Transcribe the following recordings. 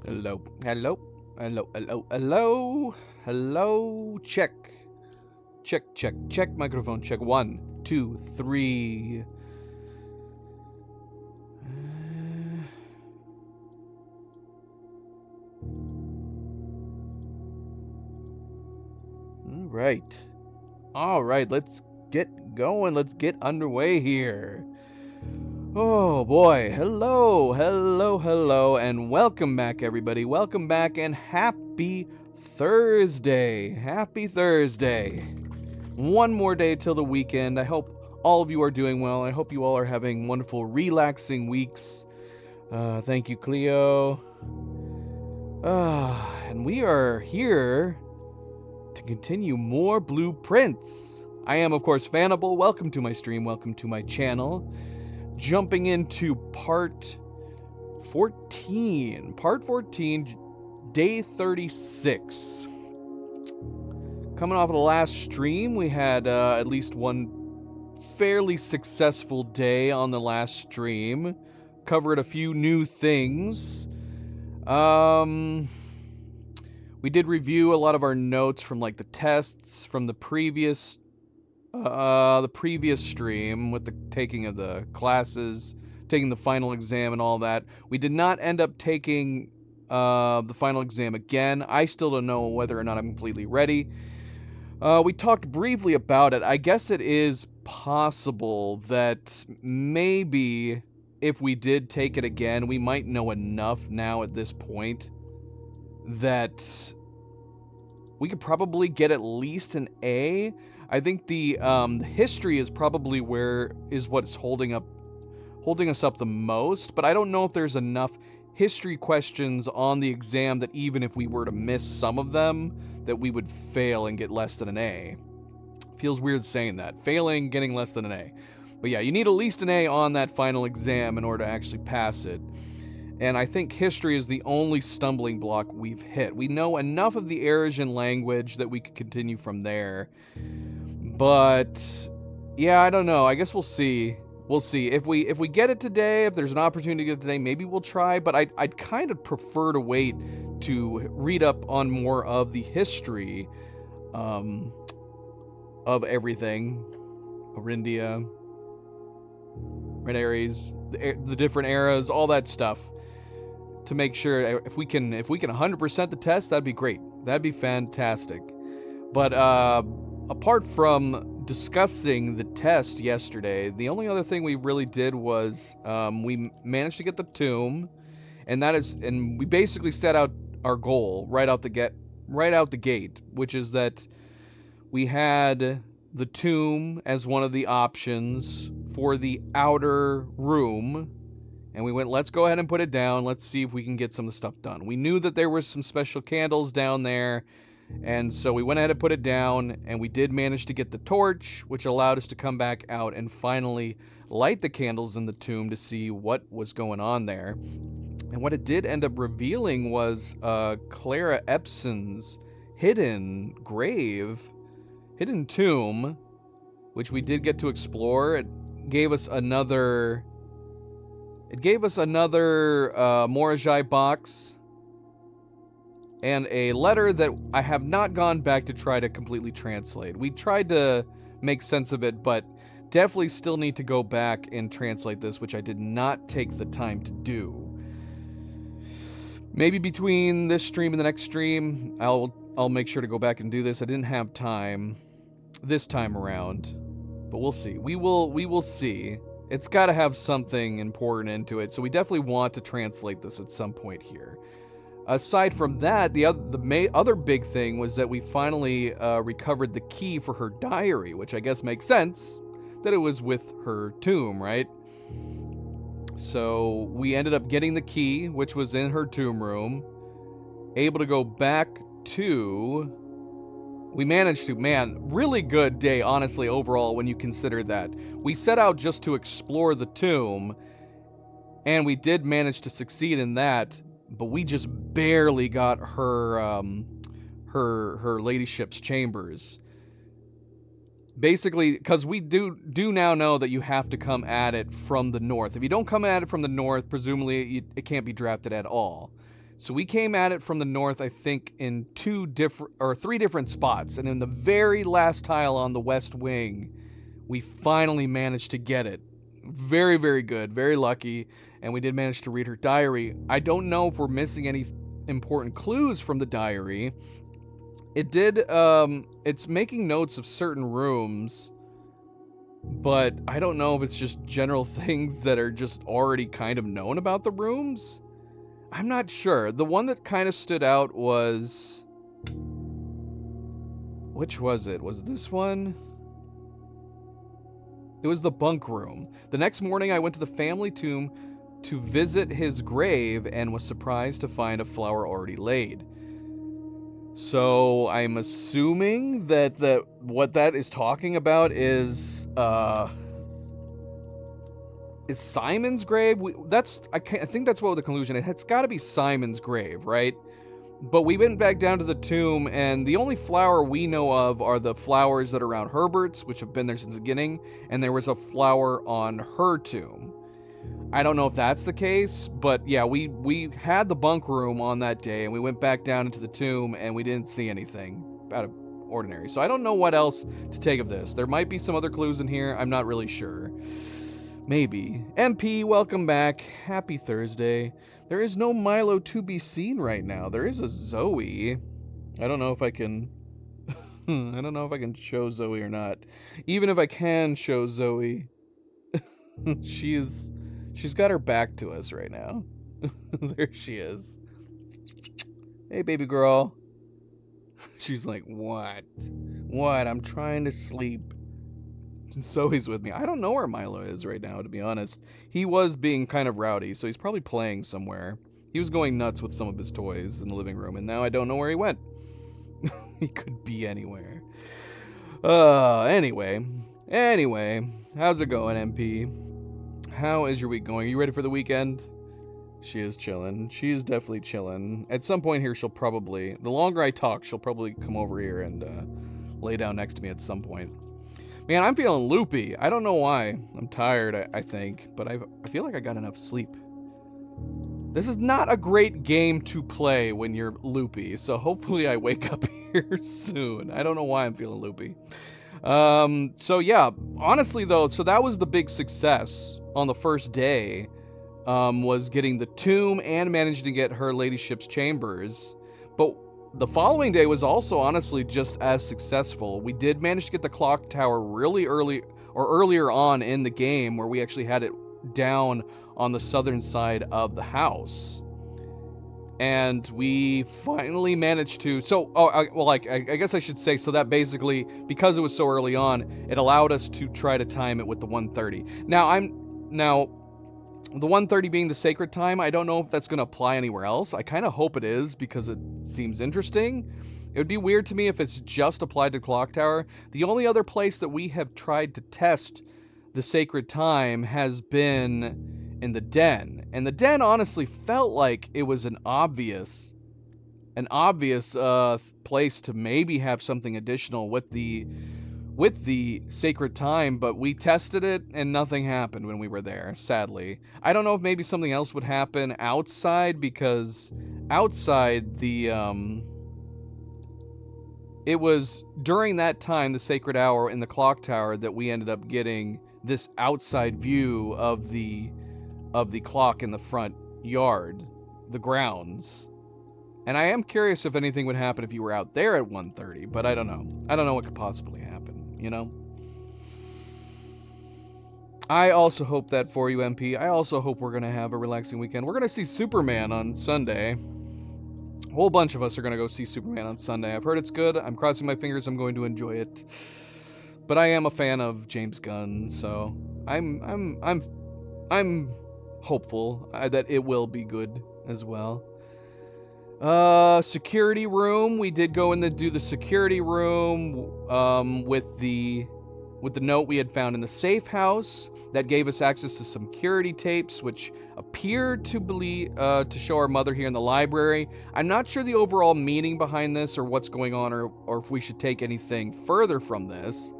Hello, hello, hello, hello, hello, hello. Check, check, check, check. Microphone check. 1, 2, 3. All right, all right. Let's get going. Let's get underway here. Oh boy. Hello, hello, hello, and welcome back, everybody. Welcome back, and happy Thursday. Happy Thursday. One more day till the weekend. I hope all of you are doing well. I hope you all are having wonderful, relaxing weeks. Thank you, Cleo. And we are here to continue more blueprints. I am, of course, Fanable. Welcome to my stream. Welcome to my channel. Jumping into part 14. Part 14, day 36. Coming off of the last stream, we had at least one fairly successful day on the last stream. Covered a few new things. We did review a lot of our notes from like the tests from the previous stream with the taking of the classes, taking the final exam and all that. We did not end up taking the final exam again. I still don't know whether or not I'm completely ready. We talked briefly about it. I guess it is possible that maybe if we did take it again, we might know enough now at this point that we could probably get at least an A. I think the history is probably what's holding us up the most, but I don't know if there's enough history questions on the exam that even if we were to miss some of them, that we would fail and get less than an A. Feels weird saying that. Failing, getting less than an A. But yeah, you need at least an A on that final exam in order to actually pass it. And I think history is the only stumbling block we've hit. We know enough of the Arisian language that we could continue from there. But yeah, I don't know. I guess we'll see. We'll see. If we get it today, if there's an opportunity to get it today, maybe we'll try, but I'd kind of prefer to wait to read up on more of the history of everything. Orindia, Red Ares, the different eras, all that stuff, to make sure if we can 100% the test, that'd be great. That'd be fantastic. But apart from discussing the test yesterday, the only other thing we really did was we managed to get the tomb, and we basically set out our goal right out the gate, which is that we had the tomb as one of the options for the outer room, and we went, let's go ahead and put it down. Let's see if we can get some of the stuff done. We knew that there were some special candles down there, and so we went ahead and put it down, and we did manage to get the torch, which allowed us to come back out and finally light the candles in the tomb to see what was going on there. And what it did end up revealing was Clara Epson's hidden tomb, which we did get to explore. It gave us another Morajai box and a letter that I have not gone back to try to completely translate. We tried to make sense of it, but definitely still need to go back and translate this, which I did not take the time to do. Maybe between this stream and the next stream, I'll make sure to go back and do this. I didn't have time this time around, but we'll see. We will see. It's got to have something important into it, so we definitely want to translate this at some point here. Aside from that, the other big thing was that we finally recovered the key for her diary, which I guess makes sense that it was with her tomb, right? So we ended up getting the key, which was in her tomb room, able to go back to... We managed to, man, really good day, honestly, overall, when you consider that. We set out just to explore the tomb, and we did manage to succeed in that, but we just barely got her ladyship's chambers. Basically, because we do now know that you have to come at it from the north. If you don't come at it from the north, presumably it can't be drafted at all. So we came at it from the north, I think, in three different spots. And in the very last tile on the west wing, we finally managed to get it. Very, very good. Very lucky. And we did manage to read her diary. I don't know if we're missing any important clues from the diary. It's making notes of certain rooms, but I don't know if it's just general things that are just already kind of known about the rooms. I'm not sure. The one that kind of stood out was... Which was it? Was it this one? It was the bunk room. The next morning I went to the family tomb to visit his grave and was surprised to find a flower already laid. So I'm assuming that what that is talking about is Simon's grave. I think that's what the conclusion is. It's got to be Simon's grave, right? But we went back down to the tomb, and the only flower we know of are the flowers that are around Herbert's, which have been there since the beginning, and there was a flower on her tomb. I don't know if that's the case, but yeah, we had the bunk room on that day, and we went back down into the tomb, and we didn't see anything out of ordinary. So I don't know what else to take of this. There might be some other clues in here. I'm not really sure. Maybe. MP, welcome back. Happy Thursday. There is no Milo to be seen right now. There is a Zoe. I don't know if I can... I don't know if I can show Zoe or not. Even if I can show Zoe, she's got her back to us right now. There she is. Hey, baby girl. She's like, what? What? I'm trying to sleep. Zoe's with me. I don't know where Milo is right now, to be honest. He was being kind of rowdy, so he's probably playing somewhere. He was going nuts with some of his toys in the living room, and now I don't know where he went. He could be anywhere. Anyway, how's it going, MP? How is your week going? Are you ready for the weekend? She is chilling. She is definitely chilling. At some point here, she'll probably... The longer I talk, she'll probably come over here and lay down next to me at some point. Man, I'm feeling loopy. I don't know why. I'm tired, I think, but I feel like I got enough sleep. This is not a great game to play when you're loopy, so hopefully I wake up here soon. I don't know why I'm feeling loopy. So yeah, honestly though, so that was the big success on the first day, was getting the tomb and managing to get her ladyship's chambers. But the following day was also honestly just as successful. We did manage to get the clock tower really early, or earlier on in the game, where we actually had it down on the southern side of the house. And we finally managed to... So, I guess I should say, so that basically, because it was so early on, it allowed us to try to time it with the 1:30. Now, the 1:30 being the sacred time, I don't know if that's going to apply anywhere else. I kind of hope it is, because it seems interesting. It would be weird to me if it's just applied to Clock Tower. The only other place that we have tried to test the sacred time has been in the den. And the den honestly felt like it was an obvious place to maybe have something additional with the sacred time, but we tested it and nothing happened when we were there, sadly. I don't know if maybe something else would happen outside, because outside it was during that time, the sacred hour in the clock tower, that we ended up getting this outside view of the clock in the front yard, the grounds. And I am curious if anything would happen if you were out there at 1:30, but I don't know. I don't know what could possibly happen, you know? I also hope that for you, MP. I also hope we're going to have a relaxing weekend. We're going to see Superman on Sunday. A whole bunch of us are going to go see Superman on Sunday. I've heard it's good. I'm crossing my fingers I'm going to enjoy it. But I am a fan of James Gunn, so I'm hopeful that it will be good as well. Security room. We did go in to do the security room with the note we had found in the safe house that gave us access to some security tapes, which appeared to show our mother here in the library. I'm not sure the overall meaning behind this, or what's going on, or if we should take anything further from this.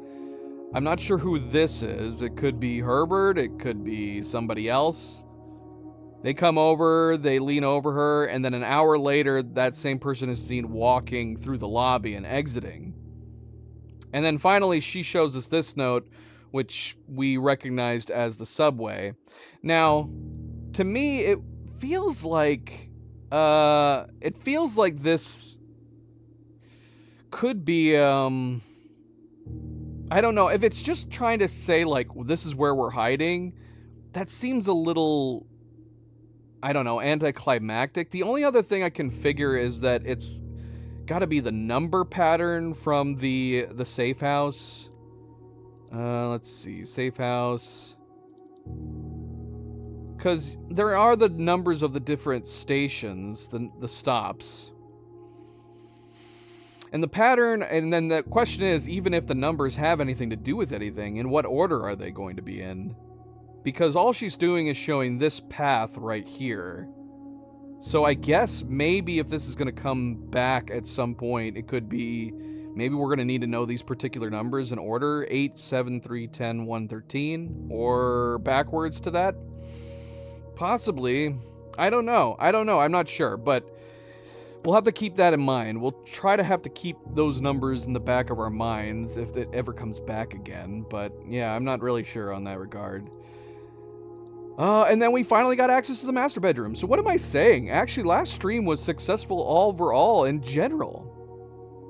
I'm not sure who this is. It could be Herbert. It could be somebody else. They come over, they lean over her, and then an hour later, that same person is seen walking through the lobby and exiting. And then finally, she shows us this note, which we recognized as the subway. Now, to me, feels like it feels like this could be I don't know if it's just trying to say like this is where we're hiding. That seems a little, I don't know, anticlimactic. The only other thing I can figure is that it's got to be the number pattern from the safe house. Let's see, safe house. Because there are the numbers of the different stations, the stops. And the pattern, and then the question is, even if the numbers have anything to do with anything, in what order are they going to be in? Because all she's doing is showing this path right here. So I guess maybe if this is going to come back at some point, it could be, maybe we're going to need to know these particular numbers in order, 8, 7, 3, 10, 1, 13, or backwards to that. Possibly. I don't know. I'm not sure, but we'll have to keep that in mind. We'll try to have to keep those numbers in the back of our minds if it ever comes back again. But yeah, I'm not really sure on that regard. And then we finally got access to the master bedroom. So what am I saying? Actually, last stream was successful overall in general.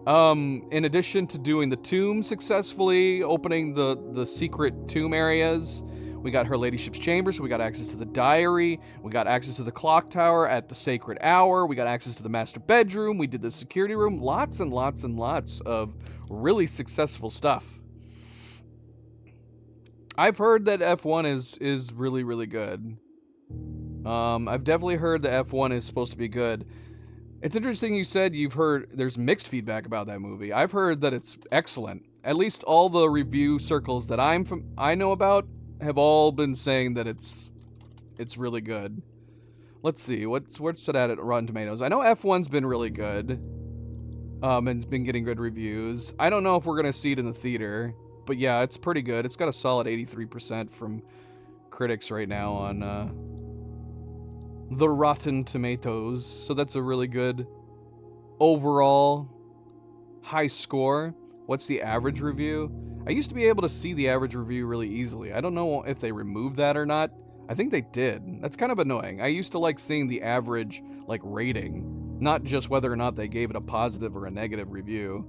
In addition to doing the tomb successfully, opening the secret tomb areas, we got Her Ladyship's chamber, so we got access to the diary, we got access to the clock tower at the sacred hour, we got access to the master bedroom, we did the security room, lots and lots and lots of really successful stuff. I've heard that F1 is really, really good. I've definitely heard that F1 is supposed to be good. It's interesting you said you've heard there's mixed feedback about that movie. I've heard that it's excellent. At least all the review circles that I know about have all been saying that it's really good. Let's see, what's it at Rotten Tomatoes? I know F1's been really good. And it's been getting good reviews. I don't know if we're gonna see it in the theater, but yeah, it's pretty good. It's got a solid 83% from critics right now on the Rotten Tomatoes, so that's a really good overall high score. What's the average review? I used to be able to see the average review really easily. I don't know if they removed that or not. I think they did. That's kind of annoying. I used to like seeing the average like rating, not just whether or not they gave it a positive or a negative review.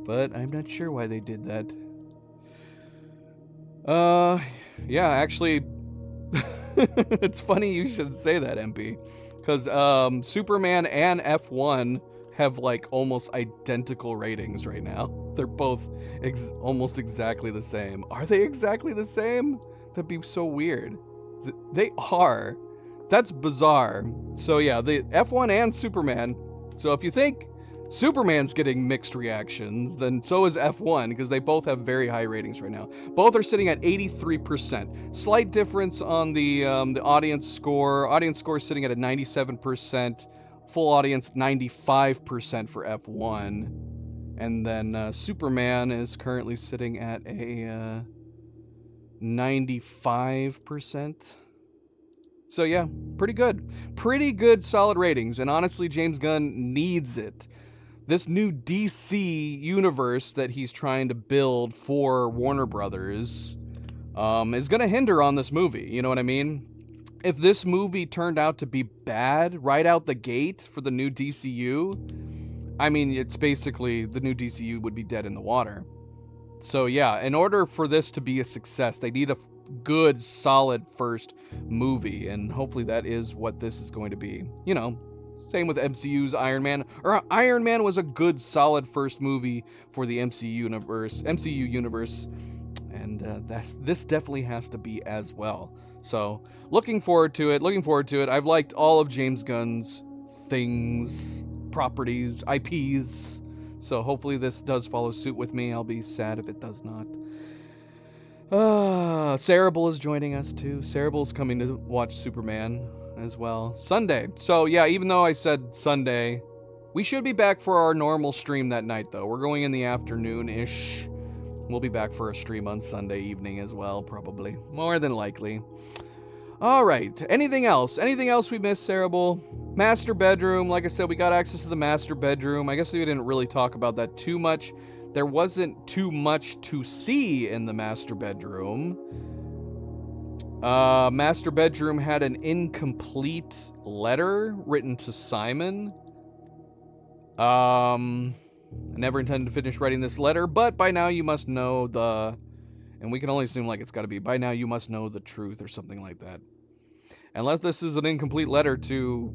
But I'm not sure why they did that. Yeah, actually, it's funny you should say that, MP, because Superman and F1 have like almost identical ratings right now. They're both almost exactly the same. Are they exactly the same? That'd be so weird. They are. That's bizarre. So yeah, the F1 and Superman. So if you think Superman's getting mixed reactions, then so is F1, because they both have very high ratings right now. Both are sitting at 83%. Slight difference on the audience score. Audience score is sitting at a 97%. Full audience 95% for F1. And then Superman is currently sitting at a 95%. So yeah, pretty good. Pretty good solid ratings. And honestly, James Gunn needs it. This new DC universe that he's trying to build for Warner Brothers is going to hinder on this movie. You know what I mean? If this movie turned out to be bad right out the gate for the new DCU, I mean, it's basically the new DCU would be dead in the water. So yeah, in order for this to be a success, they need a good, solid first movie, and hopefully that is what this is going to be. You know, same with MCU's Iron Man. Or Iron Man was a good, solid first movie for the MCU universe, and this definitely has to be as well. So looking forward to it. I've liked all of James Gunn's things, properties, IPs. So hopefully this does follow suit with me. I'll be sad if it does not. Cerebral is joining us too. Cerebral's coming to watch Superman as well. Sunday. So yeah, even though I said Sunday, we should be back for our normal stream that night though. We're going in the afternoon-ish. We'll be back for a stream on Sunday evening as well, probably. More than likely. All right. Anything else? Anything else we missed, Cerebral? Master bedroom. Like I said, we got access to the master bedroom. I guess we didn't really talk about that too much. There wasn't too much to see in the master bedroom. Master bedroom had an incomplete letter written to Simon. I never intended to finish writing this letter, but by now you must know the... And we can only assume like it's got to be, by now you must know the truth or something like that. Unless this is an incomplete letter to...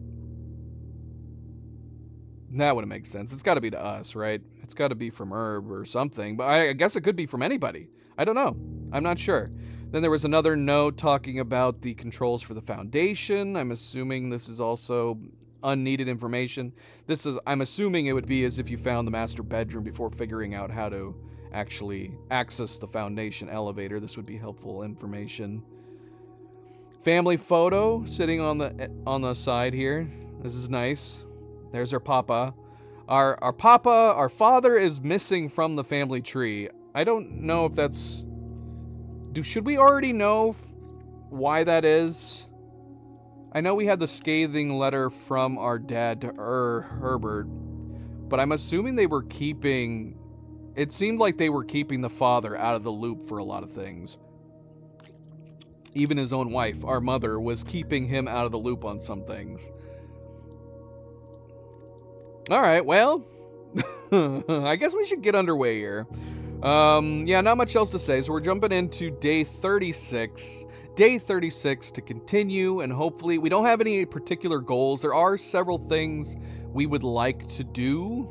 That wouldn't make sense. It's got to be to us, right? It's got to be from Herb or something. But I guess it could be from anybody. I don't know. I'm not sure. Then there was another note talking about the controls for the Foundation. I'm assuming this is also unneeded information. I'm assuming it would be as if you found the master bedroom before figuring out how to actually access the Foundation elevator. This would be helpful information. Family photo sitting on the side here. This is nice. There's our papa. Our father is missing from the family tree. I don't know if that's... Should we already know why that is? I know we had the scathing letter from our dad to Herbert, but I'm assuming they were keeping... It seemed like they were keeping the father out of the loop for a lot of things. Even his own wife, our mother, was keeping him out of the loop on some things. Alright, well, I guess we should get underway here. Yeah, not much else to say, so we're jumping into day 36. Day 36 to continue, and hopefully, we don't have any particular goals. There are several things we would like to do,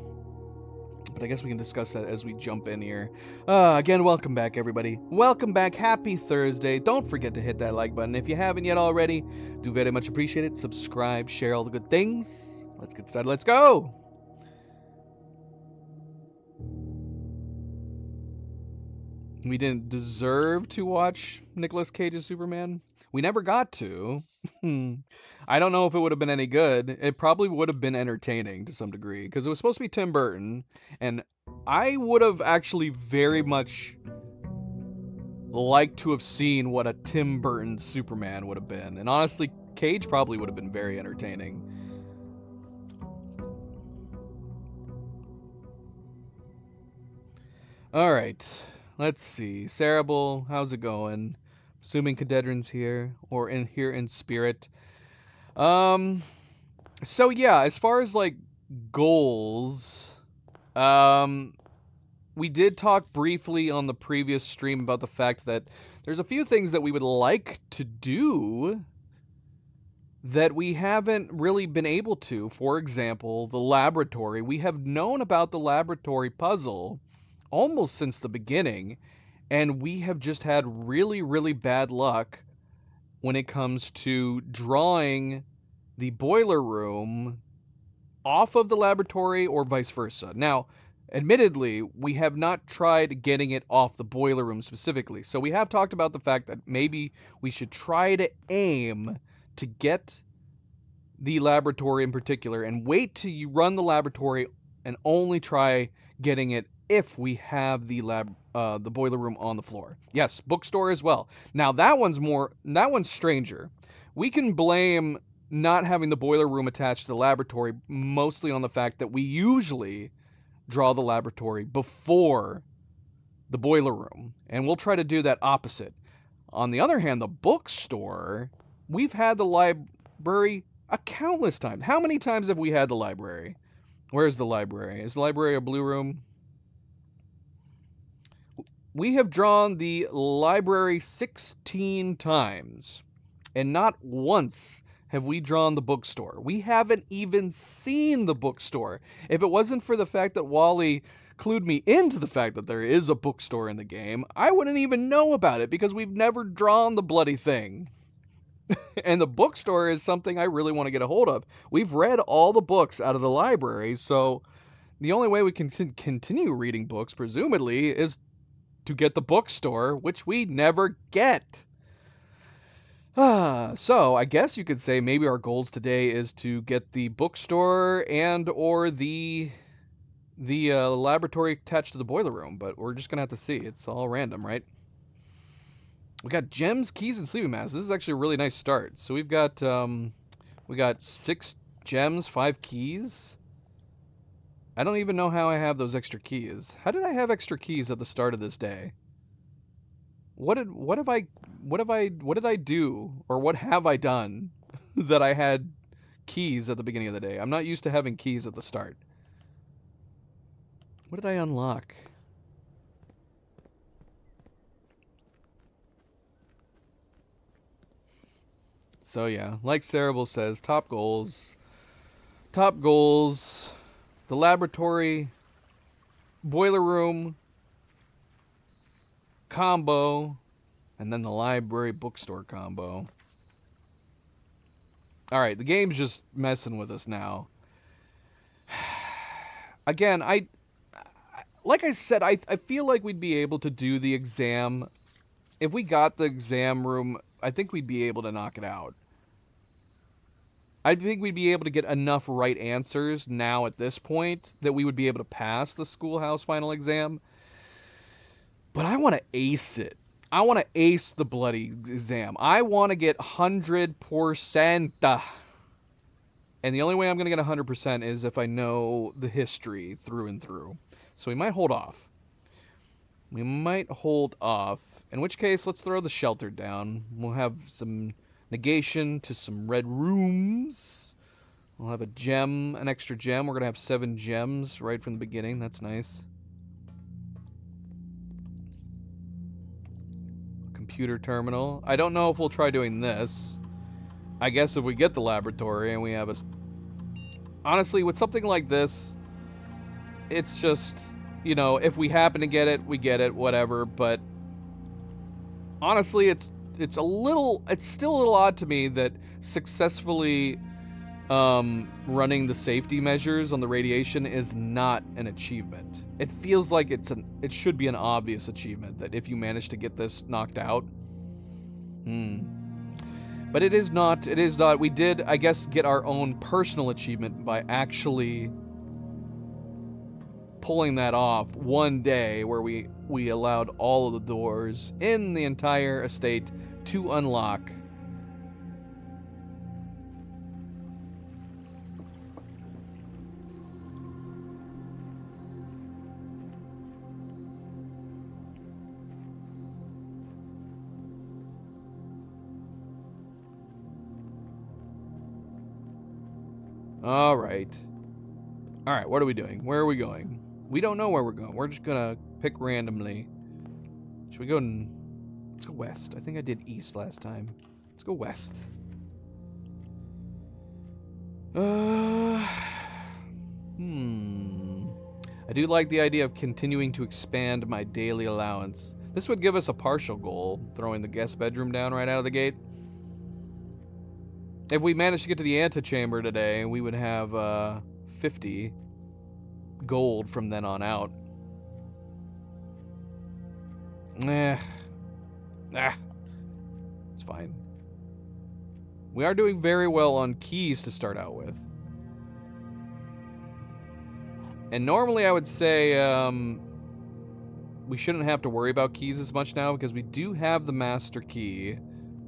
but I guess we can discuss that as we jump in here. Again, welcome back, everybody. Welcome back. Happy Thursday. Don't forget to hit that like button if you haven't yet already. Do very much appreciate it. Subscribe, share all the good things. Let's get started. Let's go. We didn't deserve to watch Nicolas Cage's Superman. We never got to. I don't know if it would have been any good. It probably would have been entertaining to some degree, because it was supposed to be Tim Burton, and I would have actually very much liked to have seen what a Tim Burton Superman would have been. And honestly, Cage probably would have been very entertaining. Alright. Let's see. Cerebral, how's it going? Assuming Cadedron's here, or here in spirit. So yeah, as far as like goals, we did talk briefly on the previous stream about the fact that there's a few things that we would like to do that we haven't really been able to. For example, the laboratory. We have known about the laboratory puzzle almost since the beginning, and we have just had really, really bad luck when it comes to drawing the boiler room off of the laboratory or vice versa. Now, admittedly, we have not tried getting it off the boiler room specifically, so we have talked about the fact that maybe we should try to aim to get the laboratory in particular and wait till you run the laboratory and only try getting it if we have the boiler room on the floor. Yes, bookstore as well. Now that one's stranger. We can blame not having the boiler room attached to the laboratory mostly on the fact that we usually draw the laboratory before the boiler room, and we'll try to do that opposite. On the other hand, the bookstore, we've had the library a countless times. How many times have we had the library? Where's the library? Is the library a blue room? We have drawn the library 16 times, and not once have we drawn the bookstore. We haven't even seen the bookstore. If it wasn't for the fact that Wally clued me into the fact that there is a bookstore in the game, I wouldn't even know about it because we've never drawn the bloody thing. And the bookstore is something I really want to get a hold of. We've read all the books out of the library, so the only way we can continue reading books, presumably, is to get the bookstore, which we never get. So I guess you could say maybe our goals today is to get the bookstore and or the laboratory attached to the boiler room, but we're just gonna have to see. It's all random, right? We got gems, keys, and sleeping masks. This is actually a really nice start. So we got 6 gems, 5 keys. I don't even know how I have those extra keys. How did I have extra keys at the start of this day? What did I do, or what have I done that I had keys at the beginning of the day? I'm not used to having keys at the start. What did I unlock? So yeah, like Cerebral says, top goals, the laboratory, boiler room, combo, and then the library bookstore combo. Alright, the game's just messing with us now. Again, like I said, I feel like we'd be able to do the exam. If we got the exam room, I think we'd be able to knock it out. I think we'd be able to get enough right answers now at this point that we would be able to pass the schoolhouse final exam. But I want to ace it. I want to ace the bloody exam. I want to get 100%. And the only way I'm going to get 100% is if I know the history through and through. So we might hold off. In which case, let's throw the shelter down. We'll have some negation to some red rooms. We'll have an extra gem. We're going to have 7 gems right from the beginning. That's nice. Computer terminal. I don't know if we'll try doing this. I guess if we get the laboratory and we have honestly, with something like this, it's just, you know, if we happen to get it, we get it, whatever. But honestly, it's still a little odd to me that successfully running the safety measures on the radiation is not an achievement. It feels like it should be an obvious achievement that if you manage to get this knocked out. But it is not. It is not. We did, I guess, get our own personal achievement by actually pulling that off one day where we allowed all of the doors in the entire estate to unlock. All right, what are we doing? Where are we going? We don't know where we're going. We're just gonna pick randomly. Should we go let's go west. I think I did east last time. Let's go west. I do like the idea of continuing to expand my daily allowance. This would give us a partial goal, throwing the guest bedroom down right out of the gate. If we managed to get to the antechamber today, we would have 50 gold from then on out. It's fine. We are doing very well on keys to start out with. And normally I would say we shouldn't have to worry about keys as much now because we do have the master key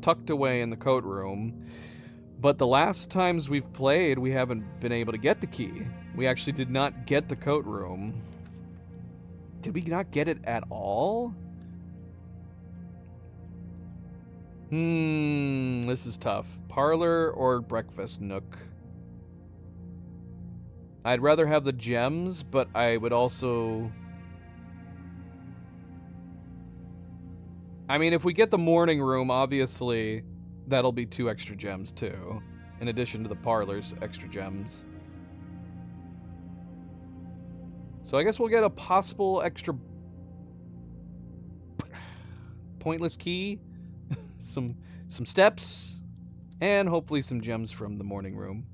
tucked away in the coat room. But the last times we've played, we haven't been able to get the key. We actually did not get the coat room. Did we not get it at all? This is tough. Parlor or breakfast nook? I'd rather have the gems, but I would also... I mean, if we get the morning room, obviously... that'll be 2 extra gems too, in addition to the parlor's extra gems. So I guess we'll get a possible extra pointless key, some steps, and hopefully some gems from the morning room.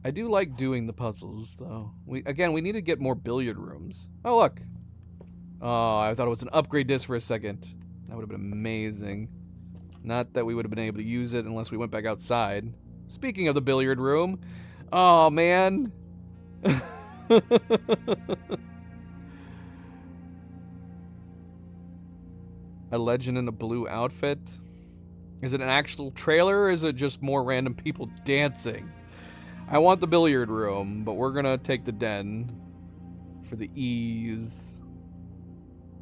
I do like doing the puzzles though. We need to get more billiard rooms. Oh look. Oh, I thought it was an upgrade disc for a second. That would have been amazing. Not that we would have been able to use it unless we went back outside. Speaking of the billiard room. Oh, man. A legend in a blue outfit. Is it an actual trailer or is it just more random people dancing? I want the billiard room, but we're gonna take the den for the ease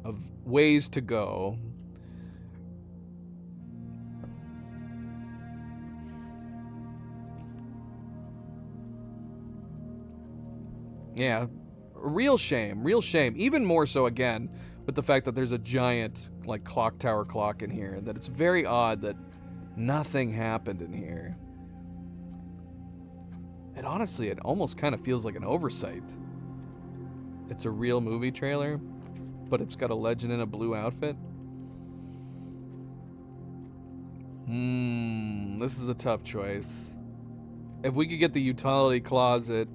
of ways to go. Yeah, real shame, real shame. Even more so again with the fact that there's a giant like clock tower clock in here. That it's very odd that nothing happened in here. And honestly, it almost kind of feels like an oversight. It's a real movie trailer, but it's got a legend in a blue outfit. This is a tough choice. If we could get the utility closet.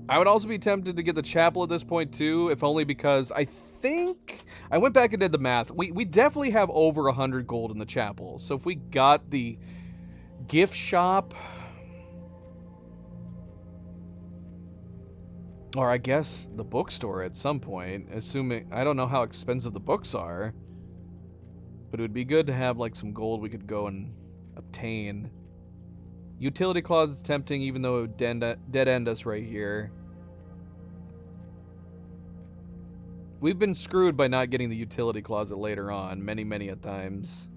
I would also be tempted to get the chapel at this point too, if only because I think I went back and did the math. We definitely have over 100 gold in the chapel. So if we got the gift shop, or I guess the bookstore at some point, assuming I don't know how expensive the books are, but it would be good to have like some gold we could go and obtain. Utility closet's tempting, even though it would dead end us right here. We've been screwed by not getting the utility closet later on, many a times.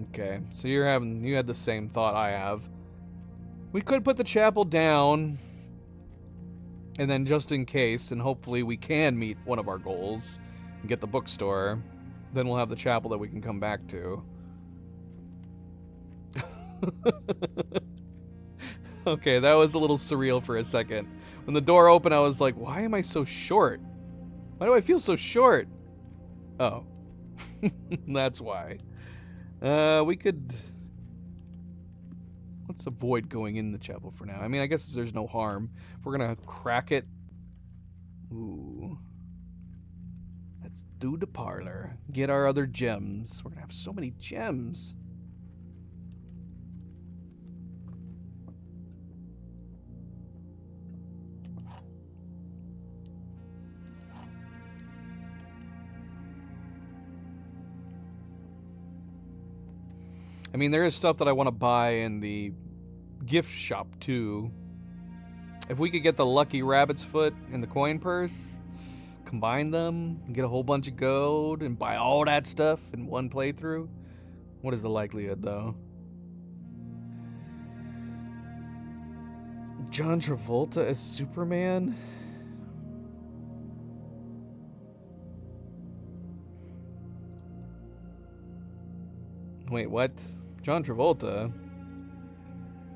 Okay, so you had the same thought I have. We could put the chapel down, and then just in case, and hopefully we can meet one of our goals and get the bookstore, then we'll have the chapel that we can come back to. Okay, that was a little surreal for a second. When the door opened, I was like, why am I so short? Why do I feel so short? Oh. That's why. We could... Let's avoid going in the chapel for now. I mean, I guess there's no harm. If we're gonna crack it... Ooh. Let's do the parlor. Get our other gems. We're gonna have so many gems. I mean, there is stuff that I want to buy in the gift shop, too. If we could get the lucky rabbit's foot and the coin purse, combine them, and get a whole bunch of gold, and buy all that stuff in one playthrough. What is the likelihood, though? John Travolta as Superman? Wait, what? John Travolta?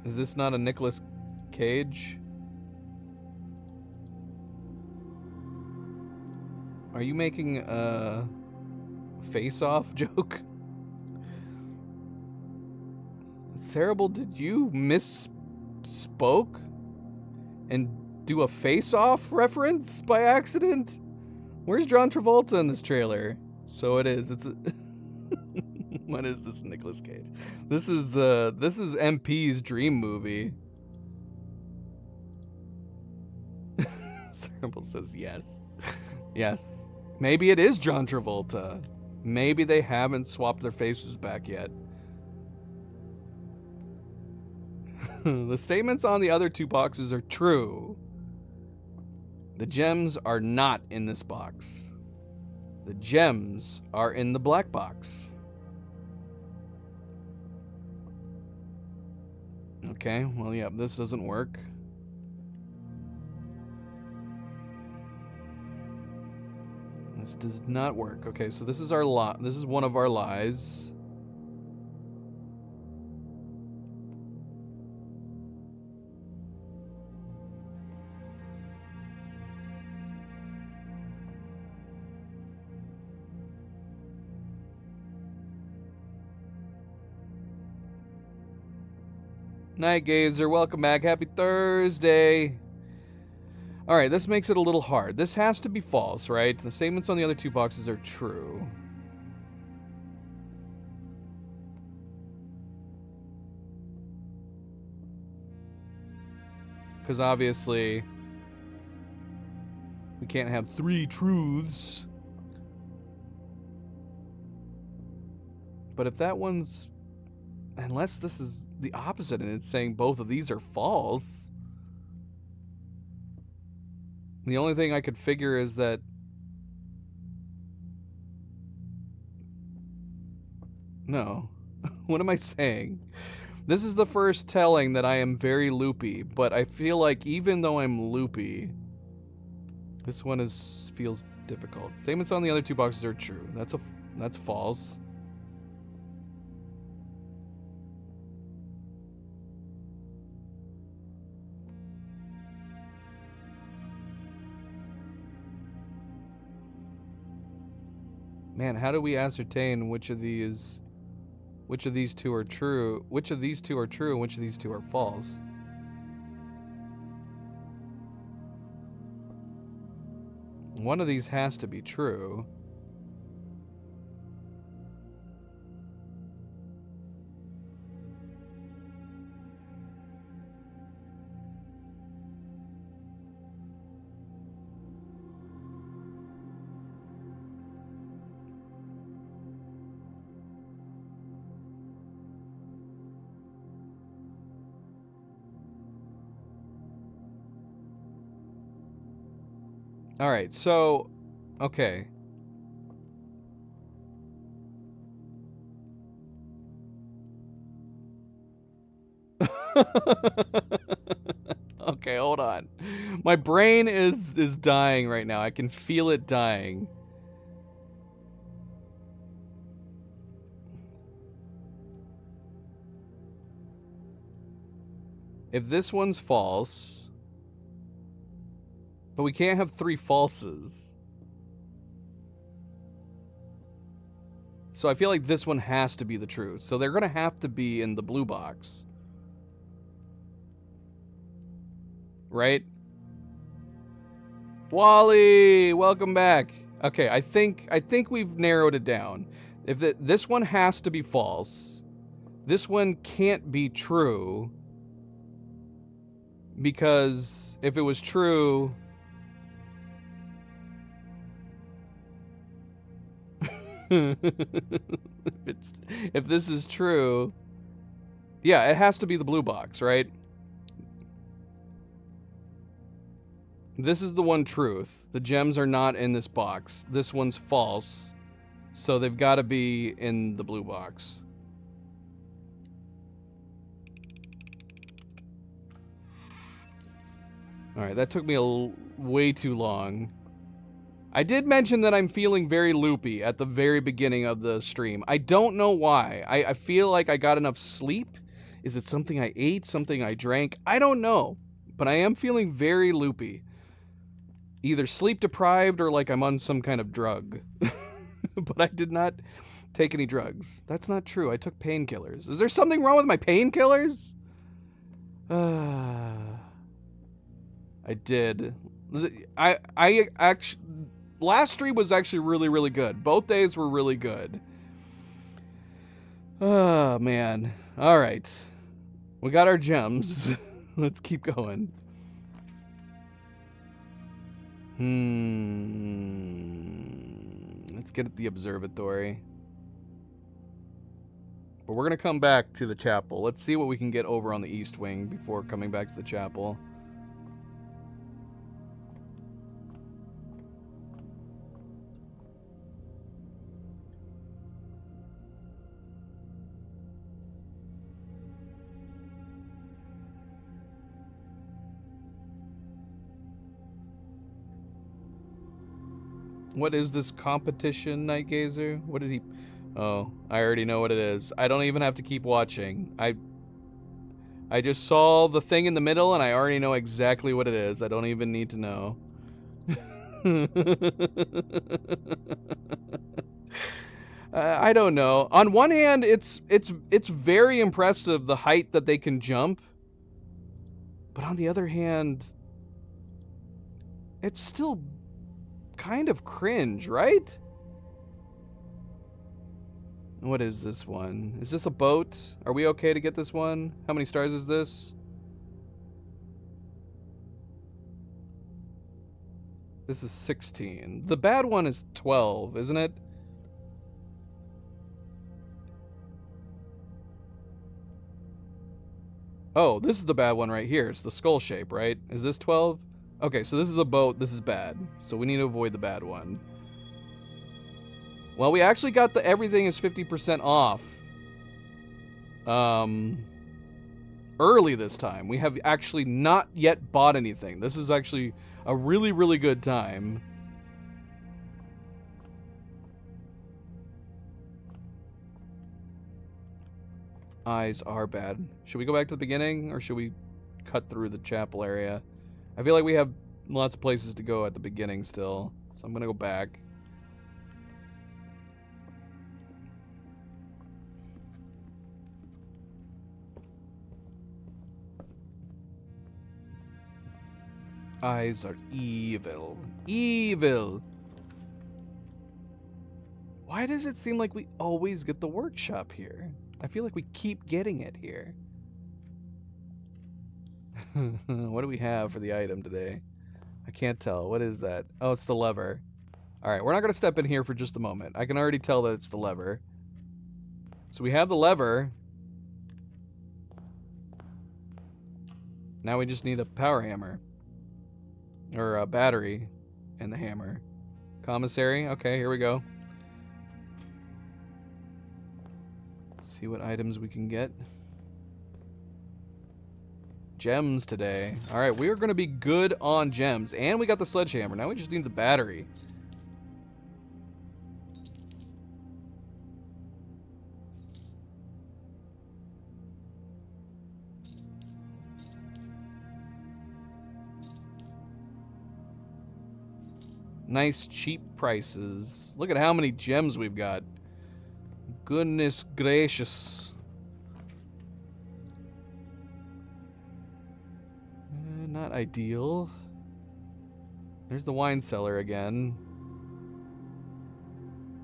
Is this not a Nicolas Cage? Are you making a face-off joke? Cerebral, did you misspoke and do a face-off reference by accident? Where's John Travolta in this trailer? So it is. It's a what is this, Nicolas Cage? This is MP's dream movie. Cerebral says yes. Yes. Maybe it is John Travolta. Maybe they haven't swapped their faces back yet. The statements on the other two boxes are true. The gems are not in this box. The gems are in the black box. Okay, well, yeah, this doesn't work. This does not work. Okay, so this is our this is one of our lies. Night Gazer, welcome back. Happy Thursday. Alright, this makes it a little hard. This has to be false, right? The statements on the other two boxes are true. Because obviously, we can't have three truths. But if that one's... Unless this is the opposite and it's saying both of these are false. The only thing I could figure is that... No. What am I saying? This is the first telling that I am very loopy, but I feel like even though I'm loopy, this one feels difficult. Statements on the other two boxes are true. That's false. Man, how do we ascertain which of these two are true? Which of these two are true and which of these two are false? One of these has to be true. All right, so, okay. Okay, hold on. My brain is dying right now. I can feel it dying. If this one's false, but we can't have three falses. So I feel like this one has to be the truth. So they're going to have to be in the blue box. Right? Wally, welcome back. Okay, I think we've narrowed it down. If this one has to be false, this one can't be true, because if it was true, if this is true, yeah, it has to be the blue box, right? This is the one truth. The gems are not in this box. This one's false. So they've got to be in the blue box. Alright, that took me way too long. I did mention that I'm feeling very loopy at the very beginning of the stream. I don't know why. I feel like I got enough sleep. Is it something I ate? Something I drank? I don't know. But I am feeling very loopy. Either sleep deprived or like I'm on some kind of drug. But I did not take any drugs. That's not true. I took painkillers. Is there something wrong with my painkillers? I did. I actually... Last stream was actually really, really good. Both days were really good. Oh, man. All right. We got our gems. Let's keep going. Let's get at the observatory. But we're going to come back to the chapel. Let's see what we can get over on the east wing before coming back to the chapel. What is this competition, Night Gazer? What did he... Oh, I already know what it is. I don't even have to keep watching. I just saw the thing in the middle and I already know exactly what it is. I don't even need to know. I don't know. On one hand, it's very impressive the height that they can jump. But on the other hand, it's still kind of cringe, right? What is this one? Is this a boat? Are we okay to get this one? How many stars is this? This is 16. The bad one is 12, isn't it? Oh, this is the bad one right here. It's the skull shape, right? Is this 12? Okay, so this is a boat. This is bad. So we need to avoid the bad one. Well, we actually got the everything is 50% off. Early this time. We have actually not yet bought anything. This is actually a really, really good time. Eyes are bad. Should we go back to the beginning, or should we cut through the chapel area? I feel like we have lots of places to go at the beginning still, so I'm gonna go back. Eyes are evil. Evil! Why does it seem like we always get the workshop here? I feel like we keep getting it here. What do we have for the item today? I can't tell. What is that? Oh, it's the lever. Alright, we're not going to step in here for just a moment. I can already tell that it's the lever. So we have the lever. Now we just need a power hammer. Or a battery and the hammer. Commissary. Okay, here we go. See what items we can get. Gems today. Alright, we are going to be good on gems. And we got the sledgehammer. Now we just need the battery. Nice cheap prices. Look at how many gems we've got. Goodness gracious. Not ideal. There's the wine cellar again.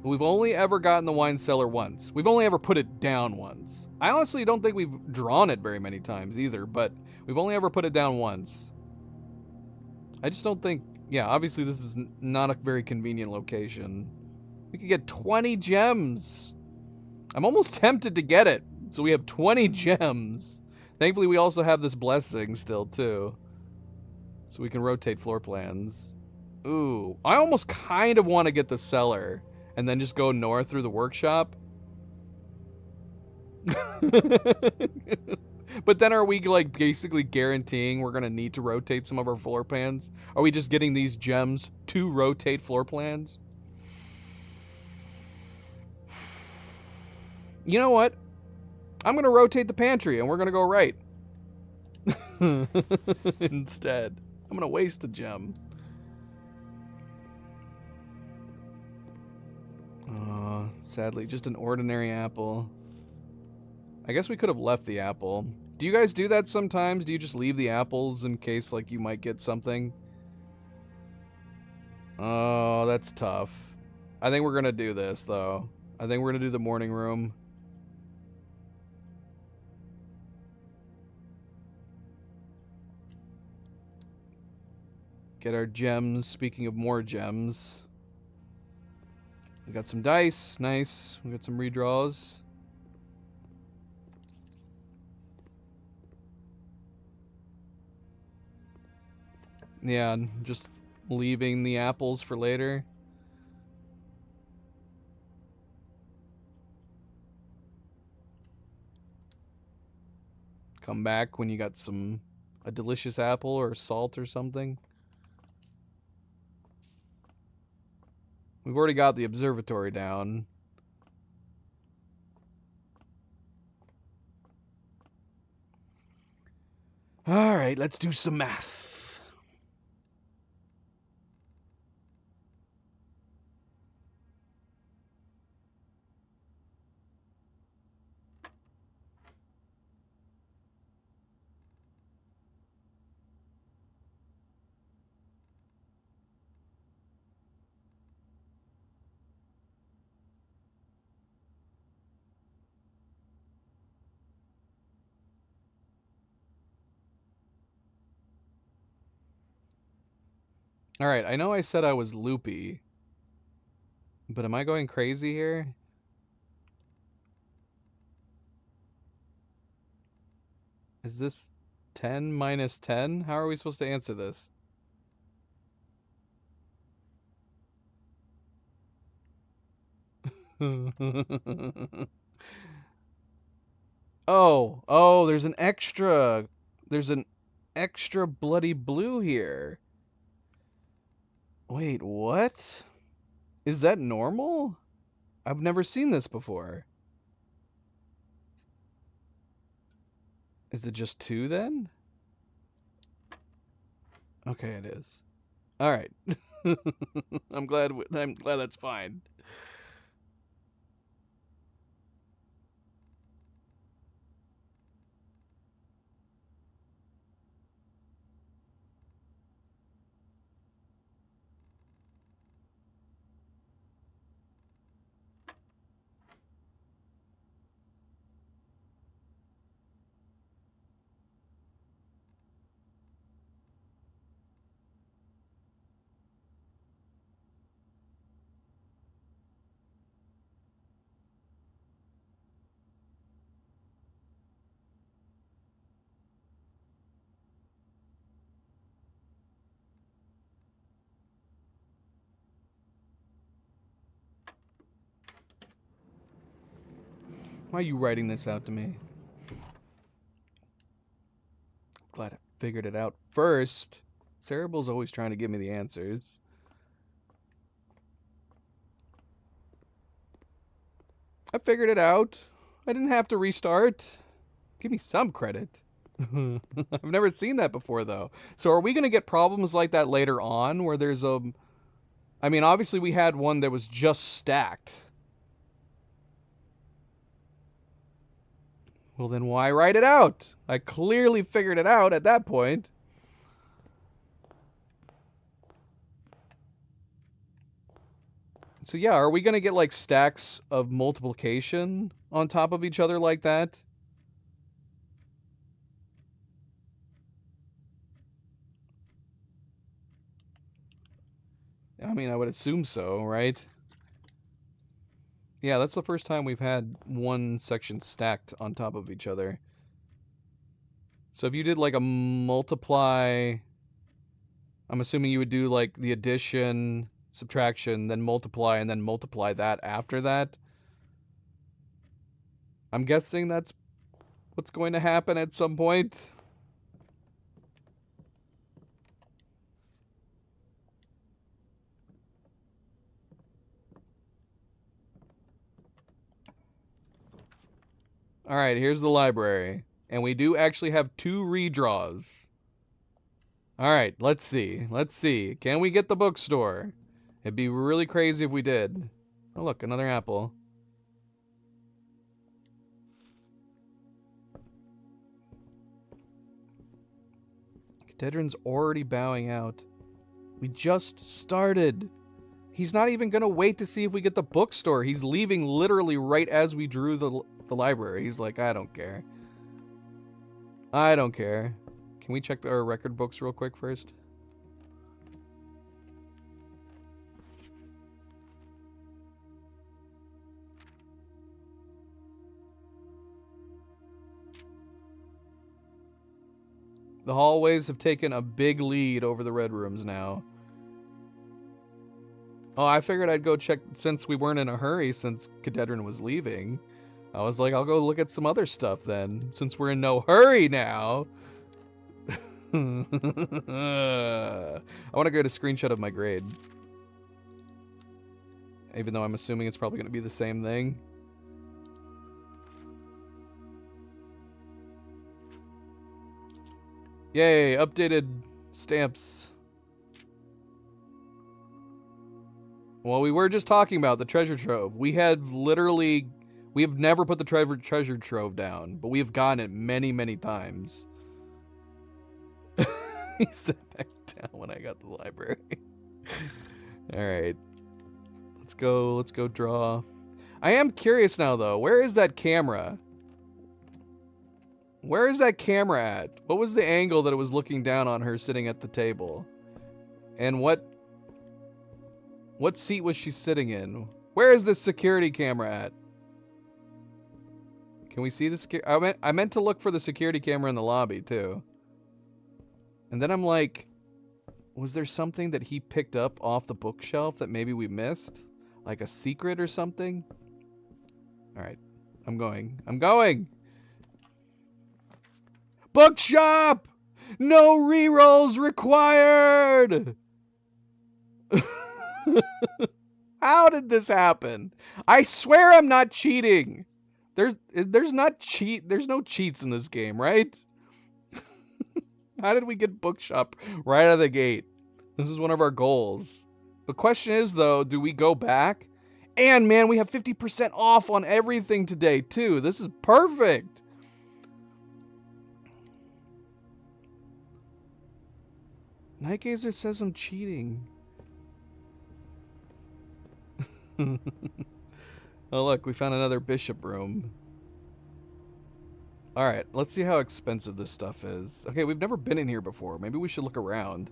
We've only ever gotten the wine cellar once. We've only ever put it down once. I honestly don't think we've drawn it very many times either, but we've only ever put it down once. I just don't think... Yeah, obviously this is not a very convenient location. We could get 20 gems. I'm almost tempted to get it. So we have 20 gems. Thankfully, we also have this blessing still, too. So we can rotate floor plans. Ooh, I almost kind of want to get the cellar and then just go north through the workshop. But then are we, like, basically guaranteeing we're going to need to rotate some of our floor plans? Are we just getting these gems to rotate floor plans? You know what? I'm going to rotate the pantry and we're going to go right. Instead. I'm going to waste a gem. Sadly, just an ordinary apple. I guess we could have left the apple. Do you guys do that sometimes? Do you just leave the apples in case, like, you might get something? Oh, that's tough. I think we're going to do this, though. I think we're going to do the morning room. Get our gems. Speaking of more gems. We got some dice. Nice. We got some redraws. Yeah, just leaving the apples for later. Come back when you got a delicious apple or salt or something. We've already got the observatory down. Alright, let's do some math. Alright, I know I said I was loopy, but am I going crazy here? Is this 10 minus 10? How are we supposed to answer this? Oh, there's an extra. There's an extra bloody blue here. Wait, what? Is that normal? I've never seen this before. Is it just 2 then? Okay, it is. All right. I'm glad that's fine. Why are you writing this out to me? Glad I figured it out first. Cerebral's always trying to give me the answers. I figured it out. I didn't have to restart. Give me some credit. I've never seen that before, though. So are we going to get problems like that later on where there's a... I mean, obviously we had one that was just stacked. Well, then why write it out? I clearly figured it out at that point. So yeah, are we going to get like stacks of multiplication on top of each other like that? I mean, I would assume so, right? Yeah, that's the first time we've had one section stacked on top of each other. So if you did like a multiply, I'm assuming you would do like the addition, subtraction, then multiply, and then multiply that after that. I'm guessing that's what's going to happen at some point. All right, here's the library. And we do actually have 2 redraws. All right, let's see. Let's see. Can we get the bookstore? It'd be really crazy if we did. Oh, look, another apple. Cadedron's already bowing out. We just started. He's not even going to wait to see if we get the bookstore. He's leaving literally right as we drew the library. He's like, I don't care. I don't care. Can we check our record books real quick first? The hallways have taken a big lead over the red rooms now. Oh, I figured I'd go check since we weren't in a hurry since Cadedron was leaving. I was like, I'll go look at some other stuff then, since we're in no hurry now. I want to get a screenshot of my grade. Even though I'm assuming it's probably going to be the same thing. Yay, updated stamps. Well, we were just talking about the treasure trove. We have never put the treasure trove down, but we have gotten it many, many times. He sat back down when I got to the library. Alright. Let's go draw. I am curious now, though. Where is that camera? Where is that camera at? What was the angle that it was looking down on her sitting at the table? And what seat was she sitting in? Where is this security camera at? Can we see the security? I meant to look for the security camera in the lobby too. And then I'm like, was there something that he picked up off the bookshelf that maybe we missed? Like a secret or something? Alright. I'm going. I'm going! Bookshop! No rerolls required! How did this happen? I swear I'm not cheating. There's no cheats in this game, right? How did we get Bookshop right out of the gate? This is one of our goals. The question is though, do we go back? And man, we have 50% off on everything today too. This is perfect. Nightgazer says I'm cheating. Oh look, we found another bishop room. Alright, let's see how expensive this stuff is. Okay, we've never been in here before. Maybe we should look around.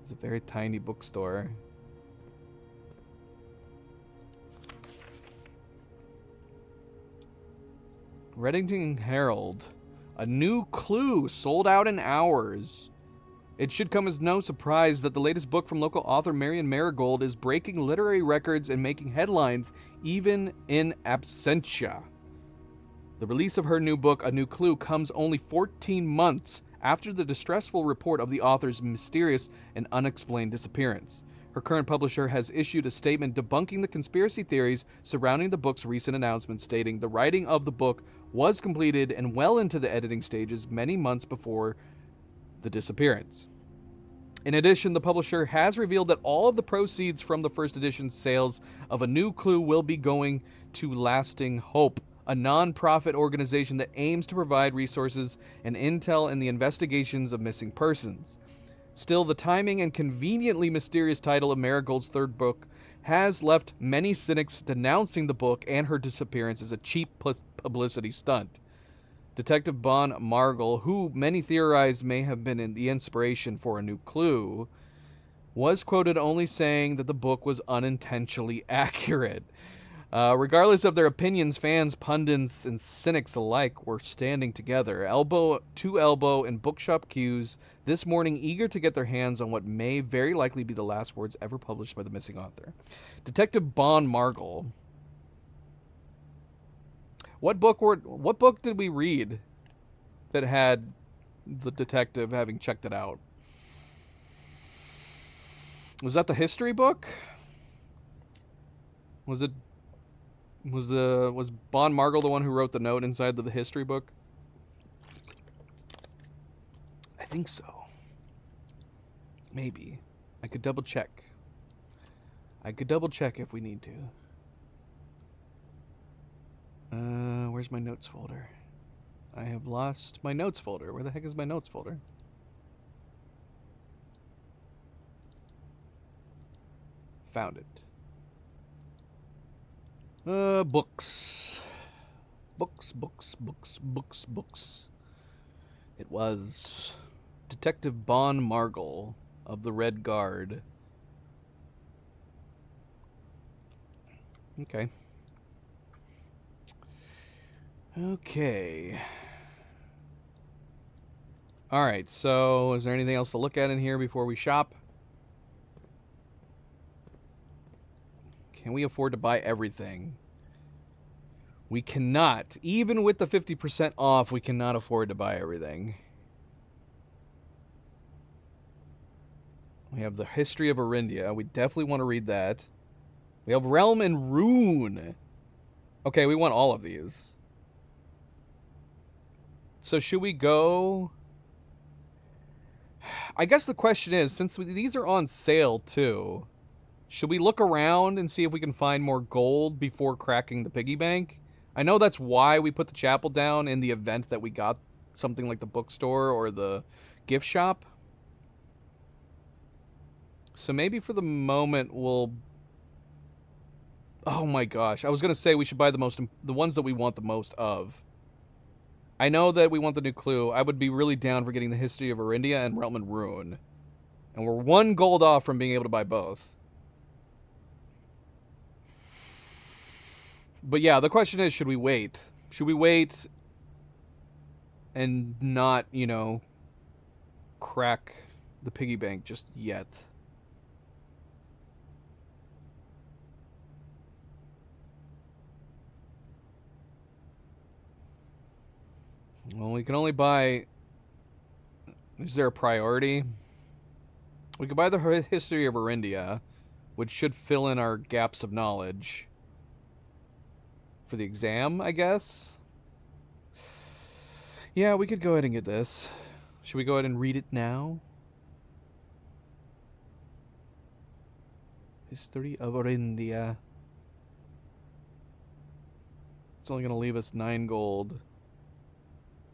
It's a very tiny bookstore. Reddington Herald. A new clue sold out in hours. It should come as no surprise that the latest book from local author Marion Marigold is breaking literary records and making headlines even in absentia. The release of her new book, A New Clue, comes only 14 months after the distressful report of the author's mysterious and unexplained disappearance. Her current publisher has issued a statement debunking the conspiracy theories surrounding the book's recent announcement, stating the writing of the book was completed and well into the editing stages many months before the disappearance. In addition, the publisher has revealed that all of the proceeds from the first edition sales of A New Clue will be going to Lasting Hope, a non-profit organization that aims to provide resources and intel in the investigations of missing persons. Still, the timing and conveniently mysterious title of Marigold's third book has left many cynics denouncing the book and her disappearance as a cheap publicity stunt. Detective Bon Margol, who many theorize may have been the inspiration for A New Clue, was quoted only saying that the book was unintentionally accurate. Regardless of their opinions, fans, pundits, and cynics alike were standing together, elbow to elbow in bookshop queues this morning, eager to get their hands on what may very likely be the last words ever published by the missing author. Detective Bon Margol. What book did we read that had the detective having checked it out? Was that the history book? Was Bon Margol the one who wrote the note inside the history book? I think so. Maybe. I could double check. If we need to. Where's my notes folder? I have lost my notes folder. Where the heck is my notes folder? Found it. Books. Books. It was Detective Bon Margol of the Red Guard. Okay. Alright, so is there anything else to look at in here before we shop? Can we afford to buy everything? We cannot. Even with the 50% off, we cannot afford to buy everything. We have the History of Arindia. We definitely want to read that. We have Realm and Rune. Okay, we want all of these. So should we go... I guess the question is, since these are on sale too, should we look around and see if we can find more gold before cracking the piggy bank? I know that's why we put the chapel down in the event that we got something like the bookstore or the gift shop. So maybe for the moment we'll... Oh my gosh, I was going to say we should buy the ones that we want the most of. I know that we want the new clue. I would be really down for getting the history of Arindia and Realm and Ruin. And we're 1 gold off from being able to buy both. But yeah, the question is, should we wait? Should we wait and not, you know, crack the piggy bank just yet? Well, we can only buy... Is there a priority? We could buy the history of Arindia, which should fill in our gaps of knowledge for the exam, I guess. Yeah, we could go ahead and get this. Should we go ahead and read it now? History of Arindia. It's only going to leave us 9 gold.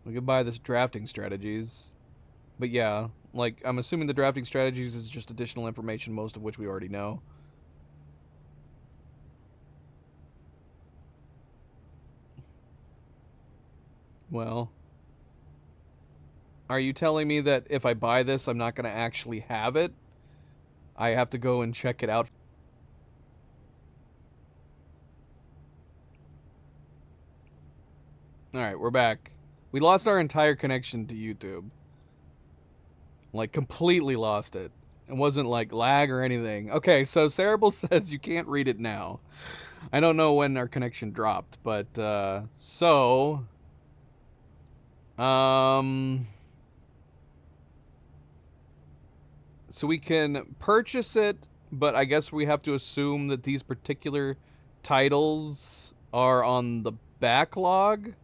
We could buy this drafting strategies. But yeah, like, I'm assuming the drafting strategies is just additional information, most of which we already know. Well, are you telling me that if I buy this, I'm not going to actually have it? I have to go and check it out. Alright, we're back. We lost our entire connection to YouTube. Like, completely lost it. It wasn't like lag or anything. Okay, so Cerebral says you can't read it now. I don't know when our connection dropped, but, so... So we can purchase it, but I guess we have to assume that these particular titles are on the backlog.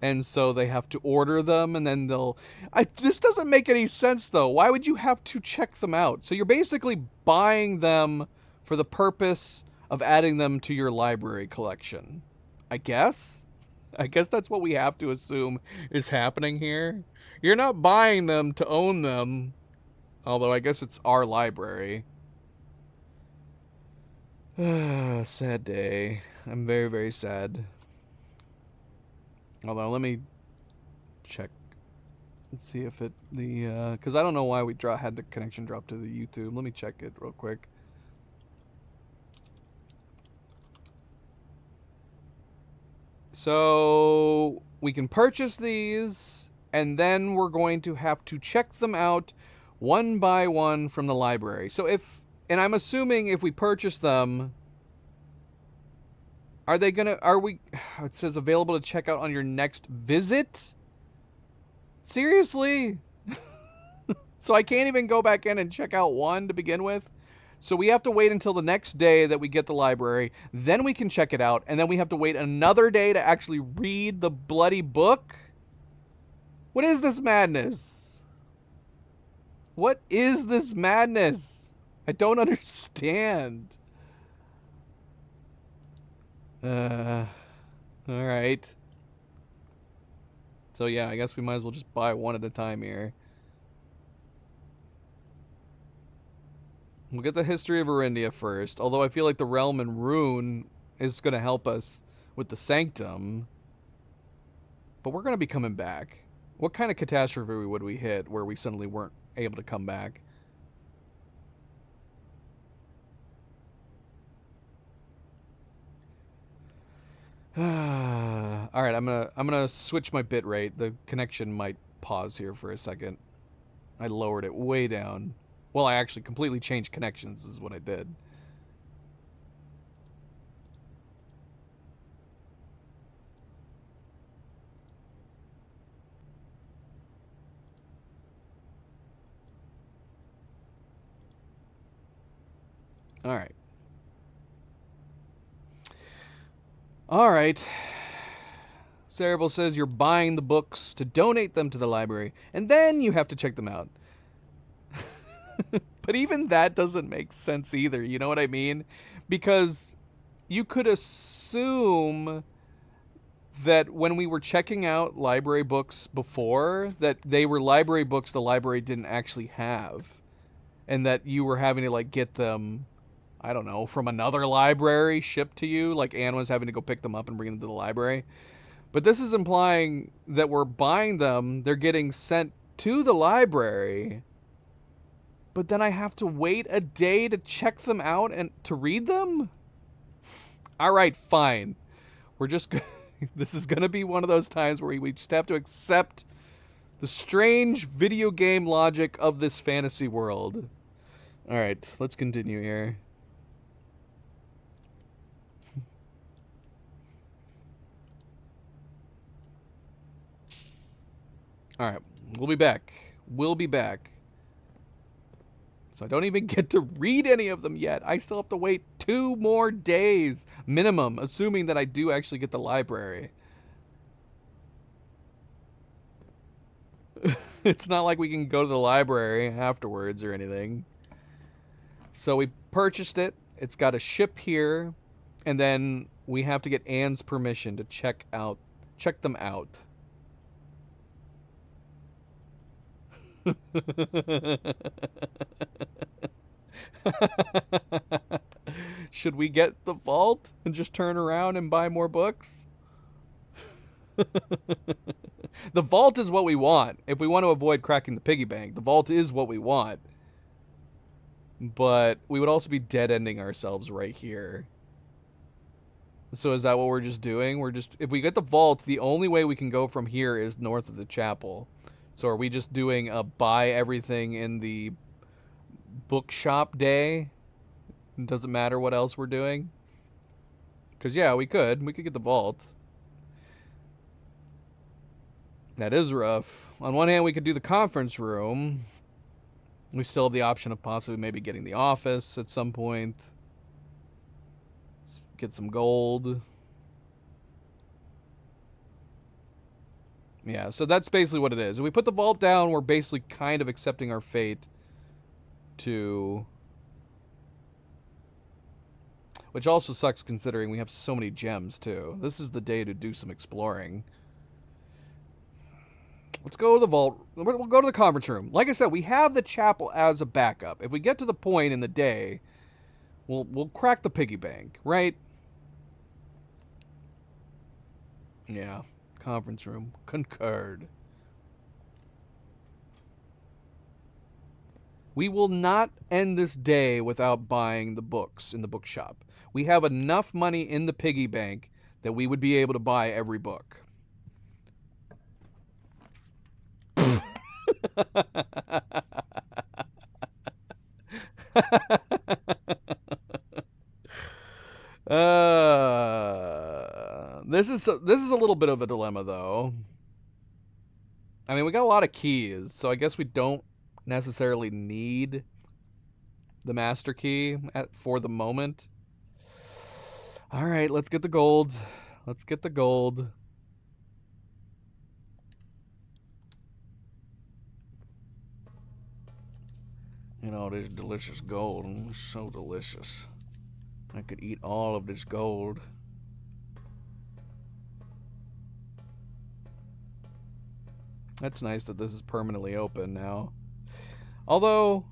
And so they have to order them, and then they'll... this doesn't make any sense, though. Why would you have to check them out? So you're basically buying them for the purpose of adding them to your library collection. I guess? I guess that's what we have to assume is happening here. You're not buying them to own them, although I guess it's our library. Sad day. I'm very, very sad. Although, let me check. Let's see if it, because I don't know why we had the connection drop to the YouTube. Let me check it real quick. So, we can purchase these, and then we're going to have to check them out one by one from the library. So and I'm assuming if we purchase them, it says available to check out on your next visit? Seriously? So I can't even go back in and check out one to begin with? So we have to wait until the next day that we get the library, then we can check it out, and then we have to wait another day to actually read the bloody book? What is this madness? What is this madness? I don't understand. Alright. So yeah, I guess we might as well just buy one at a time here. We'll get the history of Arindia first, although I feel like the Realm and Ruin is going to help us with the Sanctum. But we're going to be coming back. What kind of catastrophe would we hit where we suddenly weren't able to come back? Alright, I'm gonna switch my bit rate. The connection might pause here for a second. I lowered it way down. Well, I actually completely changed connections is what I did. Alright. Alright. Cerebral says you're buying the books to donate them to the library, and then you have to check them out. But even that doesn't make sense either, you know what I mean? Because you could assume that when we were checking out library books before, that they were library books the library didn't actually have. And that you were having to, like, get them, I don't know, from another library shipped to you, like Anne was having to go pick them up and bring them to the library. But this is implying that we're buying them, they're getting sent to the library, but then I have to wait a day to check them out and to read them? All right, fine. We're just this is going to be one of those times where we just have to accept the strange video game logic of this fantasy world. All right, let's continue here. All right, we'll be back. We'll be back. So I don't even get to read any of them yet. I still have to wait 2 more days minimum, assuming that I do actually get the library. It's not like we can go to the library afterwards or anything. So we purchased it. It's got a ship here, and then we have to get Anne's permission to check them out. Should we get the vault and just turn around and buy more books? The vault is what we want. If we want to avoid cracking the piggy bank, the vault is what we want. But we would also be dead-ending ourselves right here. So is that what we're just doing? If we get the vault, the only way we can go from here is north of the chapel. So are we just doing a buy everything in the bookshop day? It doesn't matter what else we're doing? Because yeah, we could get the vault. That is rough. On one hand, we could do the conference room. We still have the option of possibly maybe getting the office at some point. Let's get some gold. Yeah, so that's basically what it is. If we put the vault down, we're basically kind of accepting our fate to... Which also sucks considering we have so many gems, too. This is the day to do some exploring. Let's go to the vault. We'll go to the conference room. Like I said, we have the chapel as a backup. If we get to the point in the day, we'll crack the piggy bank, right? Yeah. Conference room. Concurred. We will not end this day without buying the books in the bookshop. We have enough money in the piggy bank that we would be able to buy every book. This is a little bit of a dilemma, though. I mean, we got a lot of keys, so I guess we don't necessarily need the master key for the moment. All right, let's get the gold. Let's get the gold. You know, this delicious gold. So delicious. I could eat all of this gold. That's nice that this is permanently open now. Although,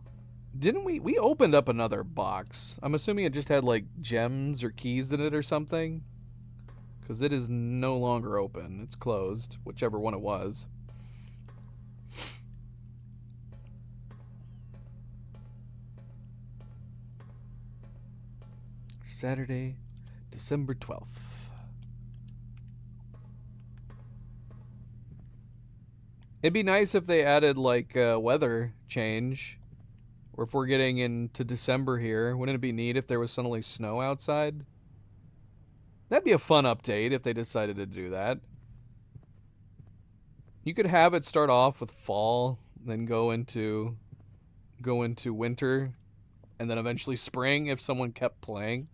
didn't we opened up another box. I'm assuming it just had like gems or keys in it or something. Because it is no longer open. It's closed, whichever one it was. Saturday, December 12th. It'd be nice if they added like weather change. Or if we're getting into December here, wouldn't it be neat if there was suddenly snow outside? That'd be a fun update if they decided to do that. You could have it start off with fall, then go into winter, and then eventually spring if someone kept playing.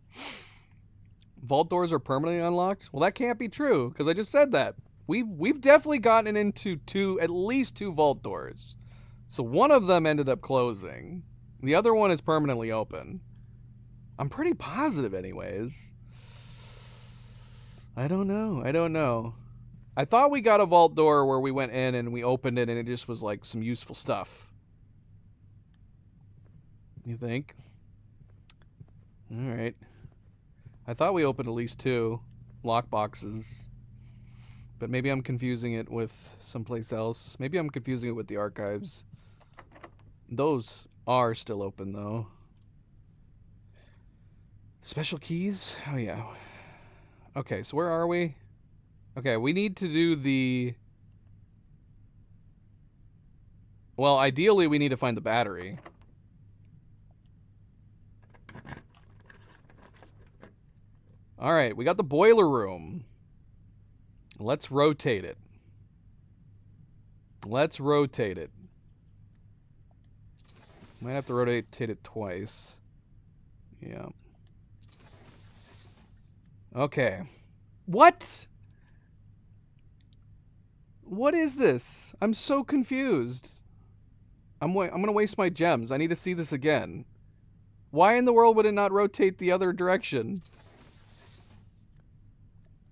Vault doors are permanently unlocked? Well, that can't be true, because I just said that. We've definitely gotten into at least two vault doors. So one of them ended up closing. The other one is permanently open. I'm pretty positive anyways. I don't know. I thought we got a vault door where we went in and we opened it and it just was like some useful stuff. You think? Alright. I thought we opened at least two lock boxes. But maybe I'm confusing it with someplace else. Maybe I'm confusing it with the archives. Those are still open, though. Special keys? Oh, yeah. Okay, so where are we? Okay, we need to do the... Well, ideally, we need to find the battery. Alright, we got the boiler room. Let's rotate it. Let's rotate it. Might have to rotate it twice. Yeah. Okay. What? What is this? I'm so confused. I'm gonna waste my gems. I need to see this again. Why in the world would it not rotate the other direction?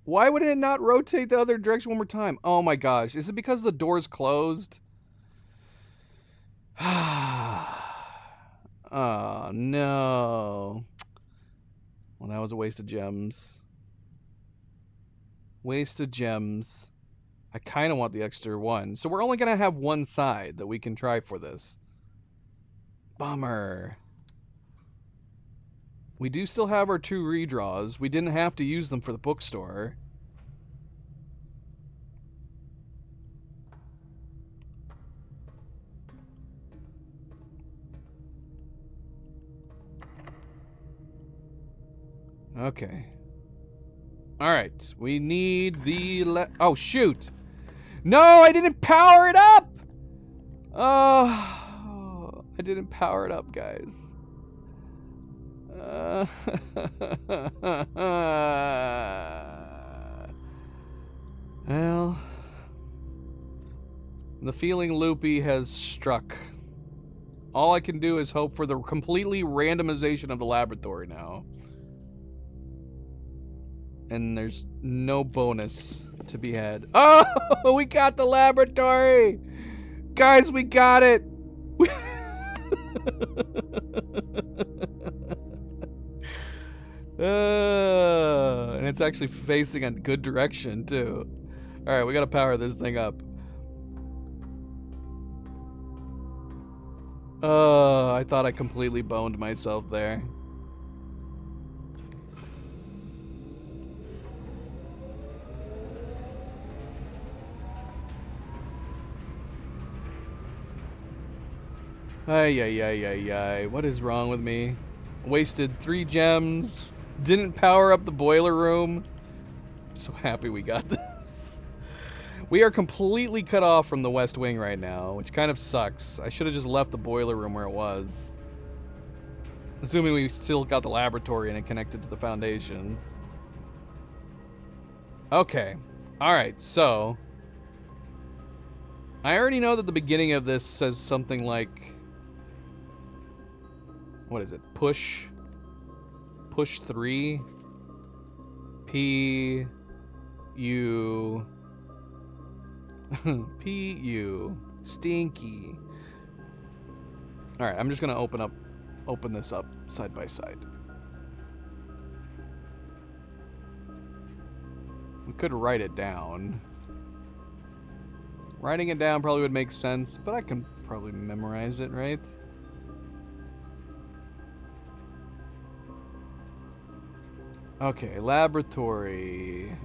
Why would it not rotate the other direction one more time? Oh my gosh. Is it because the door's closed? Oh, no. Well, that was a waste of gems. Waste of gems. I kind of want the extra one. So we're only going to have one side that we can try for this. Bummer. We do still have our 2 redraws. We didn't have to use them for the bookstore. Okay. Alright. We need the... Oh, shoot! No, I didn't power it up! Oh, I didn't power it up, guys. Well, the feeling loopy has struck. All I can do is hope for the completely randomization of the laboratory now. And there's no bonus to be had. Oh, we got the laboratory! Guys, we got it! And it's actually facing a good direction, too. Alright, we gotta power this thing up. I thought I completely boned myself there. Ay, ay, ay, ay, ay. What is wrong with me? Wasted 3 gems. Didn't power up the boiler room. I'm so happy we got this. We are completely cut off from the West Wing right now, which kind of sucks. I should have just left the boiler room where it was. Assuming we still got the laboratory and it connected to the Foundation. Okay. Alright, so... I already know that the beginning of this says something like... What is it? Push 3 P U P U stinky. All right, I'm just gonna open this up side by side. We could write it down. Writing it down probably would make sense, but I can probably memorize it, right? Okay, laboratory.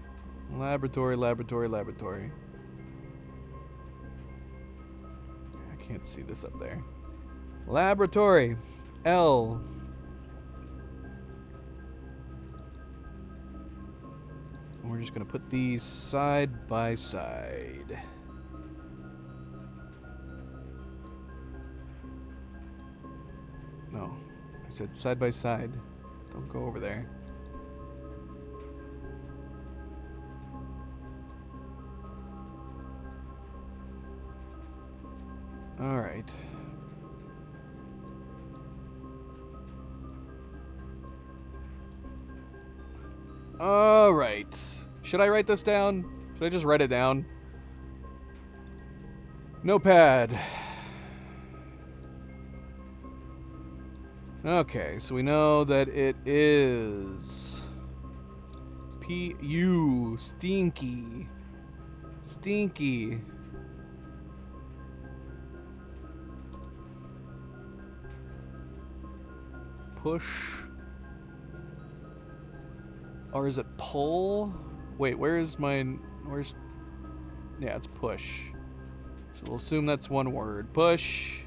Laboratory. I can't see this up there. Laboratory. L. We're just gonna put these side by side. No, I said side by side. Don't go over there. All right. All right. Should I write this down? Should I just write it down? Notepad. Okay, so we know that it is P-U, stinky. Stinky. Push. Or is it pull? Wait, where's mine? Where's... Yeah, it's push. So we'll assume that's one word. Push.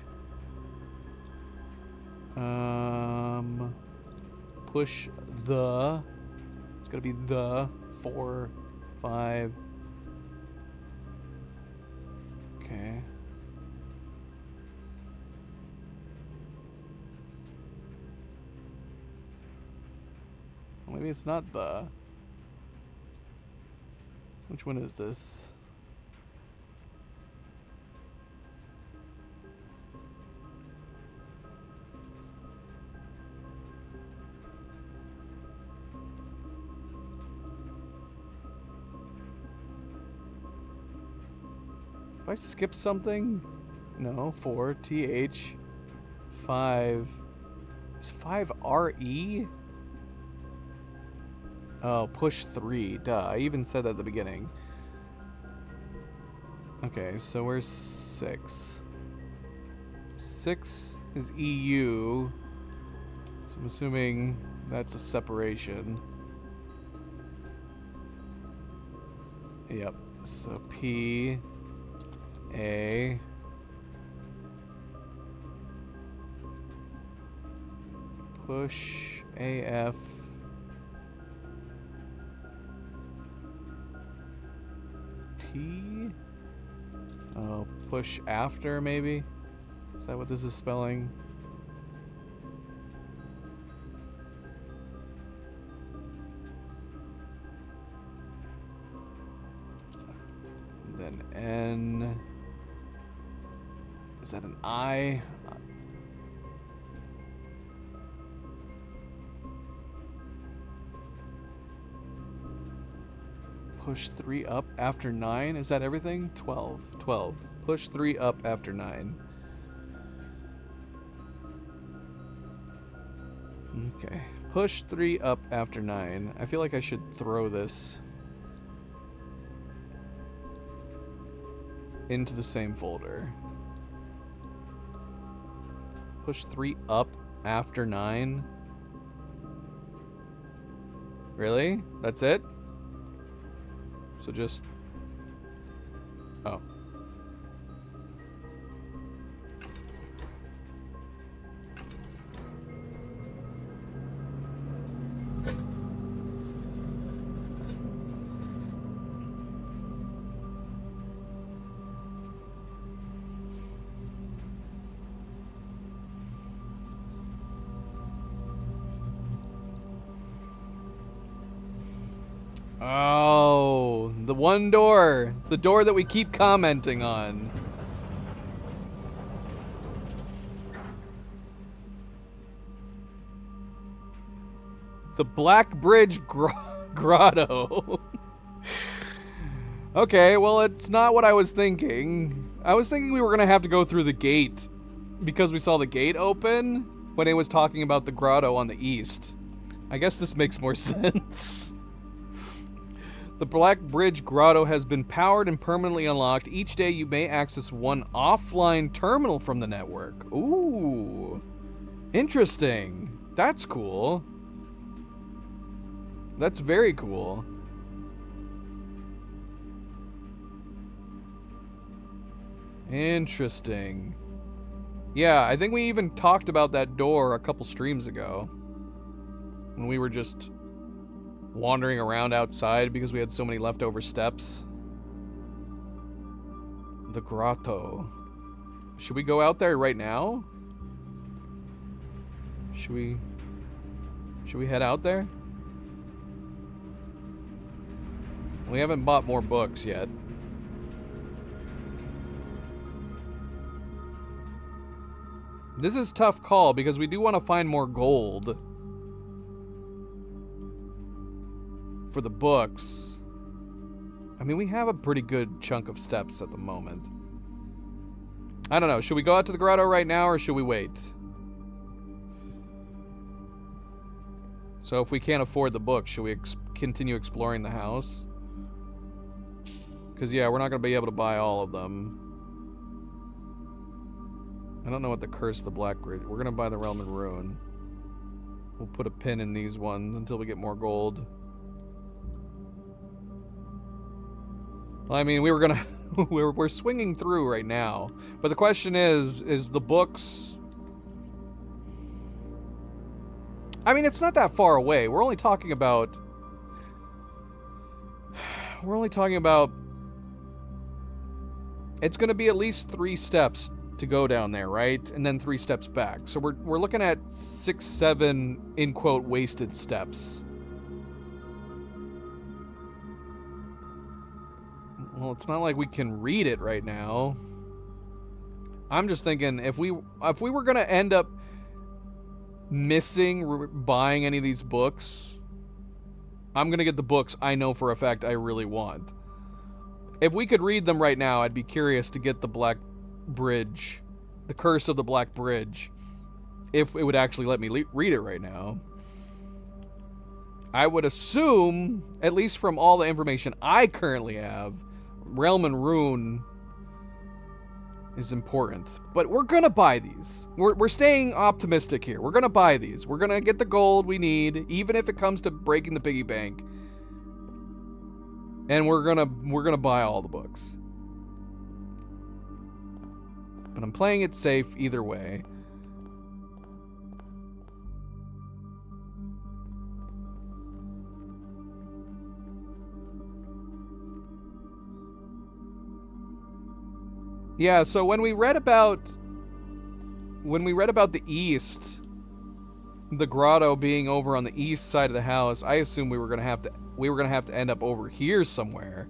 Push the... It's gotta be the 4, 5. Okay. Well, maybe it's not the... Which one is this? If I skip something? No, 4, TH, 5. Is 5 RE? Oh, push 3. Duh, I even said that at the beginning. Okay, so where's 6? 6 is EU. So I'm assuming that's a separation. Yep. So P, A, push, AF, T? Oh, push after, maybe? Is that what this is spelling? Then N. Is that an I? Push 3 up after 9? Is that everything? 12. 12. Push 3 up after 9. Okay. Push 3 up after 9. I feel like I should throw this into the same folder. Push 3 up after 9? Really? That's it? So just... Oh. Oh, the one door. The door that we keep commenting on. The Black Bridge Grotto. Okay, well, it's not what I was thinking. I was thinking we were going to have to go through the gate because we saw the gate open when it was talking about the grotto on the east. I guess this makes more sense. The Black Bridge Grotto has been powered and permanently unlocked. Each day you may access one offline terminal from the network. Ooh. Interesting. That's cool. That's very cool. Interesting. Yeah, I think we even talked about that door a couple streams ago. When we were just wandering around outside because we had so many leftover steps. The grotto. Should we go out there right now? Should we head out there? We haven't bought more books yet. This is a tough call because we do want to find more gold for the books. I mean, we have a pretty good chunk of steps at the moment. I don't know. Should we go out to the grotto right now or should we wait? So if we can't afford the book, should we continue exploring the house? Because, yeah, we're not going to be able to buy all of them. I don't know what the Curse of the Black Bridge... We're going to buy the Realm and Ruin. We'll put a pin in these ones until we get more gold. I mean, we were going to... we're swinging through right now. But the question is the books... I mean, it's not that far away. We're only talking about... It's going to be at least 3 steps to go down there, right? And then 3 steps back. So we're looking at 6, 7, in quote, wasted steps. Well, it's not like we can read it right now. I'm just thinking if we were going to end up missing buying any of these books, I'm going to get the books I know for a fact I really want. If we could read them right now, I'd be curious to get the Black Bridge, the Curse of the Black Bridge, if it would actually let me read it right now. I would assume, at least from all the information I currently have, Realm and Ruin is important. But we're going to buy these. We're staying optimistic here. We're going to buy these. We're going to get the gold we need, even if it comes to breaking the piggy bank. And we're gonna buy all the books. But I'm playing it safe either way. Yeah, so when we read about the east, the grotto being over on the east side of the house, I assumed we were gonna have to end up over here somewhere,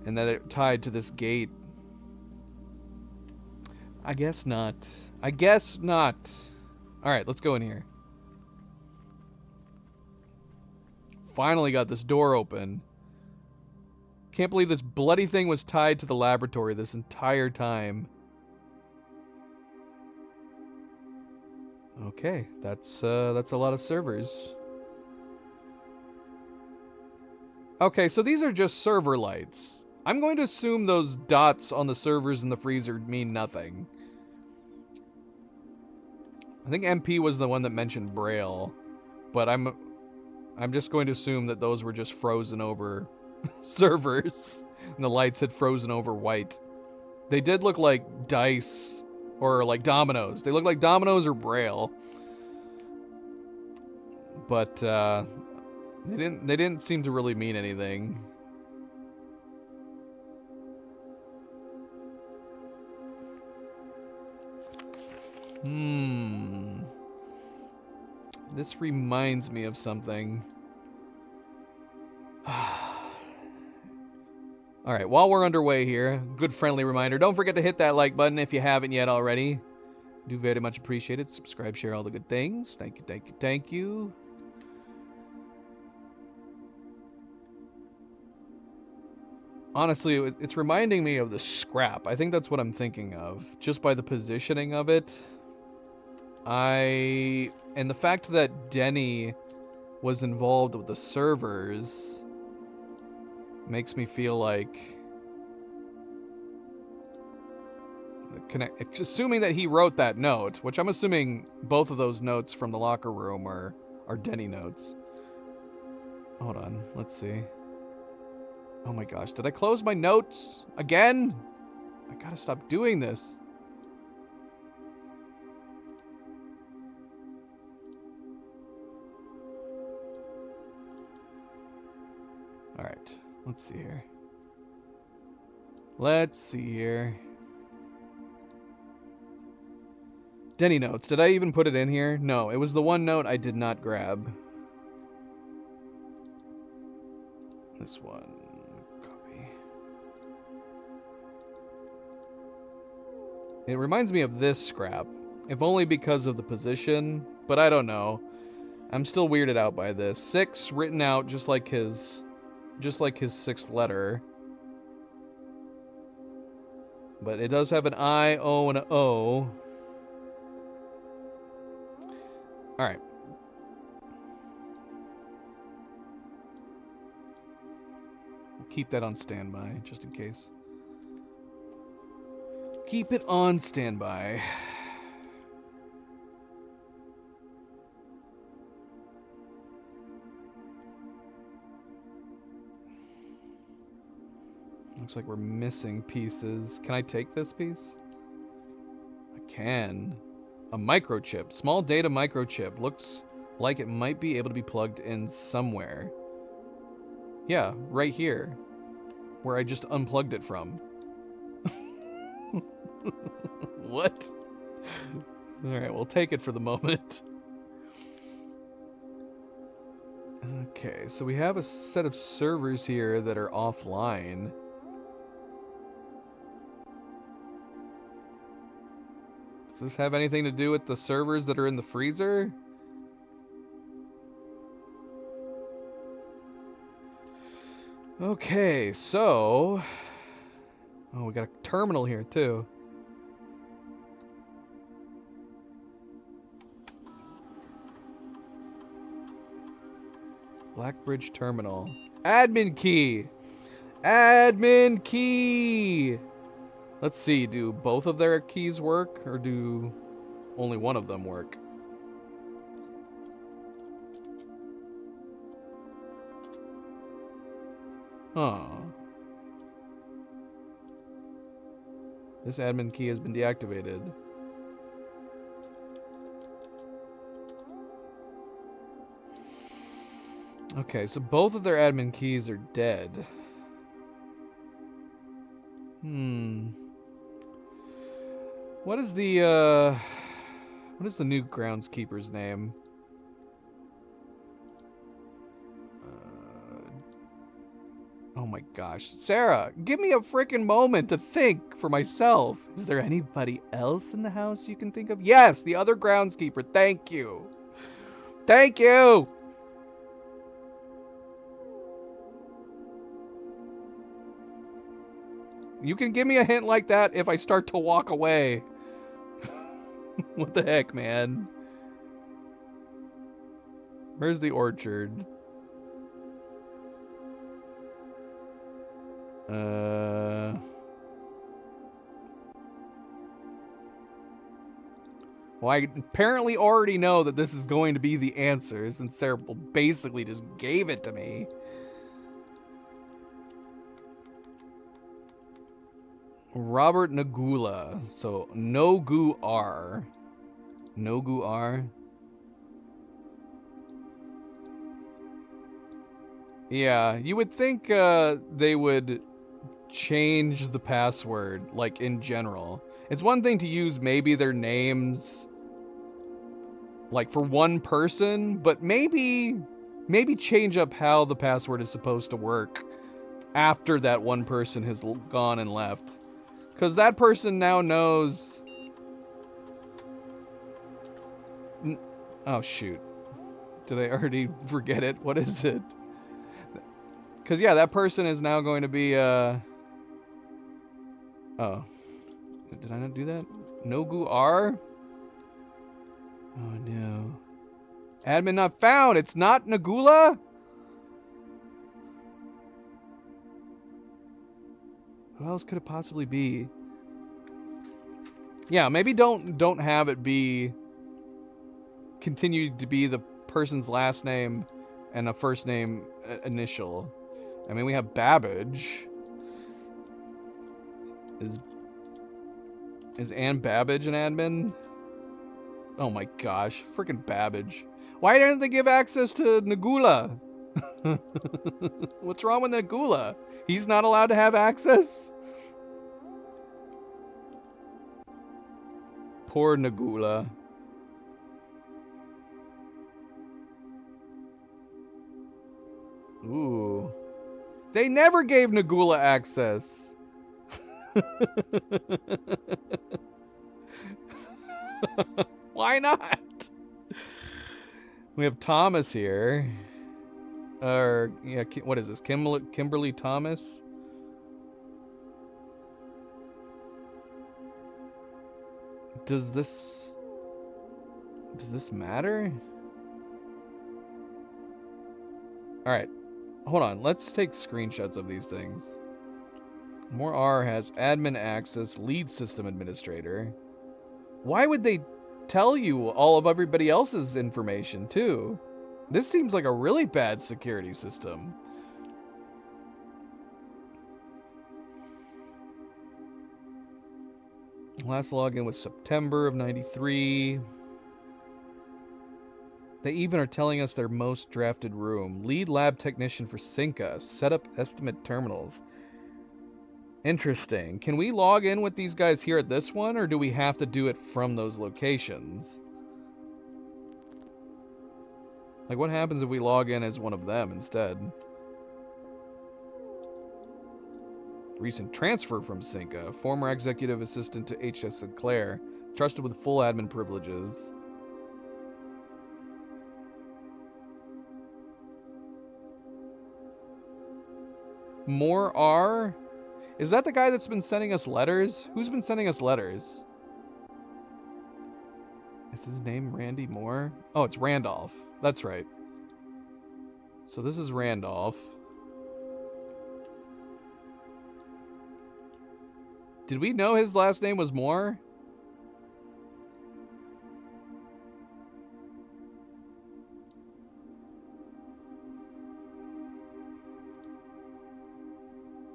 and that it tied to this gate. I guess not. I guess not. All right, let's go in here. Finally got this door open. Can't believe this bloody thing was tied to the laboratory this entire time. Okay, that's a lot of servers. Okay, so these are just server lights. I'm going to assume those dots on the servers in the freezer mean nothing. I think MP was the one that mentioned Braille, but I'm just going to assume that those were just frozen over servers, and the lights had frozen over white. They did look like dice or like dominoes. They look like dominoes or Braille, but they didn't seem to really mean anything. This reminds me of something. Alright, while we're underway here, good friendly reminder, don't forget to hit that like button if you haven't yet already. Do very much appreciate it. Subscribe, share all the good things. Thank you, thank you, thank you. Honestly, it's reminding me of the scrap. I think that's what I'm thinking of, just by the positioning of it. And the fact that Denny was involved with the servers makes me feel like, assuming that he wrote that note, which I'm assuming both of those notes from the locker room are Denny notes. Hold on, let's see. Oh my gosh, did I close my notes again? I gotta stop doing this. Alright, let's see here. Let's see here. Denny notes. Did I even put it in here? No, it was the one note I did not grab. This one. Copy. It reminds me of this scrap. If only because of the position, but I don't know. I'm still weirded out by this. 6 written out just like his 6th letter. But it does have an I, O, and an O. Alright. keep that on standby, just in case. Keep it on standby. Looks like we're missing pieces. Can I take this piece? I can. A microchip. Small data microchip. Looks like it might be able to be plugged in somewhere. Yeah, right here. Where I just unplugged it from. What? Alright, we'll take it for the moment. Okay, so we have a set of servers here that are offline. Does this have anything to do with the servers that are in the freezer? Okay, so... Oh, we got a terminal here, too. Blackbridge Terminal. Admin key! Admin key! Let's see, do both of their keys work, or do only one of them work? Huh. This admin key has been deactivated. Okay, so both of their admin keys are dead. What is the new groundskeeper's name? Oh my gosh. Sarah, give me a freaking moment to think for myself. Is there anybody else in the house you can think of? Yes, the other groundskeeper. Thank you. Thank you! You can give me a hint like that if I start to walk away. What the heck, man? Where's the orchard? Well, I apparently already know that this is going to be the answer, since Sarah basically just gave it to me. Robert Nagula. So, Nogu R. Nogu R. Yeah, you would think they would change the password, like, in general. It's one thing to use maybe their names, like, for one person, but maybe change up how the password is supposed to work after that one person has gone and left. Because that person now knows... Oh, shoot. Did I already forget it? What is it? Because, yeah, that person is now going to be, Oh. Did I not do that? Nogu R? Oh, no. Admin not found! It's not Nagula? Who else could it possibly be? Yeah, maybe don't have it be... continue to be the person's last name and a first name initial. I mean, we have Babbage. Is Ann Babbage an admin? Oh my gosh, freaking Babbage. Why didn't they give access to Nagula? What's wrong with Nagula? He's not allowed to have access? Poor Nagula. Ooh. They never gave Nagula access. Why not? We have Thomas here. Or, yeah, what is this? Kimberly Thomas? Does this matter? Alright. Hold on, let's take screenshots of these things. More R has admin access, lead system administrator. Why would they tell you all of everybody else's information too? This seems like a really bad security system. Last login was September of 93. They even are telling us their most drafted room. Lead lab technician for Cinca. Set up estimate terminals. Interesting. Can we log in with these guys here at this one, or do we have to do it from those locations? Like, what happens if we log in as one of them instead? Recent transfer from Cinca. Former executive assistant to H.S. Sinclair. Trusted with full admin privileges. More R? Is that the guy that's been sending us letters? Who's been sending us letters? Is his name Randy Moore? Oh, it's Randolph. That's right. So this is Randolph. Did we know his last name was Moore?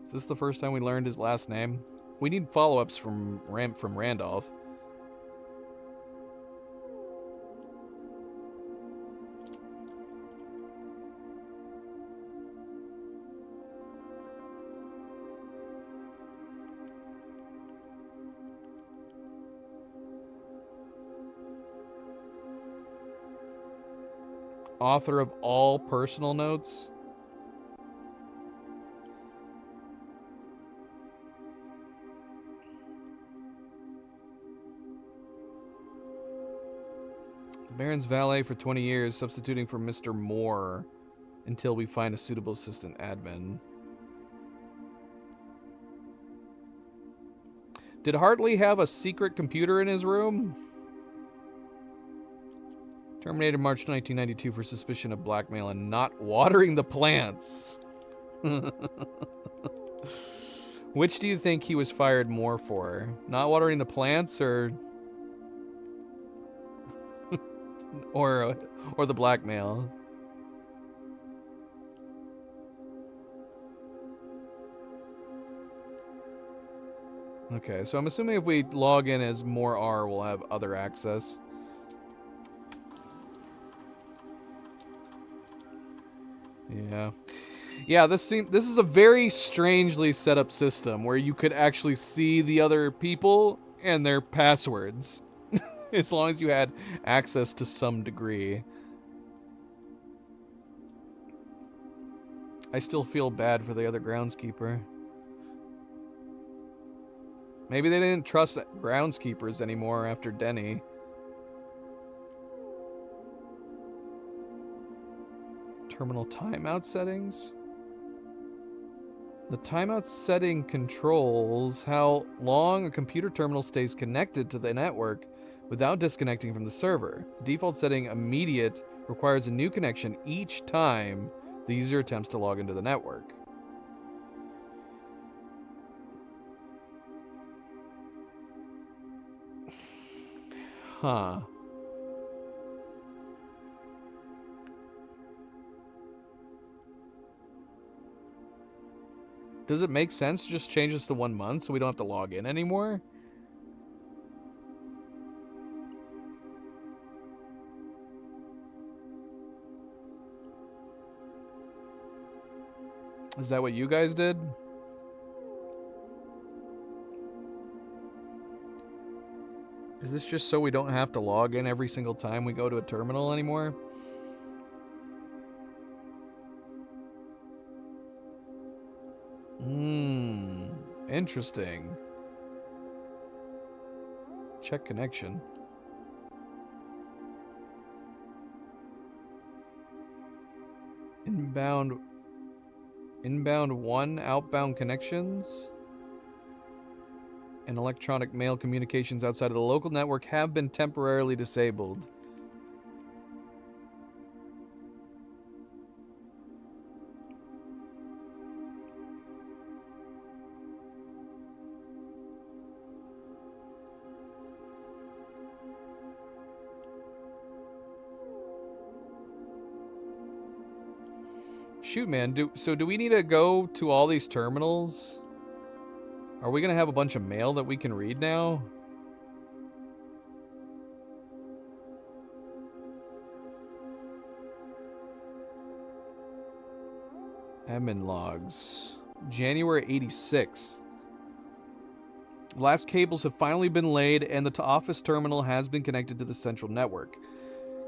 Is this the first time we learned his last name? We need follow-ups from Randolph. Author of all personal notes. Baron's valet for 20 years, substituting for Mr. Moore until we find a suitable assistant admin. Did Hartley have a secret computer in his room? Terminated March 1992 for suspicion of blackmail and not watering the plants. Which do you think he was fired more for? Not watering the plants or the blackmail? Okay, so I'm assuming if we log in as more R, we'll have other access. Yeah. Yeah, this is a very strangely set up system where you could actually see the other people and their passwords. As long as you had access to some degree. I still feel bad for the other groundskeeper. Maybe they didn't trust groundskeepers anymore after Denny. Terminal timeout settings? The timeout setting controls how long a computer terminal stays connected to the network without disconnecting from the server. The default setting, immediate, requires a new connection each time the user attempts to log into the network. Huh. Does it make sense to just change this to 1 month so we don't have to log in anymore? Is that what you guys did? Is this just so we don't have to log in every single time we go to a terminal anymore? Interesting. Check connection. Inbound 1, outbound connections and electronic mail communications outside of the local network have been temporarily disabled. shoot, man. Do we need to go to all these terminals? Are we gonna have a bunch of mail that we can read now? Admin logs. January 86th. Last cables have finally been laid and the office terminal has been connected to the central network.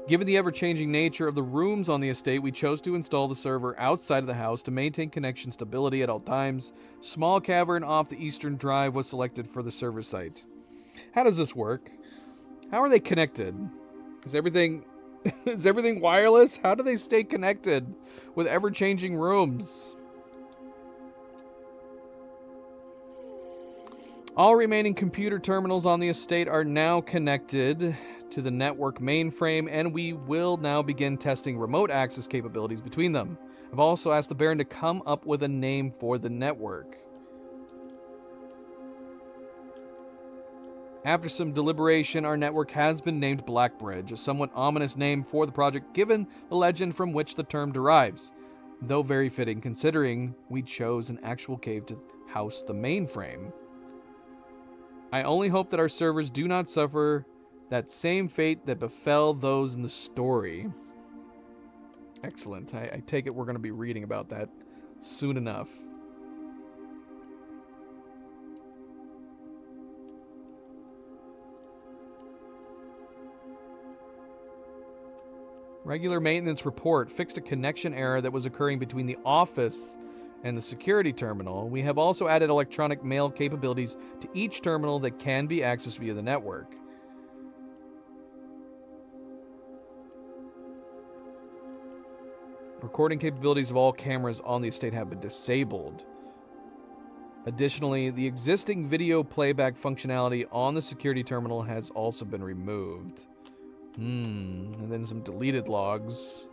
Given the ever-changing nature of the rooms on the estate, we chose to install the server outside of the house to maintain connection stability at all times. Small cavern off the eastern drive was selected for the server site. How does this work? How are they connected? Is everything wireless? How do they stay connected with ever-changing rooms? All remaining computer terminals on the estate are now connected to the network mainframe, and we will now begin testing remote access capabilities between them. I've also asked the Baron to come up with a name for the network. After some deliberation, our network has been named Blackbridge, a somewhat ominous name for the project given the legend from which the term derives, though very fitting considering we chose an actual cave to house the mainframe. I only hope that our servers do not suffer that same fate that befell those in the story. Excellent. I take it we're going to be reading about that soon enough. Regular maintenance report fixed a connection error that was occurring between the office and the security terminal. We have also added electronic mail capabilities to each terminal that can be accessed via the network. Recording capabilities of all cameras on the estate have been disabled. Additionally, the existing video playback functionality on the security terminal has also been removed. And then some deleted logs.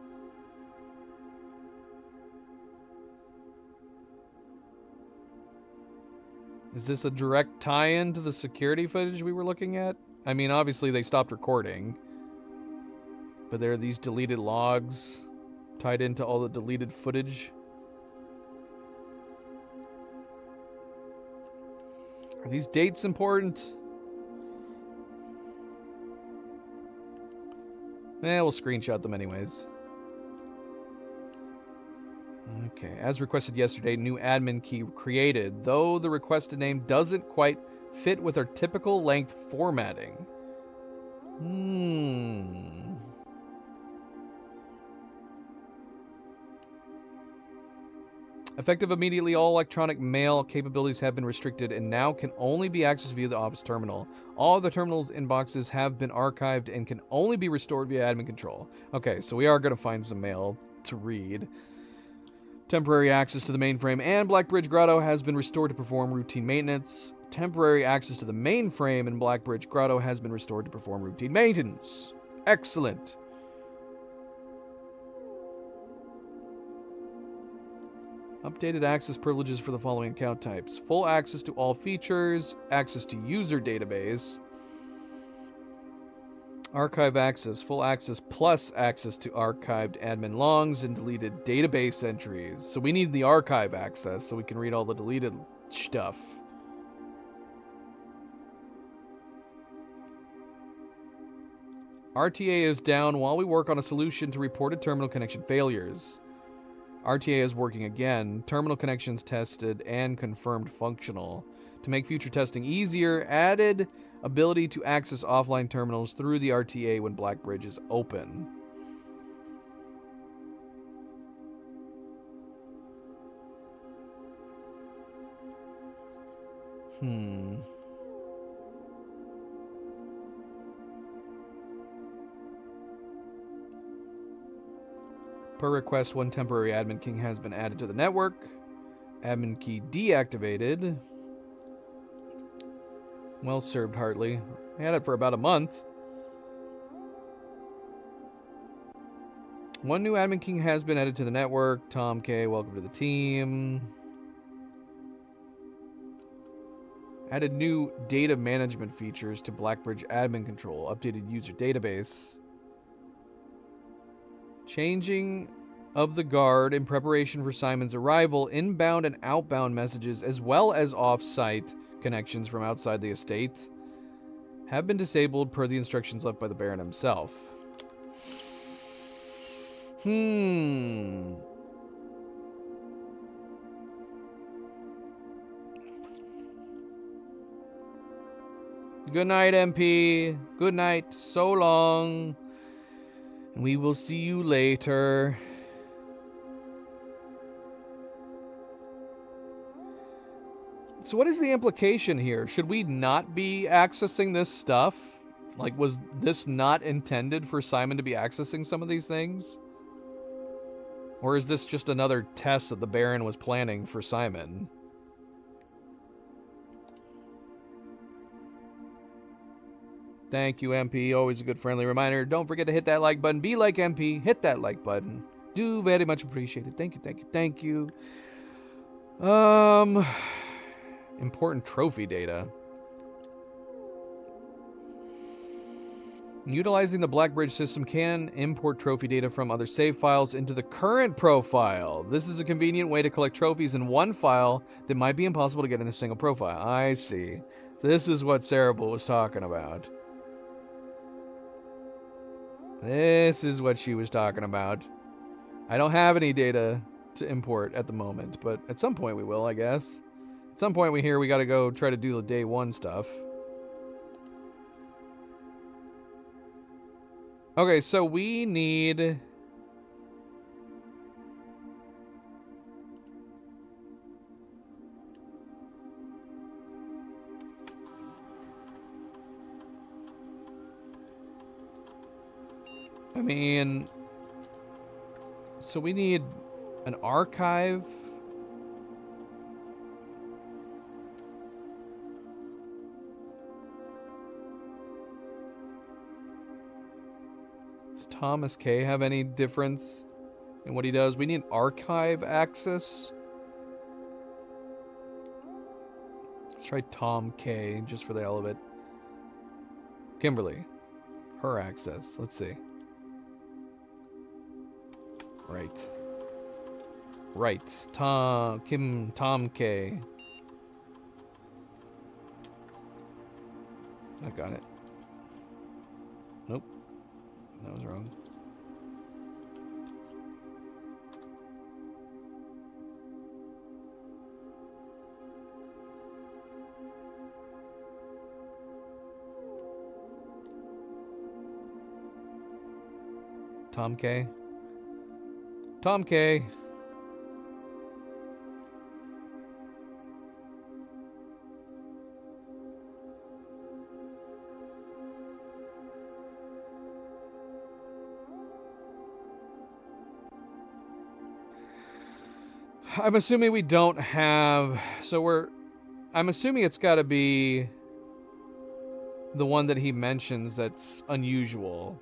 Is this a direct tie-in to the security footage we were looking at? I mean, obviously they stopped recording. But there are these deleted logs tied into all the deleted footage. Are these dates important? We'll screenshot them anyways. Okay, as requested yesterday, new admin key created, though the requested name doesn't quite fit with our typical length formatting. Effective immediately, all electronic mail capabilities have been restricted and now can only be accessed via the office terminal. All other terminals' inboxes have been archived and can only be restored via admin control. Okay, so we are going to find some mail to read. Temporary access to the mainframe and Blackbridge Grotto has been restored to perform routine maintenance. Temporary access to the mainframe and Blackbridge Grotto has been restored to perform routine maintenance. Excellent. Updated access privileges for the following account types. Full access to all features, access to user database, archive access, full access plus access to archived admin logs and deleted database entries. So we need the archive access so we can read all the deleted stuff. RTA is down while we work on a solution to reported terminal connection failures. RTA is working again. Terminal connections tested and confirmed functional. To make future testing easier, added ability to access offline terminals through the RTA when Blackbridge is open. Per request, one temporary admin key has been added to the network. Admin key deactivated. Well served, Hartley. I had it for about a month. One new admin key has been added to the network. Tom K, welcome to the team. Added new data management features to Blackbridge admin control. Updated user database. Changing of the guard in preparation for Simon's arrival, inbound and outbound messages, as well as off-site connections from outside the estate, have been disabled per the instructions left by the Baron himself. Good night, MP. Good night. So long. And we will see you later. So what is the implication here? Should we not be accessing this stuff? Like, was this not intended for Simon to be accessing some of these things? Or is this just another test that the Baron was planning for Simon? Thank you, MP. Always a good friendly reminder. Don't forget to hit that like button. Be like MP. Hit that like button. Do very much appreciate it. Thank you, thank you, thank you. Important trophy data. Utilizing the Blackbridge system can import trophy data from other save files into the current profile. This is a convenient way to collect trophies in one file that might be impossible to get in a single profile. I see. This is what Cerebral was talking about. This is what she was talking about. I don't have any data to import at the moment, but at some point we will, I guess. At some point we gotta go try to do the day one stuff. Okay, so we need... I mean... So we need an archive... Does Thomas K have any difference in what he does? We need archive access. Let's try Tom K just for the hell of it. Kimberly. Her access. Let's see. Right. Right. Tom K. I got it. Nope. That was wrong. Tom K. Tom K. I'm assuming we don't have... So I'm assuming it's got to be the one that he mentions that's unusual.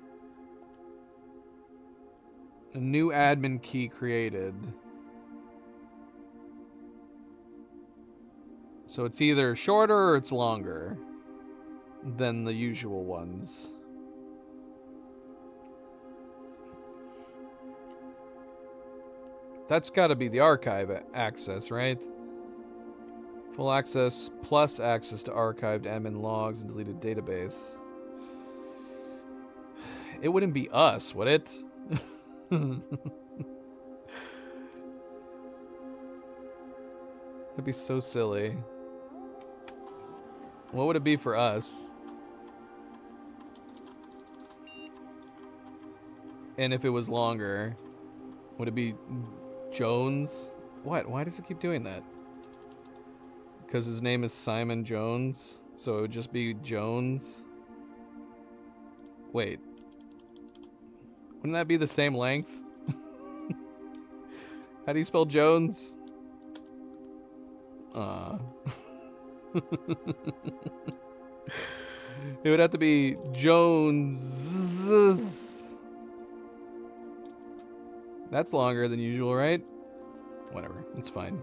A new admin key created. So it's either shorter or it's longer than the usual ones. That's got to be the archive access, right? Full access plus access to archived admin logs and deleted database. It wouldn't be us, would it? That'd be so silly. What would it be for us? And if it was longer, would it be Jones? What? Why does it keep doing that? Because his name is Simon Jones, so it would just be Jones. Wait. Wouldn't that be the same length? How do you spell Jones? It would have to be Jones. That's longer than usual, right? Whatever, it's fine.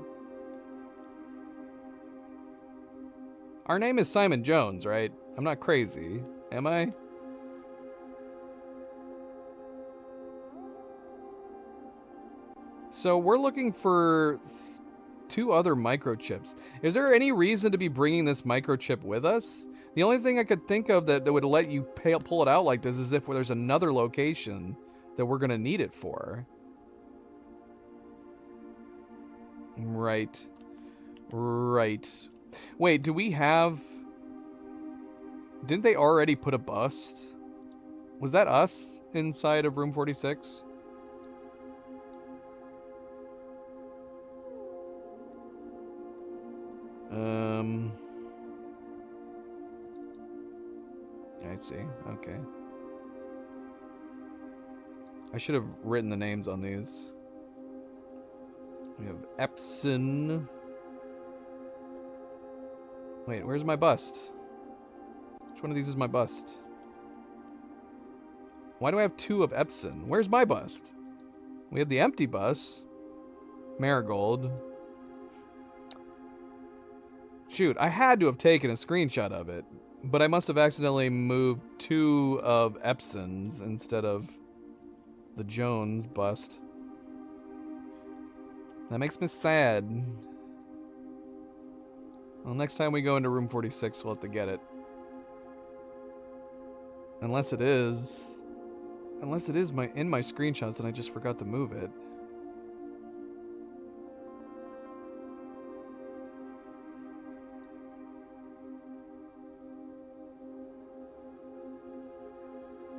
Our name is Simon Jones, right? I'm not crazy, am I? So we're looking for 2 other microchips. Is there any reason to be bringing this microchip with us? The only thing I could think of that would let you pull it out like this is if there's another location that we're going to need it for. Right. Right. Wait, do we have... Didn't they already put a bust? Was that us inside of room 46? I see. Okay. I should have written the names on these. We have Epson. Wait, where's my bust? Which one of these is my bust? Why do I have 2 of Epson? Where's my bust? We have the empty bust. Marigold. Shoot, I had to have taken a screenshot of it, but I must have accidentally moved 2 of Epson's instead of the Jones bust. That makes me sad. Well, next time we go into room 46, we'll have to get it. Unless it is in my screenshots and I just forgot to move it.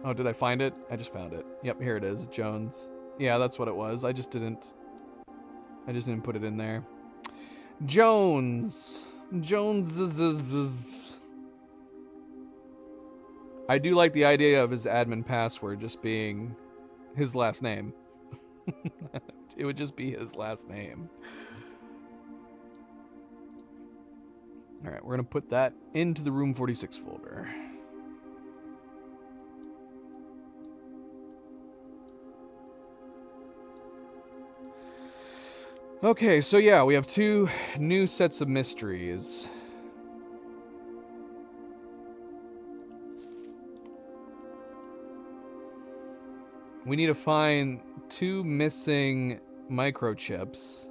Oh, did I find it? I just found it. Yep, here it is, Jones. Yeah, that's what it was. I just didn't put it in there. Jones. Jones. I do like the idea of his admin password just being his last name. It would just be his last name. Alright, we're going to put that into the room 46 folder. Okay, so yeah, we have 2 new sets of mysteries. We need to find 2 missing microchips.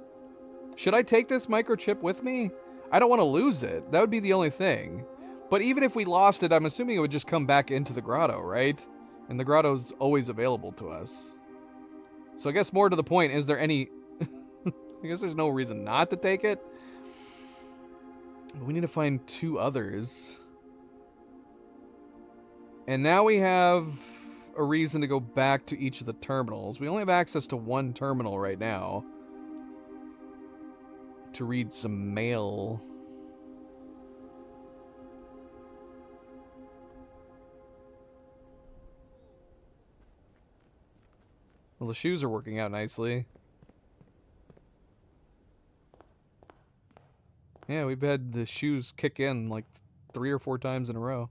Should I take this microchip with me? I don't want to lose it. That would be the only thing. But even if we lost it, I'm assuming it would just come back into the grotto, right? And the grotto's always available to us. So I guess more to the point, is there any... I guess there's no reason not to take it. But we need to find 2 others. And now we have a reason to go back to each of the terminals. We only have access to 1 terminal right now. To read some mail. Well, the shoes are working out nicely. Yeah, we've had the shoes kick in like 3 or 4 times in a row.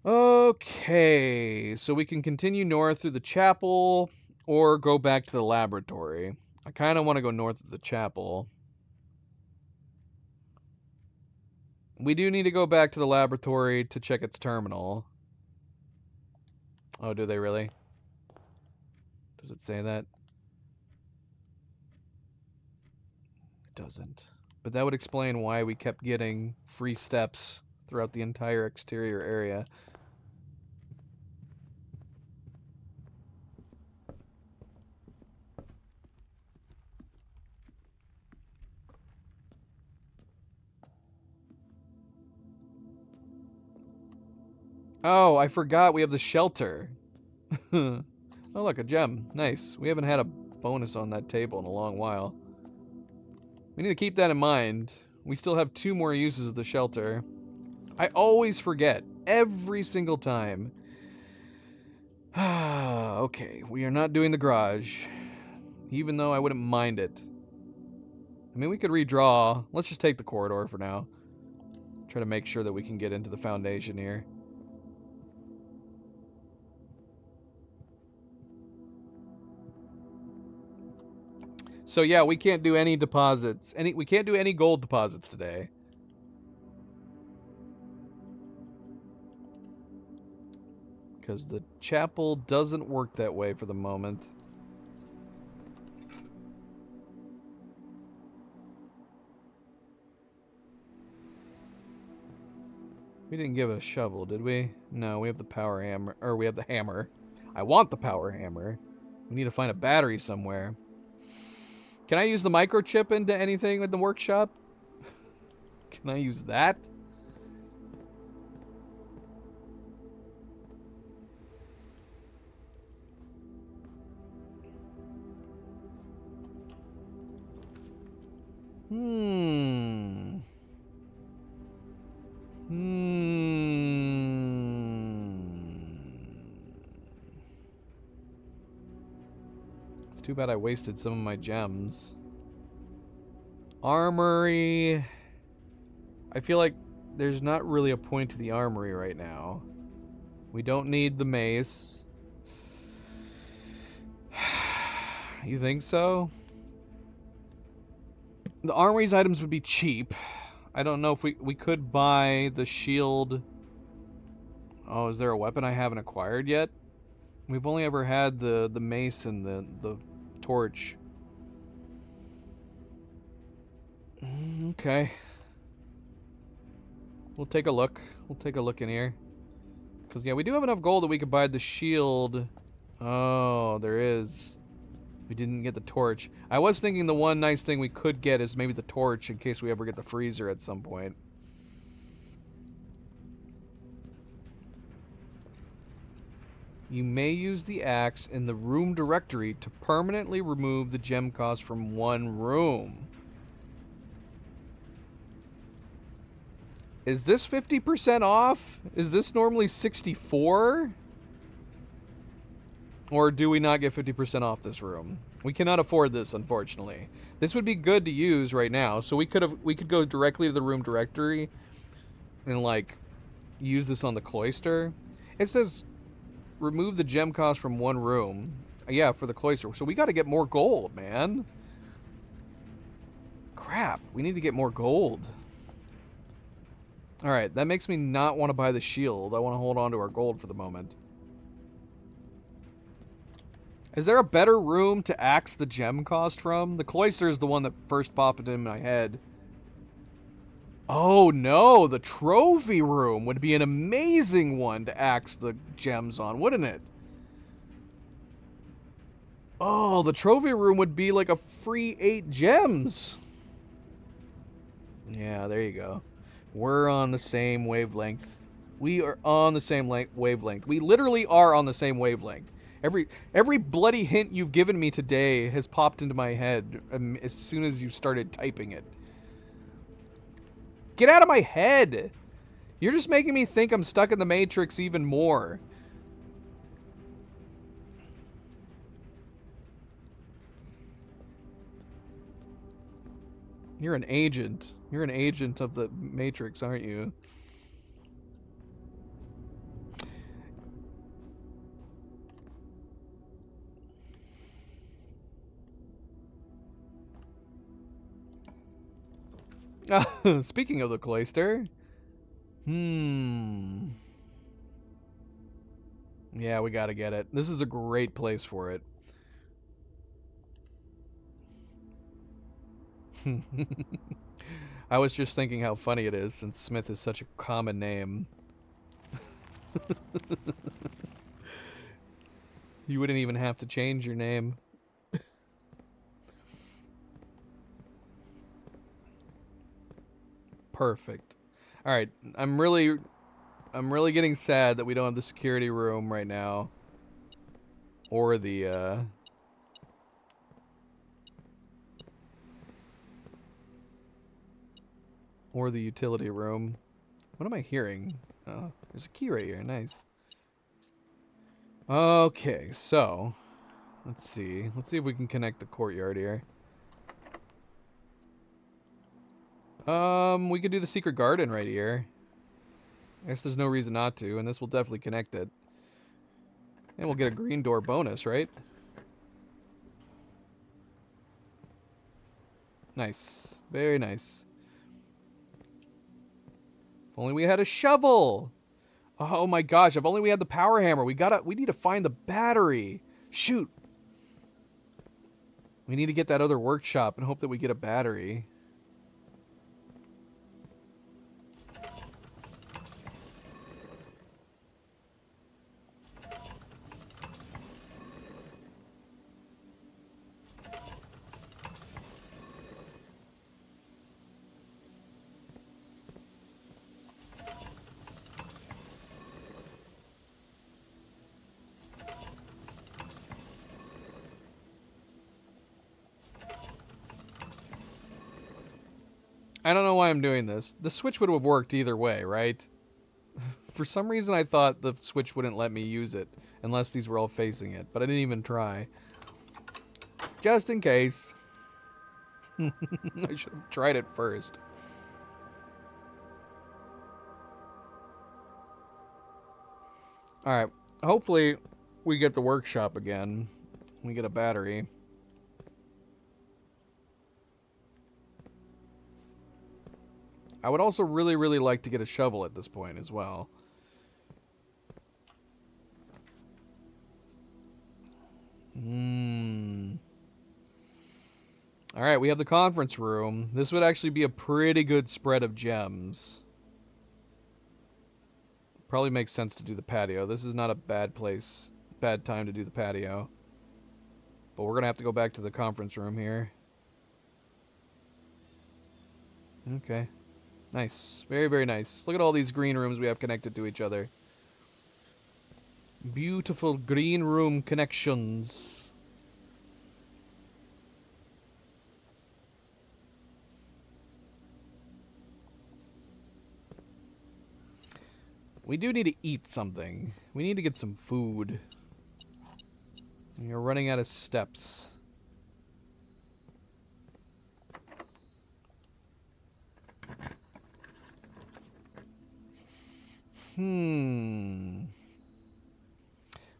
Okay, so we can continue north through the chapel or go back to the laboratory. I kind of want to go north of the chapel. We do need to go back to the laboratory to check its terminal. Oh, do they really? Does it say that? It doesn't. But that would explain why we kept getting free steps throughout the entire exterior area. Oh, I forgot we have the shelter. Oh, look, a gem. Nice. We haven't had a bonus on that table in a long while. We need to keep that in mind. We still have 2 more uses of the shelter. I always forget. Every single time. Okay, we are not doing the garage. Even though I wouldn't mind it. I mean, we could redraw. Let's just take the corridor for now. Try to make sure that we can get into the foundation here. So yeah, we can't do any deposits. We can't do any gold deposits today. Because the chapel doesn't work that way for the moment. We didn't give it a shovel, did we? No, we have the power hammer. Or we have the hammer. I want the power hammer. We need to find a battery somewhere. Can I use the microchip into anything in the workshop? Can I use that? Hmm. It's too bad I wasted some of my gems. Armory. I feel like there's not really a point to the armory right now. We don't need the mace. You think so? The armory's items would be cheap. I don't know if we could buy the shield. Oh, is there a weapon I haven't acquired yet? We've only ever had the mace and the torch. Okay. We'll take a look. We'll take a look in here. Because, yeah, we do have enough gold that we could buy the shield. Oh, there is. We didn't get the torch. I was thinking the one nice thing we could get is maybe the torch in case we ever get the freezer at some point. You may use the axe in the room directory to permanently remove the gem cost from one room. Is this 50% off? Is this normally 64? Or do we not get 50% off this room? We cannot afford this, unfortunately. This would be good to use right now, so we could go directly to the room directory and like use this on the cloister. It says remove the gem cost from one room. Yeah, for the cloister. So we got to get more gold, man. Crap, we need to get more gold. Alright, that makes me not want to buy the shield. I want to hold on to our gold for the moment. Is there a better room to axe the gem cost from? The cloister is the one that first popped into my head. Oh no, the trophy room would be an amazing one to axe the gems on, wouldn't it? Oh, the trophy room would be like a free 8 gems. Yeah, there you go. We're on the same wavelength. We are on the same wavelength. We literally are on the same wavelength. Every bloody hint you've given me today has popped into my head as soon as you started typing it. Get out of my head! You're just making me think I'm stuck in the Matrix even more. You're an agent. You're an agent of the Matrix, aren't you? Speaking of the cloister. Yeah, we gotta get it. This is a great place for it. I was just thinking how funny it is since Smith is such a common name. You wouldn't even have to change your name. Perfect. Alright, I'm really getting sad that we don't have the security room right now. Or the, or the utility room. What am I hearing? Oh, there's a key right here. Nice. Okay, so let's see. Let's see if we can connect the courtyard here. We could do the secret garden right here. I guess there's no reason not to, and this will definitely connect it. And we'll get a green door bonus, right? Nice. Very nice. If only we had a shovel! Oh my gosh, if only we had the power hammer. We need to find the battery. Shoot. We need to get that other workshop and hope that we get a battery. I don't know why I'm doing this. The switch would have worked either way, right? For some reason I thought the switch wouldn't let me use it unless these were all facing it, but I didn't even try. Just in case. I should have tried it first. Alright, hopefully we get the workshop again. We get a battery. I would also really, really like to get a shovel at this point as well. Alright, we have the conference room. This would actually be a pretty good spread of gems. Probably makes sense to do the patio. This is not a bad place, bad time to do the patio. But we're going to have to go back to the conference room here. Okay. Nice. Very, very nice. Look at all these green rooms we have connected to each other. Beautiful green room connections. We do need to eat something. We need to get some food. You're running out of steps.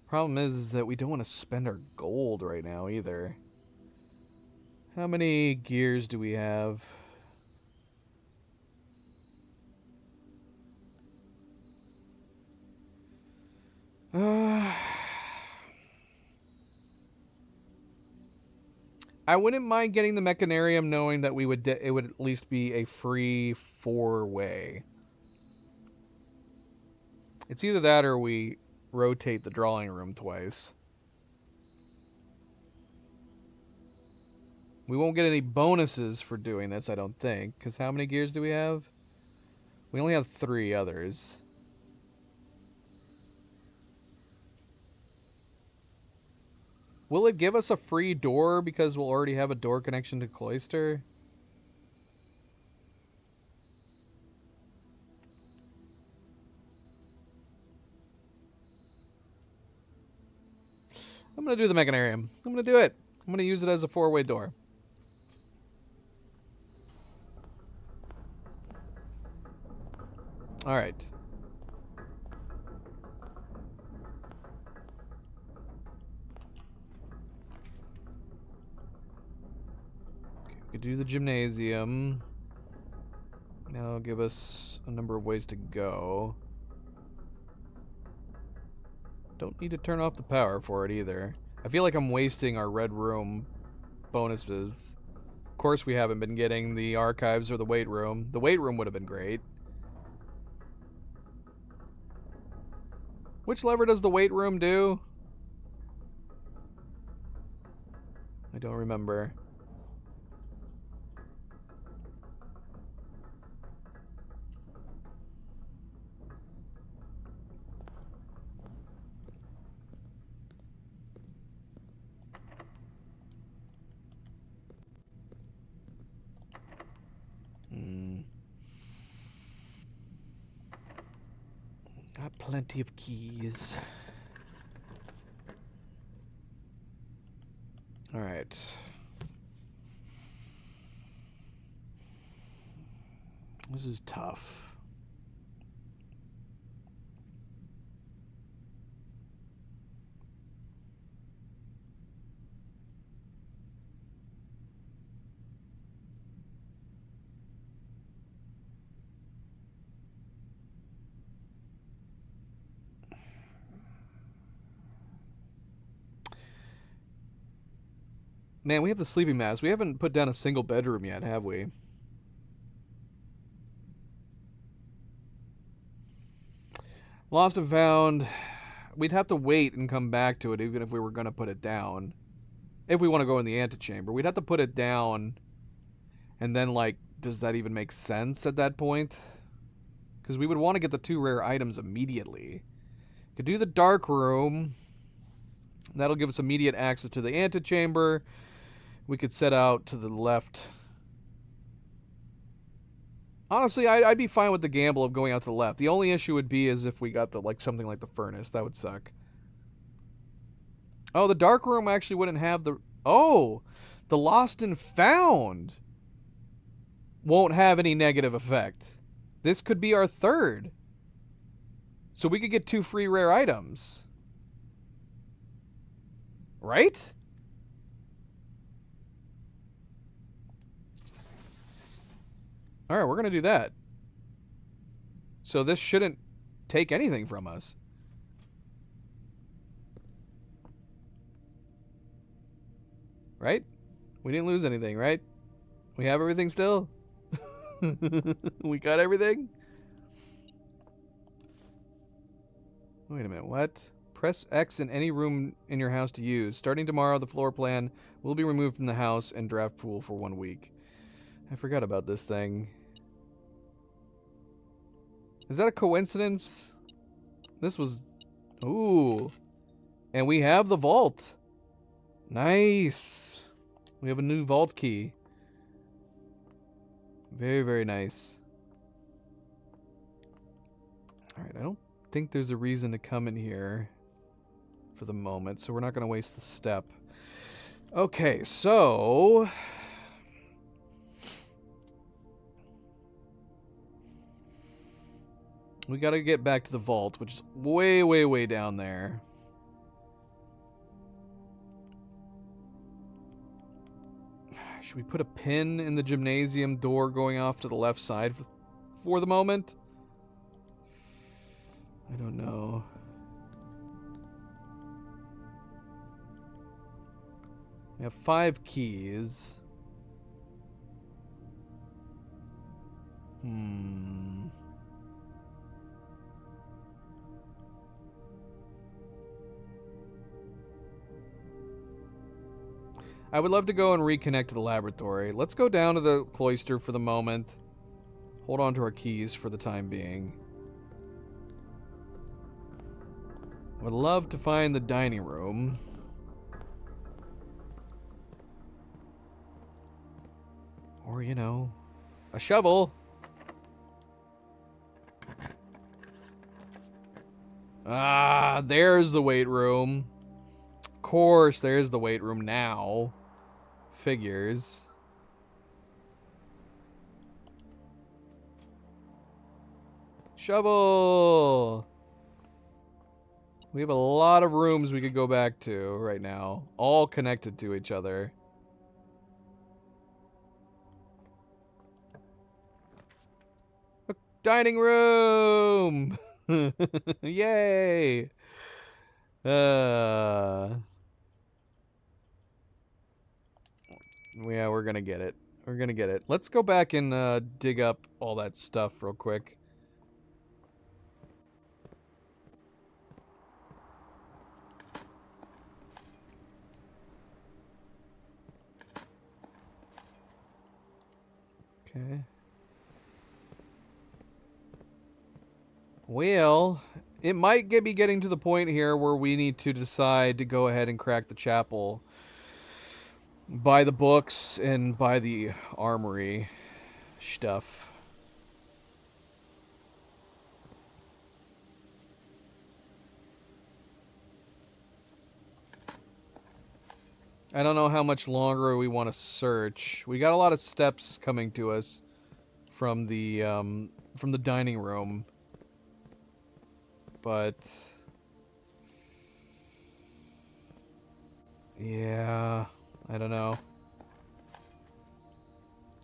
Problem is that we don't want to spend our gold right now either. How many gears do we have? I wouldn't mind getting the Mechanarium knowing that it would at least be a free 4-way. It's either that or we rotate the drawing room twice. We won't get any bonuses for doing this, I don't think, because how many gears do we have? We only have 3 others. Will it give us a free door because we'll already have a door connection to Cloister? I'm going to do the Mechanarium. I'm going to do it. I'm going to use it as a 4-way door. Alright. Okay, we could do the gymnasium. That'll give us a number of ways to go. Don't need to turn off the power for it either. I feel like I'm wasting our red room bonuses. Of course we haven't been getting the archives or the weight room. The weight room would have been great. Which lever does the weight room do? I don't remember. Got plenty of keys. Alright. This is tough. Man, we have the sleeping mask. We haven't put down a single bedroom yet, have we? Lost and found. We'd have to wait and come back to it even if we were going to put it down. If we want to go in the antechamber. We'd have to put it down. And then, like, does that even make sense at that point? Because we would want to get the 2 rare items immediately. Could do the dark room. That'll give us immediate access to the antechamber. We could set out to the left. Honestly, I'd be fine with the gamble of going out to the left. The only issue would be is if we got the like something like the furnace. That would suck. Oh, the dark room actually wouldn't have the... Oh! The lost and found won't have any negative effect. This could be our third. So we could get 2 free rare items. Right? Alright, we're going to do that. So this shouldn't take anything from us. Right? We didn't lose anything, right? We have everything still? We got everything? Wait a minute, what? Press X in any room in your house to use. Starting tomorrow, the floor plan will be removed from the house and draft pool for 1 week. I forgot about this thing. Is that a coincidence? This was... Ooh. And we have the vault. Nice. We have a new vault key. Very, very nice. Alright, I don't think there's a reason to come in here for the moment, so we're not going to waste the step. Okay, so... we got to get back to the vault, which is way, way, way down there. Should we put a pin in the gymnasium door going off to the left side for the moment? I don't know. We have 5 keys. I would love to go and reconnect to the laboratory. Let's go down to the cloister for the moment. Hold on to our keys for the time being. Would love to find the dining room. Or, you know, a shovel. Ah, there's the weight room. Of course, there's the weight room now. Figures. Shovel! We have a lot of rooms we could go back to right now, all connected to each other. A dining room! Yay! Yeah, we're gonna get it. We're gonna get it. Let's go back and dig up all that stuff real quick. Okay. Well, it might be getting to the point here where we need to decide to go ahead and crack the chapel. Buy the books and buy the armory stuff. I don't know how much longer we want to search. We got a lot of steps coming to us from the dining room. But yeah, I don't know.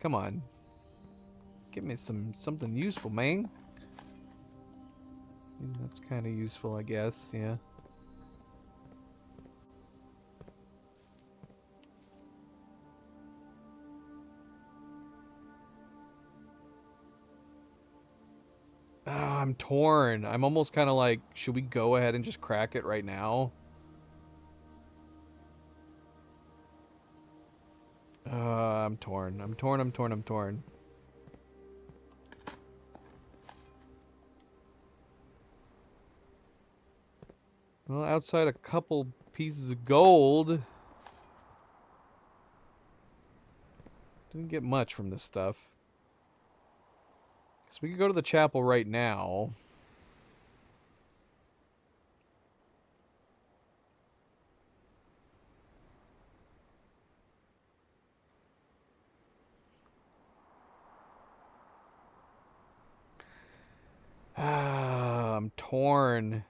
Come on. Give me something useful, man. That's kind of useful, I guess, yeah. I'm torn. I'm almost kind of like, should we go ahead and just crack it right now? I'm torn. I'm torn, I'm torn, I'm torn. Well, outside a couple pieces of gold, didn't get much from this stuff. So we could go to the chapel right now. I'm torn.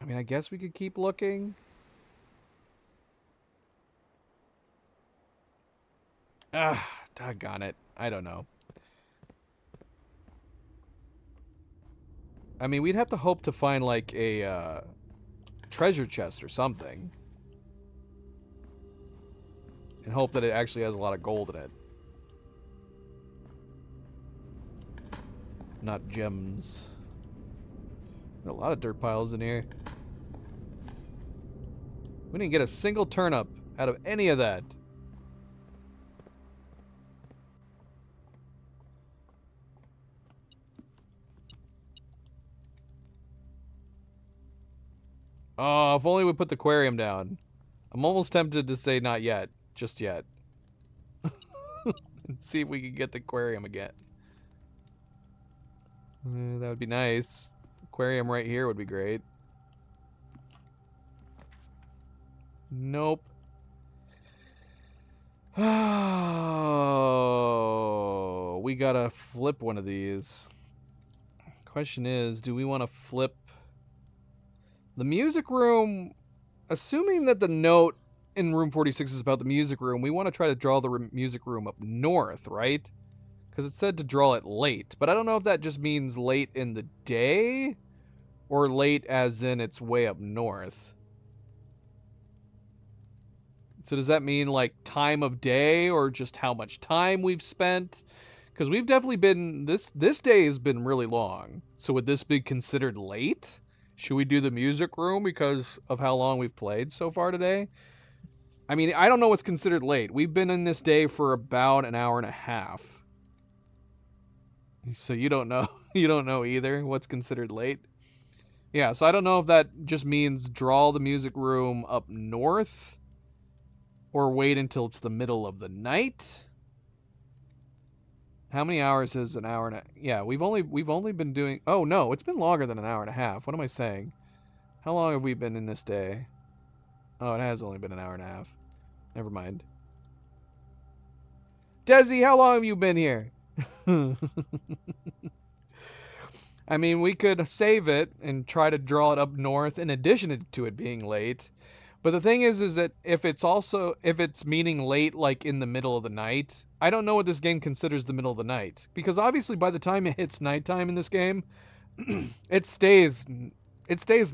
I mean, I guess we could keep looking. Doggone it. I don't know. I mean, we'd have to hope to find, like, a, treasure chest or something. And hope that it actually has a lot of gold in it. Not gems. A lot of dirt piles in here. We didn't get a single turnip out of any of that. Oh, if only we put the aquarium down. I'm almost tempted to say not yet. Just yet. See if we can get the aquarium again. That would be nice. Aquarium right here would be great. Nope. Oh, we gotta flip one of these. Question is, do we want to flip the music room? Assuming that the note in room 46 is about the music room, we want to try to draw the music room up north, right? Because it said to draw it late, but I don't know if that just means late in the day or late as in it's way up north. So does that mean like time of day or just how much time we've spent? Because we've definitely been, this day has been really long. So would this be considered late? Should we do the music room because of how long we've played so far today? I mean, I don't know what's considered late. We've been in this day for about an hour and a half. So you don't know, you don't know either what's considered late? Yeah, so I don't know if that just means draw the music room up north or wait until it's the middle of the night. How many hours is an hour and a... Yeah, we've only been doing... Oh, no, it's been longer than an hour and a half. What am I saying? How long have we been in this day? Oh, it has only been an hour and a half. Never mind. Desi, how long have you been here? I mean, we could save it and try to draw it up north in addition to it being late. But the thing is that if it's meaning late, like in the middle of the night, I don't know what this game considers the middle of the night. Because obviously by the time it hits nighttime in this game, it stays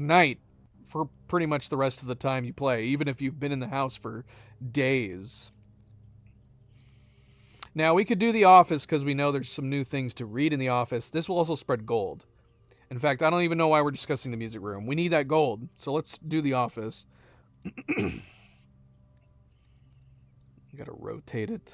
night for pretty much the rest of the time you play, even if you've been in the house for days. Now we could do the office because we know there's some new things to read in the office. This will also spread gold. In fact, I don't even know why we're discussing the music room. We need that gold, so let's do the office. You gotta rotate it.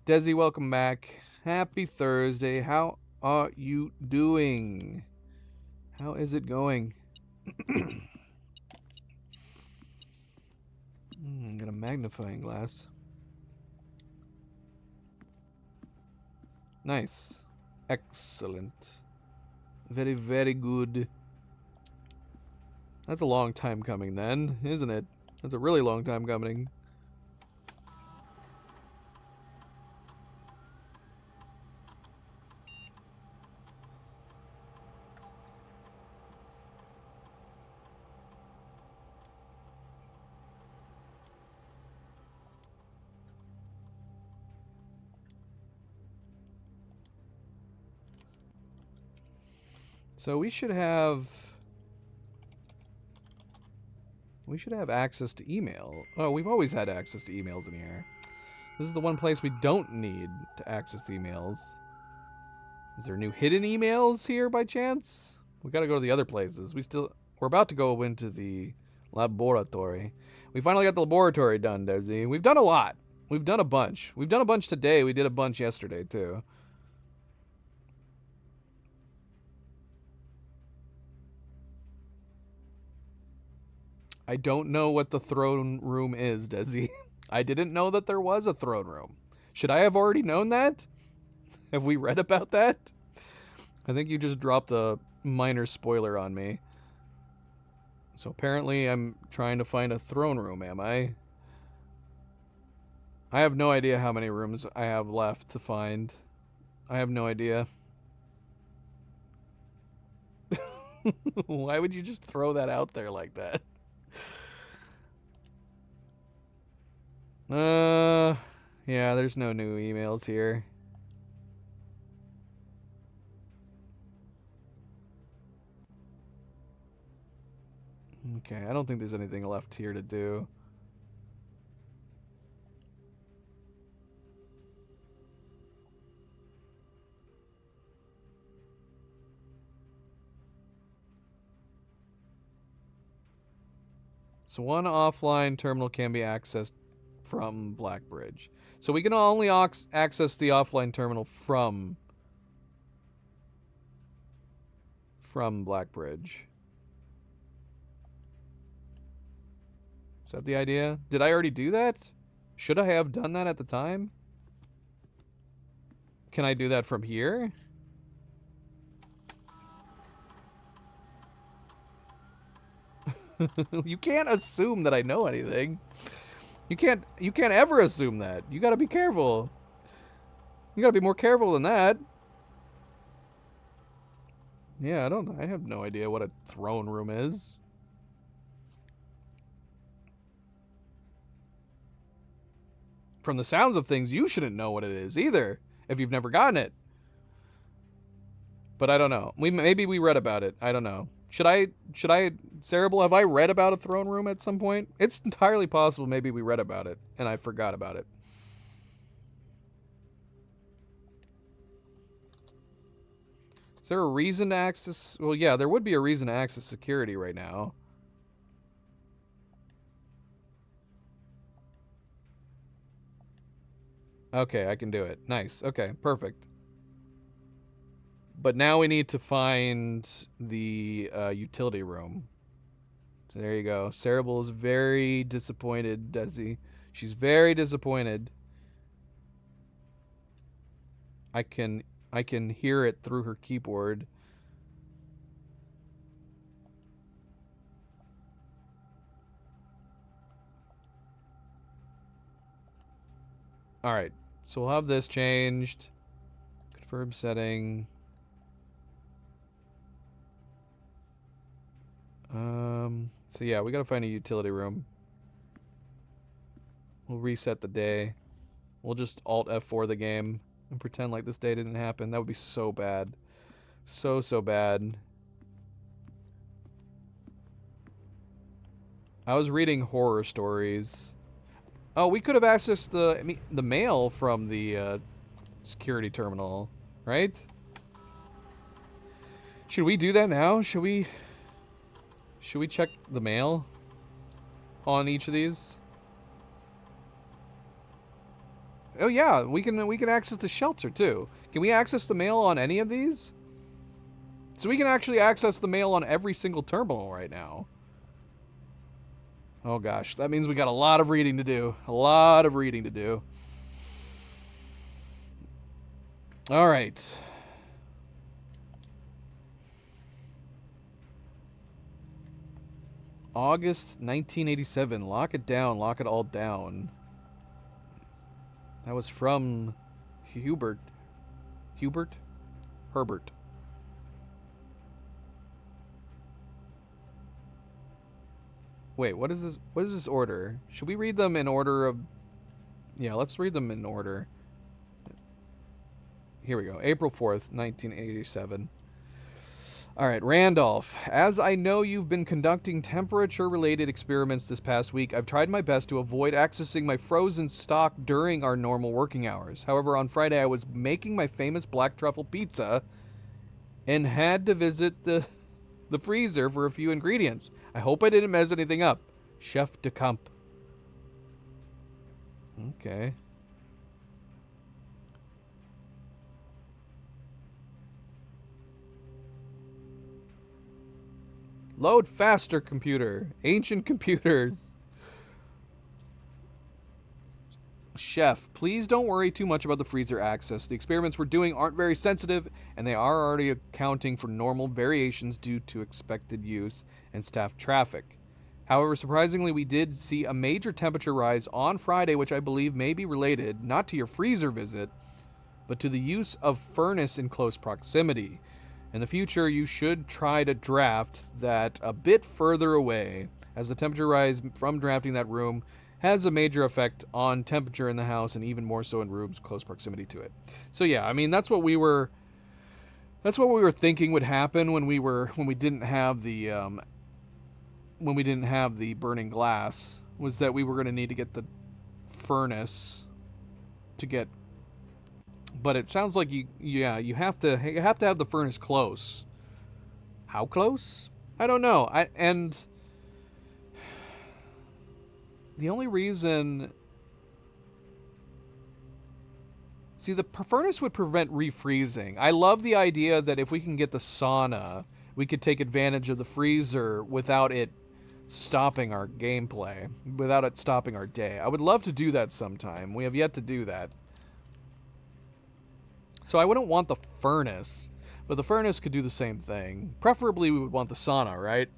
Desi, welcome back. Happy Thursday. How are you doing? How is it going? Got a magnifying glass. Nice. Excellent. Very, very good. That's a long time coming then, isn't it? That's a really long time coming. So we should have access to email. Oh, we've always had access to emails in here. This is the one place we don't need to access emails. Is there new hidden emails here by chance? We gotta go to the other places. We're about to go into the laboratory. We finally got the laboratory done, Desi. We've done a lot. We've done a bunch. We've done a bunch today. We did a bunch yesterday, too. I don't know what the throne room is, Desi. I didn't know that there was a throne room. Should I have already known that? Have we read about that? I think you just dropped a minor spoiler on me. So apparently I'm trying to find a throne room, am I? I have no idea how many rooms I have left to find. I have no idea. Why would you just throw that out there like that? Yeah, there's no new emails here. Okay, I don't think there's anything left here to do. So one offline terminal can be accessed from Blackbridge. So we can only access the offline terminal from Blackbridge. Is that the idea? Did I already do that? Should I have done that at the time? Can I do that from here? You can't assume that I know anything. You can't ever assume that. You gotta be careful. You gotta be more careful than that. Yeah, I have no idea what a throne room is. From the sounds of things, you shouldn't know what it is either, if you've never gotten it. But I don't know. Maybe we read about it. I don't know. Cerebral, have I read about a throne room at some point? It's entirely possible maybe we read about it and I forgot about it. Is there a reason to access? Well, yeah, there would be a reason to access security right now. Okay, I can do it. Nice. Okay, perfect. But now we need to find the utility room. So there you go. Cerebral is very disappointed, Desi. She's very disappointed. I can hear it through her keyboard. All right. So we'll have this changed. Confirm setting. So yeah, we gotta find a utility room. We'll reset the day. We'll just Alt F4 the game and pretend like this day didn't happen. That would be so bad. So bad. I was reading horror stories. Oh, we could have accessed the mail from the security terminal, right? Should we do that now? Should we check the mail on each of these? Oh yeah, we can access the shelter too. Can we access the mail on any of these? So we can actually access the mail on every single terminal right now. Oh gosh, that means we got a lot of reading to do. A lot of reading to do. All right. August 1987. Lock it down. Lock it all down. That was from Hubert. Hubert? Herbert. Wait, what is this? What is this order? Should we read them in order of... Yeah, let's read them in order. Here we go. April 4th, 1987. All right, Randolph. As I know you've been conducting temperature-related experiments this past week, I've tried my best to avoid accessing my frozen stock during our normal working hours. However, on Friday I was making my famous black truffle pizza and had to visit the freezer for a few ingredients. I hope I didn't mess anything up. Chef de Camp. Okay. Load faster, computer. Ancient computers. Chef, please don't worry too much about the freezer access. The experiments we're doing aren't very sensitive, and they are already accounting for normal variations due to expected use and staff traffic. However, surprisingly, we did see a major temperature rise on Friday, which I believe may be related not to your freezer visit, but to the use of furnace in close proximity. In the future, you should try to draft that a bit further away, as the temperature rise from drafting that room has a major effect on temperature in the house and even more so in rooms close proximity to it. So yeah, I mean that's what we were thinking would happen when we didn't have the burning glass, was that we were going to need to get the furnace to get, but it sounds like you have to have the furnace close. How close? I don't know. And the only reason, see, the furnace would prevent refreezing. I love the idea that if we can get the sauna, we could take advantage of the freezer without it stopping our gameplay, without it stopping our day. I would love to do that sometime. We have yet to do that. So I wouldn't want the furnace, but the furnace could do the same thing. Preferably we would want the sauna, right?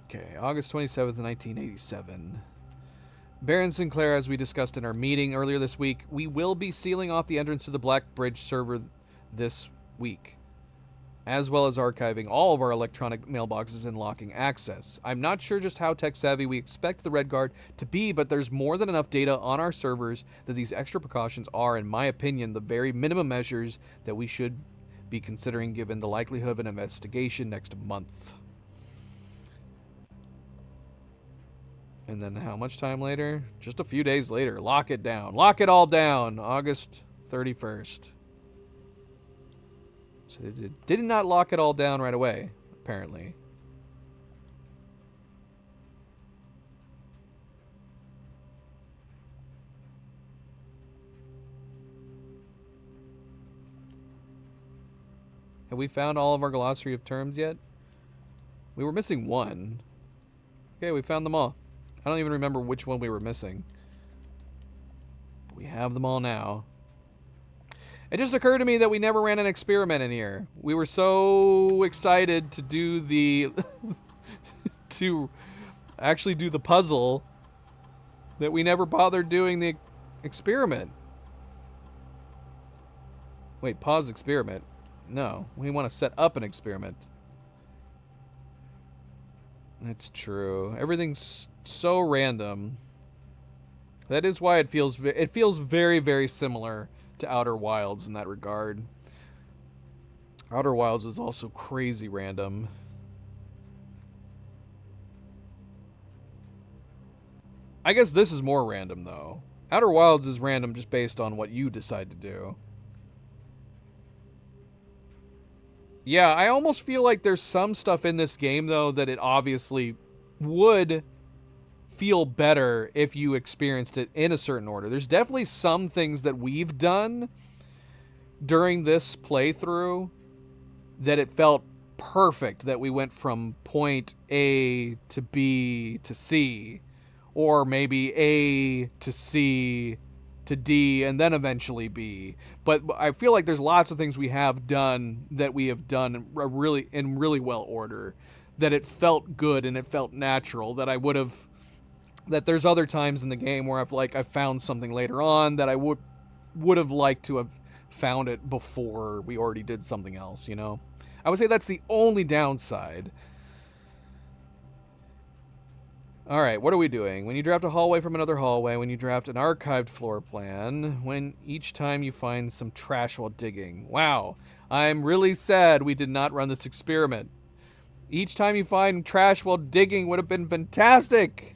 Okay, August 27th, 1987. Baron Sinclair, as we discussed in our meeting earlier this week, we will be sealing off the entrance to the Black Bridge server this week, as well as archiving all of our electronic mailboxes and locking access. I'm not sure just how tech-savvy we expect the Red Guard to be, but there's more than enough data on our servers that these extra precautions are, in my opinion, the very minimum measures that we should be considering given the likelihood of an investigation next month. And then how much time later? Just a few days later. Lock it down. Lock it all down. August 31st. So it did not lock it all down right away, apparently. Have we found all of our glossary of terms yet? We were missing one. Okay, we found them all. I don't even remember which one we were missing. But we have them all now. It just occurred to me that we never ran an experiment in here. We were so excited to do the to actually do the puzzle that we never bothered doing the experiment. Wait, pause experiment. No, we want to set up an experiment. That's true. Everything's so random. That is why it feels very, very similar to Outer Wilds in that regard. Outer Wilds was also crazy random. I guess this is more random though. Outer Wilds is random just based on what you decide to do. Yeah, I almost feel like there's some stuff in this game, though, that it obviously would feel better if you experienced it in a certain order. There's definitely some things that we've done during this playthrough that it felt perfect that we went from point A to B to C, or maybe A to C to D and then eventually B. But I feel like there's lots of things we have done that we have done in really well order, that it felt good and it felt natural, that I would have, that there's other times in the game where I've found something later on that I would have liked to have found it before we already did something else, you know? I would say that's the only downside. Alright, what are we doing? When you draft a hallway from another hallway, when you draft an archived floor plan, when each time you find some trash while digging. Wow, I'm really sad we did not run this experiment. Each time you find trash while digging would have been fantastic!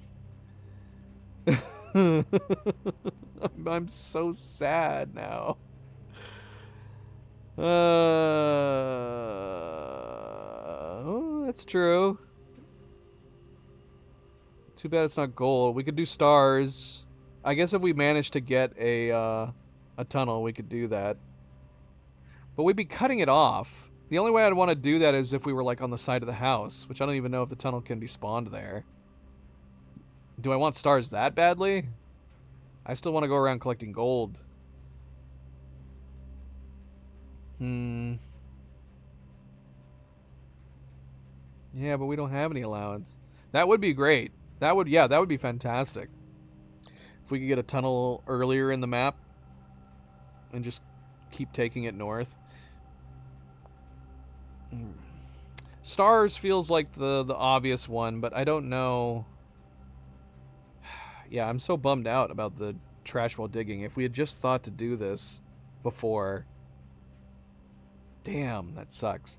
I'm so sad now. Oh, that's true. Too bad it's not gold. We could do stars. I guess if we managed to get a tunnel, we could do that. But we'd be cutting it off. The only way I'd want to do that is if we were like on the side of the house, which I don't even know if the tunnel can be spawned there. Do I want stars that badly? I still want to go around collecting gold. Yeah, but we don't have any allowance. That would be great. That would be fantastic. If we could get a tunnel earlier in the map and just keep taking it north. Stars feels like the obvious one, but I don't know. Yeah, I'm so bummed out about the trash while digging. If we had just thought to do this before. Damn, that sucks.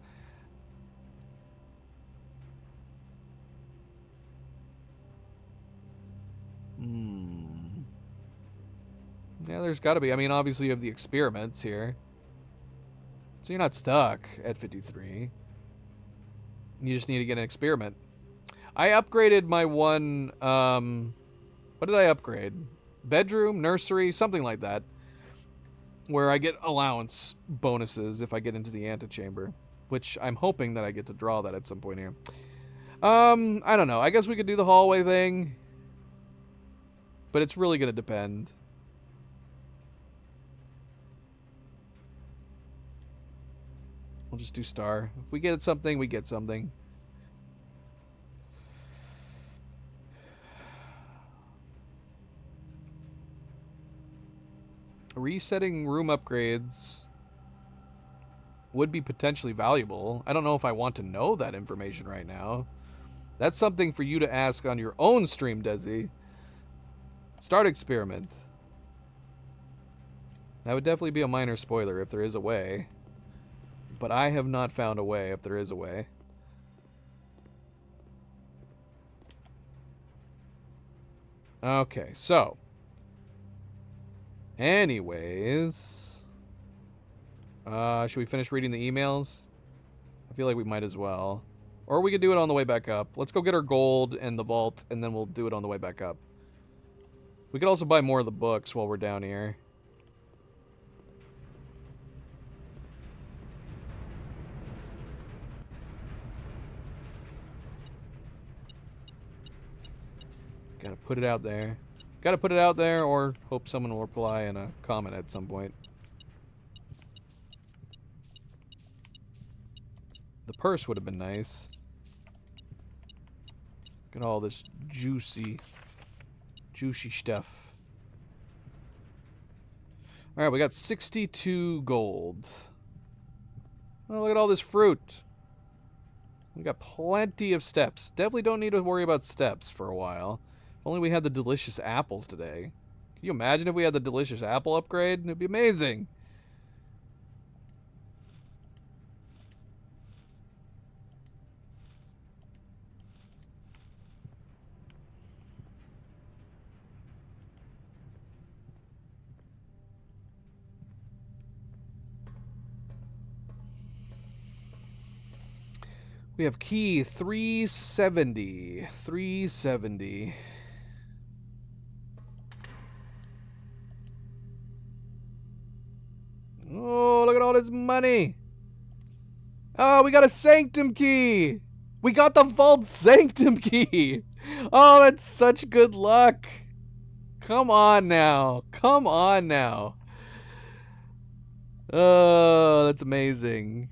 Yeah, there's got to be. I mean, obviously you have the experiments here. So you're not stuck at 53. You just need to get an experiment. I upgraded my one, what did I upgrade? Bedroom, nursery, something like that. Where I get allowance bonuses if I get into the antechamber. Which I'm hoping that I get to draw that at some point here. I don't know. I guess we could do the hallway thing. But it's really going to depend. We'll just do star. If we get something, we get something. Resetting room upgrades would be potentially valuable. I don't know if I want to know that information right now. That's something for you to ask on your own stream, Desi. Start experiment. That would definitely be a minor spoiler if there is a way. But I have not found a way if there is a way. Okay, so. Anyways. Should we finish reading the emails? I feel like we might as well. Or we could do it on the way back up. Let's go get our gold and the vault, and then we'll do it on the way back up. We could also buy more of the books while we're down here. Gotta put it out there. Gotta put it out there, or hope someone will reply in a comment at some point. The purse would have been nice. Look at all this juicy stuff. Alright, we got 62 gold. Oh, look at all this fruit. We got plenty of steps. Definitely don't need to worry about steps for a while. If only we had the delicious apples today. Can you imagine if we had the delicious apple upgrade? It'd be amazing. We have key 370. 370. Oh, look at all this money. Oh, we got a sanctum key. We got the vault sanctum key. Oh, that's such good luck. Come on now. Come on now. Oh, that's amazing.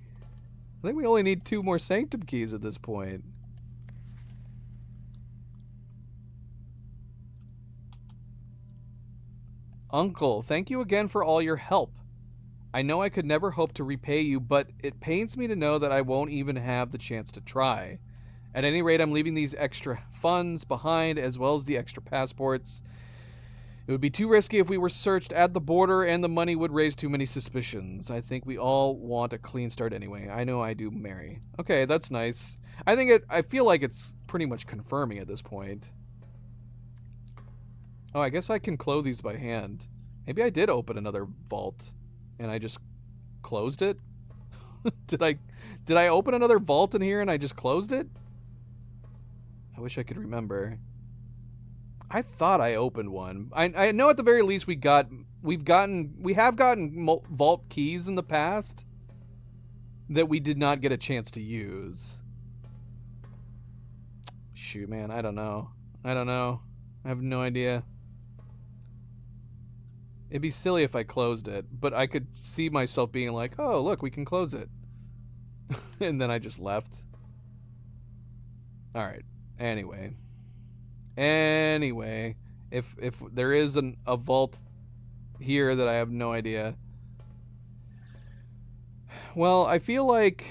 I think we only need 2 more sanctum keys at this point. Uncle, thank you again for all your help. I know I could never hope to repay you, but it pains me to know that I won't even have the chance to try. At any rate, I'm leaving these extra funds behind, as well as the extra passports. It would be too risky if we were searched at the border, and the money would raise too many suspicions. I think we all want a clean start anyway. I know I do, Mary. Okay, that's nice. I feel like it's pretty much confirming at this point. Oh, I guess I can close these by hand. Maybe I did open another vault, and I just closed it? Did I open another vault in here and I just closed it? I wish I could remember. I thought I opened one. I know at the very least we have gotten vault keys in the past that we did not get a chance to use. Shoot, man, I don't know. I don't know. I have no idea. It'd be silly if I closed it, but I could see myself being like, "Oh, look, we can close it." And then I just left. All right. Anyway, if there is a vault here that I have no idea. Well, I feel like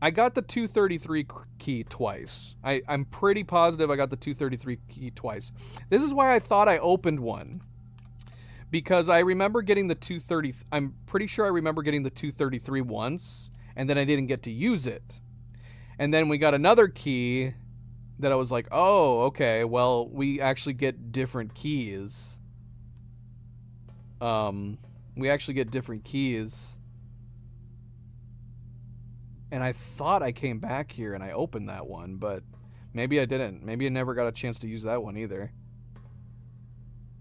I got the 233 key twice. I'm pretty positive I got the 233 key twice. This is why I thought I opened one. Because I remember getting the 230. I'm pretty sure I remember getting the 233 once, and then I didn't get to use it. And then we got another key that I was like, oh, okay, well, we actually get different keys. We actually get different keys. And I thought I came back here and I opened that one, but maybe I didn't. Maybe I never got a chance to use that one either.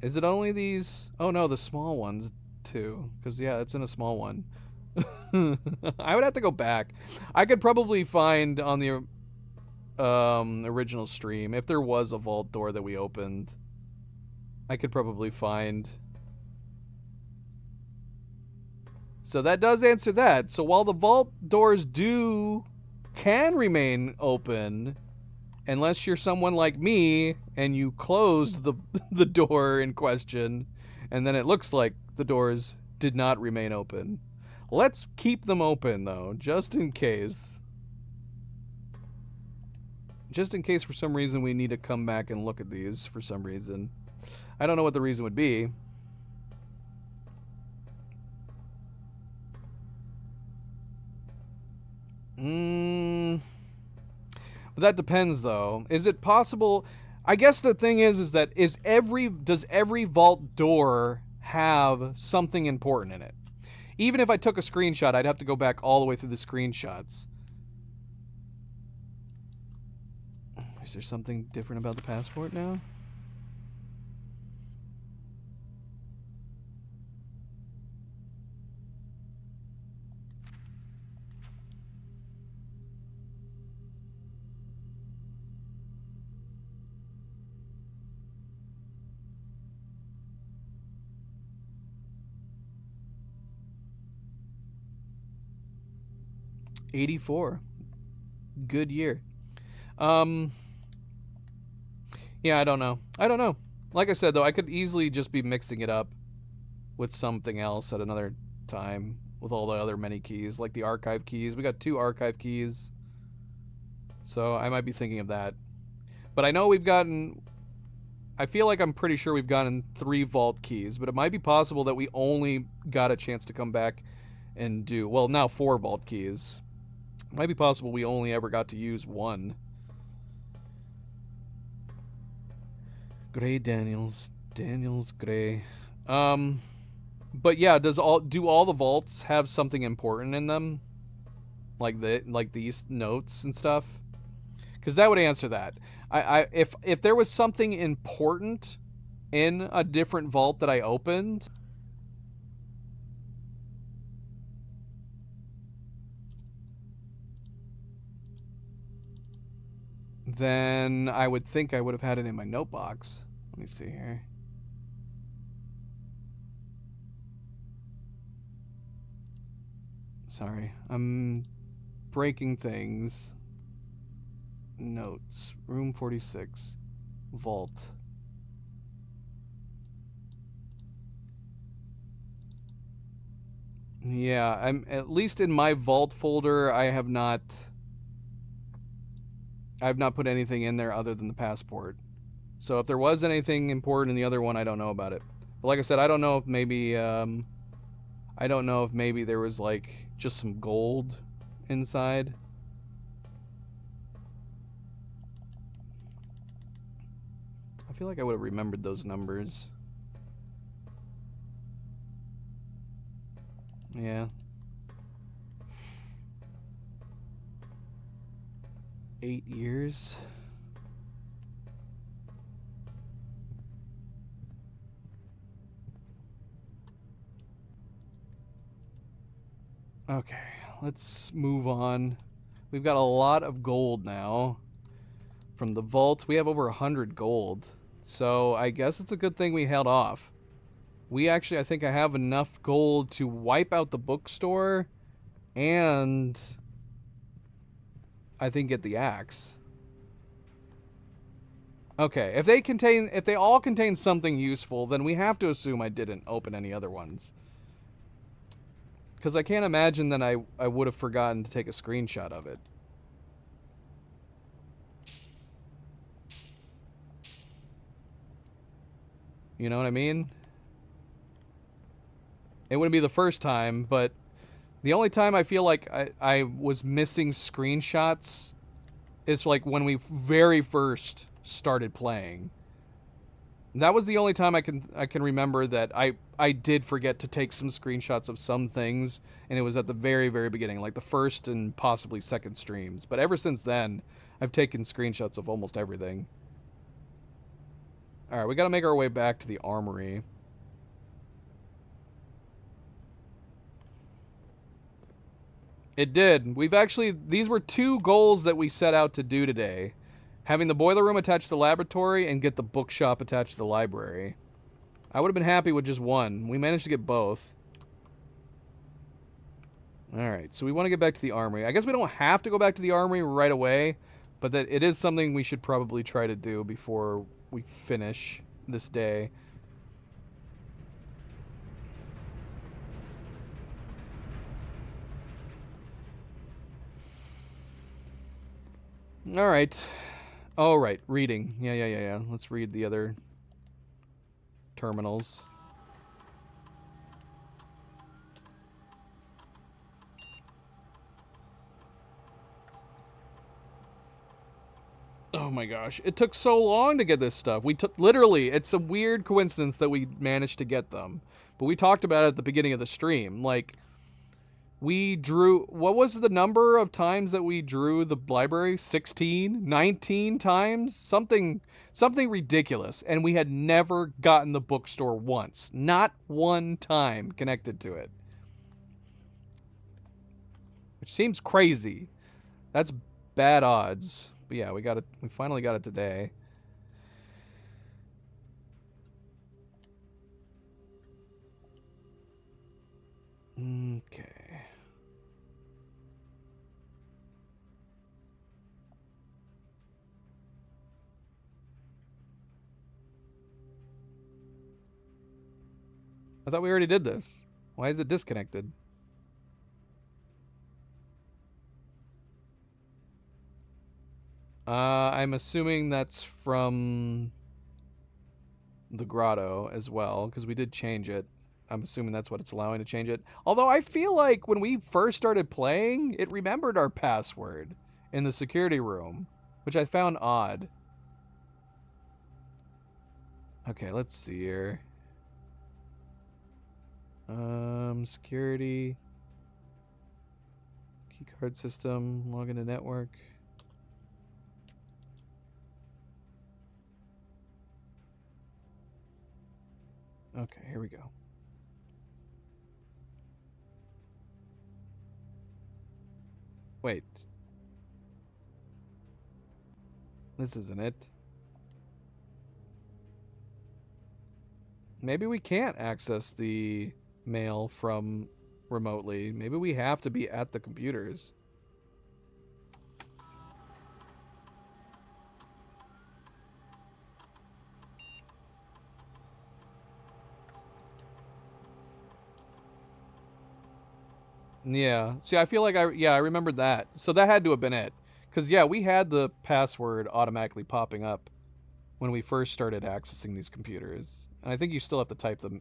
Is it only these? Oh no, the small ones too. Because yeah, it's in a small one. I would have to go back. I could probably find on the original stream if there was a vault door that we opened. I could probably find. So that does answer that. So while the vault doors can remain open, unless you're someone like me and you closed the door in question, and then it looks like the doors did not remain open. Let's keep them open though, just in case. Just in case for some reason we need to come back and look at these for some reason. I don't know what the reason would be. But that depends though. Is it possible? I guess the thing is that does every vault door have something important in it? Even if I took a screenshot, I'd have to go back all the way through the screenshots. Is there something different about the passport now? '84. Good year. Yeah, I don't know. I don't know. Like I said, though, I could easily just be mixing it up with something else at another time with all the other many keys, like the archive keys. We got 2 archive keys. So I might be thinking of that. But I know we've gotten... I feel like I'm pretty sure we've gotten 3 vault keys, but it might be possible that we only got a chance to come back and do... Well, now 4 vault keys. It might be possible we only ever got to use 1. Gray Daniels. Daniels Gray. But yeah, do all the vaults have something important in them? Like these notes and stuff? Because that would answer that. If there was something important in a different vault that I opened, then I would think I would have had it in my note box. Let me see here. Sorry, I'm breaking things. Notes. Room 46. Vault. Yeah, I'm at least in my vault folder. I've not put anything in there other than the passport. So if there was anything important in the other one, I don't know about it. But like I said, I don't know if maybe there was like just some gold inside. I feel like I would have remembered those numbers. Yeah. 8 years. Okay, let's move on. We've got a lot of gold now from the vault. We have over 100 gold. So I guess it's a good thing we held off. We actually, I think I have enough gold to wipe out the bookstore and I think get the axe. Okay, if they all contain something useful, then we have to assume I didn't open any other ones. Because I can't imagine that I would have forgotten to take a screenshot of it. You know what I mean? It wouldn't be the first time, but the only time I feel like I was missing screenshots is like when we very first started playing. That was the only time I can remember that I did forget to take some screenshots of some things, and it was at the very, very beginning, like the first and possibly second streams. But ever since then, I've taken screenshots of almost everything. All right, we got to make our way back to the armory. It did. These were 2 goals that we set out to do today. Having the boiler room attached to the laboratory and get the bookshop attached to the library. I would have been happy with just one. We managed to get both. Alright, so we want to get back to the armory. I guess we don't have to go back to the armory right away, but that it is something we should probably try to do before we finish this day. Alright. Alright, reading. Yeah. Let's read the other terminals. Oh my gosh, it took so long to get this stuff. We took literally, it's a weird coincidence that we managed to get them. But we talked about it at the beginning of the stream. Like, we drew, what was the number of times that we drew the library? 16? 19 times? Something ridiculous. And we had never gotten the bookstore once. Not one time connected to it. Which seems crazy. That's bad odds. But yeah, we got it. We finally got it today. Okay. I thought we already did this. Why is it disconnected? I'm assuming that's from the grotto as well, because we did change it. I'm assuming that's what it's allowing to change it. Although I feel like when we first started playing, it remembered our password in the security room, which I found odd. Okay, let's see here. Security. Keycard system, log into network. Okay, here we go. Wait. This isn't it. Maybe we can't access the mail from remotely. Maybe we have to be at the computers. Yeah. See, I feel like I remembered that. So that had to have been it. Because, yeah, we had the password automatically popping up when we first started accessing these computers. And I think you still have to type them.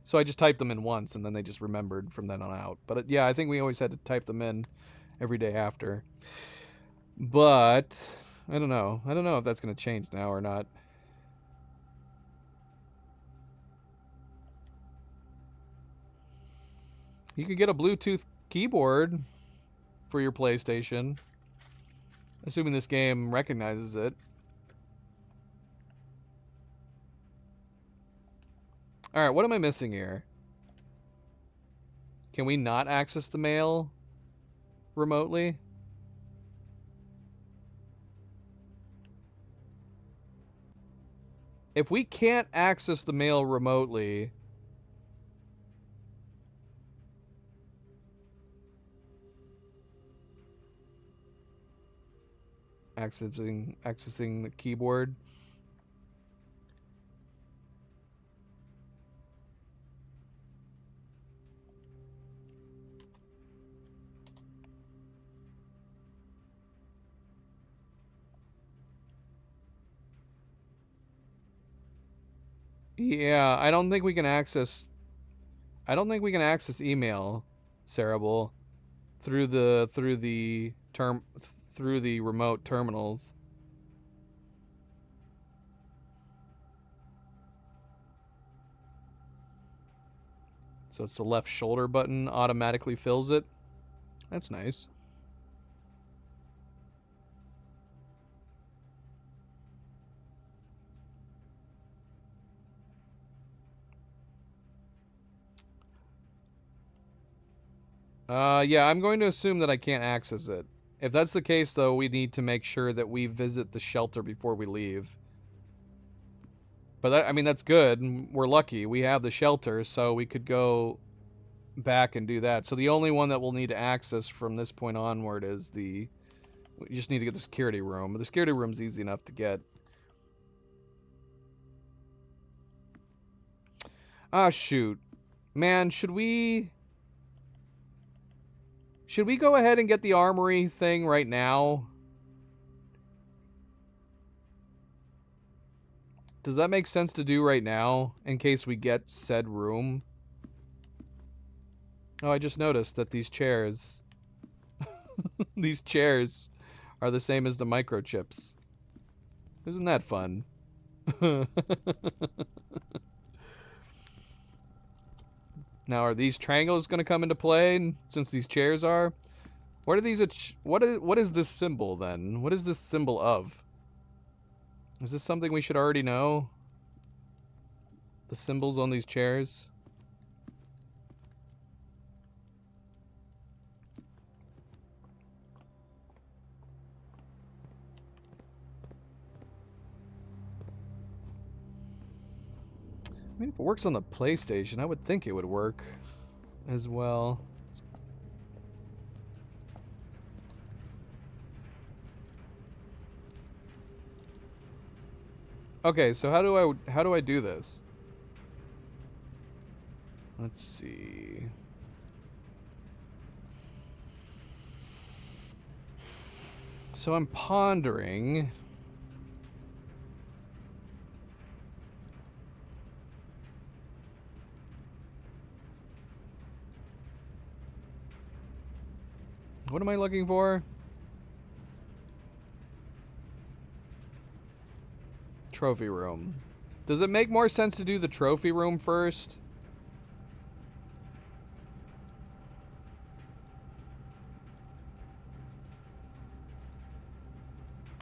So I just typed them in once, and then they just remembered from then on out. But, yeah, I think we always had to type them in every day after. But, I don't know. I don't know if that's going to change now or not. You could get a Bluetooth keyboard for your PlayStation, assuming this game recognizes it. Alright, what am I missing here? Can we not access the mail remotely? If we can't access the mail remotely, accessing the keyboard. Yeah, I don't think we can access. I don't think we can access email, Cerebral, through the remote terminals. So it's the left shoulder button automatically fills it. That's nice. Yeah, I'm going to assume that I can't access it. If that's the case, though, we need to make sure that we visit the shelter before we leave. But that, I mean, that's good. We're lucky. We have the shelter, so we could go back and do that. So the only one that we'll need to access from this point onward is the... We just need to get the security room. The security room's easy enough to get. Ah, shoot. Man, should we go ahead and get the armory thing right now? Does that make sense to do right now, in case we get said room? Oh, I just noticed that these chairs... these chairs are the same as the microchips. Isn't that fun? Now, are these triangles going to come into play since these chairs are? What are these? What is this symbol then? What is this symbol of? Is this something we should already know? The symbols on these chairs? I mean, if it works on the PlayStation, I would think it would work as well. Okay, so how do I do this? Let's see. So I'm pondering. What am I looking for? Trophy room. Does it make more sense to do the trophy room first?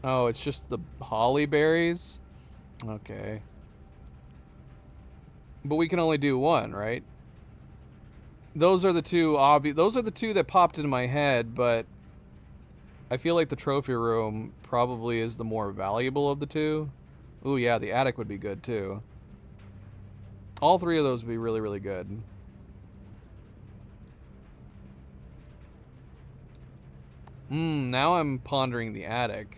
Oh, it's just the holly berries? Okay. But we can only do one, right? Those are the two obvious. Those are the two that popped into my head, but I feel like the trophy room probably is the more valuable of the two. Ooh, yeah, the attic would be good too. All three of those would be really, really good. Now I'm pondering the attic.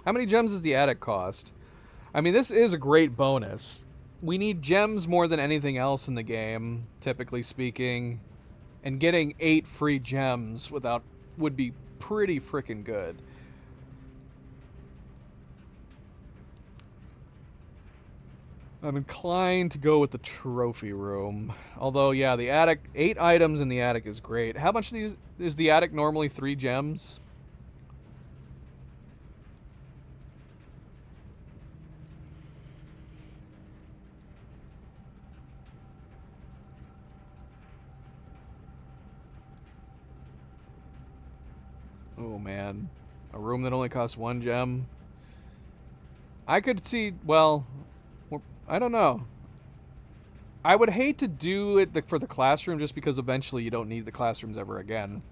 How many gems does the attic cost? I mean, this is a great bonus. We need gems more than anything else in the game, typically speaking. And getting 8 free gems would be pretty freaking good. I'm inclined to go with the trophy room. Although, yeah, the attic, 8 items in the attic is great. How much is the attic normally 3 gems? Oh man, a room that only costs 1 gem. I could see, well, I don't know. I would hate to do it for the classroom just because eventually you don't need the classrooms ever again.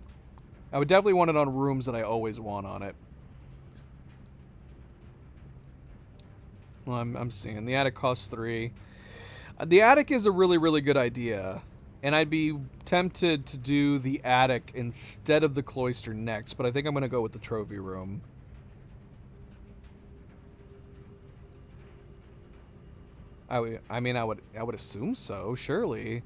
I would definitely want it on rooms that I always want on it. Well, I'm seeing the attic costs 3. The attic is a really, really good idea, and I'd be tempted to do the attic instead of the cloister next, but I think I'm going to go with the trophy room. I would assume so, surely.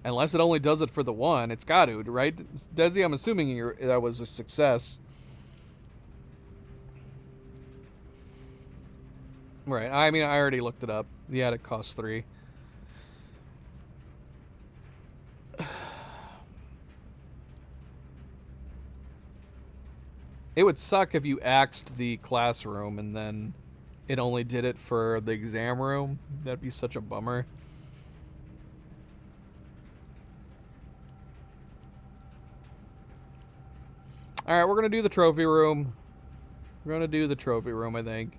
Unless it only does it for the one. It's got to, right? Desi, I'm assuming that was a success. Right. I mean, I already looked it up. The attic costs 3. It would suck if you axed the classroom and then it only did it for the exam room. That'd be such a bummer. Alright, we're going to do the trophy room. We're going to do the trophy room, I think.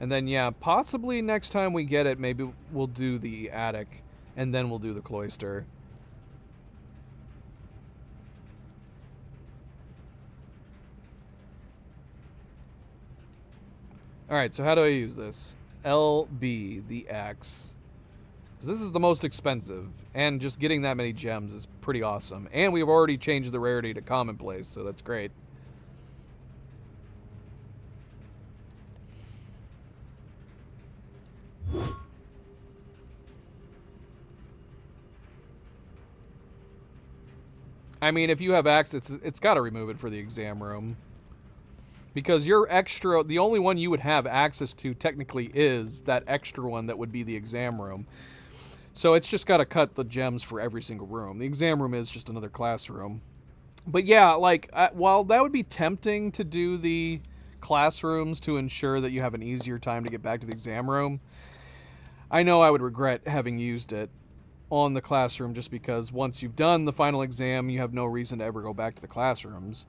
And then, yeah, possibly next time we get it, maybe we'll do the attic. And then we'll do the cloister. Alright, so how do I use this? LB, the axe. Because this is the most expensive. And just getting that many gems is pretty awesome. And we've already changed the rarity to commonplace, so that's great. I mean, if you have access, it's got to remove it for the exam room. Because your extra, the only one you would have access to technically is that extra one that would be the exam room. So it's just got to cut the gems for every single room. The exam room is just another classroom. But yeah, like, while that would be tempting to do the classrooms to ensure that you have an easier time to get back to the exam room, I know I would regret having used it on the classroom just because once you've done the final exam, you have no reason to ever go back to the classrooms.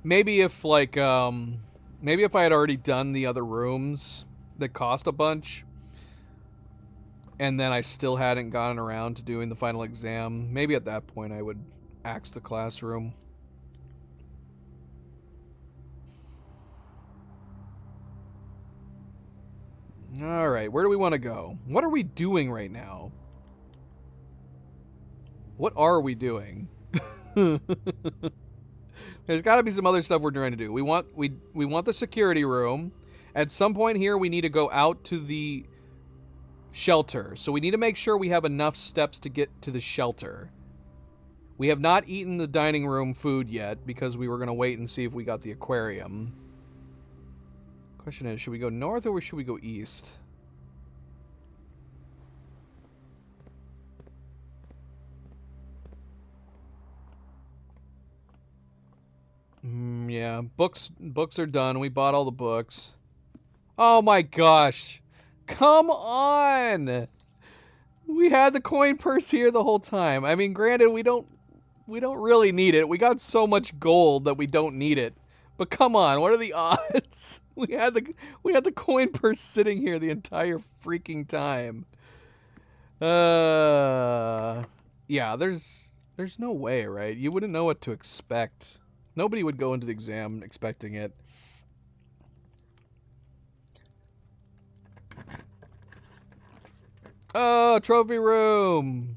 Maybe if, like, maybe if I had already done the other rooms that cost a bunch, and then I still hadn't gotten around to doing the final exam, maybe at that point I would axe the classroom. Alright, where do we want to go? What are we doing right now? What are we doing? There's got to be some other stuff we're trying to do. We want the security room. At some point here, we need to go out to the shelter. So we need to make sure we have enough steps to get to the shelter. We have not eaten the dining room food yet because we were going to wait and see if we got the aquarium. Question is, should we go north or should we go east? Yeah, books are done. We bought all the books. Oh my gosh. Come on. We had the coin purse here the whole time. I mean, granted, we don't really need it. We got so much gold that we don't need it. But come on, what are the odds? We had the coin purse sitting here the entire freaking time. Yeah, there's no way, right? You wouldn't know what to expect. Nobody would go into the exam expecting it. Oh, trophy room!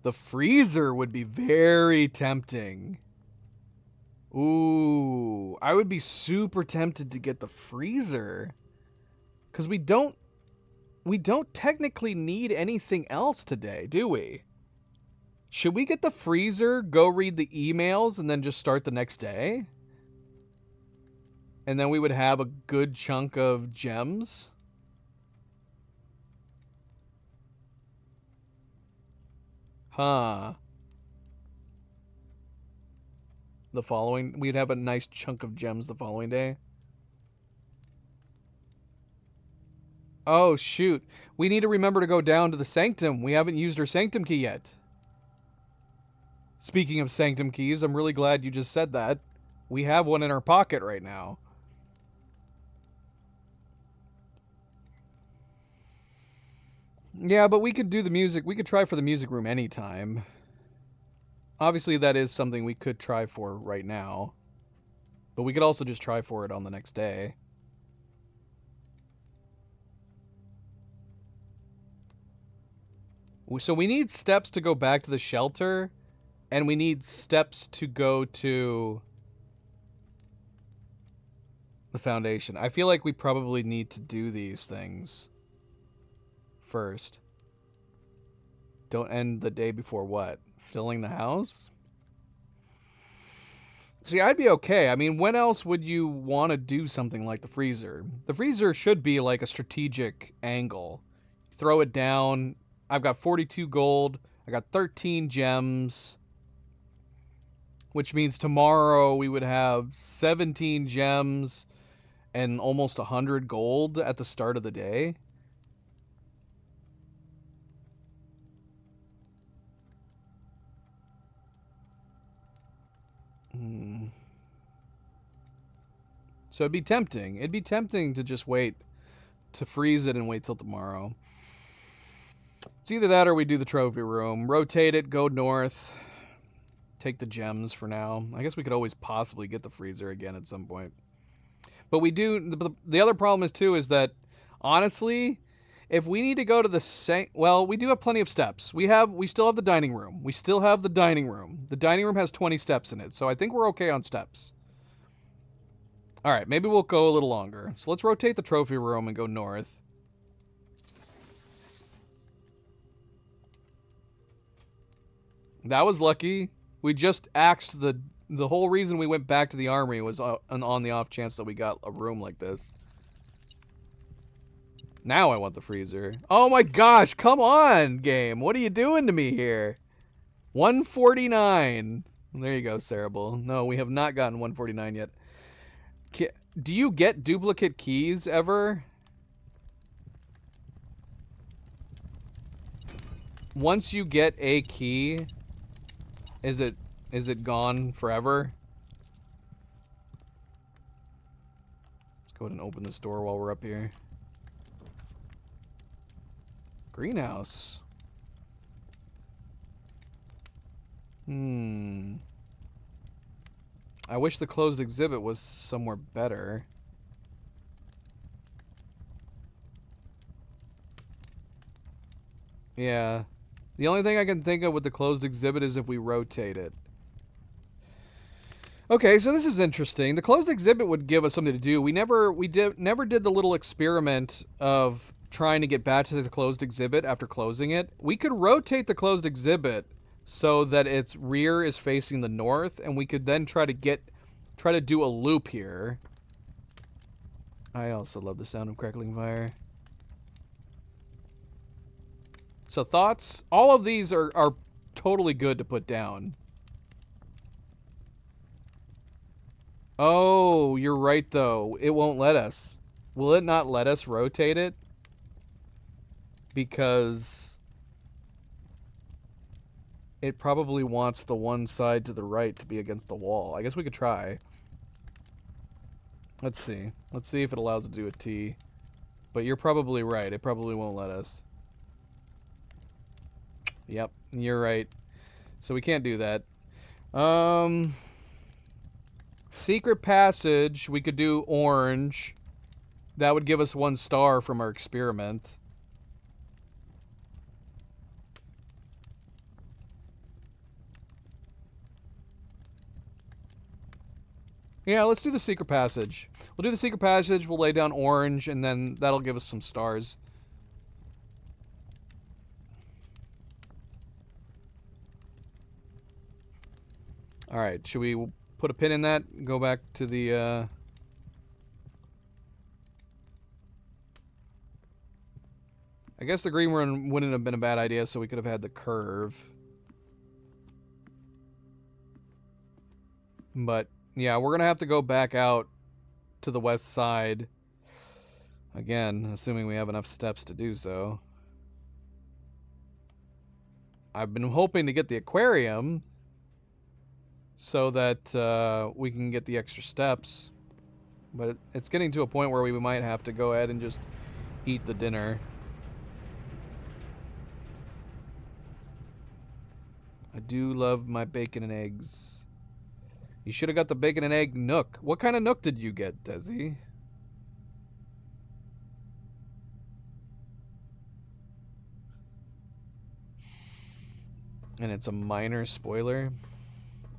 The freezer would be very tempting. Ooh, I would be super tempted to get the freezer. Because we don't technically need anything else today, do we? Should we get the freezer, go read the emails, and then just start the next day? And then we would have a good chunk of gems? Huh. We'd have a nice chunk of gems the following day. Oh, shoot. We need to remember to go down to the sanctum. We haven't used our sanctum key yet. Speaking of Sanctum keys, I'm really glad you just said that. We have one in our pocket right now. Yeah, but we could do the music. We could try for the music room anytime. Obviously, that is something we could try for right now. But we could also just try for it on the next day. So we need steps to go back to the shelter, and we need steps to go to the foundation. I feel like we probably need to do these things first. Don't end the day before what? Filling the house? See, I'd be okay. I mean, when else would you want to do something like the freezer? The freezer should be like a strategic angle. Throw it down. I've got 42 gold. I got 13 gems. Which means tomorrow we would have 17 gems and almost 100 gold at the start of the day. So it'd be tempting. It'd be tempting to just wait to freeze it and wait till tomorrow. It's either that or we do the trophy room. Rotate it, go north. Take the gems for now. I guess we could always possibly get the freezer again at some point. But we do... The other problem is, too, is that, honestly, if we need to go to the same... Well, we do have plenty of steps. We still have the dining room. We still have the dining room. The dining room has 20 steps in it, so I think we're okay on steps. All right, maybe we'll go a little longer. So let's rotate the trophy room and go north. That was lucky. We just axed the whole reason we went back to the armory was on the off chance that we got a room like this. Now I want the freezer. Oh my gosh, come on, game. What are you doing to me here? 149. There you go, Cerebral. No, we have not gotten 149 yet. Do you get duplicate keys ever? Once you get a key, is it gone forever? Let's go ahead and open this door while we're up here. Greenhouse. I wish the closed exhibit was somewhere better. Yeah. The only thing I can think of with the closed exhibit is if we rotate it. Okay, so this is interesting. The closed exhibit would give us something to do. We never did the little experiment of trying to get back to the closed exhibit after closing it. We could rotate the closed exhibit so that its rear is facing the north, and we could then try to do a loop here. I also love the sound of crackling fire. So thoughts? All of these are totally good to put down. Oh, you're right though. It won't let us. Will it not let us rotate it? Because it probably wants the one side to the right to be against the wall. I guess we could try. Let's see. Let's see if it allows it to do a T. But you're probably right. It probably won't let us. Yep, you're right. So we can't do that. Secret passage, we could do orange. That would give us 1 star from our experiment. Yeah, let's do the secret passage. We'll do the secret passage, we'll lay down orange, and then that'll give us some stars. Alright, should we put a pin in that and go back to the, I guess the green one wouldn't have been a bad idea, so we could have had the curve. But, yeah, we're gonna have to go back out to the west side. Again, assuming we have enough steps to do so. I've been hoping to get the aquarium. so that we can get the extra steps. But it's getting to a point where we might have to go ahead and just eat the dinner. I do love my bacon and eggs. You should have got the bacon and egg Nook. What kind of Nook did you get, Desi? And it's a minor spoiler.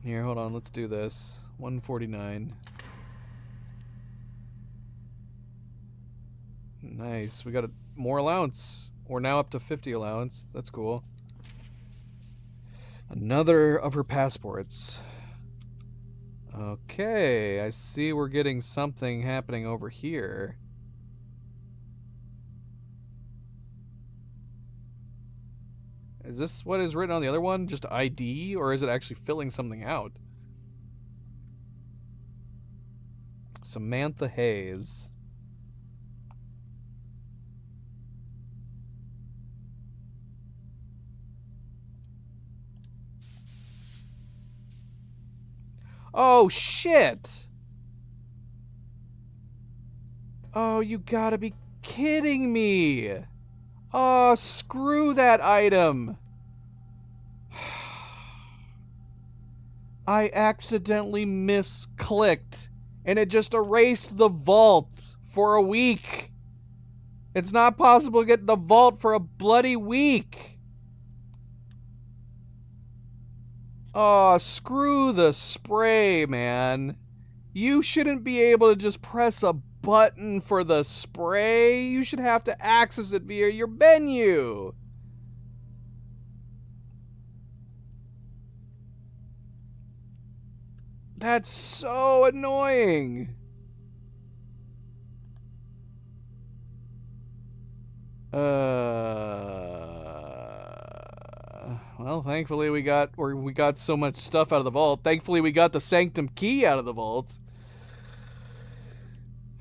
Here, hold on, let's do this. 149. Nice. We got more allowance. We're now up to 50 allowance. That's cool. Another of her passports. Okay, I see we're getting something happening over here. Is this what is written on the other one? Just ID? Or is it actually filling something out? Samantha Hayes. Oh, shit! Oh, you gotta be kidding me! Oh, screw that item! I accidentally misclicked, and it just erased the vault for a week. It's not possible to get the vault for a bloody week. Oh, screw the spray, man. You shouldn't be able to just press a button for the spray. You should have to access it via your menu. That's so annoying. Well, thankfully we got so much stuff out of the vault. Thankfully we got the Sanctum key out of the vault.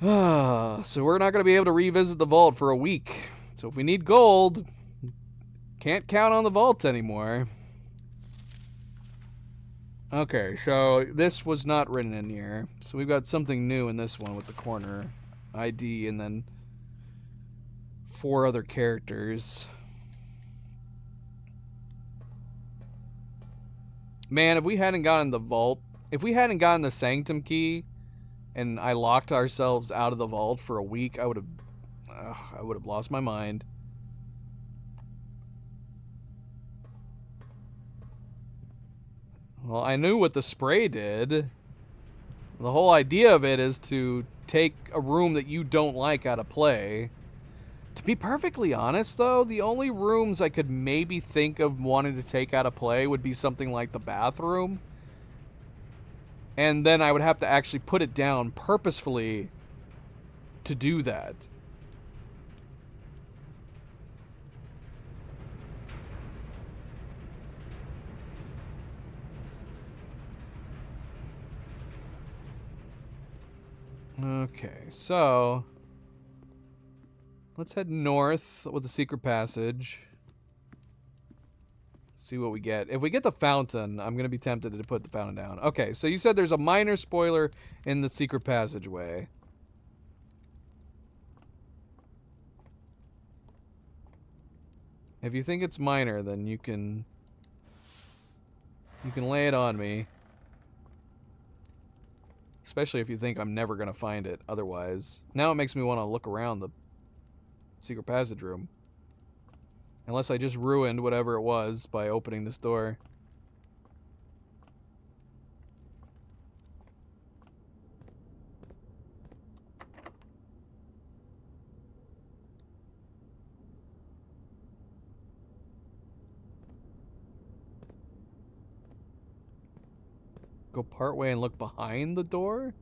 So we're not going to be able to revisit the vault for a week. So if we need gold, can't count on the vault anymore. Okay, so this was not written in here. So we've got something new in this one with the corner ID and then 4 other characters. Man, if we hadn't gotten the vault, if we hadn't gotten the Sanctum key and I locked ourselves out of the vault for a week, I would have lost my mind. Well, I knew what the spray did. The whole idea of it is to take a room that you don't like out of play. To be perfectly honest, though, the only rooms I could maybe think of wanting to take out of play would be something like the bathroom. And then I would have to actually put it down purposefully to do that. Okay, so let's head north with the secret passage. See what we get. If we get the fountain, I'm going to be tempted to put the fountain down. Okay, so you said there's a minor spoiler in the secret passageway. If you think it's minor, then you can lay it on me. Especially if you think I'm never going to find it otherwise. Now it makes me want to look around the secret passage room. Unless I just ruined whatever it was by opening this door. Go partway and look behind the door?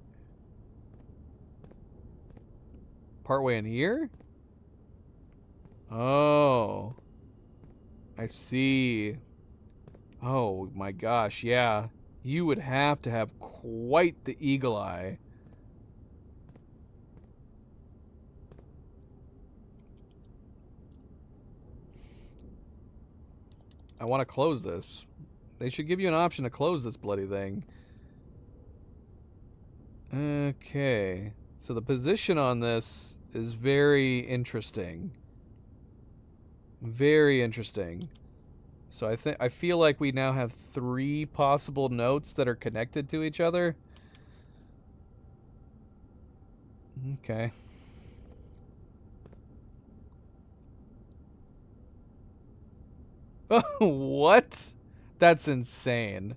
Partway in here? Oh. I see. Oh my gosh, yeah. You would have to have quite the eagle eye. I want to close this. They should give you an option to close this bloody thing. Okay. So the position on this is very interesting. Very interesting. So I feel like we now have 3 possible notes that are connected to each other. Okay. What? That's insane.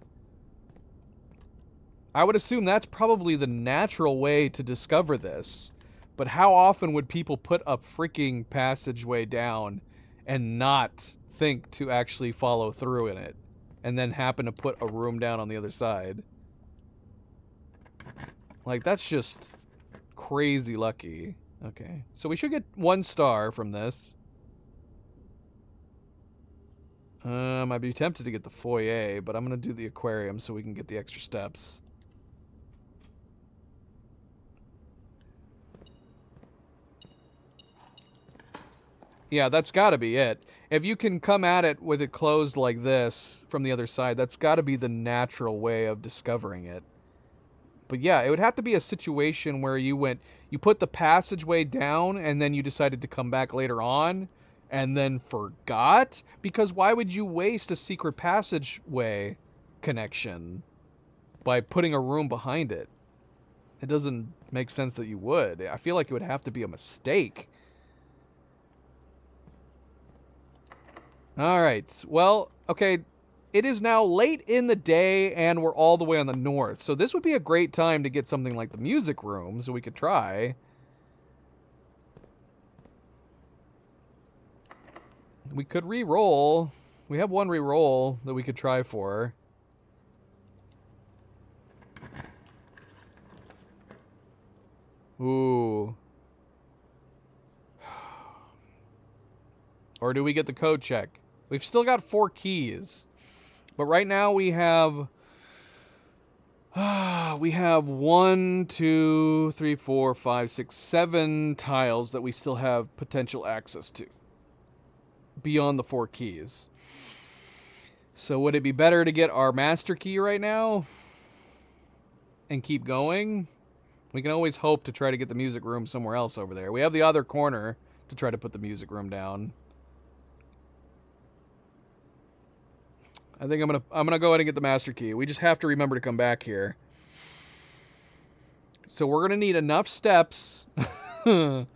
I would assume that's probably the natural way to discover this. But how often would people put a freaking passageway down and not think to actually follow through in it, and then happen to put a room down on the other side? Like, that's just crazy lucky. Okay, so we should get 1 star from this. I'd be tempted to get the foyer, but I'm gonna do the aquarium so we can get the extra steps. Yeah, that's gotta be it. If you can come at it with it closed like this from the other side, that's gotta be the natural way of discovering it. But yeah, it would have to be a situation where you put the passageway down and then you decided to come back later on and then forgot? Because why would you waste a secret passageway connection by putting a room behind it? It doesn't make sense that you would. I feel like it would have to be a mistake. All right. Well, okay. It is now late in the day and we're all the way on the north. So this would be a great time to get something like the music room so we could try. We could re-roll. We have 1 re-roll that we could try for. Ooh. Or do we get the code check? We've still got 4 keys. But right now we have 1, 2, 3, 4, 5, 6, 7 tiles that we still have potential access to beyond the 4 keys. So would it be better to get our master key right now and keep going? We can always hope to try to get the music room somewhere else over there. We have the other corner to try to put the music room down. I think I'm gonna go ahead and get the master key. We just have to remember to come back here. So we're gonna need enough steps. Keep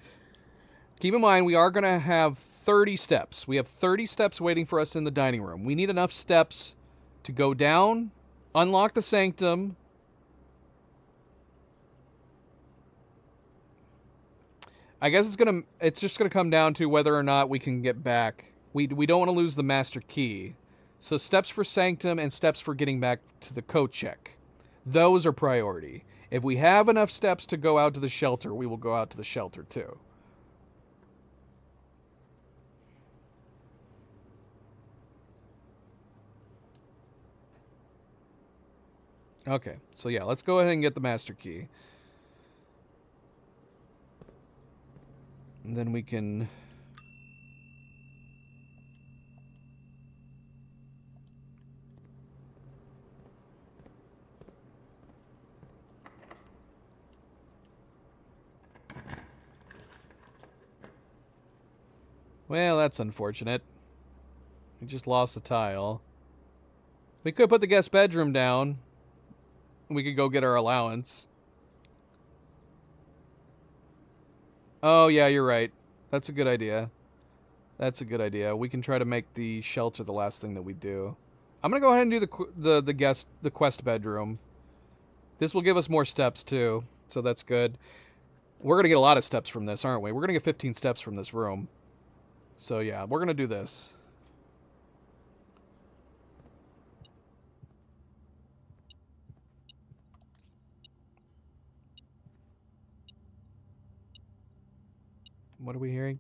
in mind, we are gonna have 30 steps. We have 30 steps waiting for us in the dining room. We need enough steps to go down, unlock the sanctum. I guess it's just gonna come down to whether or not we can get back. We don't want to lose the master key. So steps for sanctum and steps for getting back to the code check. Those are priority. If we have enough steps to go out to the shelter, we will go out to the shelter too. Okay, so yeah, let's go ahead and get the master key. And then we can... Well, that's unfortunate. We just lost a tile. We could put the guest bedroom down. We could go get our allowance. Oh, yeah, you're right. That's a good idea. That's a good idea. We can try to make the shelter the last thing that we do. I'm gonna go ahead and do the quest bedroom. This will give us more steps too, so that's good. We're gonna get a lot of steps from this, aren't we? We're gonna get 15 steps from this room. So yeah, we're gonna do this. What are we hearing?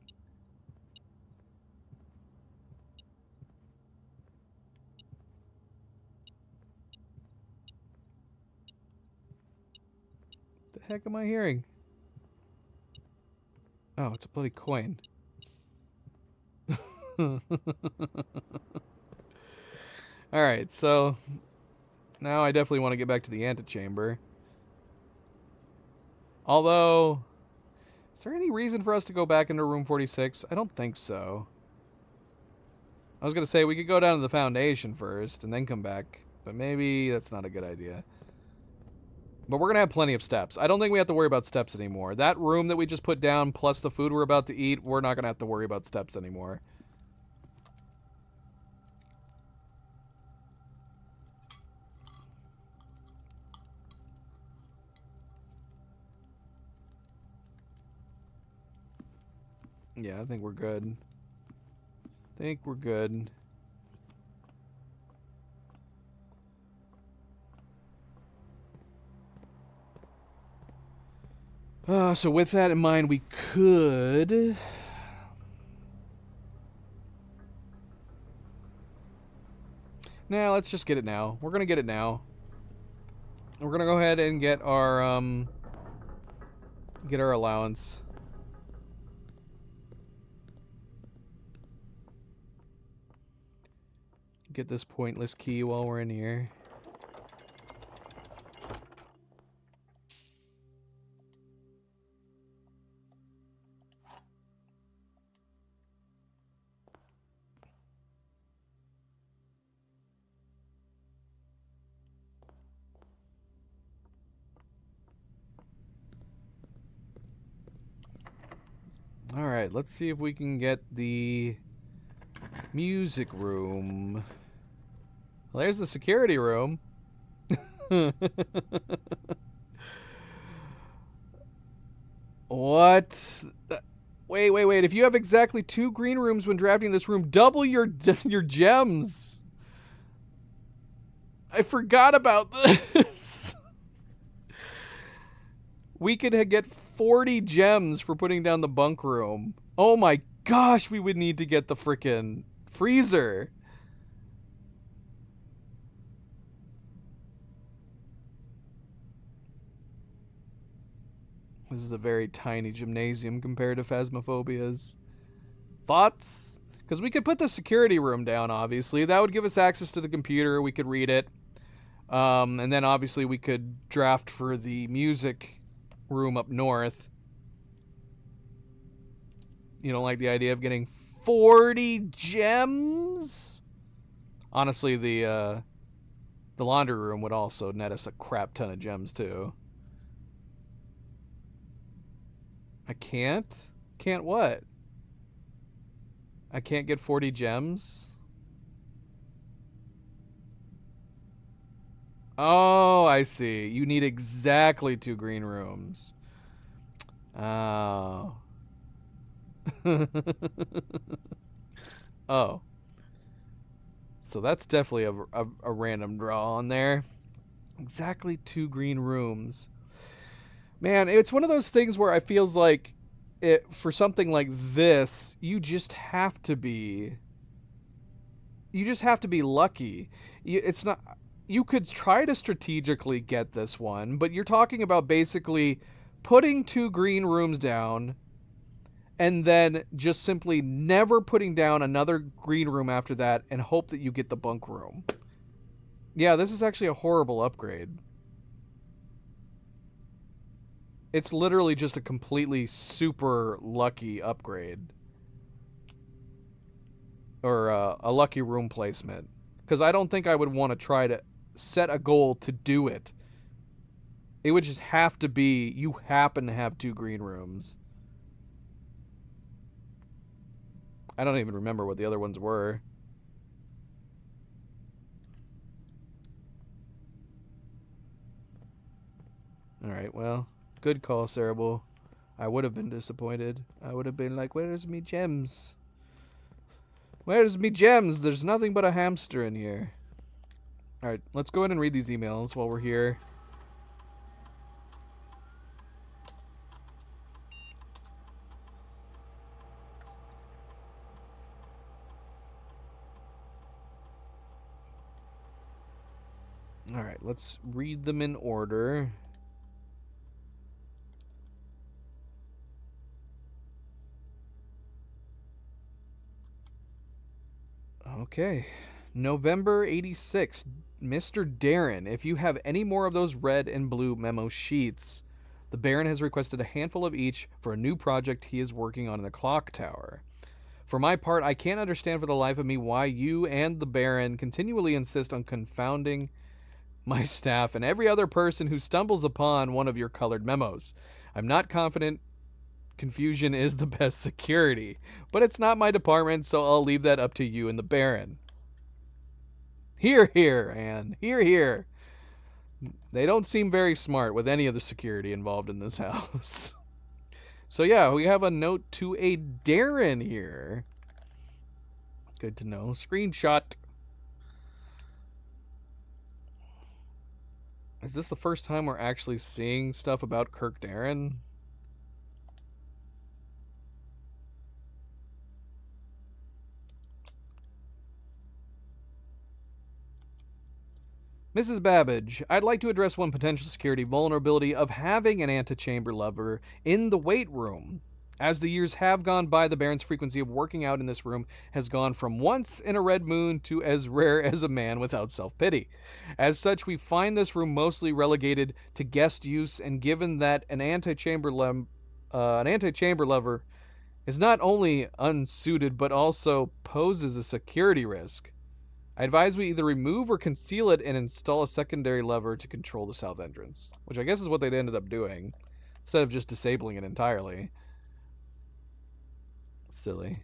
The heck am I hearing? Oh, it's a bloody coin. Alright, so now I definitely want to get back to the antechamber. Although, is there any reason for us to go back into room 46? I don't think so. I was going to say we could go down to the foundation first and then come back, but maybe that's not a good idea. But we're going to have plenty of steps. I don't think we have to worry about steps anymore. That room that we just put down plus the food we're about to eat, we're not going to have to worry about steps anymore. Yeah, I think we're good. So with that in mind, we could... Nah, let's just get it now. We're gonna get it now. We're gonna go ahead and get our allowance. Get this pointless key while we're in here. Alright, let's see if we can get the music room. Well, there's the security room. What? Wait. If you have exactly 2 green rooms when drafting this room, double your gems. I forgot about this. We could get 40 gems for putting down the bunk room. Oh my gosh, we would need to get the frickin' freezer. This is a very tiny gymnasium compared to Phasmophobia's. Thoughts? Because we could put the security room down, obviously. That would give us access to the computer. We could read it. And then, obviously, we could draft for the music room up north. You don't like the idea of getting 40 gems? Honestly, the laundry room would also net us a crap ton of gems, too. I can't? Can't what? I can't get 40 gems? Oh, I see. You need exactly 2 green rooms. Oh. Oh. So that's definitely a random draw on there. Exactly 2 green rooms. Man, it's one of those things where I feels like for something like this, you just have to be lucky. It's not, you could try to strategically get this one, but you're talking about basically putting 2 green rooms down and then just simply never putting down another green room after that and hope that you get the bunk room. Yeah, this is actually a horrible upgrade. It's literally just a completely super lucky upgrade. Or a lucky room placement. Because I don't think I would want to try to set a goal to do it. It would just have to be you happen to have 2 green rooms. I don't even remember what the other ones were. Alright, well, good call, Cerebral. I would have been disappointed. I would have been like, where's me gems? Where's me gems? There's nothing but a hamster in here. Alright, let's go ahead and read these emails while we're here. Alright, let's read them in order. Okay. November 86. Mr. Darren, if you have any more of those red and blue memo sheets, The Baron has requested a handful of each for a new project he is working on in the clock tower. For my part, I can't understand for the life of me why you and the Baron continually insist on confounding my staff and every other person who stumbles upon one of your colored memos. I'm not confident confusion is the best security, but it's not my department, so I'll leave that up to you and the Baron. Hear, hear, Anne. Hear, hear. They don't seem very smart with any of the security involved in this house. So yeah, we have a note to a Darren here. Good to know. Screenshot. Is this the first time we're actually seeing stuff about Kirk Darren? Mrs. Babbage, I'd like to address one potential security vulnerability of having an antechamber lever in the weight room. As the years have gone by, the Baron's frequency of working out in this room has gone from once in a red moon to as rare as a man without self-pity. As such, we find this room mostly relegated to guest use, and given that an antechamber lever is not only unsuited but also poses a security risk, I advise we either remove or conceal it and install a secondary lever to control the south entrance, which I guess is what they ended up doing, instead of just disabling it entirely. Silly.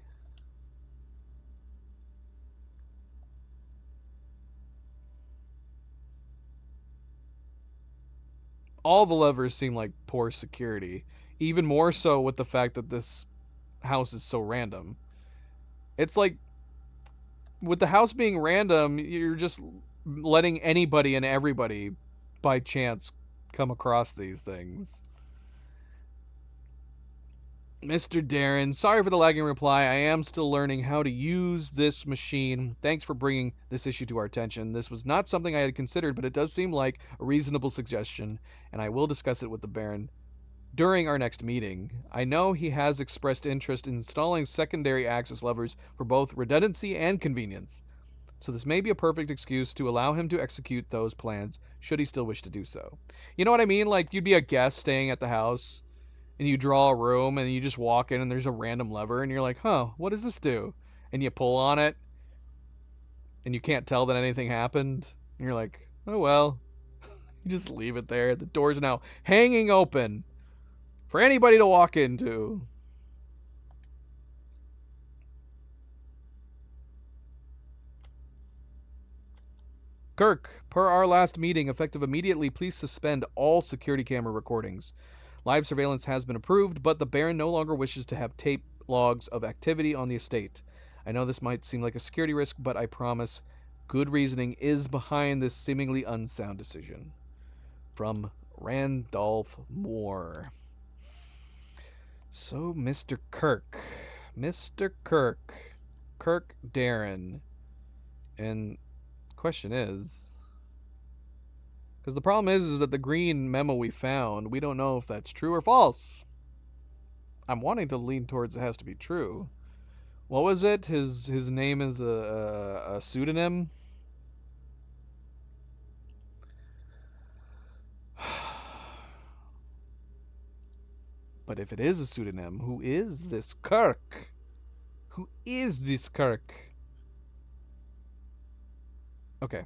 All the levers seem like poor security, even more so with the fact that this house is so random. It's like, with the house being random, you're just letting anybody and everybody by chance come across these things. Mr. Darren, sorry for the lagging reply. I am still learning how to use this machine. Thanks for bringing this issue to our attention. This was not something I had considered, but it does seem like a reasonable suggestion, and I will discuss it with the Baron during our next meeting. I know he has expressed interest in installing secondary access levers for both redundancy and convenience, so this may be a perfect excuse to allow him to execute those plans should he still wish to do so. You know what I mean? Like, you'd be a guest staying at the house, and you draw a room, and you just walk in, and there's a random lever, and you're like, huh, what does this do? And you pull on it, and you can't tell that anything happened, and you're like, oh well. You just leave it there. The door's now hanging open for anybody to walk into. Kirk, per our last meeting, effective immediately, please suspend all security camera recordings. Live surveillance has been approved, but the Baron no longer wishes to have tape logs of activity on the estate. I know this might seem like a security risk, but I promise good reasoning is behind this seemingly unsound decision. From Randolph Moore. So, Mr. Kirk. Kirk Darren. And the question is, because the problem is that the green memo we found, we don't know if that's true or false. I'm wanting to lean towards it has to be true. What was it? His name is a pseudonym? But if it is a pseudonym, who is this Kirk? Who is this Kirk? Okay.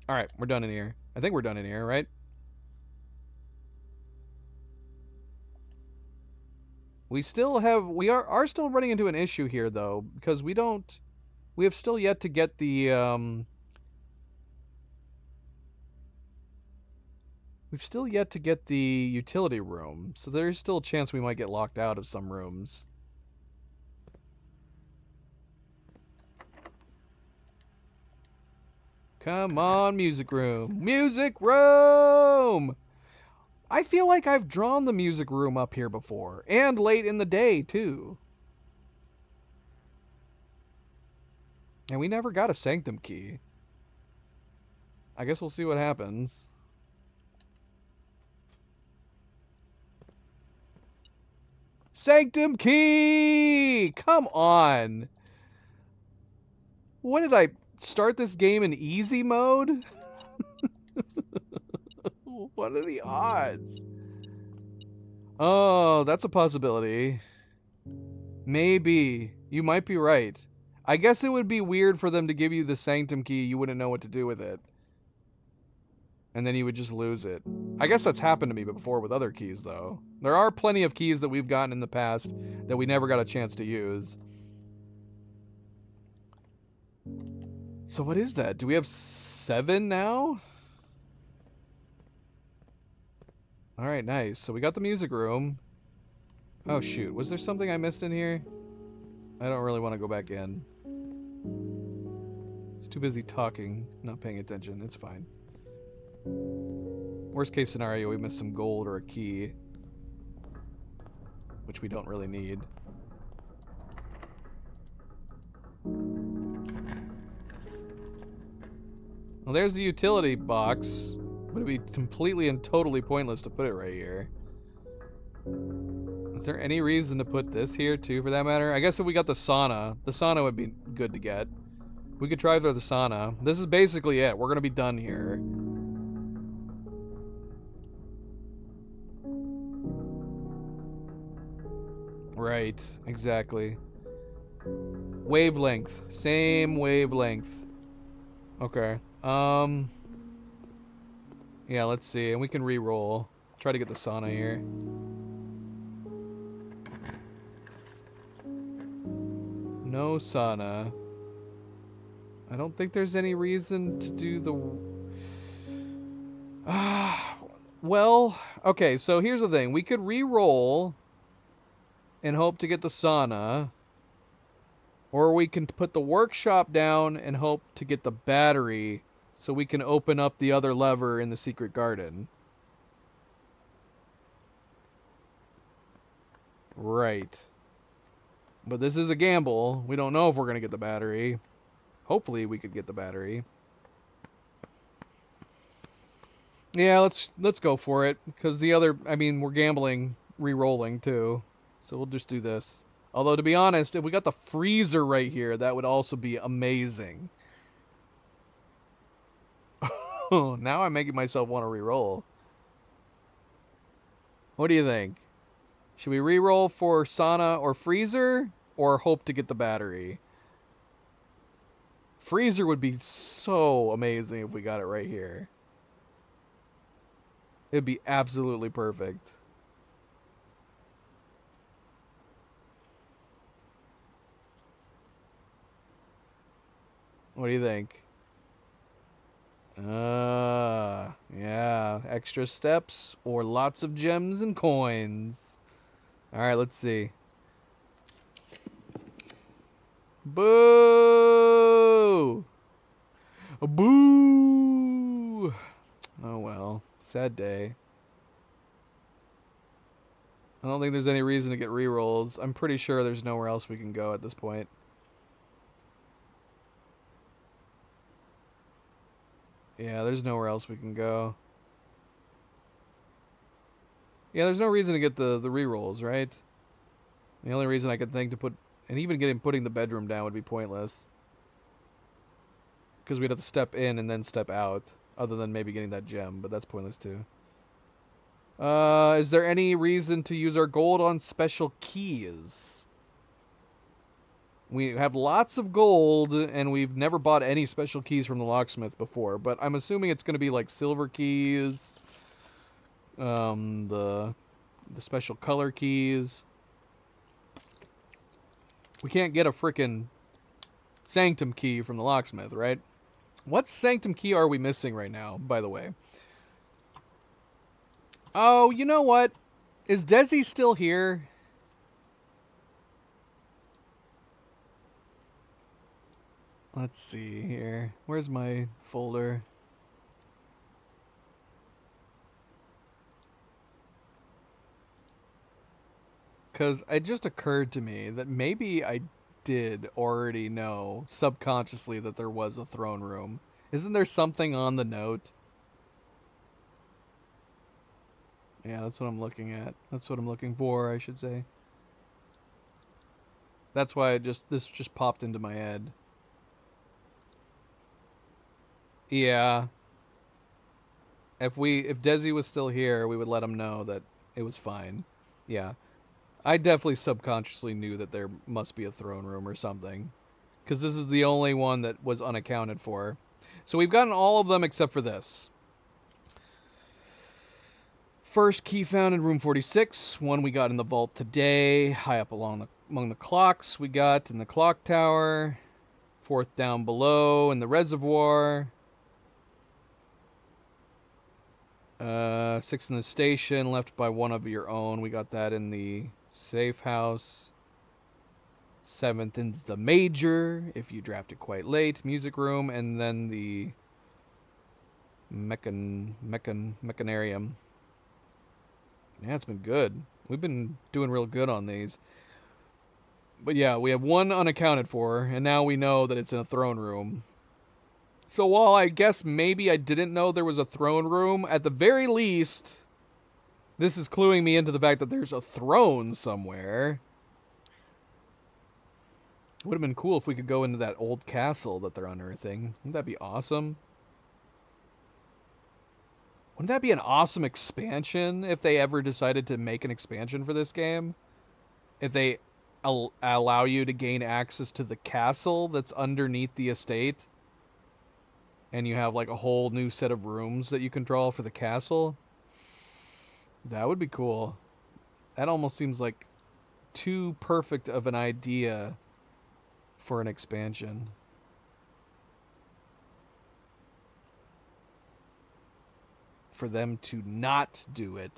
Alright, we're done in here. I think we're done in here, right? We are still running into an issue here, though, because we have still yet to get the, we've still yet to get the utility room, so there's still a chance we might get locked out of some rooms. Come on, music room. Music room! I feel like I've drawn the music room up here before, and late in the day, too. And we never got a sanctum key. I guess we'll see what happens. Sanctum key! Come on! What did I start this game in easy mode? What are the odds? Oh, that's a possibility. Maybe. You might be right. I guess it would be weird for them to give you the Sanctum key, you wouldn't know what to do with it. And then you would just lose it. I guess that's happened to me before with other keys, though. There are plenty of keys that we've gotten in the past that we never got a chance to use. So what is that? Do we have 7 now? Alright, nice. So we got the music room. Oh shoot, was there something I missed in here? I don't really want to go back in. It's too busy talking, not paying attention. It's fine. Worst case scenario, we missed some gold or a key. Which we don't really need. Well, there's the utility box. But it'd be completely and totally pointless to put it right here. Is there any reason to put this here too, for that matter? I guess if we got the sauna would be good to get. We could try the sauna. This is basically it. We're gonna be done here. Right, exactly. Wavelength. Same wavelength. Okay. Yeah, let's see. And we can re-roll. Try to get the sauna here. No sauna. I don't think there's any reason to do the... well, okay, so here's the thing. We could re-roll and hope to get the sauna. Or we can put the workshop down and hope to get the battery so we can open up the other lever in the secret garden. Right. But this is a gamble. We don't know if we're going to get the battery. Hopefully we could get the battery. Yeah, let's go for it. Because the other, I mean, we're gambling, re-rolling too. So we'll just do this. Although, to be honest, if we got the freezer right here, that would also be amazing. Now I'm making myself want to re-roll. What do you think? Should we re-roll for sauna or freezer? Or hope to get the battery? Freezer would be so amazing if we got it right here. It'd be absolutely perfect. What do you think? Yeah. Extra steps or lots of gems and coins. Alright, let's see. Boo! Boo! Oh well. Sad day. I don't think there's any reason to get rerolls. I'm pretty sure there's nowhere else we can go at this point. Yeah, there's nowhere else we can go. Yeah, there's no reason to get the rerolls, right? The only reason I could think to put... And even putting the bedroom down would be pointless. Because we'd have to step in and then step out. Other than maybe getting that gem, but that's pointless too. Is there any reason to use our gold on special keys? We have lots of gold, and we've never bought any special keys from the locksmith before, but I'm assuming it's going to be like silver keys, the special color keys. We can't get a frickin' Sanctum key from the locksmith, right? What Sanctum key are we missing right now, by the way? Oh, you know what? Is Desi still here? Let's see here. Where's my folder? Because it just occurred to me that maybe I did already know subconsciously that there was a throne room. Isn't there something on the note? Yeah, that's what I'm looking at. That's what I'm looking for, I should say. That's why this just popped into my head. Yeah. If Desi was still here, we would let him know that it was fine. Yeah. I definitely subconsciously knew that there must be a throne room or something. Because this is the only one that was unaccounted for. So we've gotten all of them except for this. First key found in room 46. One we got in the vault today. High up among the clocks we got in the clock tower. Fourth down below in the reservoir. Sixth in the station, left by one of your own. We got that in the safe house. Seventh in the major, if you drafted quite late. Music room, and then the mechanarium. Yeah, it's been good. We've been doing real good on these. But yeah, we have one unaccounted for, and now we know that it's in a throne room. So while I guess maybe I didn't know there was a throne room, at the very least, this is cluing me into the fact that there's a throne somewhere. Would have been cool if we could go into that old castle that they're unearthing. Wouldn't that be awesome? Wouldn't that be an awesome expansion if they ever decided to make an expansion for this game? If they allow you to gain access to the castle that's underneath the estate, and you have like a whole new set of rooms that you control for the castle, that would be cool. That almost seems like too perfect of an idea for an expansion. For them to not do it.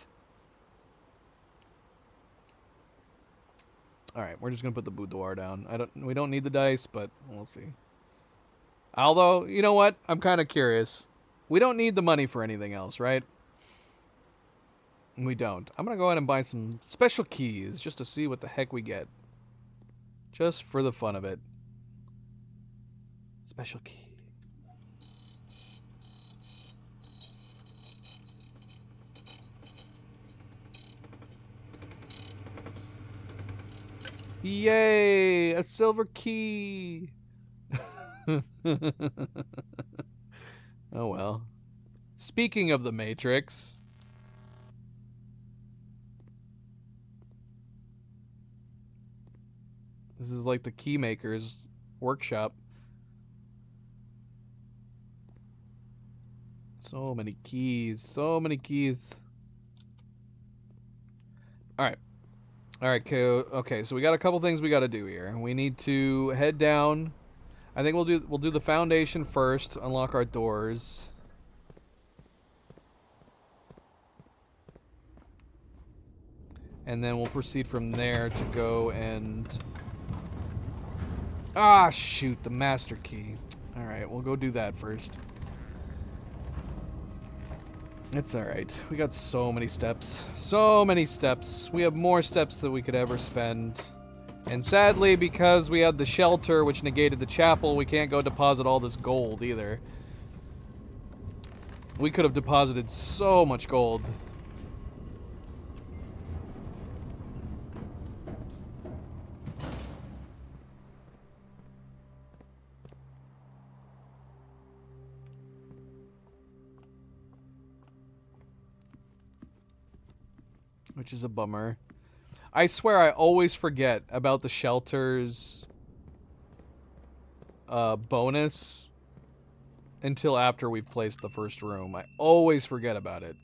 All right, we're just gonna put the boudoir down. We don't need the dice, but we'll see. Although, you know what? I'm kind of curious. We don't need the money for anything else, right? We don't. I'm gonna go ahead and buy some special keys just to see what the heck we get. Just for the fun of it. Special key. Yay! A silver key! Oh well. Speaking of the Matrix, this is like the keymaker's workshop. So many keys, so many keys. All right. All right, okay, so we got a couple things we got to do here. We need to head down. I think we'll do the foundation first, unlock our doors. And then we'll proceed from there to go and... Ah, shoot, the master key. All right, we'll go do that first. It's all right. We got so many steps. So many steps. We have more steps than we could ever spend. And sadly, because we had the shelter, which negated the chapel, we can't go deposit all this gold either. We could have deposited so much gold. Which is a bummer. I swear I always forget about the shelter's bonus until after we've placed the first room. I always forget about it.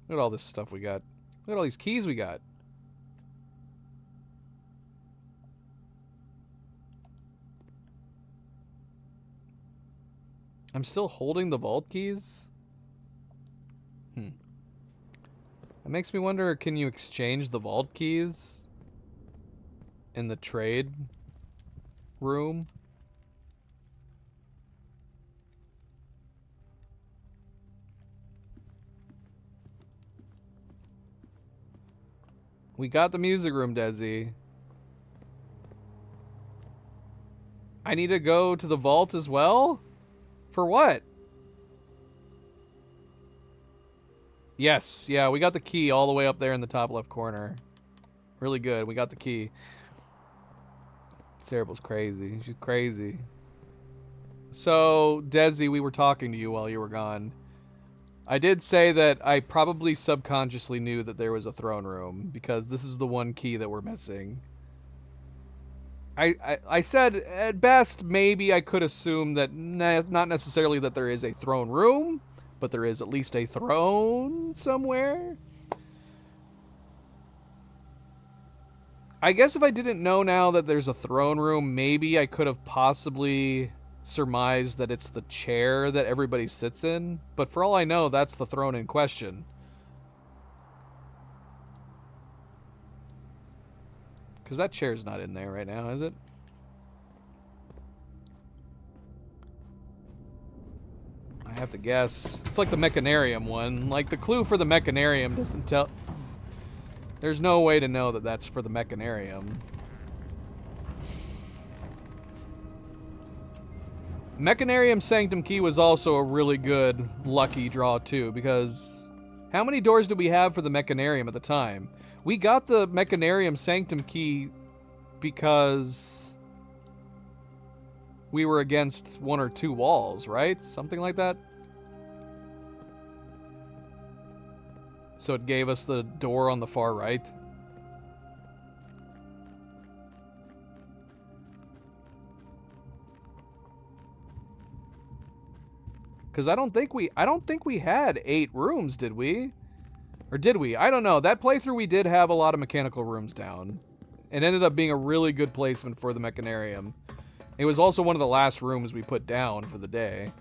Look at all this stuff we got. Look at all these keys we got. I'm still holding the vault keys? That makes me wonder, can you exchange the vault keys in the trade room? We got the music room, Desi. I need to go to the vault as well? For what? Yes, yeah, we got the key all the way up there in the top left corner. Really good, we got the key. Cerebral's crazy. She's crazy. So, Desi, we were talking to you while you were gone. I did say that I probably subconsciously knew that there was a throne room because this is the one key that we're missing. I said at best maybe I could assume that not necessarily that there is a throne room, but there is at least a throne somewhere. I guess if I didn't know now that there's a throne room, maybe I could have possibly surmised that it's the chair that everybody sits in. But for all I know, that's the throne in question. Because that chair's not in there right now, is it? I have to guess. It's like the Mechanarium one. Like, the clue for the Mechanarium doesn't tell... There's no way to know that that's for the Mechanarium. Mechanarium Sanctum Key was also a really good lucky draw too, because how many doors did we have for the Mechanarium at the time? We got the Mechanarium Sanctum Key because we were against one or two walls, right? Something like that. So it gave us the door on the far right. Because I don't think we had 8 rooms, did we? Or did we? I don't know. That playthrough we did have a lot of mechanical rooms down. It ended up being a really good placement for the Mechanarium. It was also one of the last rooms we put down for the day.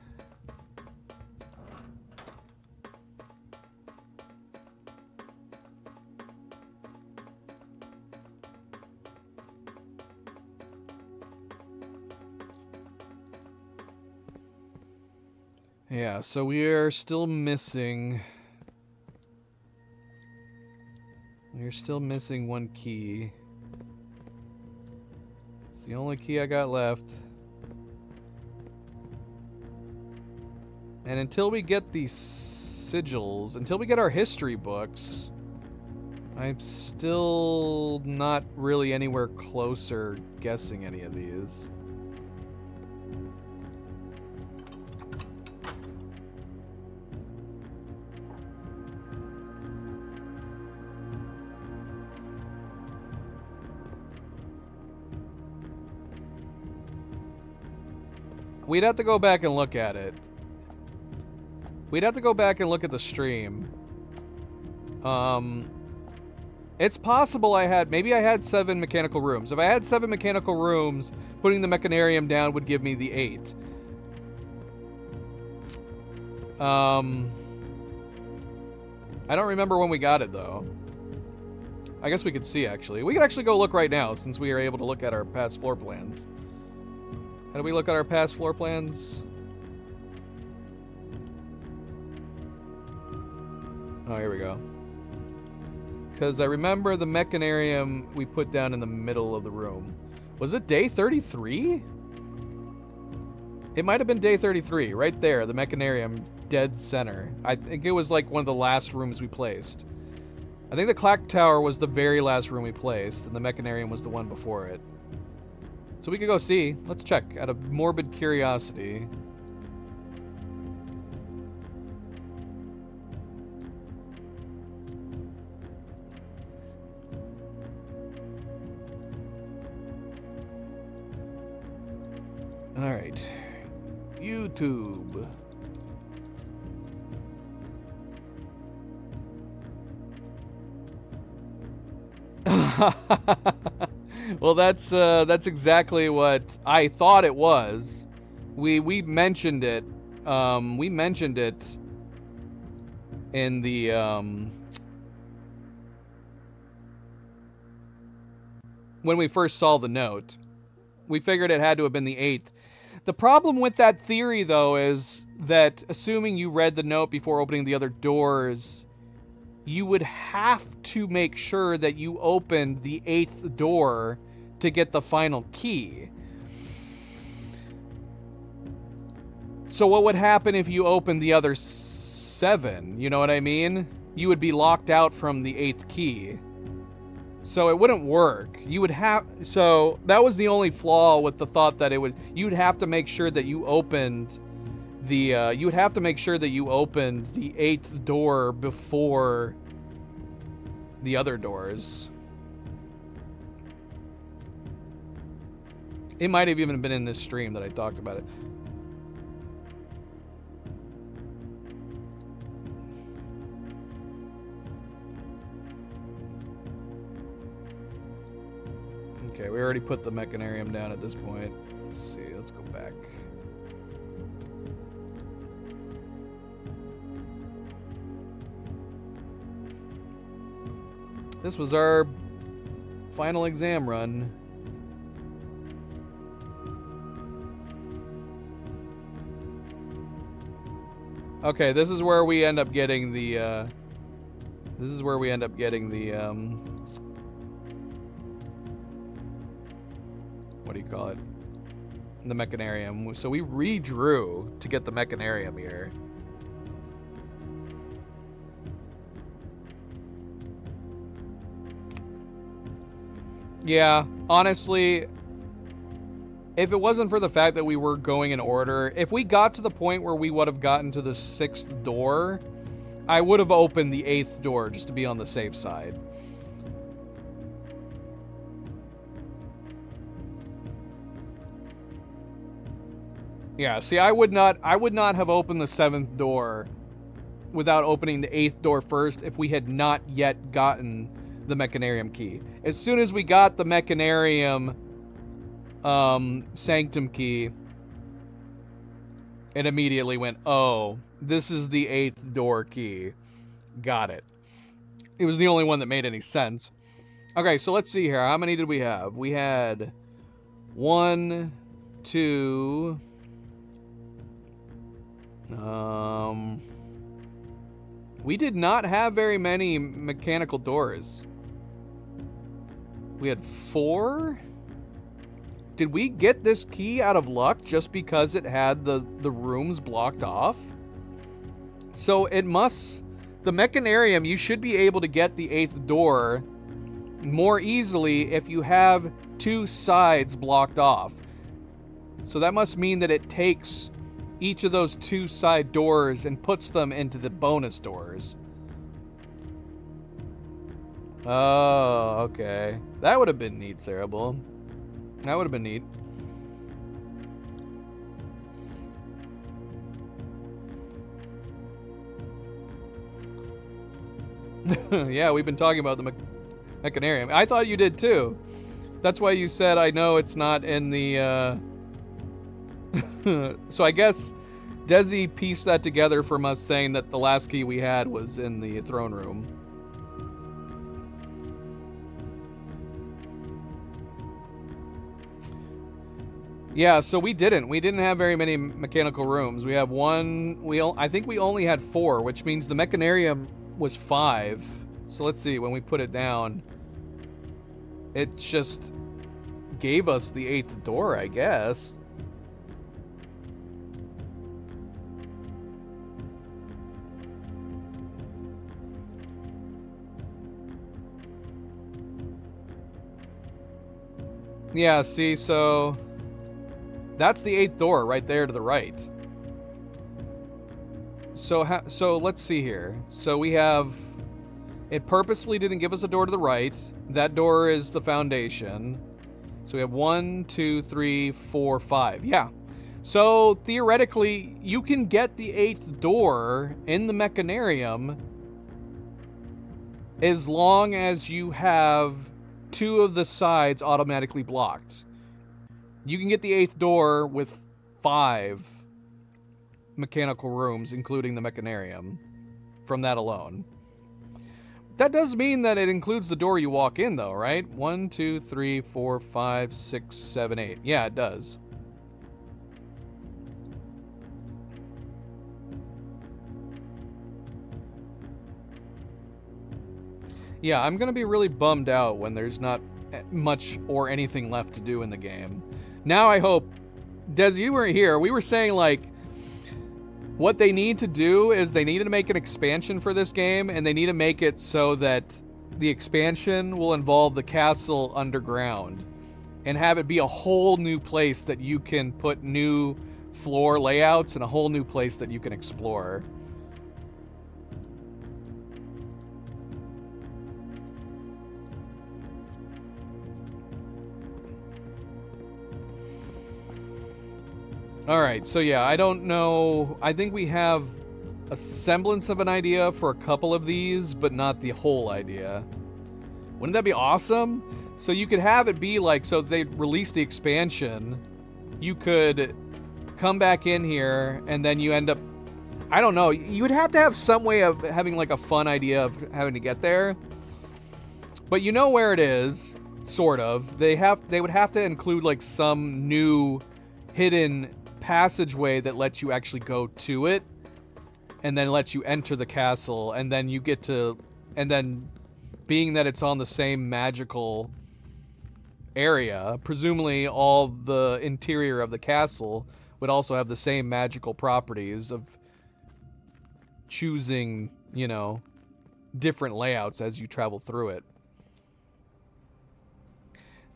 Yeah, so we are still missing... We're still missing one key. It's the only key I got left. And until we get these sigils, until we get our history books, I'm still not really anywhere closer guessing any of these. We'd have to go back and look at it. We'd have to go back and look at the stream. It's possible maybe I had 7 mechanical rooms. If I had 7 mechanical rooms, putting the Mechanarium down would give me the 8. I don't remember when we got it, though. I guess we could see, actually. We could actually go look right now, since we are able to look at our past floor plans. How do we look at our past floor plans? Oh, here we go. Because I remember the Mechanarium we put down in the middle of the room. Was it day 33? It might have been day 33, right there, the Mechanarium, dead center. I think it was like one of the last rooms we placed. I think the Clock Tower was the very last room we placed, and the Mechanarium was the one before it. So we could go see. Let's check, out of morbid curiosity. Alright. YouTube. Well, that's exactly what I thought it was. We mentioned it. We mentioned it in the when we first saw the note. We figured it had to have been the 8th. The problem with that theory, though, is that assuming you read the note before opening the other doors, you would have to make sure that you opened the 8th door to get the final key. So what would happen if you opened the other 7? You know what I mean? You would be locked out from the 8th key. So it wouldn't work. You would have... So that was the only flaw with the thought that it would... You'd have to make sure that you opened you would have to make sure that you opened the 8th door before the other doors. It might have even been in this stream that I talked about it. Okay, we already put the Mechanarium down at this point. Let's see, let's go back. This was our final exam run. Okay, this is where we end up getting the, what do you call it? The Mechanarium. So we redrew to get the Mechanarium here. Yeah, honestly, if it wasn't for the fact that we were going in order, if we got to the point where we would have gotten to the 6th door, I would have opened the 8th door just to be on the safe side. Yeah, see, I would not have opened the 7th door without opening the 8th door first if we had not yet gotten the Mechanarium key. As soon as we got the Mechanarium Sanctum key, it immediately went, oh, this is the 8th door key. Got it. It was the only one that made any sense. Okay, so let's see here. How many did we have? We had 1, 2... we did not have very many mechanical doors. We had 4? Did we get this key out of luck just because it had the rooms blocked off? So it must... The Mechanarium, you should be able to get the 8th door more easily if you have 2 sides blocked off. So that must mean that it takes each of those 2 side doors and puts them into the bonus doors. Oh, okay. That would have been neat, Cerebral. That would have been neat. Yeah, we've been talking about the Mechanarium. I thought you did too. That's why you said, I know it's not in the... So I guess Desi pieced that together from us saying that the last key we had was in the throne room. Yeah, so we didn't have very many mechanical rooms. We have one, I think we only had 4, which means the Mechanarium was 5. So let's see, when we put it down, it just gave us the 8th door, I guess. Yeah, see, so that's the 8th door right there to the right. So let's see here. So we have... It purposely didn't give us a door to the right. That door is the foundation. So we have 1, 2, 3, 4, 5. Yeah. So theoretically, you can get the 8th door in the Mechanarium as long as you have 2 of the sides automatically blocked. You can get the 8th door with 5 mechanical rooms, including the Mechanarium, from that alone. That does mean that it includes the door you walk in, though, right? 1, 2, 3, 4, 5, 6, 7, 8. Yeah, it does. Yeah, I'm gonna be really bummed out when there's not much or anything left to do in the game. Now I hope... Des, you weren't here. We were saying, like, what they need to do is they need to make an expansion for this game, and they need to make it so that the expansion will involve the castle underground and have it be a whole new place that you can put new floor layouts and a whole new place that you can explore. All right, so yeah, I don't know. I think we have a semblance of an idea for a couple of these, but not the whole idea. Wouldn't that be awesome? So you could have it be like, so they release the expansion, you could come back in here, and then you end up, I don't know, you would have to have some way of having like a fun idea of having to get there. But you know where it is, sort of. They would have to include like some new hidden passageway that lets you actually go to it, and then lets you enter the castle, and then you get to, and then being that it's on the same magical area, presumably all the interior of the castle would also have the same magical properties of choosing, you know, different layouts as you travel through it.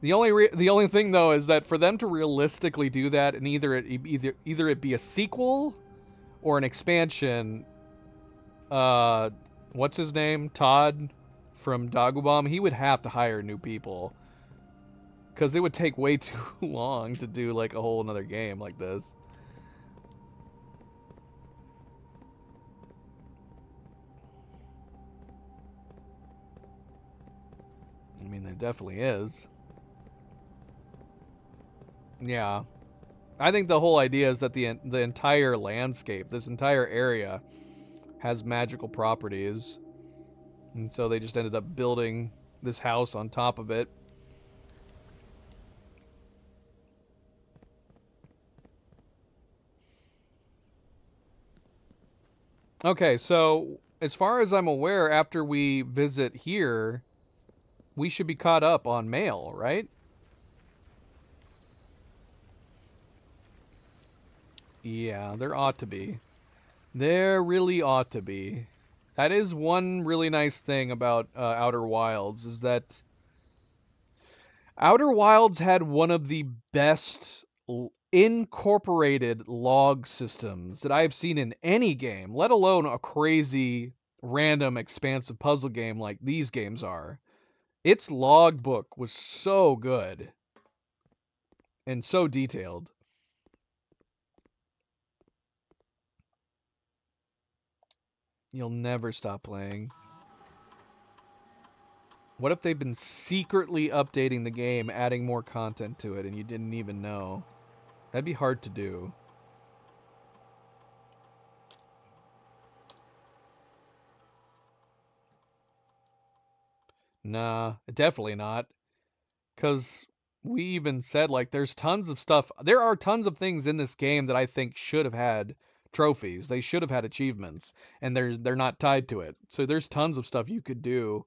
The only thing though is that for them to realistically do that, and either it be a sequel or an expansion, what's his name? Todd from Dagobah, he would have to hire new people. Because it would take way too long to do like a whole another game like this. I mean, there definitely is. Yeah. I think the whole idea is that the entire landscape, this entire area, has magical properties. And so they just ended up building this house on top of it. Okay, so as far as I'm aware, after we visit here, we should be caught up on mail, right? Yeah, there ought to be. There really ought to be. That is one really nice thing about Outer Wilds, is that Outer Wilds had one of the best incorporated log systems that I've seen in any game, let alone a crazy, random, expansive puzzle game like these games are. Its logbook was so good and so detailed. You'll never stop playing. What if they've been secretly updating the game, adding more content to it, and you didn't even know? That'd be hard to do. Nah, definitely not. Because we even said, like, there's tons of stuff. There are tons of things in this game that I think should have had trophies. They should have had achievements, and they're not tied to it. So there's tons of stuff you could do.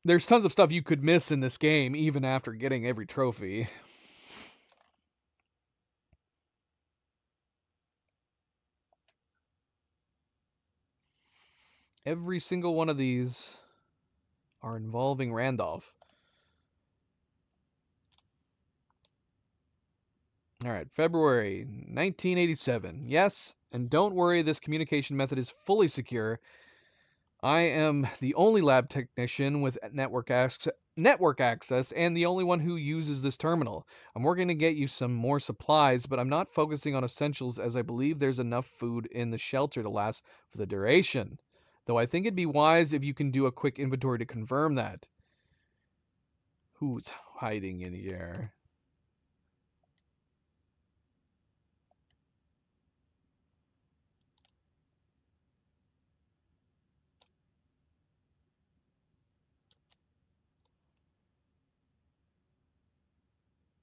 There's tons of stuff you could miss in this game, even after getting every trophy. Every single one of these are involving Randolph. All right, February 1987. Yes, and don't worry, this communication method is fully secure. I am the only lab technician with network access and the only one who uses this terminal. I'm working to get you some more supplies, but I'm not focusing on essentials as I believe there's enough food in the shelter to last for the duration. Though I think it'd be wise if you can do a quick inventory to confirm that. Who's hiding in here?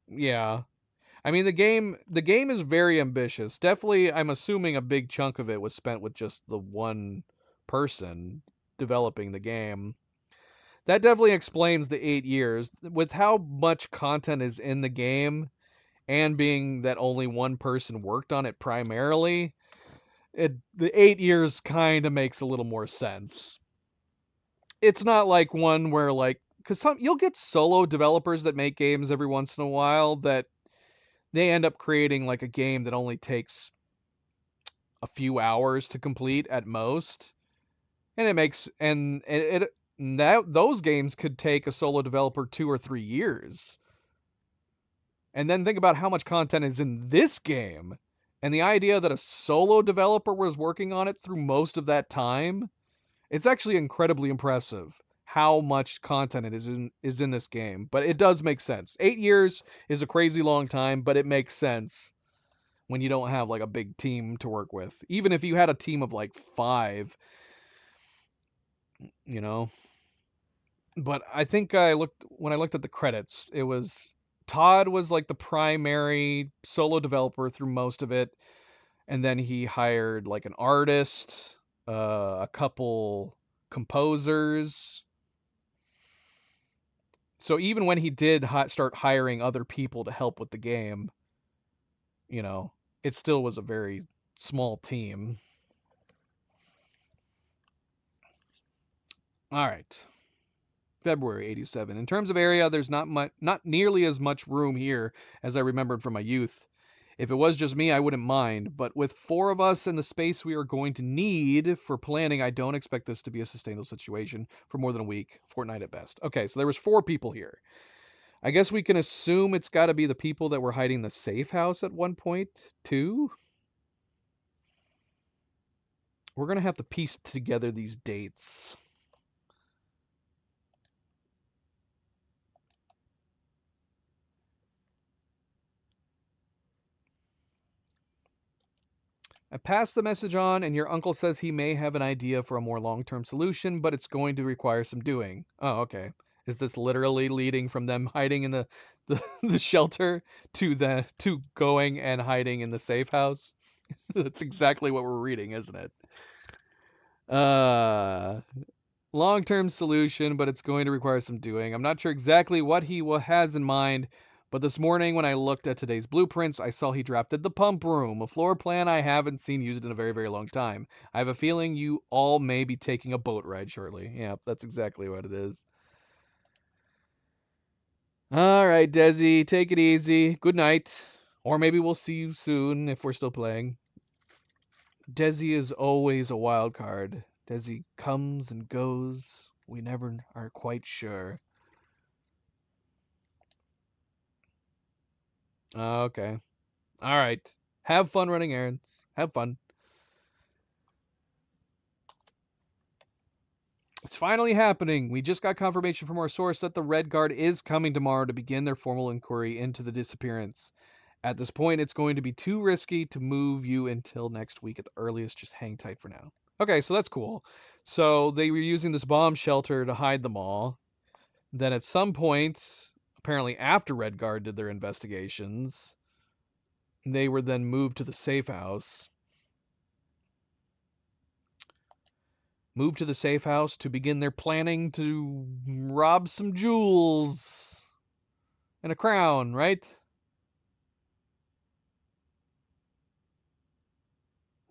Yeah. I mean the game is very ambitious. Definitely I'm assuming a big chunk of it was spent with just the one person developing the game. That definitely explains the 8 years. With how much content is in the game and being that only one person worked on it primarily, the 8 years kind of makes a little more sense. It's not like one where like, because you'll get solo developers that make games every once in a while that they end up creating like a game that only takes a few hours to complete at most, and it makes and it that those games could take a solo developer 2 or 3 years. And then think about how much content is in this game. And the idea that a solo developer was working on it through most of that time, it's actually incredibly impressive how much content it is in this game. But it does make sense. 8 years is a crazy long time, but it makes sense when you don't have like a big team to work with. Even if you had a team of like 5, you know. But I think when I looked at the credits, it was Todd was like the primary solo developer through most of it, and then he hired like an artist, a couple composers. So even when he did start hiring other people to help with the game, you know, it still was a very small team. All right. February 87. In terms of area, there's not nearly as much room here as I remembered from my youth. If it was just me, I wouldn't mind, but with 4 of us and the space we are going to need for planning, I don't expect this to be a sustainable situation for more than a week, fortnight at best. Okay, so there was 4 people here. I guess we can assume it's got to be the people that were hiding the safe house at one point, too. We're going to have to piece together these dates. I passed the message on, and your uncle says he may have an idea for a more long-term solution, but it's going to require some doing. Oh, okay. Is this literally leading from them hiding in the shelter to going and hiding in the safe house? That's exactly what we're reading, isn't it? Uh, long-term solution, but it's going to require some doing. I'm not sure exactly what he has in mind, but this morning when I looked at today's blueprints, I saw he drafted the pump room, a floor plan I haven't seen used in a very, very long time. I have a feeling you all may be taking a boat ride shortly. Yeah, that's exactly what it is. All right, Desi, take it easy. Good night. Or maybe we'll see you soon if we're still playing. Desi is always a wild card. Desi comes and goes. We never are quite sure. Okay. All right. Have fun running errands. Have fun. It's finally happening. We just got confirmation from our source that the Red Guard is coming tomorrow to begin their formal inquiry into the disappearance. At this point, it's going to be too risky to move you until next week at the earliest. Just hang tight for now. Okay, so that's cool. So they were using this bomb shelter to hide them all. Then at some point, apparently after Red Guard did their investigations, they were then moved to the safe house. Moved to the safe house to begin their planning to rob some jewels and a crown, right?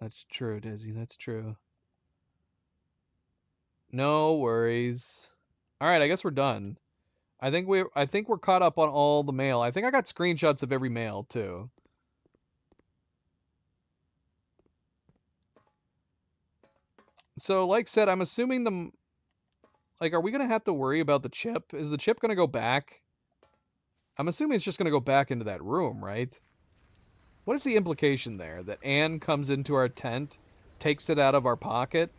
That's true, Desi. That's true. No worries. All right, I guess we're done. I think we're caught up on all the mail. I think I got screenshots of every mail too. So, like said, I'm assuming are we gonna have to worry about the chip? Is the chip gonna go back? I'm assuming it's just gonna go back into that room, right? What is the implication there? That Anne comes into our tent, takes it out of our pocket,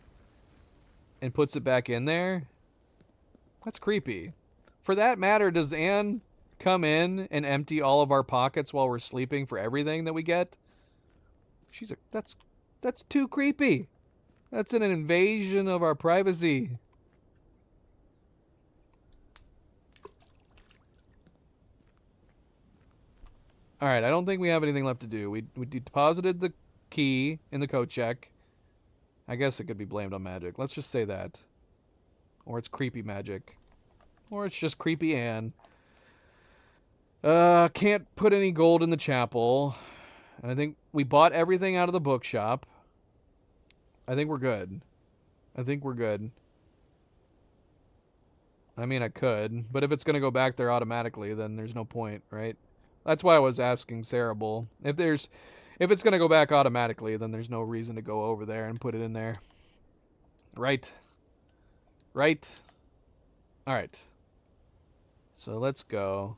and puts it back in there? That's creepy. For that matter, does Anne come in and empty all of our pockets while we're sleeping for everything that we get? That's too creepy. That's an invasion of our privacy. All right, I don't think we have anything left to do. We deposited the key in the coat check. I guess it could be blamed on magic. Let's just say that. Or it's creepy magic. Or it's just creepy Anne. Can't put any gold in the chapel. And I think we bought everything out of the bookshop. I think we're good. I think we're good. I mean, I could, but if it's going to go back there automatically, then there's no point, right? That's why I was asking Cerebral. If it's gonna go back automatically, then there's no reason to go over there and put it in there. Right. Right. Alright. So let's go.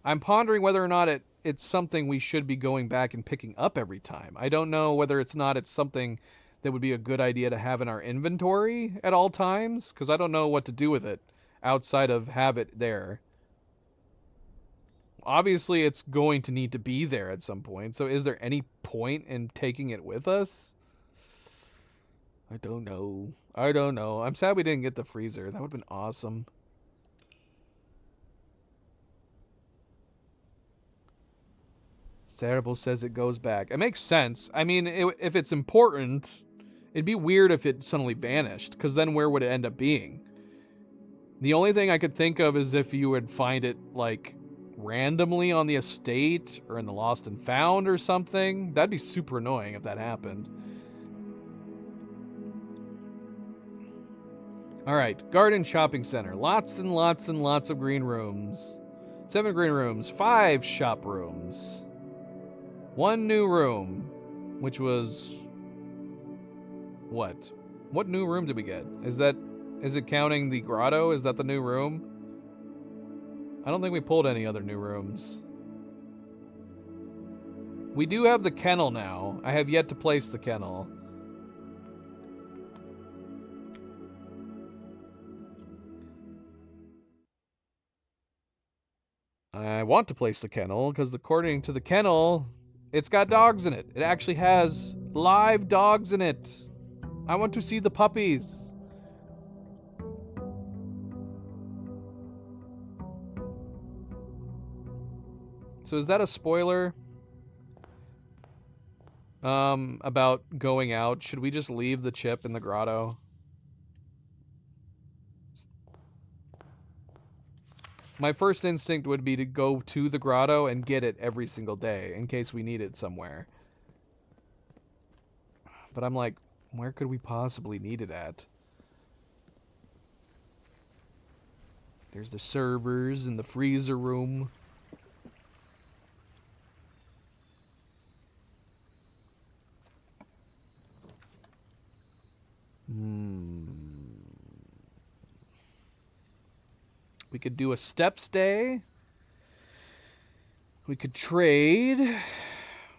I'm pondering whether or not it's something we should be going back and picking up every time. I don't know whether it's something that would be a good idea to have in our inventory at all times, because I don't know what to do with it outside of have it there. Obviously, it's going to need to be there at some point, so is there any point in taking it with us? I don't know. I don't know. I'm sad we didn't get the freezer. That would have been awesome. Cerebral says it goes back. It makes sense. I mean, if it's important, it'd be weird if it suddenly vanished, because then where would it end up being? The only thing I could think of is if you would find it, like, randomly on the estate or in the Lost and Found or something. That'd be super annoying if that happened. Alright, Garden Shopping Center. Lots and lots and lots of green rooms. 7 green rooms, 5 shop rooms. 1 new room, which was... what? What new room did we get? Is it counting the grotto? Is that the new room? I don't think we pulled any other new rooms. We do have the kennel now. I have yet to place the kennel. I want to place the kennel, because according to the kennel, it's got dogs in it. It actually has live dogs in it. I want to see the puppies. So is that a spoiler? About going out? Should we just leave the chip in the grotto? My first instinct would be to go to the grotto and get it every single day in case we need it somewhere. But I'm like, where could we possibly need it at? There's the servers and the freezer room. We could do a steps day. We could trade.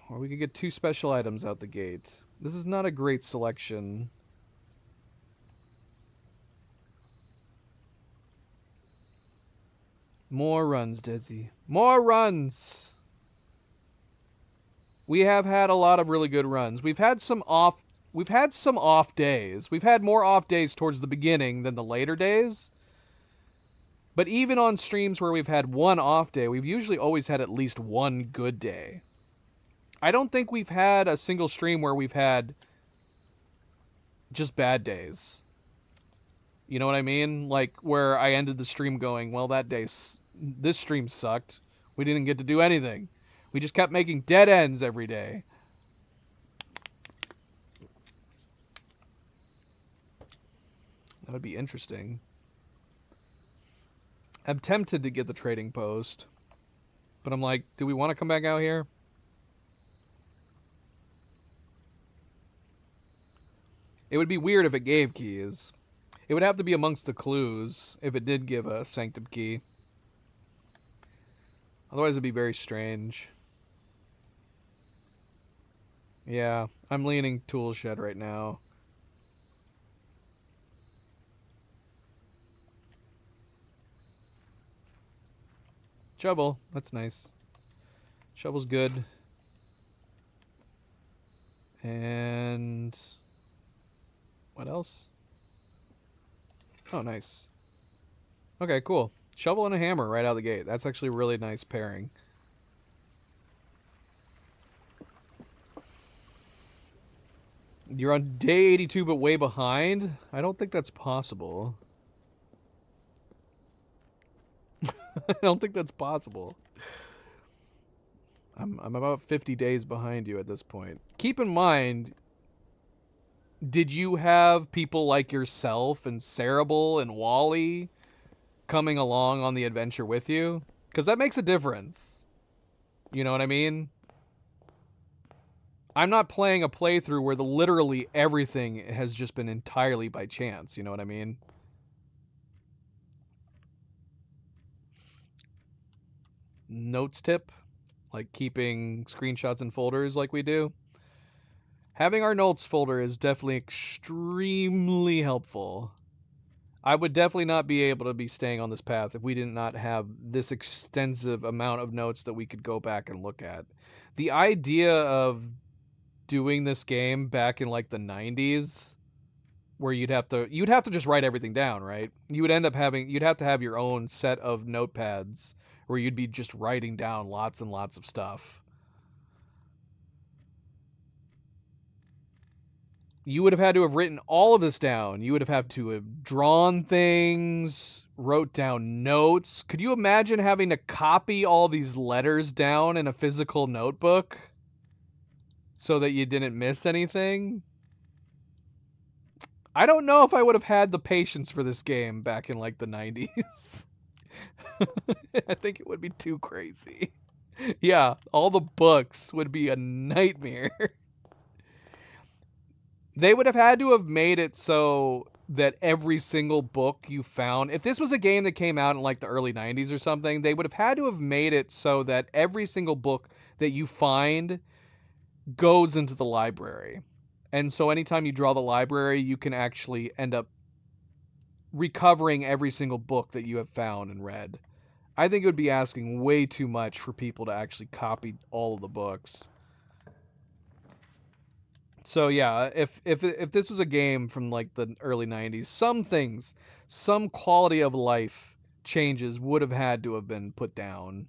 Or we could get 2 special items out the gate. This is not a great selection. More runs, Desi. More runs! We have had a lot of really good runs. We've had some off days. We've had more off days towards the beginning than the later days. But even on streams where we've had one off day, we've usually always had at least one good day. I don't think we've had a single stream where we've had just bad days. You know what I mean? Like, where I ended the stream going, well, this stream sucked. We didn't get to do anything. We just kept making dead ends every day. That would be interesting. I'm tempted to get the trading post, but I'm like, do we want to come back out here? It would be weird if it gave keys. It would have to be amongst the clues if it did give a Sanctum key. Otherwise it'd be very strange. Yeah, I'm leaning tool shed right now. Shovel, that's nice. Shovel's good. And what else? Oh, nice. Okay, cool. Shovel and a hammer right out of the gate. That's actually a really nice pairing. You're on day 82 but way behind? I don't think that's possible. I don't think that's possible. I'm about 50 days behind you at this point. Keep in mind, did you have people like yourself and Cerebral and Wally coming along on the adventure with you? Because that makes a difference. You know what I mean? I'm not playing a playthrough where literally everything has just been entirely by chance. You know what I mean? Notes tip, like keeping screenshots in folders like we do. Having our notes folder is definitely extremely helpful. I would definitely not be able to be staying on this path if we did not have this extensive amount of notes that we could go back and look at. The idea of doing this game back in like the 90s where you'd have to just write everything down, right? You'd have to have your own set of notepads where you'd be just writing down lots and lots of stuff. You would have had to have written all of this down. You would have had to have drawn things, wrote down notes. Could you imagine having to copy all these letters down in a physical notebook so that you didn't miss anything? I don't know if I would have had the patience for this game back in like the 90s. I think it would be too crazy. Yeah, all the books would be a nightmare. They would have had to have made it so that every single book you found, if this was a game that came out in like the early 90s or something, they would have had to have made it so that every single book that you find goes into the library. And so anytime you draw the library, you can actually end up recovering every single book that you have found and read. I think it would be asking way too much for people to actually copy all of the books. So yeah, if this was a game from like the early 90s, some things, some quality of life changes would have had to have been put down.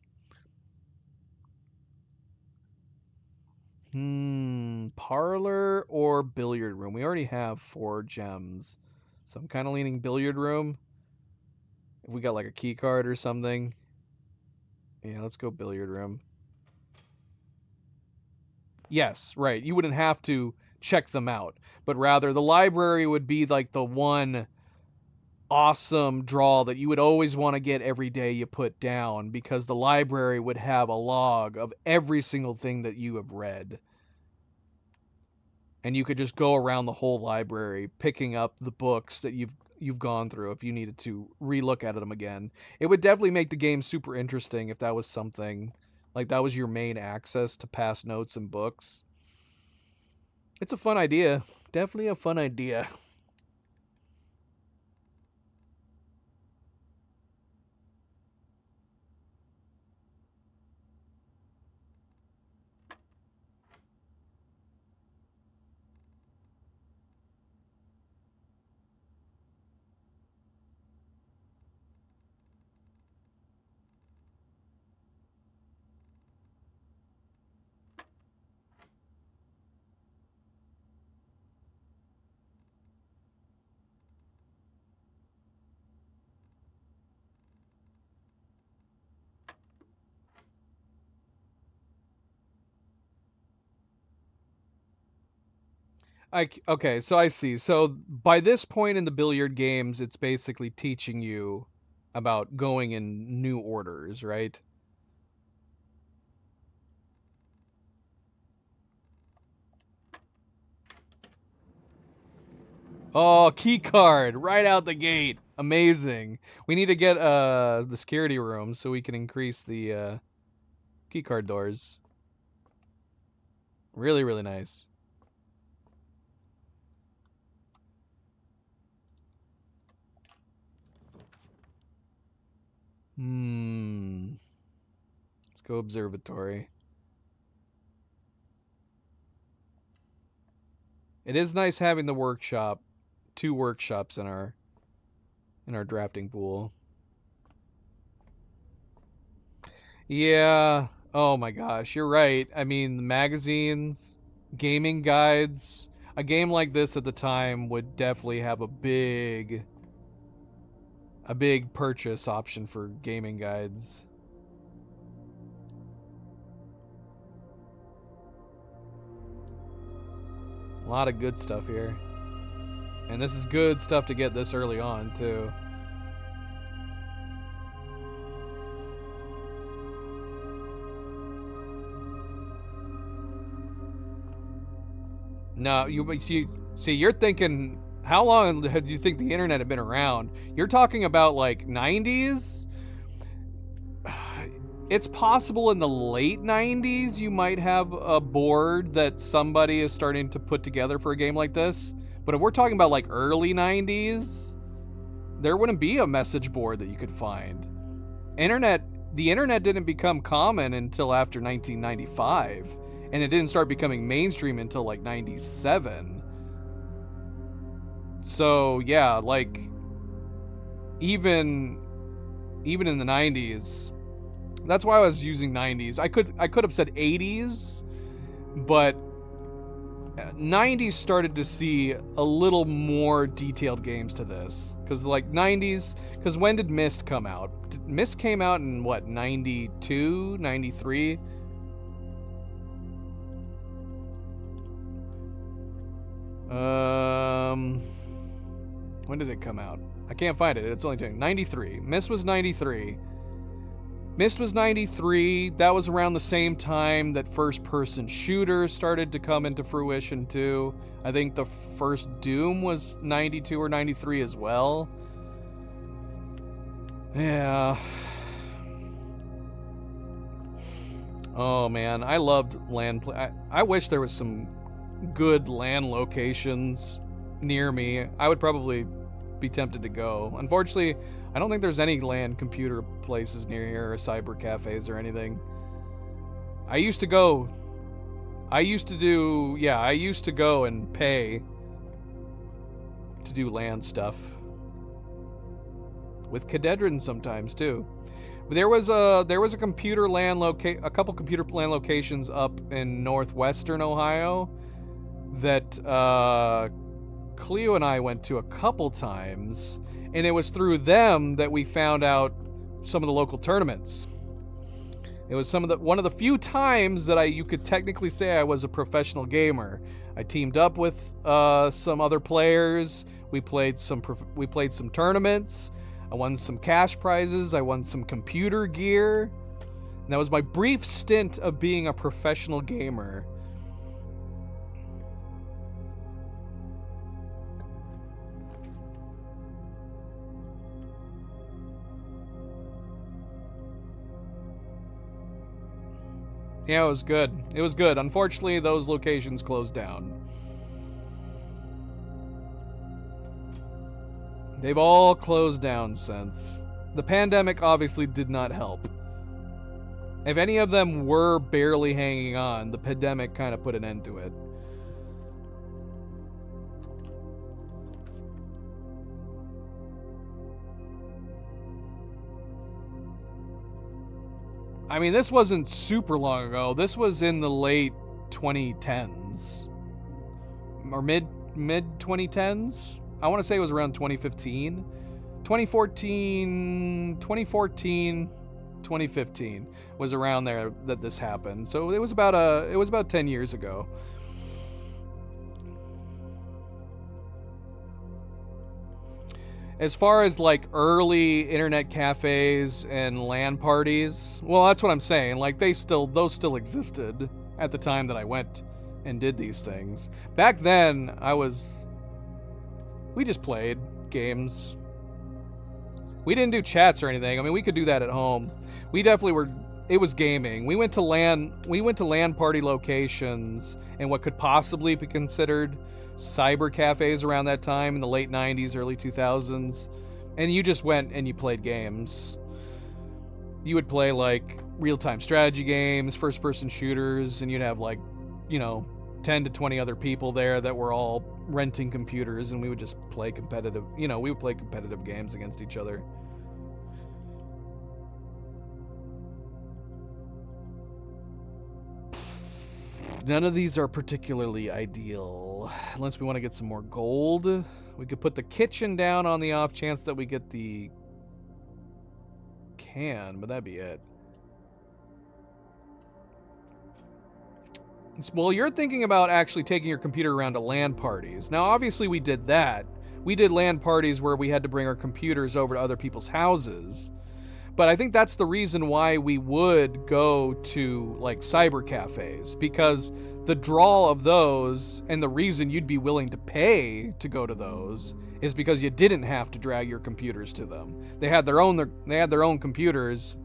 Parlor or billiard room? We already have 4 gems. So I'm kind of leaning billiard room. If we got like a key card or something. Yeah, let's go billiard room. Yes, right. You wouldn't have to check them out, but rather the library would be like the one awesome draw that you would always want to get every day you put down because the library would have a log of every single thing that you have read. And you could just go around the whole library picking up the books that you've gone through if you needed to relook at them again. It would definitely make the game super interesting if that was something like that was your main access to past notes and books. It's a fun idea. Definitely a fun idea. Okay, so I see. So by this point in the billiard games, it's basically teaching you about going in new orders, right? Oh, key card right out the gate. Amazing. We need to get the security room so we can increase the key card doors. Really, really nice. Let's go observatory. It is nice having the workshop, 2 workshops in our drafting pool. Yeah. Oh my gosh, you're right. I mean, the magazines, gaming guides, a game like this at the time would definitely have a big purchase option for gaming guides. A lot of good stuff here. And this is good stuff to get this early on, too. No, you see, you're thinking, how long do you think the internet had been around? You're talking about like 90s? It's possible in the late 90s you might have a board that somebody is starting to put together for a game like this. But if we're talking about like early 90s, there wouldn't be a message board that you could find. The internet didn't become common until after 1995, and it didn't start becoming mainstream until like 97. So, yeah, like even in the 90s, that's why I was using 90s. I could have said 80s, but 90s started to see a little more detailed games to this. Because like 90s, because when did Myst come out? Myst came out in what, 92, 93? When did it come out? I can't find it. It's only 93. Myst was 93. Myst was 93. That was around the same time that first-person shooters started to come into fruition too. I think the first Doom was 92 or 93 as well. Yeah. Oh man, I loved LAN play. I wish there was some good LAN locations near me. I would probably be tempted to go. Unfortunately, I don't think there's any LAN computer places near here or cyber cafes or anything. I used to go and pay to do LAN stuff. With Cadedrin sometimes too. But there was a computer LAN a couple computer LAN locations up in northwestern Ohio that Cleo and I went to a couple times, and it was through them that we found out some of the local tournaments. It was one of the few times that you could technically say I was a professional gamer. I teamed up with some other players. We played some tournaments. I won some cash prizes. I won some computer gear. And that was my brief stint of being a professional gamer. Yeah, it was good. It was good. Unfortunately, those locations closed down. They've all closed down since. The pandemic obviously did not help. If any of them were barely hanging on, the pandemic kind of put an end to it. I mean, this wasn't super long ago. This was in the late 2010s. Or mid 2010s? I want to say it was around 2015. 2014, 2015 was around there that this happened. So it was about 10 years ago. As far as like early internet cafes and LAN parties, well, that's what I'm saying. Like those still existed at the time that I went and did these things. Back then, we just played games. We didn't do chats or anything. I mean, we could do that at home. We definitely were. It was gaming. We went to LAN party locations and what could possibly be considered cyber cafes around that time in the late 90s, early 2000s, and you just went and you played games. You would play like real-time strategy games, first-person shooters, and you'd have like, 10 to 20 other people there that were all renting computers, and we would just play competitive, we would play competitive games against each other. None of these are particularly ideal. Unless we want to get some more gold. We could put the kitchen down on the off chance that we get the can, but that'd be it. Well, you're thinking about actually taking your computer around to LAN parties. Now, obviously we did that. We did LAN parties where we had to bring our computers over to other people's houses. But I think that's the reason why we would go to like cyber cafes, because the draw of those and the reason you'd be willing to pay to go to those is because you didn't have to drag your computers to them. They had their own computers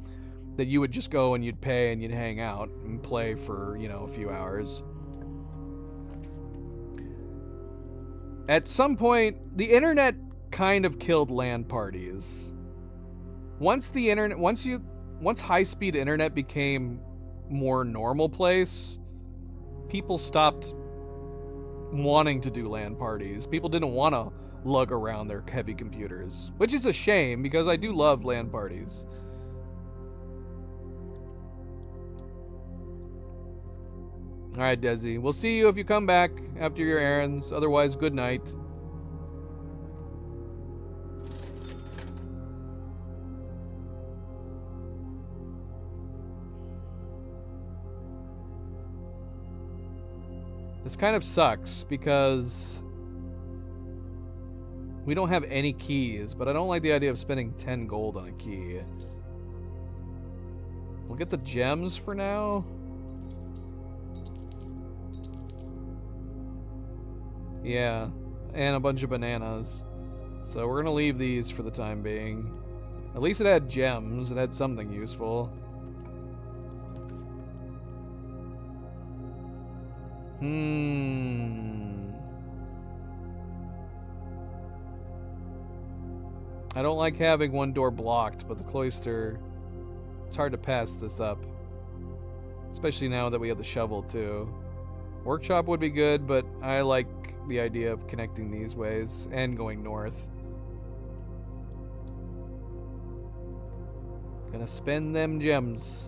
that you would just go and you'd pay and you'd hang out and play for, a few hours. At some point, the internet kind of killed LAN parties. Once high-speed internet became more normal place, people stopped wanting to do LAN parties. People didn't want to lug around their heavy computers, which is a shame because I do love LAN parties. All right, Desi. We'll see you if you come back after your errands. Otherwise, good night. This kind of sucks because we don't have any keys, but I don't like the idea of spending 10 gold on a key. We'll get the gems for now. Yeah, and a bunch of bananas. So we're gonna leave these for the time being. At least it had gems, it had something useful. I don't like having one door blocked, but the cloister, it's hard to pass this up. Especially now that we have the shovel too. Workshop would be good, but I like the idea of connecting these ways and going north. Gonna spend them gems.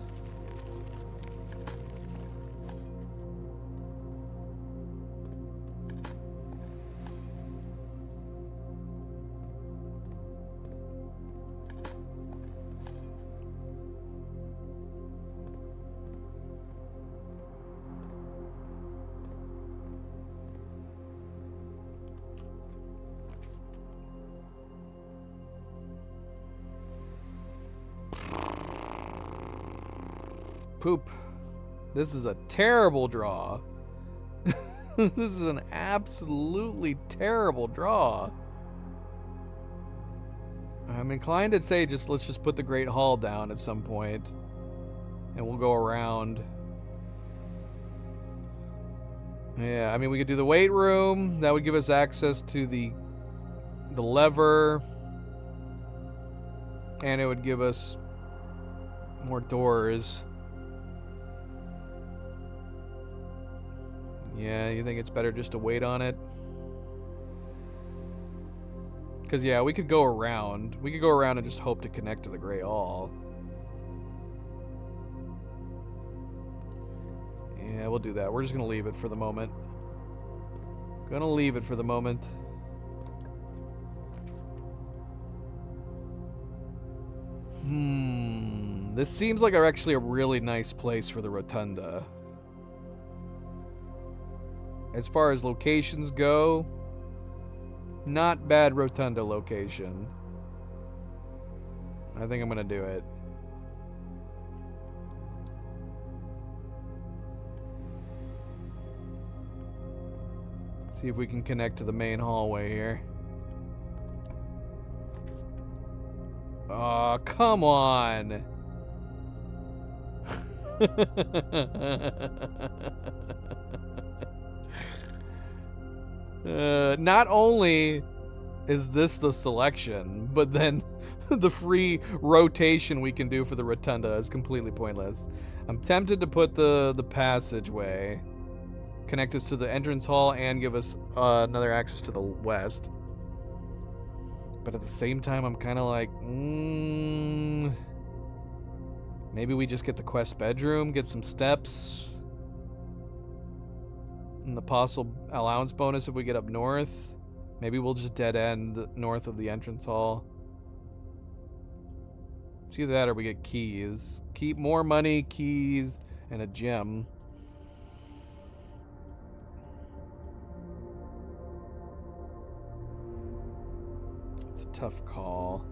Poop. This is a terrible draw. This is an absolutely terrible draw. I'm inclined to say let's just put the Great Hall down at some point, and we'll go around. Yeah, I mean we could do the weight room. That would give us access to the lever, and it would give us more doors. Yeah, you think it's better just to wait on it? Because, yeah, we could go around. We could go around and just hope to connect to the Great Hall. Yeah, we'll do that. We're just going to leave it for the moment. Gonna leave it for the moment. This seems like actually a really nice place for the Rotunda. As far as locations go, not bad Rotunda location. I think I'm gonna do it. See if we can connect to the main hallway here. Oh, come on! Not only is this the selection, but then the free rotation we can do for the Rotunda is completely pointless. I'm tempted to put the passageway, connect us to the entrance hall, and give us another access to the west. But at the same time, I'm kind of like, maybe we just get the quest bedroom, get some steps, and the possible allowance bonus if we get up north. Maybe we'll just dead end north of the entrance hall. It's either that or we get keys. Keep more money, keys, and a gem. It's a tough call.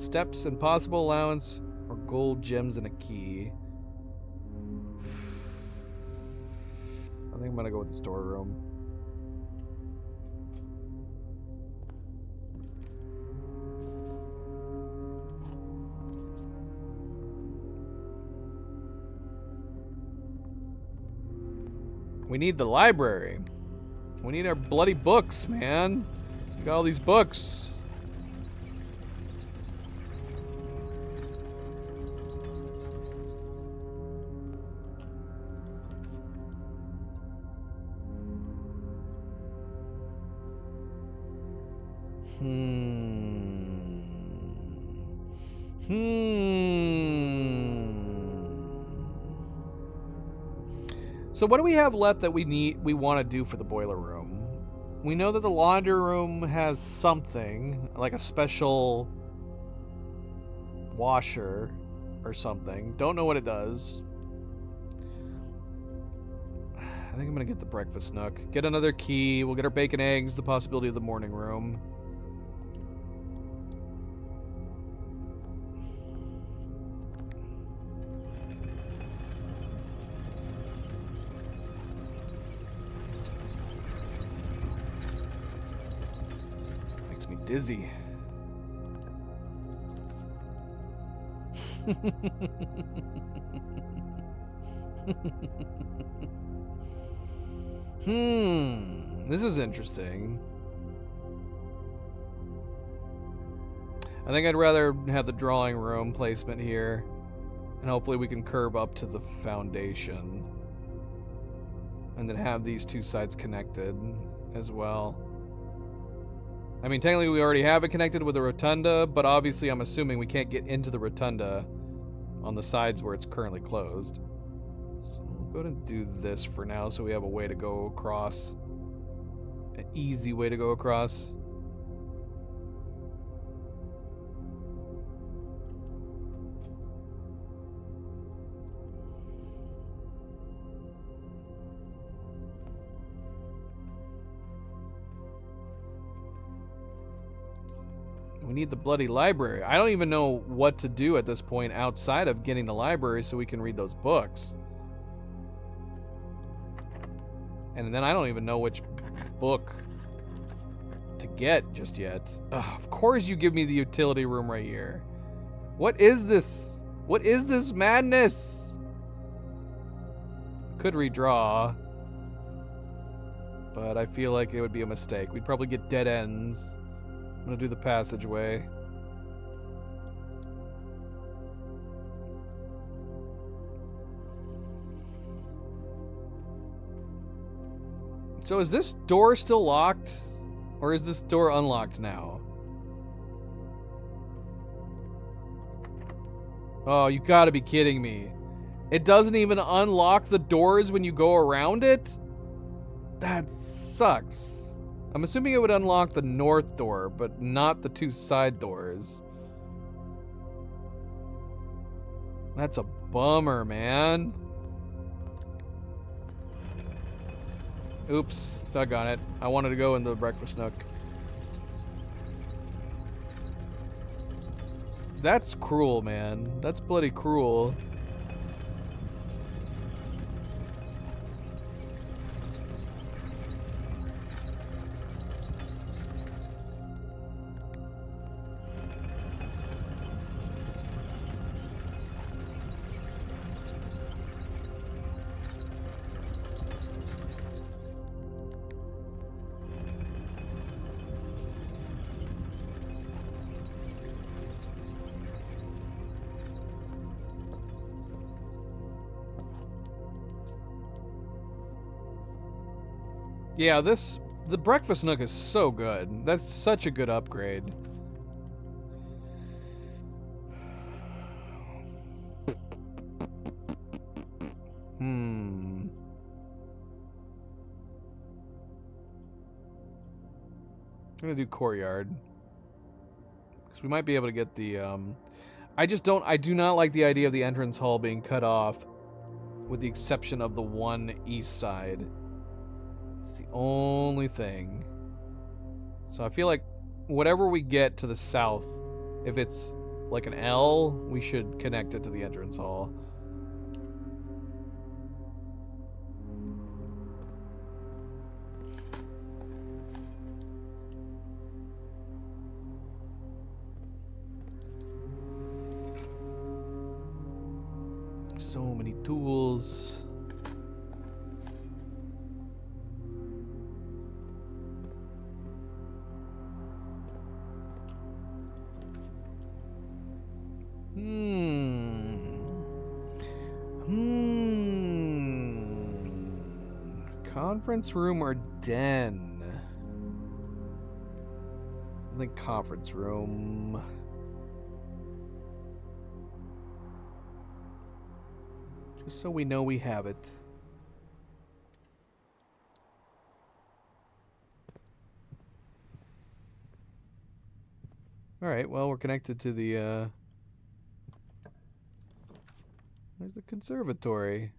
steps and possible allowance, or gold, gems, and a key. I think I'm gonna go with the storeroom. We need the library. We need our bloody books, man. We got all these books. So what do we have left that we want to do for the boiler room? We know that the laundry room has something, like a special washer or something. Don't know what it does. I think I'm gonna get the breakfast nook. Get another key. We'll get our bacon, eggs, the possibility of the morning room. Makes me dizzy. This is interesting. I think I'd rather have the drawing room placement here, and hopefully we can curve up to the foundation, and then have these two sides connected as well. I mean, technically we already have it connected with the rotunda, but obviously I'm assuming we can't get into the rotunda on the sides where it's currently closed. So we'll go ahead and do this for now so we have a way to go across. An easy way to go across. We need the bloody library. I don't even know what to do at this point outside of getting the library so we can read those books. And then I don't even know which book to get just yet. Ugh, of course you give me the utility room right here. What is this? What is this madness? Could redraw, but I feel like it would be a mistake. We'd probably get dead ends. I'm gonna do the passageway. So is this door still locked? Or is this door unlocked now? Oh, you gotta be kidding me. It doesn't even unlock the doors when you go around it? That sucks. I'm assuming it would unlock the north door, but not the two side doors. That's a bummer, man. Oops, doggone it. I wanted to go into the breakfast nook. That's cruel, man. That's bloody cruel. Yeah, the breakfast nook is so good. That's such a good upgrade. I'm gonna do courtyard. Because we might be able to get the, I do not like the idea of the entrance hall being cut off, with the exception of the one east side. It's the only thing. So I feel like whatever we get to the south, if it's like an L, we should connect it to the entrance hall. So many tools. Conference room or den? I think conference room. Just so we know we have it. Alright, well, we're connected to the, There's the conservatory.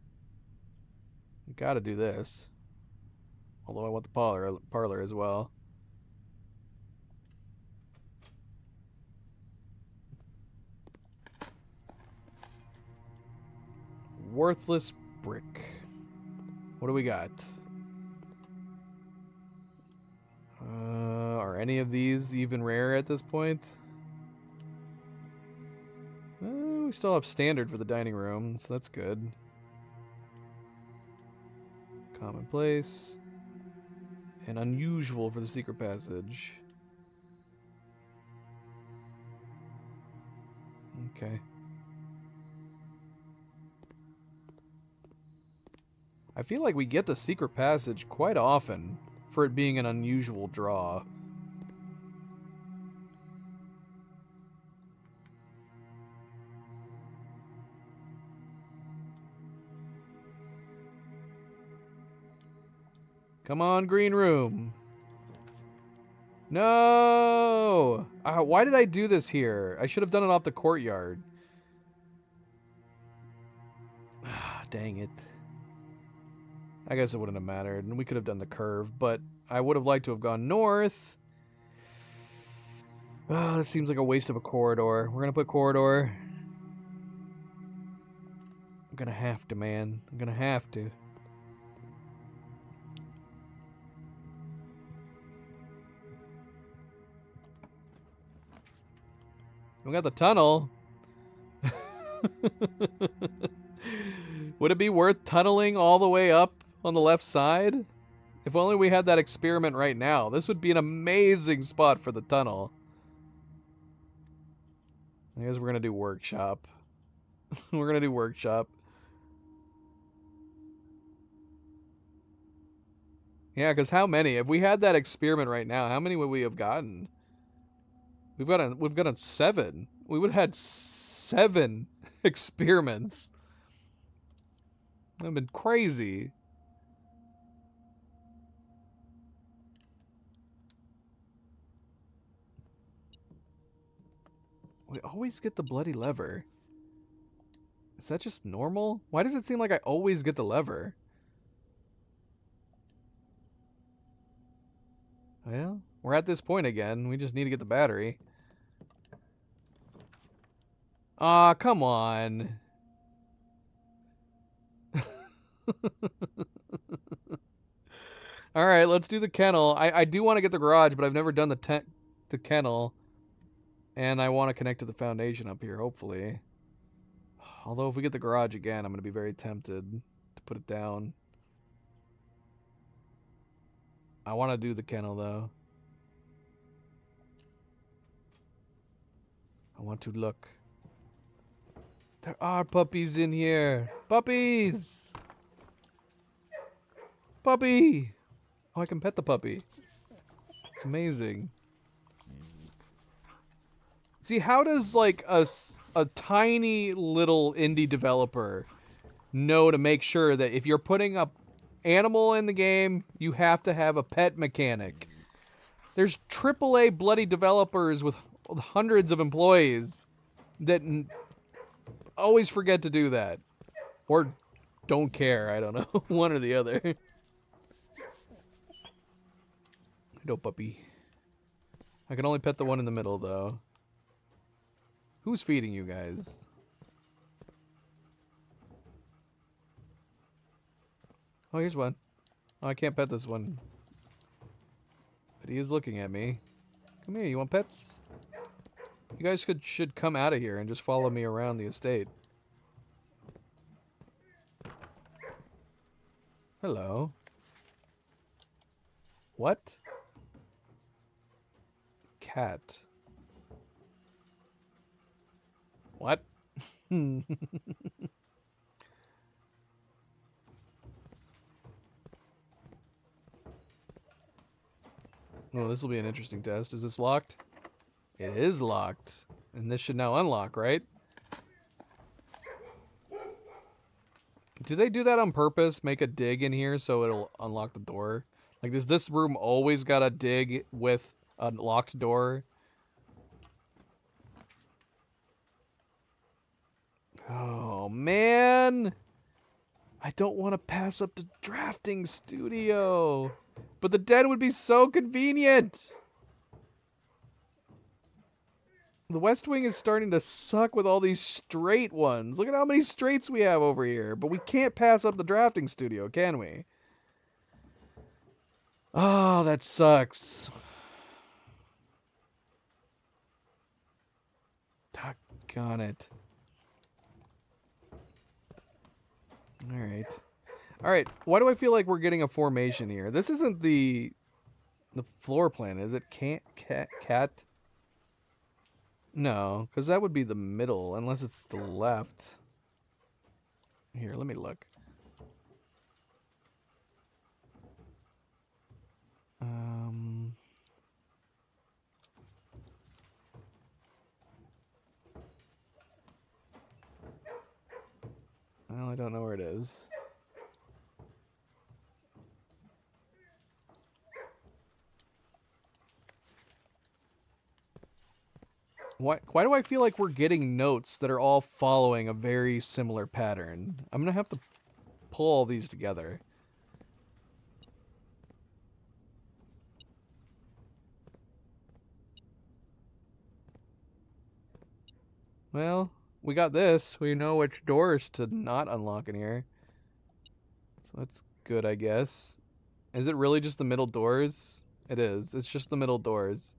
We gotta do this. Although I want the parlor as well. Worthless brick. What do we got? Are any of these even rare at this point? We still have standard for the dining room, so that's good. Commonplace. And unusual for the secret passage. Okay. I feel like we get the secret passage quite often for it being an unusual draw. Come on, green room. No! Why did I do this here? I should have done it off the courtyard. Dang it. I guess it wouldn't have mattered, and we could have done the curve, but I would have liked to have gone north. This seems like a waste of a corridor. We're gonna put corridor. I'm gonna have to, man. I'm gonna have to. We got the tunnel. Would it be worth tunneling all the way up on the left side? If only we had that experiment right now. This would be an amazing spot for the tunnel. I guess we're gonna do workshop. We're gonna do workshop. Yeah, because how many? If we had that experiment right now, how many would we have gotten? We've got 7. We would have had 7 experiments. That'd been crazy. We always get the bloody lever. Is that just normal? Why does it seem like I always get the lever? Well, we're at this point again. We just need to get the battery. Aw, come on. Alright, let's do the kennel. I do want to get the garage, but I've never done the kennel. And I want to connect to the foundation up here, hopefully. Although if we get the garage again, I'm going to be very tempted to put it down. I want to do the kennel, though. I want to look. There are puppies in here. Puppies! Puppy! Oh, I can pet the puppy. It's amazing. See, how does, like, a tiny little indie developer know to make sure that if you're putting a animal in the game, you have to have a pet mechanic? There's AAA bloody developers with hundreds of employees that always forget to do that. Or don't care, I don't know. One or the other. No puppy. I can only pet the one in the middle, though. Who's feeding you guys? Oh, here's one. Oh, I can't pet this one. But he is looking at me. Come here, you want pets? You guys should come out of here and just follow me around the estate. Hello. What? Cat. What? Oh, this will be an interesting test. Is this locked? It is locked. And this should now unlock, right? Do they do that on purpose? Make a dig in here so it'll unlock the door? Like, does this room always got a dig with a locked door? Oh, man! I don't want to pass up the drafting studio. But the den would be so convenient! The West Wing is starting to suck with all these straight ones. Look at how many straights we have over here. But we can't pass up the drafting studio, can we? Oh, that sucks. Doggone it. Alright. Alright, why do I feel like we're getting a formation here? This isn't the floor plan, is it? Cat? No, because that would be the middle, unless it's the left. Here, let me look. Well, I don't know where it is. Why do I feel like we're getting notes that are all following a very similar pattern? I'm gonna have to pull all these together. Well, we got this. We know which doors to not unlock in here. So that's good, I guess. Is it really just the middle doors? It is. It's just the middle doors.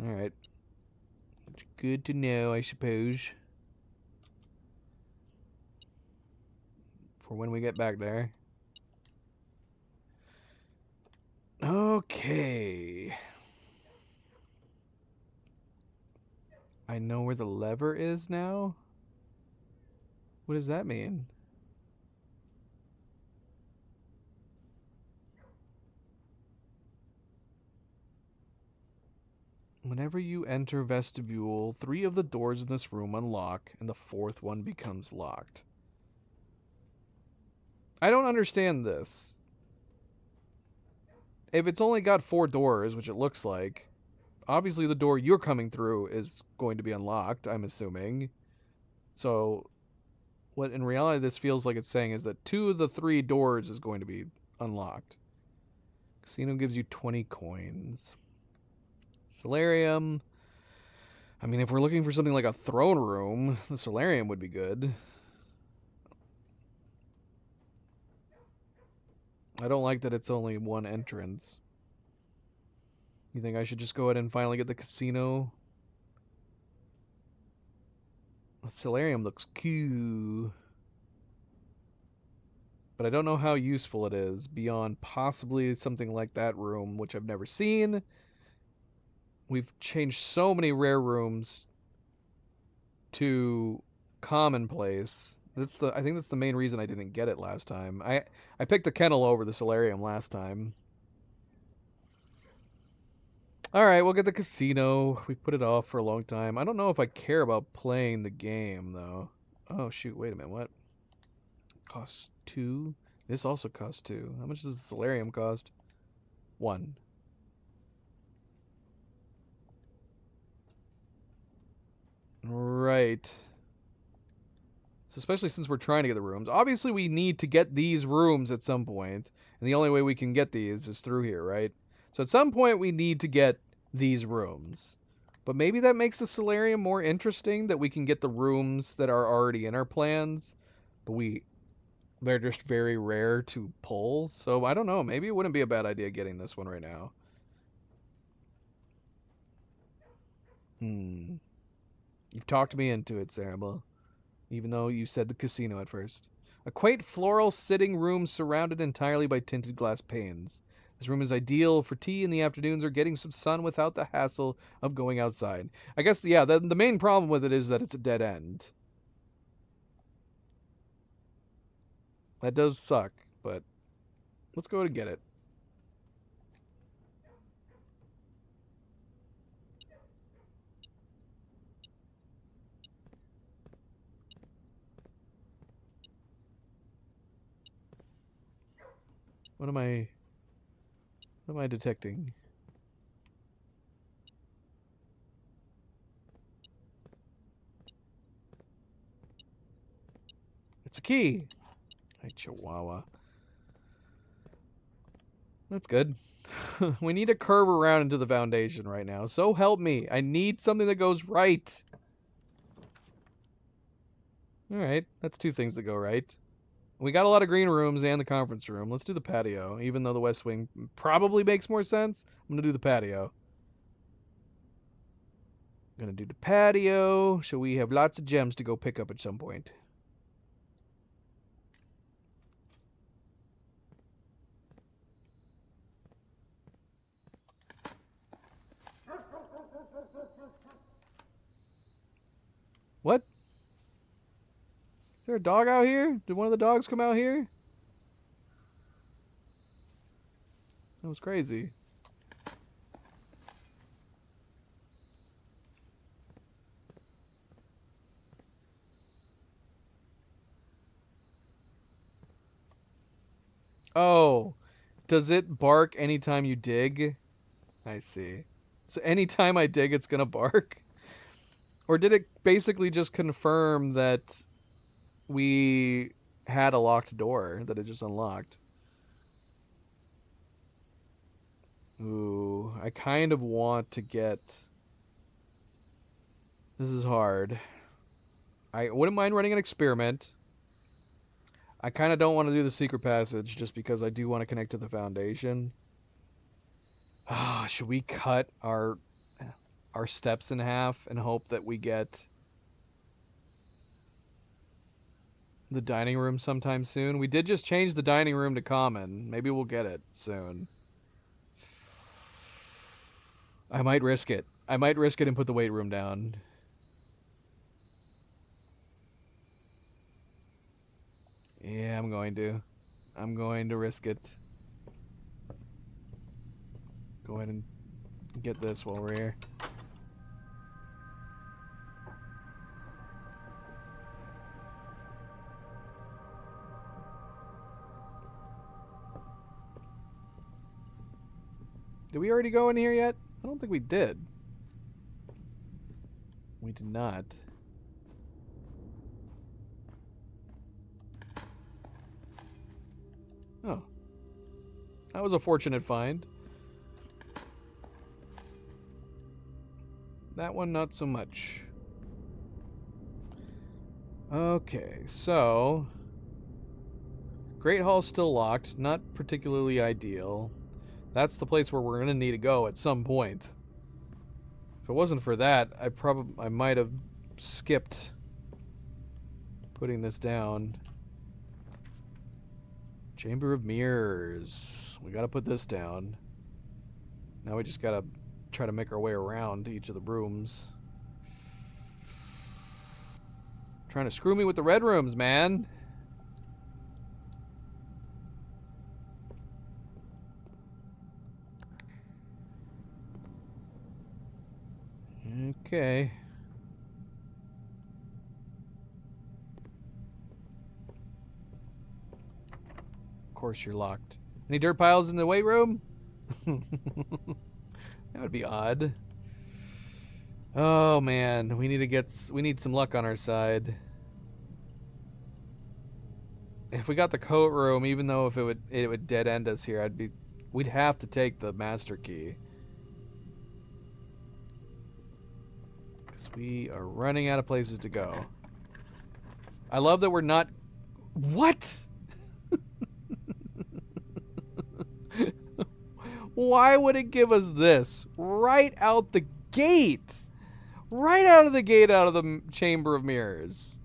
Alright. Good to know, I suppose. For when we get back there. Okay. I know where the lever is now? What does that mean? Whenever you enter vestibule, 3 of the doors in this room unlock, and the 4th one becomes locked. I don't understand this. If it's only got 4 doors, which it looks like, obviously the door you're coming through is going to be unlocked, I'm assuming. So, what in reality this feels like it's saying is that 2 of the 3 doors is going to be unlocked. Casino gives you 20 coins. Solarium. I mean, if we're looking for something like a throne room, the solarium would be good. I don't like that it's only one entrance. You think I should just go ahead and finally get the casino? The solarium looks cool. But I don't know how useful it is beyond possibly something like that room, which I've never seen. We've changed so many rare rooms to commonplace. I think that's the main reason I didn't get it last time. I picked the kennel over the solarium last time. Alright, we'll get the casino. We've put it off for a long time. I don't know if I care about playing the game, though. Oh, shoot, wait a minute, what? Costs 2? This also costs 2. How much does the solarium cost? 1. Right. So especially since we're trying to get the rooms. Obviously, we need to get these rooms at some point. And the only way we can get these is through here, right? So at some point, we need to get these rooms. But maybe that makes the Solarium more interesting, that we can get the rooms that are already in our plans, but they're just very rare to pull. So I don't know, maybe it wouldn't be a bad idea getting this one right now. You've talked me into it, Sarabel, even though you said the casino at first. A quaint floral sitting room surrounded entirely by tinted glass panes. This room is ideal for tea in the afternoons or getting some sun without the hassle of going outside. I guess, yeah, the main problem with it is that it's a dead end. That does suck, but let's go to get it. What am I detecting? It's a key. Hey, Chihuahua. That's good. We need to curve around into the foundation right now. So help me. I need something that goes right. Alright, that's two things that go right. We got a lot of green rooms and the conference room. Let's do the patio, even though the West Wing probably makes more sense. I'm going to do the patio. I'm going to do the patio, so we have lots of gems to go pick up at some point. What? Is there a dog out here? Did one of the dogs come out here? That was crazy. Oh, does it bark anytime you dig? I see. So anytime I dig, it's gonna bark? Or did it basically just confirm that we had a locked door that it just unlocked? Ooh, I kind of want to get... This is hard. I wouldn't mind running an experiment. I kind of don't want to do the secret passage just because I do want to connect to the foundation. Ah, should we cut our steps in half and hope that we get the dining room sometime soon? We did just change the dining room to common. Maybe we'll get it soon. I might risk it. I might risk it and put the weight room down. Yeah, I'm going to. I'm going to risk it. Go ahead and get this while we're here. Did we already go in here yet? I don't think we did. We did not. Oh. That was a fortunate find. That one, not so much. Okay, so... Great Hall's still locked. Not particularly ideal. That's the place where we're going to need to go at some point. If it wasn't for that, I might have skipped putting this down. Chamber of Mirrors. We got to put this down. Now we just got to try to make our way around each of the rooms. Trying to screw me with the red rooms, man. Okay. Of course you're locked. Any dirt piles in the weight room? That would be odd. Oh man, we need some luck on our side. If we got the coat room, even though if it would dead end us here, we'd have to take the master key. We are running out of places to go. I love that we're not... What? Why would it give us this? Right out the gate! Right out of the gate, out of the Chamber of Mirrors.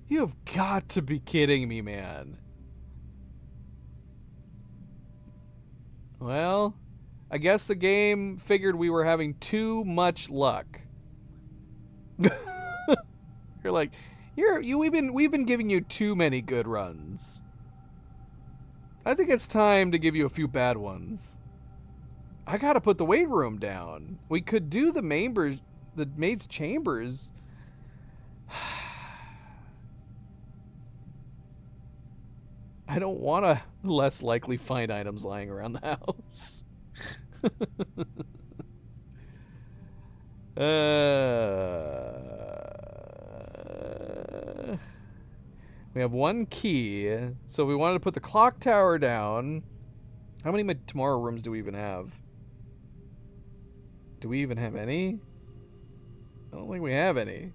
You have got to be kidding me, man. Well, I guess the game figured we were having too much luck. You're like, we've been giving you too many good runs. I think it's time to give you a few bad ones. I gotta put the weight room down. We could do the maid's chambers. I don't want to less likely find items lying around the house. We have one key. So we wanted to put the clock tower down. How many tomorrow rooms do we even have? Do we even have any? I don't think we have any.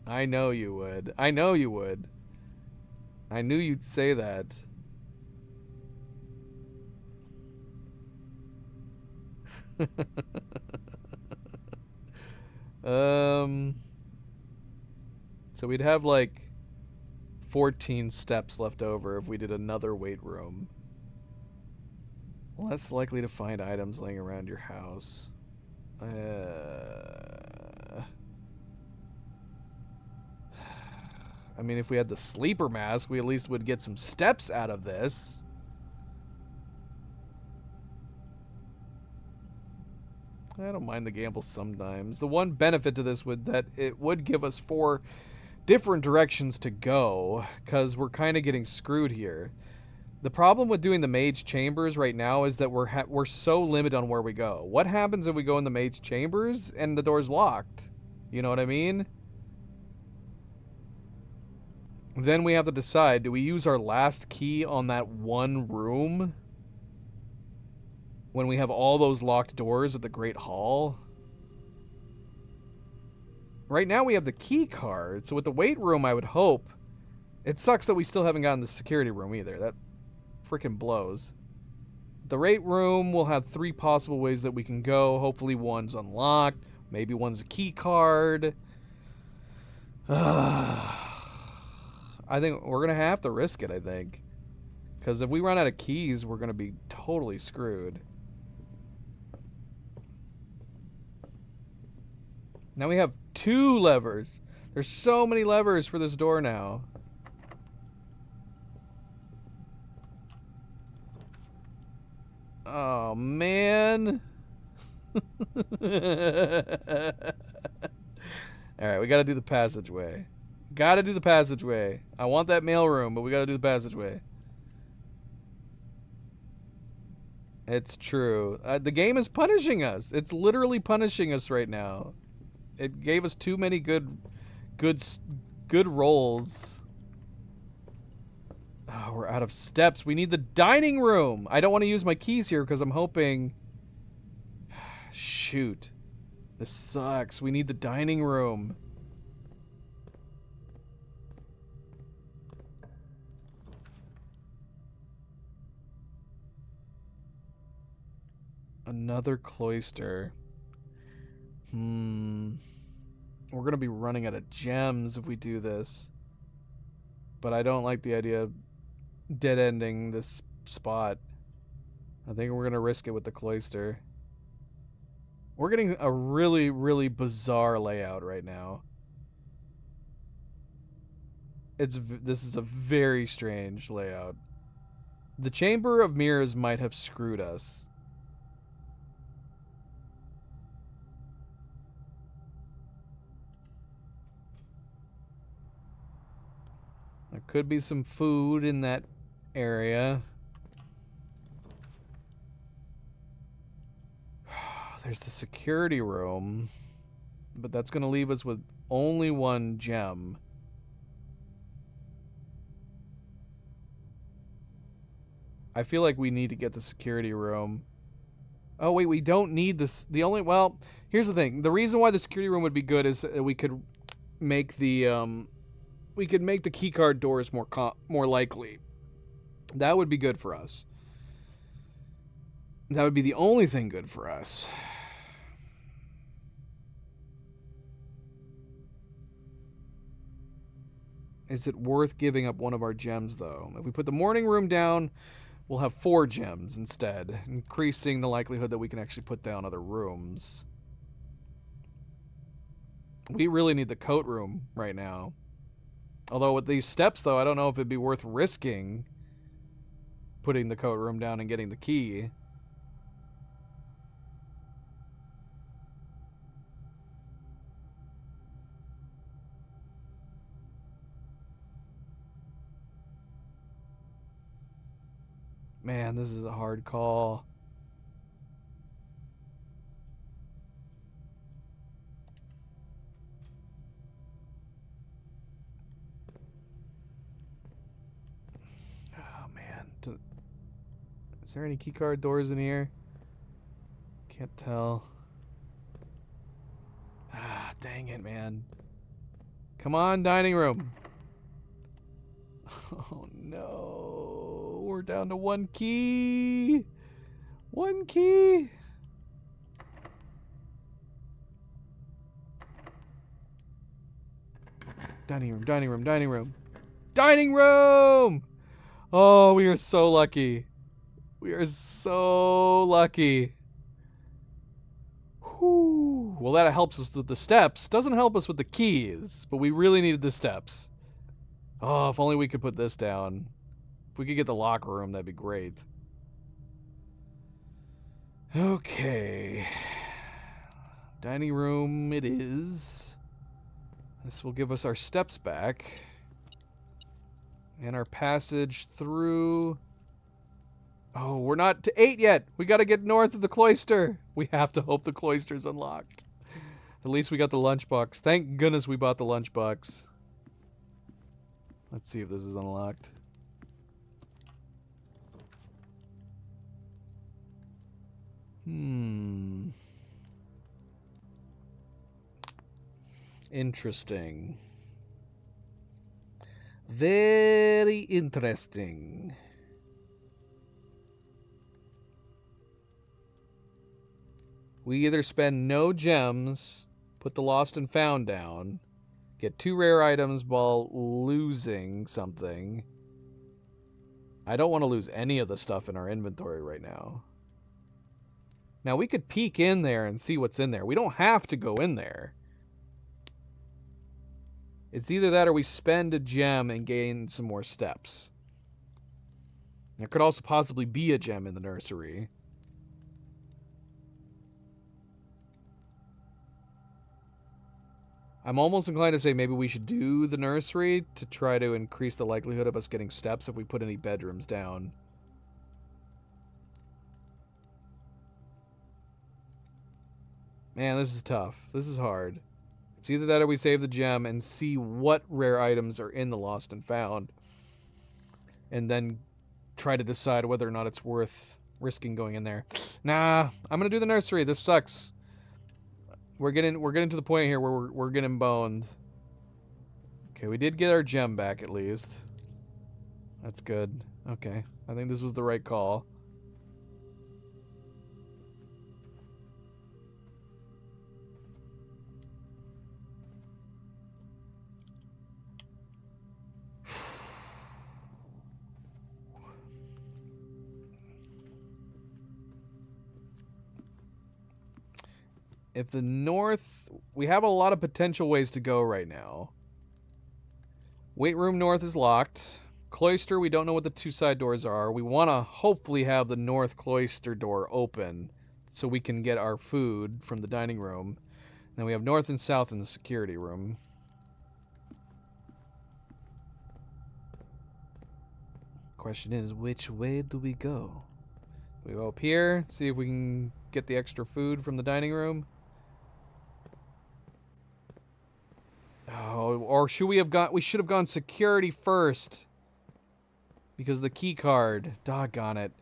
I know you would. I know you would. I knew you'd say that. So we'd have like 14 steps left over if we did another weight room. Less likely to find items laying around your house. I mean, if we had the sleeper mask, we at least would get some steps out of this. I don't mind the gamble sometimes. The one benefit to this would that it would give us 4 different directions to go, because we're kind of getting screwed here. The problem with doing the mage chambers right now is that we're so limited on where we go. What happens if we go in the mage chambers and the door's locked? You know what I mean? Then we have to decide, do we use our last key on that one room when we have all those locked doors at the Great Hall? Right now we have the key card, so with the weight room I would hope. It sucks that we still haven't gotten the security room either. That freaking blows. The weight room will have 3 possible ways that we can go. Hopefully one's unlocked. Maybe one's a key card. I think we're going to have to risk it, I think. Because if we run out of keys, we're going to be totally screwed. Now we have 2 levers. There's so many levers for this door now. Oh, man. Alright, we gotta do the passageway. Gotta do the passageway. I want that mailroom, but we gotta do the passageway. It's true. The game is punishing us. It's literally punishing us right now. It gave us too many good rolls. Oh, we're out of steps. We need the dining room. I don't want to use my keys here because I'm hoping... Shoot. This sucks. We need the dining room. Another cloister. We're going to be running out of gems if we do this. But I don't like the idea of dead-ending this spot. I think we're going to risk it with the cloister. We're getting a really, really bizarre layout right now. This is a very strange layout. The Chamber of Mirrors might have screwed us. There could be some food in that area. There's the security room, but that's going to leave us with only 1 gem. I feel like we need to get the security room. Oh wait, we don't need this. Well, here's the thing. The reason why the security room would be good is that we could make the key card doors more likely. That would be good for us. That would be the only thing good for us. Is it worth giving up one of our gems, though? If we put the morning room down, we'll have 4 gems instead, increasing the likelihood that we can actually put down other rooms. We really need the coat room right now. Although with these steps, though, I don't know if it'd be worth risking putting the coat room down and getting the key. Man, this is a hard call. Oh, man. Is there any keycard doors in here? Can't tell. Ah, dang it, man. Come on, dining room. Oh, no. We're down to 1 key. 1 key. Dining room, dining room, dining room. Dining room! Oh, we are so lucky. We are so lucky. Whew. Well, that helps us with the steps. Doesn't help us with the keys, but we really needed the steps. Oh, if only we could put this down. If we could get the locker room, that'd be great. Okay. Dining room it is. This will give us our steps back. And our passage through... Oh, we're not to 8 yet. We gotta get north of the cloister. We have to hope the cloister's unlocked. At least we got the lunchbox. Thank goodness we bought the lunchbox. Let's see if this is unlocked. Interesting. Very interesting. We either spend no gems, put the lost and found down, get 2 rare items while losing something. I don't want to lose any of the stuff in our inventory right now. Now, we could peek in there and see what's in there. We don't have to go in there. It's either that or we spend a gem and gain some more steps. There could also possibly be a gem in the nursery. I'm almost inclined to say maybe we should do the nursery to try to increase the likelihood of us getting steps if we put any bedrooms down. Man, this is tough. This is hard. It's either that or we save the gem and see what rare items are in the lost and found. And then try to decide whether or not it's worth risking going in there. Nah, I'm gonna do the nursery. This sucks. We're getting to the point here where we're getting boned. Okay, we did get our gem back at least. That's good. Okay, I think this was the right call. If the north... We have a lot of potential ways to go right now. Weight room north is locked. Cloister, we don't know what the 2 side doors are. We want to hopefully have the north cloister door open so we can get our food from the dining room. Then we have north and south in the security room. Question is, which way do we go? Do we go up here, see if we can get the extra food from the dining room? Oh, or should we have gone... We should have gone security first. Because of the key card. Doggone it.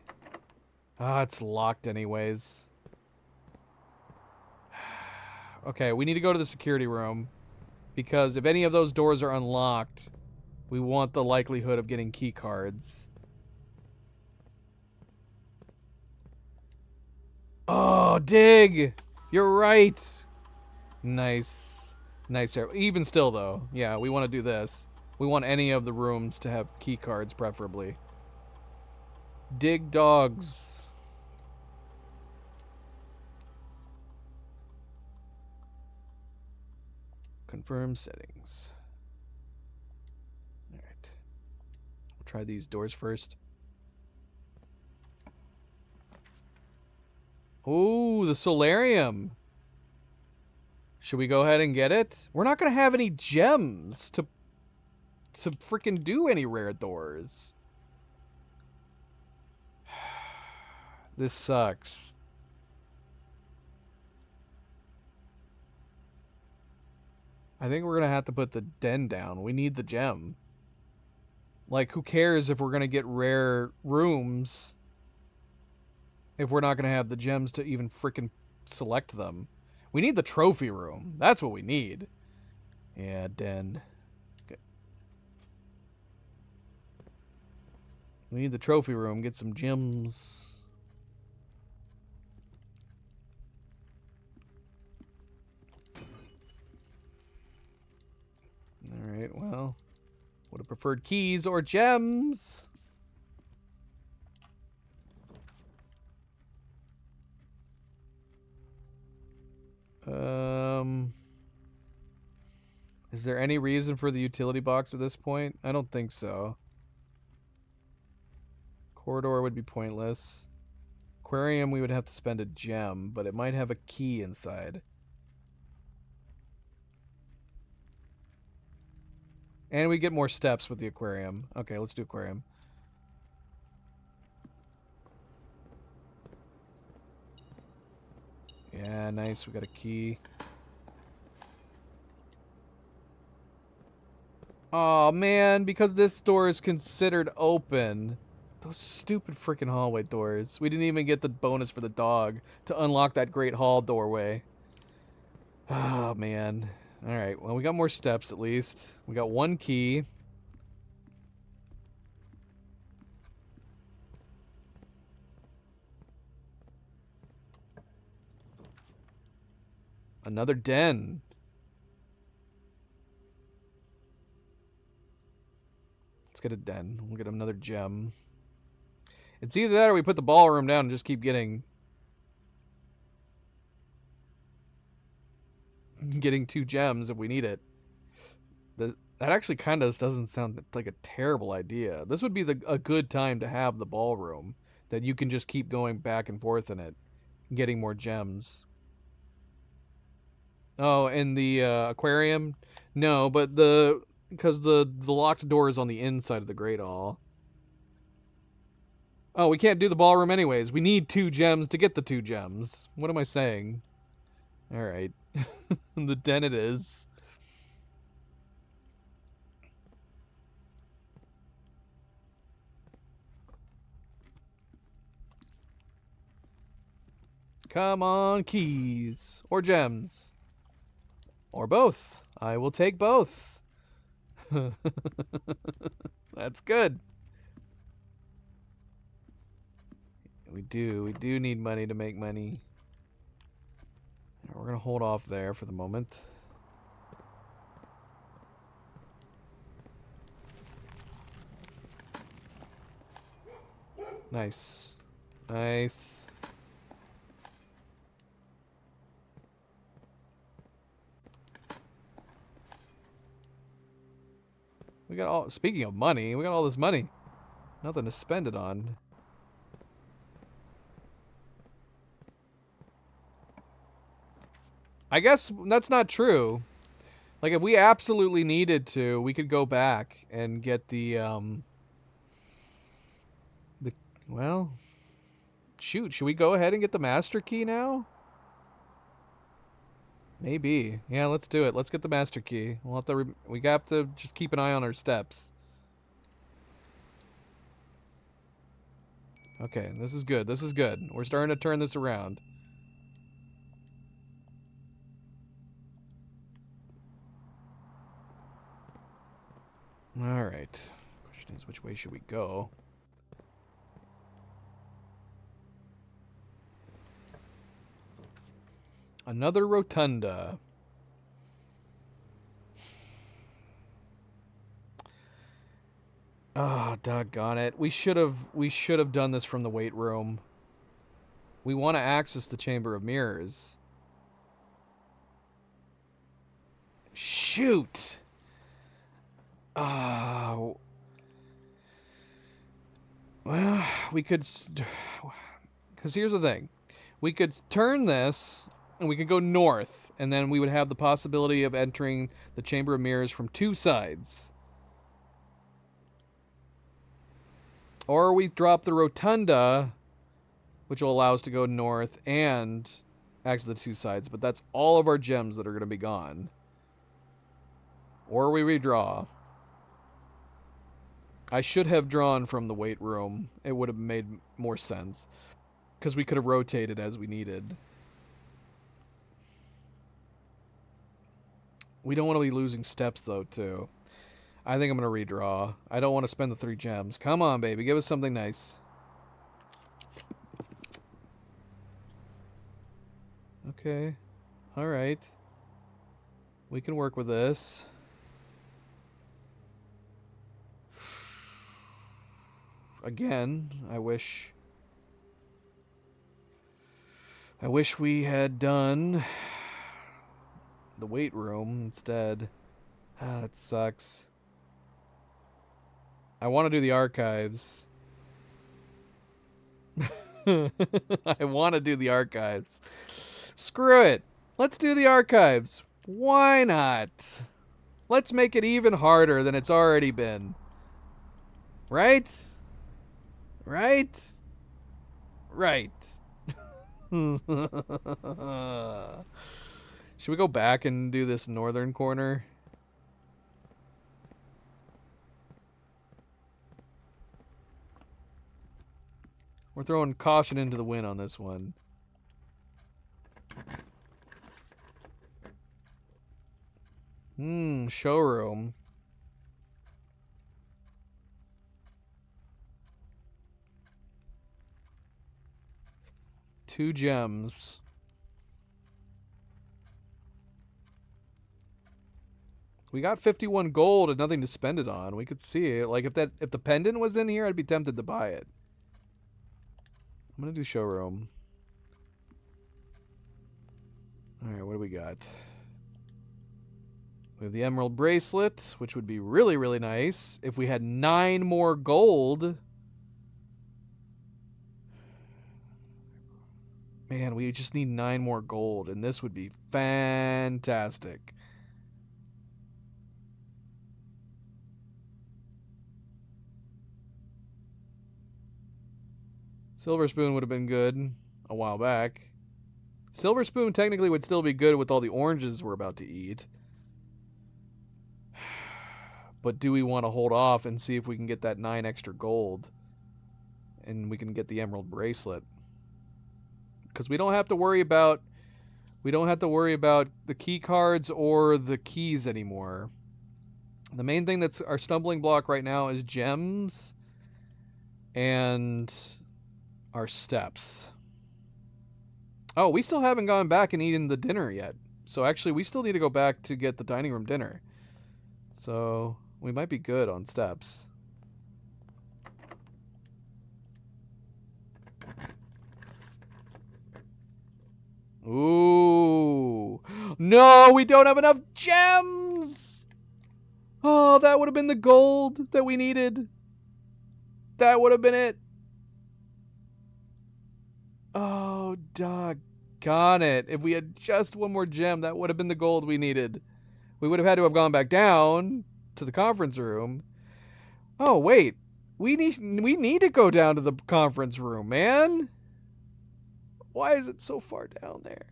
Ah, it's locked anyways. Okay, we need to go to the security room. Because if any of those doors are unlocked, we want the likelihood of getting key cards. Oh, dig! You're right! Nice. Nice there. Even still, though, yeah, we want to do this. We want any of the rooms to have key cards, preferably. Dig dogs. Confirm settings. Alright. We'll try these doors first. Ooh, the solarium. Should we go ahead and get it? We're not going to have any gems to freaking do any rare doors. This sucks. I think we're going to have to put the den down. We need the gem. Like, who cares if we're going to get rare rooms if we're not going to have the gems to even freaking select them? We need the trophy room. That's what we need. Yeah, den. Okay. We need the trophy room. Get some gems. Alright, well. Would have preferred keys or gems. Is there any reason for the utility box at this point? I don't think so. Corridor would be pointless. Aquarium, we would have to spend a gem, but it might have a key inside. And we get more steps with the aquarium. Okay, let's do aquarium. Yeah, nice. We got a key. Oh man, because this door is considered open. Those stupid freaking hallway doors. We didn't even get the bonus for the dog to unlock that great hall doorway. Oh man. Alright, well we got more steps at least. We got one key. Another den. Let's get a den. We'll get another gem. It's either that or we put the ballroom down and just keep getting 2 gems if we need it. That actually kind of doesn't sound like a terrible idea. This would be a good time to have the ballroom that you can just keep going back and forth in it, getting more gems. Oh, and the aquarium? No, but because the locked door is on the inside of the Great Hall. Oh, we can't do the ballroom anyways. We need 2 gems to get the 2 gems. What am I saying? All right. The den it is. Come on, keys. Or gems. Or both. I will take both. That's good. We do need money to make money. We're going to hold off there for the moment. Nice. Nice. We got all, speaking of money, we got all this money. Nothing to spend it on. I guess that's not true. Like, if we absolutely needed to, we could go back and get well, shoot, should we go ahead and get the master key now? Maybe. Yeah, let's do it. Let's get the master key. We'll have to we have to just keep an eye on our steps. Okay, this is good. This is good. We're starting to turn this around. Alright. Question is, which way should we go? Another rotunda. Ah, oh, doggone it. We should have done this from the weight room. We want to access the Chamber of Mirrors. Shoot. Oh. Well, we could, because here's the thing. We could turn this and we could go north, and then we would have the possibility of entering the Chamber of Mirrors from two sides. Or we drop the rotunda, which will allow us to go north and access the two sides, but that's all of our gems that are going to be gone. Or we redraw. I should have drawn from the weight room. It would have made more sense, because we could have rotated as we needed. We don't want to be losing steps, though, too. I think I'm going to redraw. I don't want to spend the 3 gems. Come on, baby. Give us something nice. Okay. Alright. We can work with this. Again, I wish we had done the weight room instead. Ah, that sucks. I want to do the archives. I want to do the archives. Screw it. Let's do the archives. Why not? Let's make it even harder than it's already been. Right? Right? Right. Should we go back and do this northern corner? We're throwing caution into the wind on this one. Showroom. Two gems. We got 51 gold and nothing to spend it on. We could see it. Like if the pendant was in here, I'd be tempted to buy it. I'm gonna do showroom. Alright, what do we got? We have the emerald bracelet, which would be really, really nice. If we had 9 more gold. Man, we just need 9 more gold, and this would be fantastic. Silver Spoon would have been good a while back. Silver Spoon technically would still be good with all the oranges we're about to eat. But do we want to hold off and see if we can get that 9 extra gold? And we can get the emerald bracelet. Because we don't have to worry about the key cards or the keys anymore. The main thing that's our stumbling block right now is gems and our steps. Oh, we still haven't gone back and eaten the dinner yet. So actually, we still need to go back to get the dining room dinner. So we might be good on steps. Ooh. No, we don't have enough gems! Oh, that would have been the gold that we needed. That would have been it. Oh, doggone it. If we had just one more gem, that would have been the gold we needed. We would have had to have gone back down to the conference room. Oh, wait. We need to go down to the conference room, man. Why is it so far down there?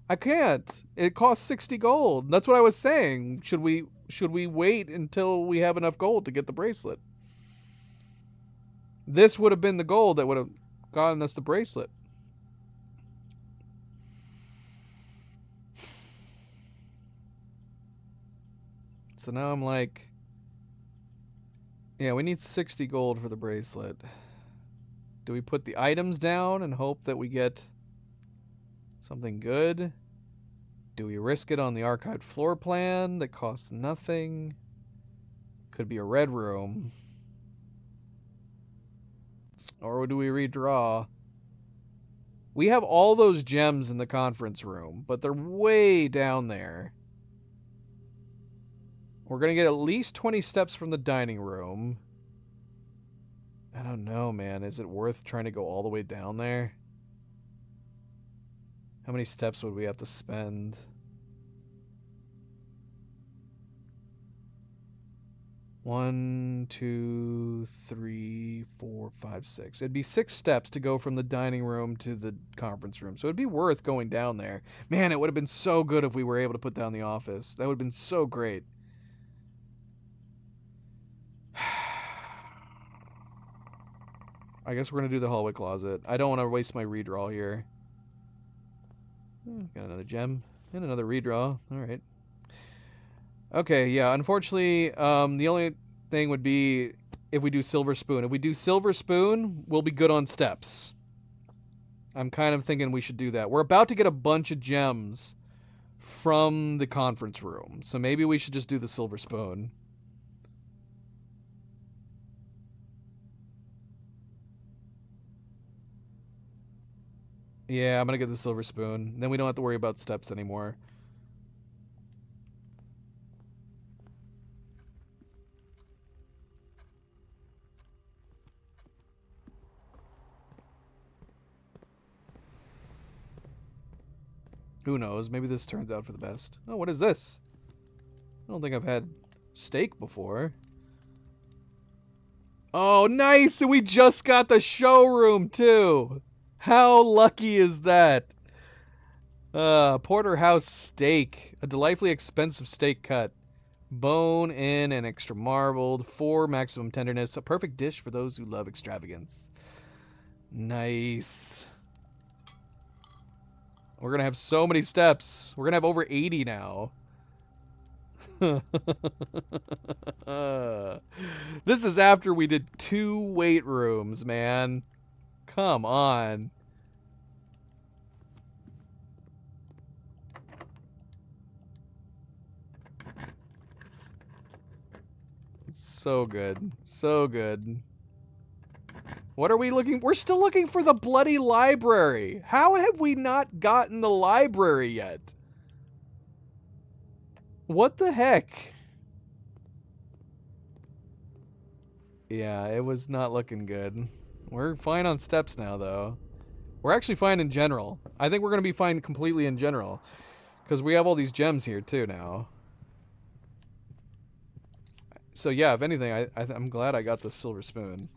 I can't. It costs 60 gold. That's what I was saying. Should we wait until we have enough gold to get the bracelet? This would have been the gold that would have gotten us the bracelet. So now I'm like, Yeah, we need 60 gold for the bracelet. Do we put the items down and hope that we get something good? Do we risk it on the archived floor plan that costs nothing? Could be a red room. Or do we redraw? We have all those gems in the conference room, but they're way down there. We're going to get at least 20 steps from the dining room. I don't know, man. Is it worth trying to go all the way down there? How many steps would we have to spend? One, two, three, four, five, six. It'd be 6 steps to go from the dining room to the conference room. So it'd be worth going down there. Man, it would have been so good if we were able to put down the office. That would have been so great. I guess we're going to do the hallway closet. I don't want to waste my redraw here. Got another gem and another redraw. All right. Okay, yeah, unfortunately, the only thing would be if we do Silver Spoon. If we do Silver Spoon, we'll be good on steps. I'm kind of thinking we should do that. We're about to get a bunch of gems from the conference room, so maybe we should just do the Silver Spoon. Yeah, I'm gonna get the Silver Spoon. Then we don't have to worry about steps anymore. Who knows? Maybe this turns out for the best. Oh, what is this? I don't think I've had steak before. Oh, nice! And we just got the showroom, too! How lucky is that? Porterhouse steak. A delightfully expensive steak cut. Bone in and extra marbled. 4 maximum tenderness. A perfect dish for those who love extravagance. Nice. We're gonna have so many steps. We're gonna have over 80 now. This is after we did 2 weight rooms, man. Come on. So good. So good. What are we looking? We're still looking for the bloody library. How have we not gotten the library yet? What the heck? Yeah, it was not looking good. We're fine on steps now, though. We're actually fine in general. I think we're going to be fine completely in general. Because we have all these gems here, too, now. So, yeah, if anything, I'm glad I got the Silver Spoon.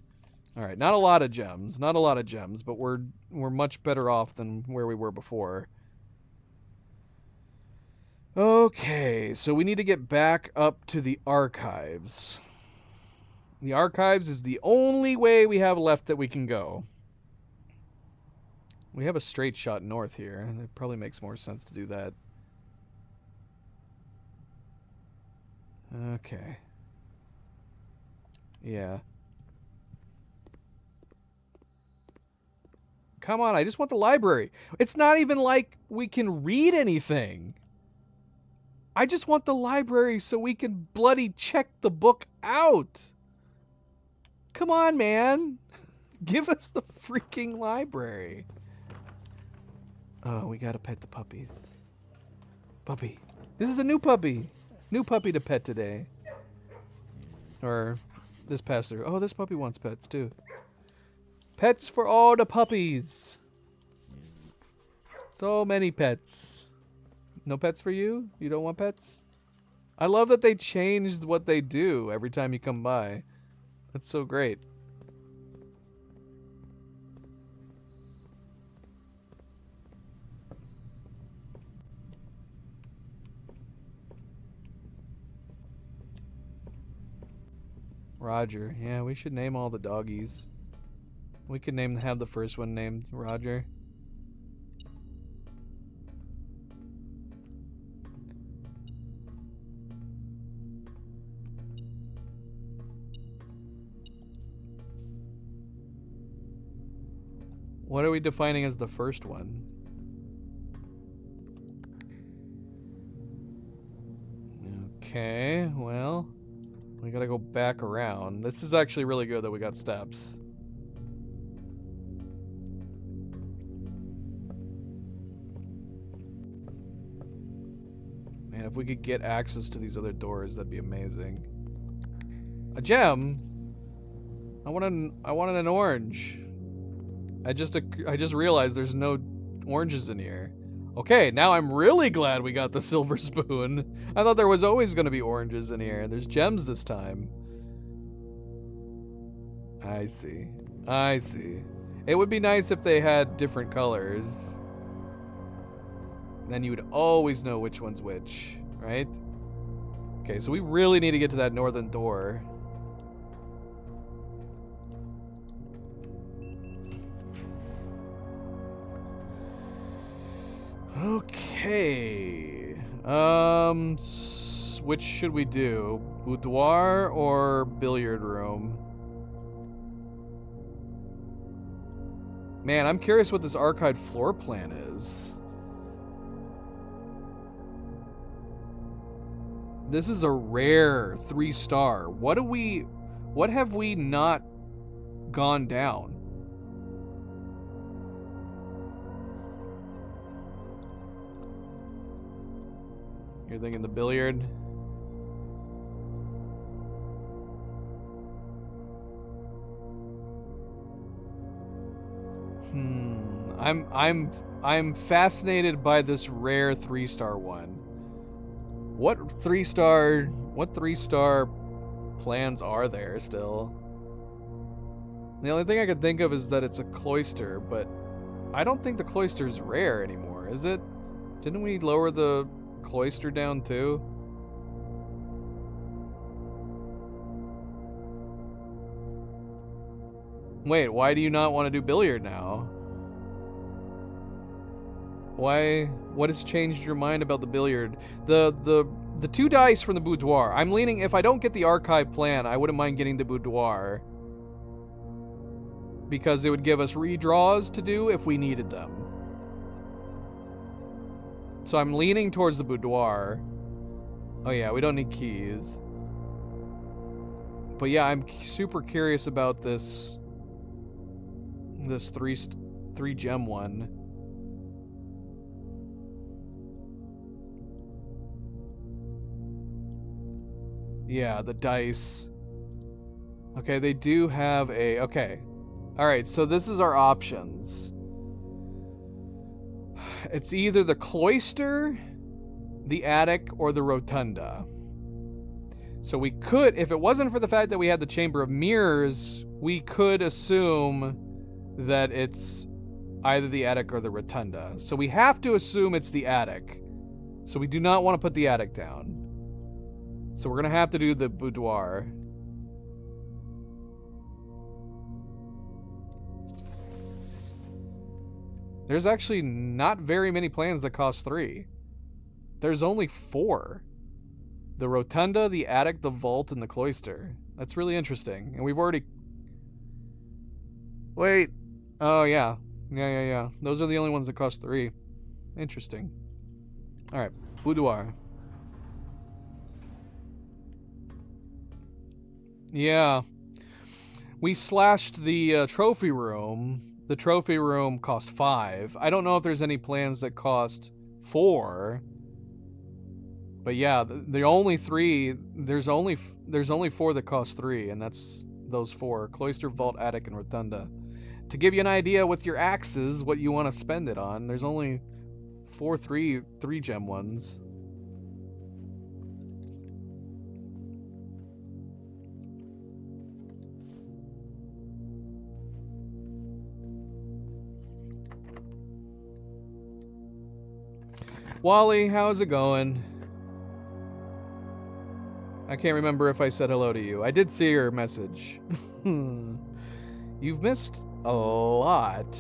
Alright, not a lot of gems. Not a lot of gems, but we're much better off than where we were before. Okay, so we need to get back up to the archives. The archives is the only way we have left that we can go. We have a straight shot north here. It probably makes more sense to do that. Okay. Yeah. Come on, I just want the library. It's not even like we can read anything. I just want the library so we can bloody check the book out. Come on, man. Give us the freaking library. Oh, we gotta pet the puppies. Puppy. This is a new puppy. New puppy to pet today. Or this pastor. Oh, this puppy wants pets too. Pets for all the puppies. So many pets. No pets for you? You don't want pets? I love that they changed what they do every time you come by. That's so great. Roger. Yeah, we should name all the doggies. We could have the first one named Roger. What are we defining as the first one? Okay, well, we gotta go back around. This is actually really good that we got steps. Man, if we could get access to these other doors, that'd be amazing. A gem? I wanted an orange. I just realized there's no oranges in here. Okay, now I'm really glad we got the silver spoon. I thought there was always going to be oranges in here. There's gems this time. I see. I see. It would be nice if they had different colors. Then you would always know which one's which, right? Okay, so we really need to get to that northern door. Okay. Which should we do? Boudoir or billiard room? Man, I'm curious what this archived floor plan is. This is a rare 3-star. What have we not gone down? You're thinking the billiard? I'm fascinated by this rare 3-star one. What 3-star plans are there still? The only thing I could think of is that it's a cloister, but I don't think the cloister's rare anymore, is it? Didn't we lower the cloister down too? Wait, why do you not want to do billiard now? Why? What has changed your mind about the billiard? The 2 dice from the boudoir. I'm leaning, if I don't get the archive plan, I wouldn't mind getting the boudoir. Because it would give us redraws to do if we needed them. So I'm leaning towards the boudoir. Oh yeah, we don't need keys. But yeah, I'm super curious about this 3 gem one. Yeah, the dice. Okay, they do have a... Okay. Alright, so this is our options. It's either the cloister, the attic, or the rotunda. So we could, if it wasn't for the fact that we had the Chamber of Mirrors, we could assume that it's either the attic or the rotunda. So we have to assume it's the attic. So we do not want to put the attic down. So we're going to have to do the boudoir. There's actually not very many plans that cost 3. There's only 4. The rotunda, the attic, the vault, and the cloister. That's really interesting. And we've already... Wait. Oh, yeah. Yeah. Those are the only ones that cost 3. Interesting. Alright. Boudoir. Yeah. We slashed the trophy room. The trophy room cost 5. I don't know if there's any plans that cost 4. But yeah, the only 3, there's only 4 that cost 3, and that's those 4: cloister, vault, attic, and rotunda. To give you an idea with your axes what you want to spend it on, there's only 4 3 gem ones. Wally, how's it going? I can't remember if I said hello to you. I did see your message. You've missed a lot.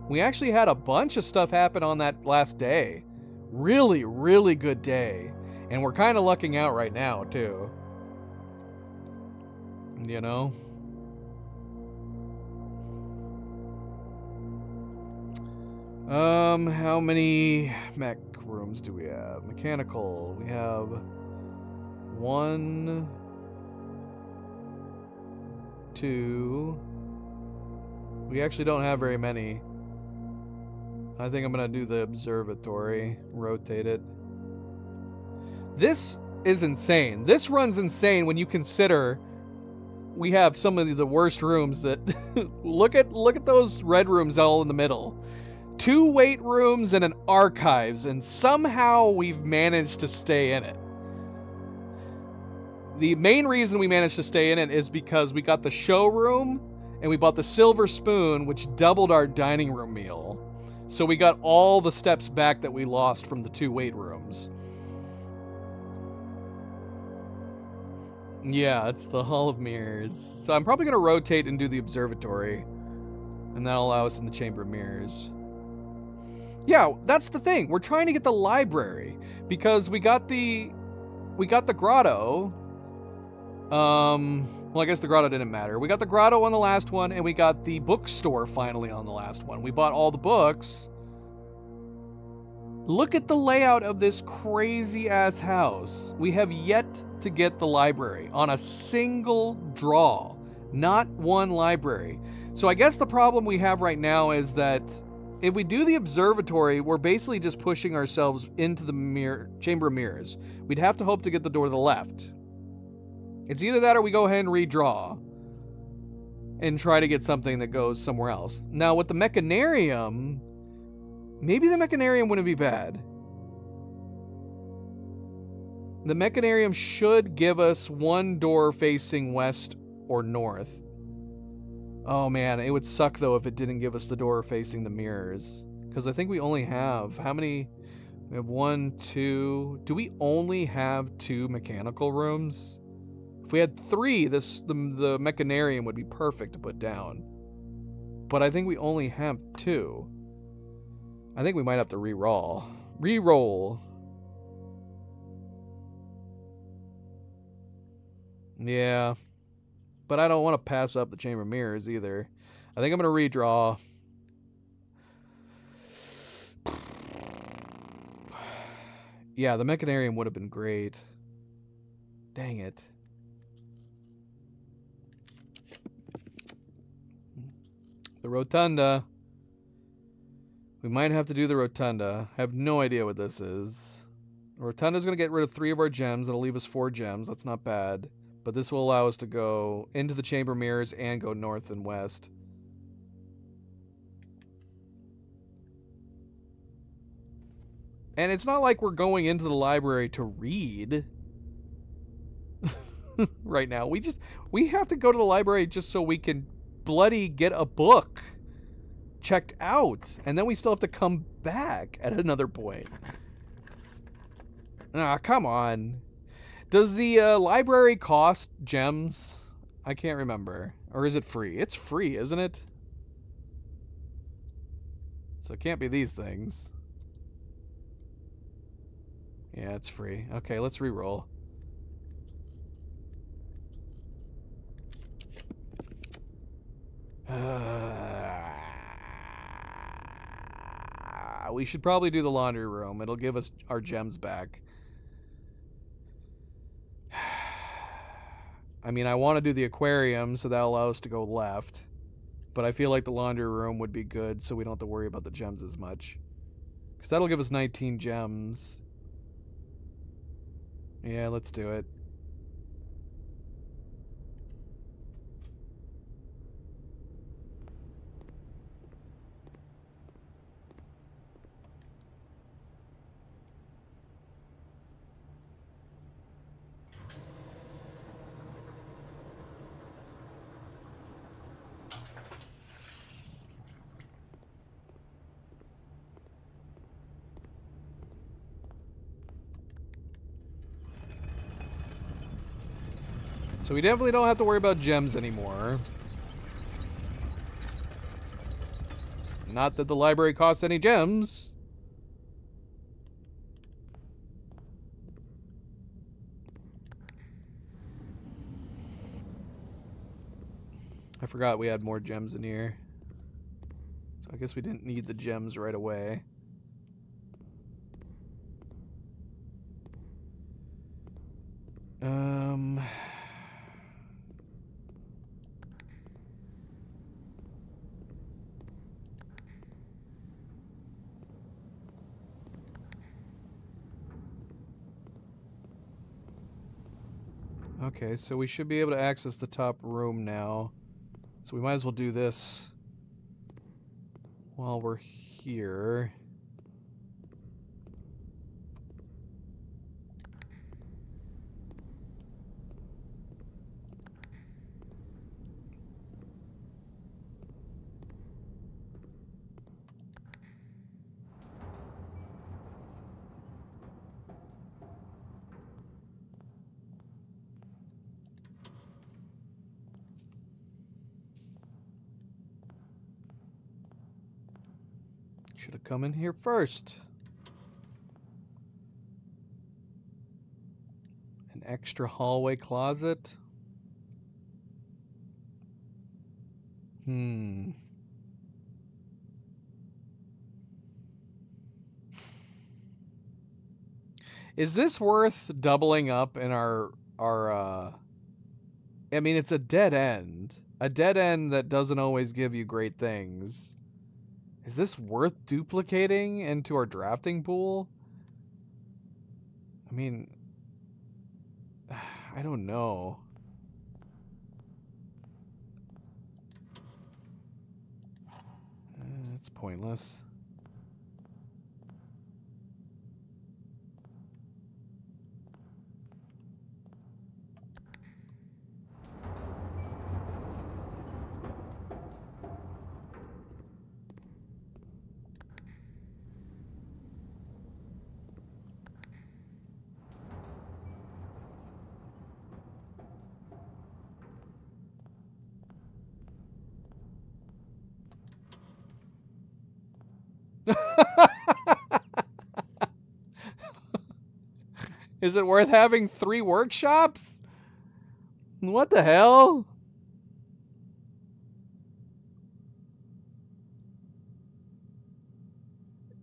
We actually had a bunch of stuff happen on that last day. Really, really good day. And we're kind of lucking out right now, too. You know? How many mech rooms do we have? Mechanical. We have 1, 2. We actually don't have very many. I think I'm gonna do the observatory. Rotate it. This is insane. This run's insane when you consider we have some of the worst rooms that look at those red rooms all in the middle. 2 weight rooms and an archives, and somehow we've managed to stay in it. The main reason we managed to stay in it is because we got the showroom and we bought the silver spoon, which doubled our dining room meal. So we got all the steps back that we lost from the 2 weight rooms. Yeah, it's the Hall of Mirrors. So I'm probably going to rotate and do the observatory. And that'll allow us in the Chamber of Mirrors. Yeah, that's the thing. We're trying to get the library. Because we got the grotto. Well, I guess the grotto didn't matter. We got the grotto on the last one, and we got the bookstore finally on the last one. We bought all the books. Look at the layout of this crazy-ass house. We have yet to get the library on a single draw. Not one library. So I guess the problem we have right now is that if we do the observatory, we're basically just pushing ourselves into the Chamber of Mirrors. We'd have to hope to get the door to the left. It's either that or we go ahead and redraw and try to get something that goes somewhere else. Now, with the Mechanarium, maybe the Mechanarium wouldn't be bad. The Mechanarium should give us 1 door facing west or north. Oh man, it would suck though if it didn't give us the door facing the mirrors. Because I think we only have, how many? We have 1, 2. Do we only have 2 mechanical rooms? If we had 3, the Mechanarium would be perfect to put down. But I think we only have 2. I think we might have to re-roll. Re-roll. Yeah. But I don't want to pass up the Chamber of Mirrors either. I think I'm going to redraw. Yeah, the Mechanarium would have been great. Dang it. The Rotunda. We might have to do the Rotunda. I have no idea what this is. The Rotunda's going to get rid of 3 of our gems. That'll leave us 4 gems. That's not bad. But this will allow us to go into the Chamber of Mirrors and go north and west. And it's not like we're going into the library to read right now. We have to go to the library just so we can bloody get a book checked out. And then we still have to come back at another point. Ah, come on. Does the library cost gems? I can't remember. Or is it free? It's free, isn't it? So it can't be these things. Yeah, it's free. Okay, let's re-roll. We should probably do the laundry room. It'll give us our gems back. I mean, I want to do the aquarium, so that'll allow us to go left. But I feel like the laundry room would be good, so we don't have to worry about the gems as much. Because that'll give us 19 gems. Yeah, let's do it. So we definitely don't have to worry about gems anymore. Not that the library costs any gems. I forgot we had more gems in here. So I guess we didn't need the gems right away. Okay, so we should be able to access the top room now. So we might as well do this while we're here. Should have come in here first. An extra hallway closet. Is this worth doubling up in our I mean, it's a dead end. A dead end that doesn't always give you great things. Is this worth duplicating into our drafting pool? I mean, I don't know. It's pointless. Is it worth having 3 workshops? What the hell?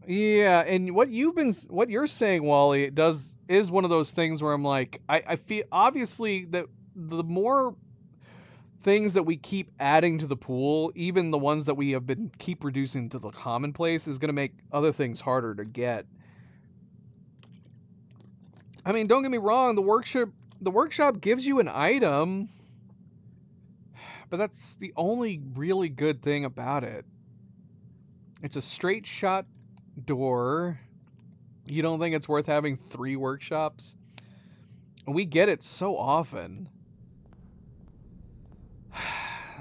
Yeah, and what you're saying, Wally, is one of those things where I'm like, I feel obviously that the more things that we keep adding to the pool, even the ones that we have been keep reducing to the commonplace, is going to make other things harder to get. I mean, don't get me wrong, the workshop gives you an item, but that's the only really good thing about it. It's a straight shot door. You don't think it's worth having 3 workshops? We get it so often.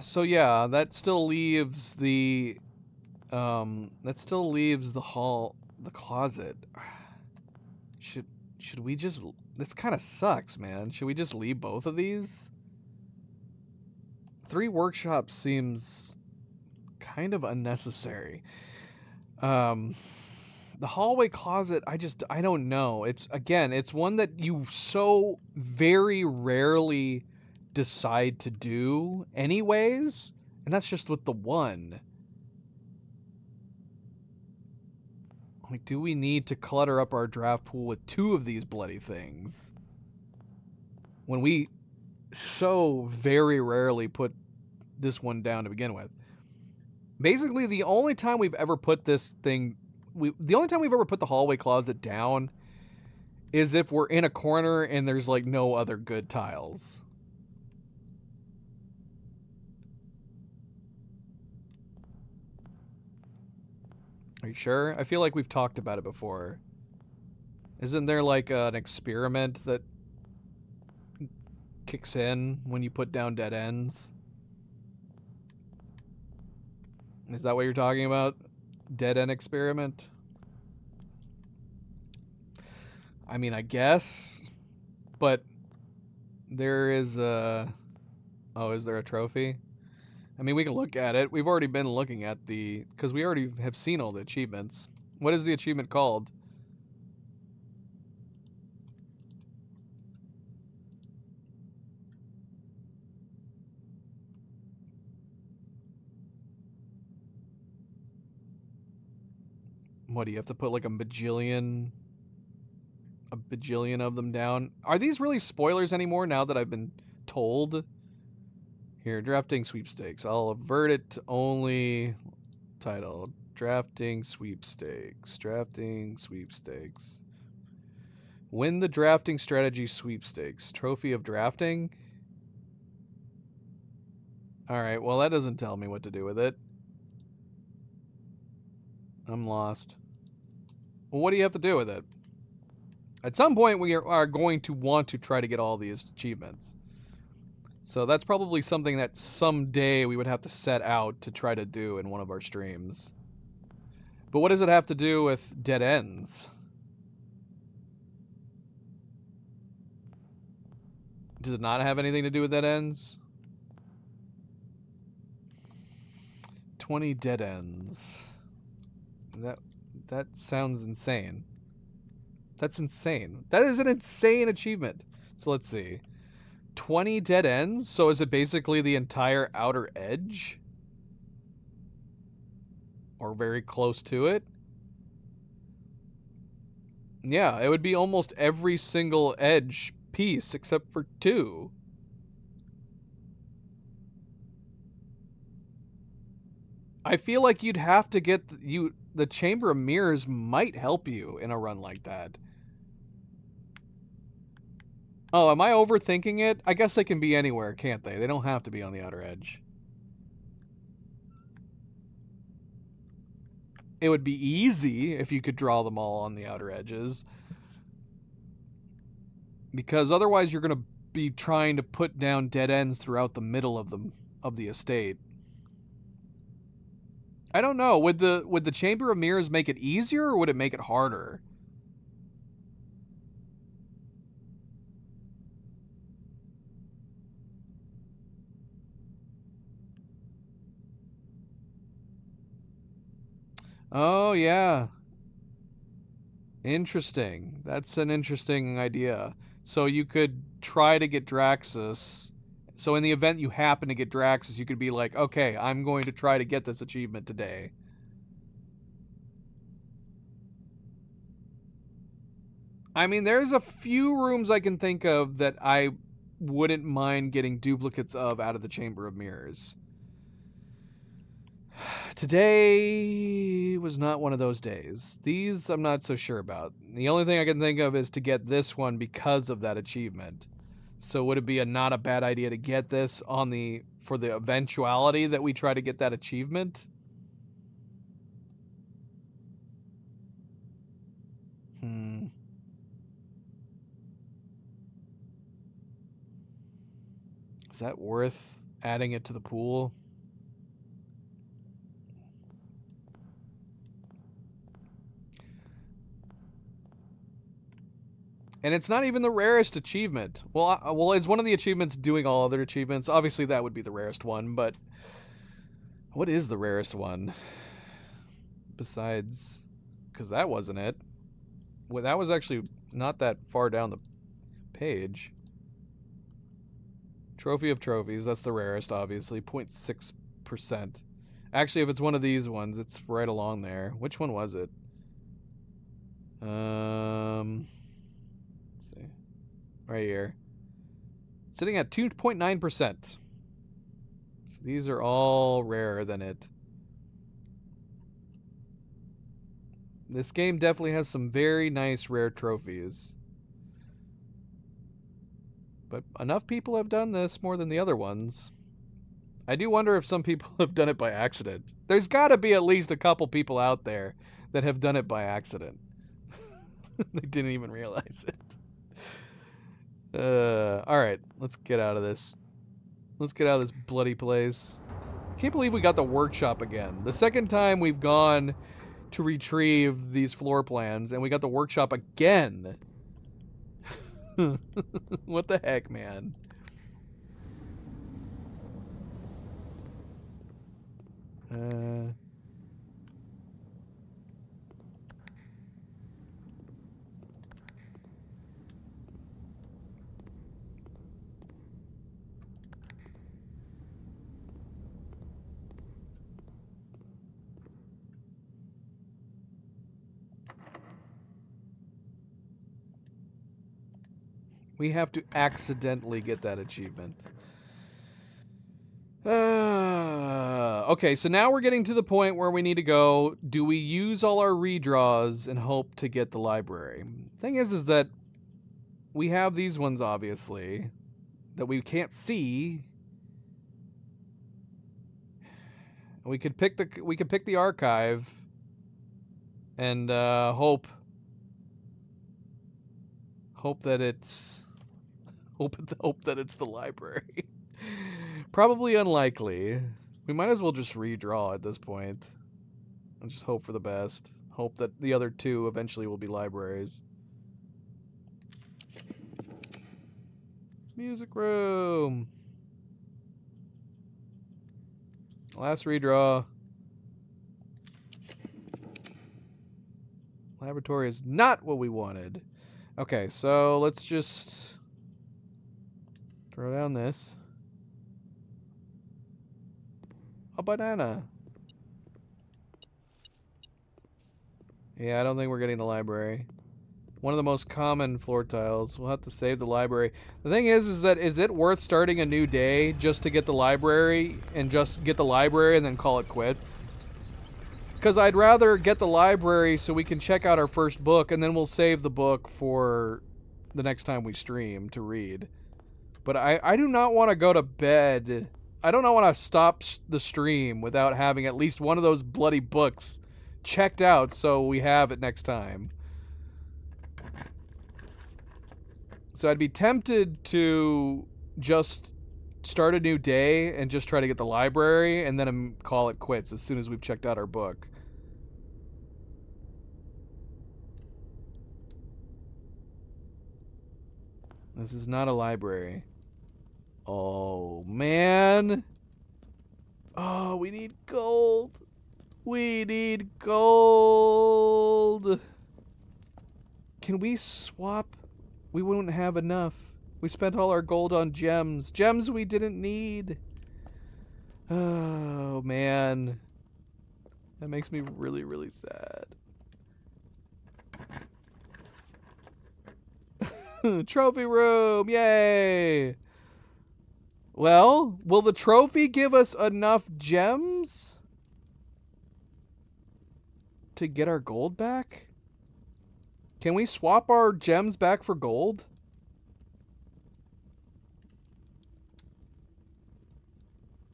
So yeah, that still leaves the hall, the closet. Should we just, this kind of sucks, man. Should we just leave both of these? 3 workshops seems kind of unnecessary. The hallway closet, I don't know. It's one that you so very rarely decide to do anyways, and that's just with the one. Like, do we need to clutter up our draft pool with 2 of these bloody things when we so very rarely put this one down to begin with? Basically, the only time we've ever put this thing, the only time we've ever put the hallway closet down is if we're in a corner and there's like no other good tiles. Are you sure? I feel like we've talked about it before. Isn't there like an experiment that kicks in when you put down dead ends? Is that what you're talking about? Dead end experiment? I mean, I guess, but there is a... Oh, is there a trophy? I mean, we can look at it. We've already been looking at because we already have seen all the achievements. What is the achievement called? What, do you have to put like a bajillion of them down? Are these really spoilers anymore now that I've been told? Here, drafting sweepstakes. I'll avert it to only title. Drafting sweepstakes. Drafting sweepstakes. Win the drafting strategy sweepstakes. Trophy of drafting? Alright, well that doesn't tell me what to do with it. I'm lost. Well, what do you have to do with it? At some point we are going to want to try to get all these achievements. So that's probably something that someday we would have to set out to try to do in one of our streams. But what does it have to do with dead ends? Does it not have anything to do with dead ends? 20 dead ends. That sounds insane. That's insane. That is an insane achievement. So let's see. 20 dead ends? So is it basically the entire outer edge? Or very close to it? Yeah, it would be almost every single edge piece except for 2. I feel like you'd have to get the Chamber of Mirrors might help you in a run like that. Oh, am I overthinking it? I guess they can be anywhere, can't they? They don't have to be on the outer edge. It would be easy if you could draw them all on the outer edges. Because otherwise you're going to be trying to put down dead ends throughout the middle of the estate. I don't know. Would the Chamber of Mirrors make it easier or would it make it harder? Oh, yeah. Interesting. That's an interesting idea. So you could try to get Draxus. So in the event you happen to get Draxus, you could be like, okay, I'm going to try to get this achievement today. I mean, there's a few rooms I can think of that I wouldn't mind getting duplicates of out of the Chamber of Mirrors. Today was not one of those days. These I'm not so sure about. The only thing I can think of is to get this one because of that achievement. So would it be not a bad idea to get this for the eventuality that we try to get that achievement? Is that worth adding it to the pool? And it's not even the rarest achievement. Well, is one of the achievements doing all other achievements? Obviously, that would be the rarest one, but what is the rarest one? Besides, because that wasn't it. Well, that was actually not that far down the page. Trophy of Trophies, that's the rarest, obviously. 0.6%. Actually, if it's one of these ones, it's right along there. Which one was it? Let's see. Right here. Sitting at 2.9%. So these are all rarer than it. This game definitely has some very nice rare trophies. But enough people have done this more than the other ones. I do wonder if some people have done it by accident. There's got to be at least a couple people out there that have done it by accident. They didn't even realize it. Alright, let's get out of this. Let's get out of this bloody place. Can't believe we got the workshop again. The second time we've gone to retrieve these floor plans, and we got the workshop again. What the heck, man? We have to accidentally get that achievement. Okay, so now we're getting to the point where we need to go. Do we use all our redraws and hope to get the library? Thing is that we have these ones, obviously, that we can't see. We could pick the archive and hope that it's hope that it's the library. Probably unlikely. We might as well just redraw at this point and just hope for the best. Hope that the other two eventually will be libraries. Music room. Last redraw. Laboratory is not what we wanted. Okay, so let's just throw down this. A banana. Yeah, I don't think we're getting the library. One of the most common floor tiles. We'll have to save the library. The thing is that is it worth starting a new day just to get the library and just get the library and then call it quits? Because I'd rather get the library so we can check out our first book and then we'll save the book for the next time we stream to read. But I do not want to go to bed. I don't want to stop the stream without having at least one of those bloody books checked out so we have it next time. So I'd be tempted to just start a new day and just try to get the library and then call it quits as soon as we've checked out our book. This is not a library. Oh, man. Oh, we need gold. We need gold. Can we swap? We wouldn't have enough. We spent all our gold on gems. Gems we didn't need. Oh, man. That makes me really, really sad. Trophy room. Yay. Well, will the trophy give us enough gems to get our gold back? Can we swap our gems back for gold?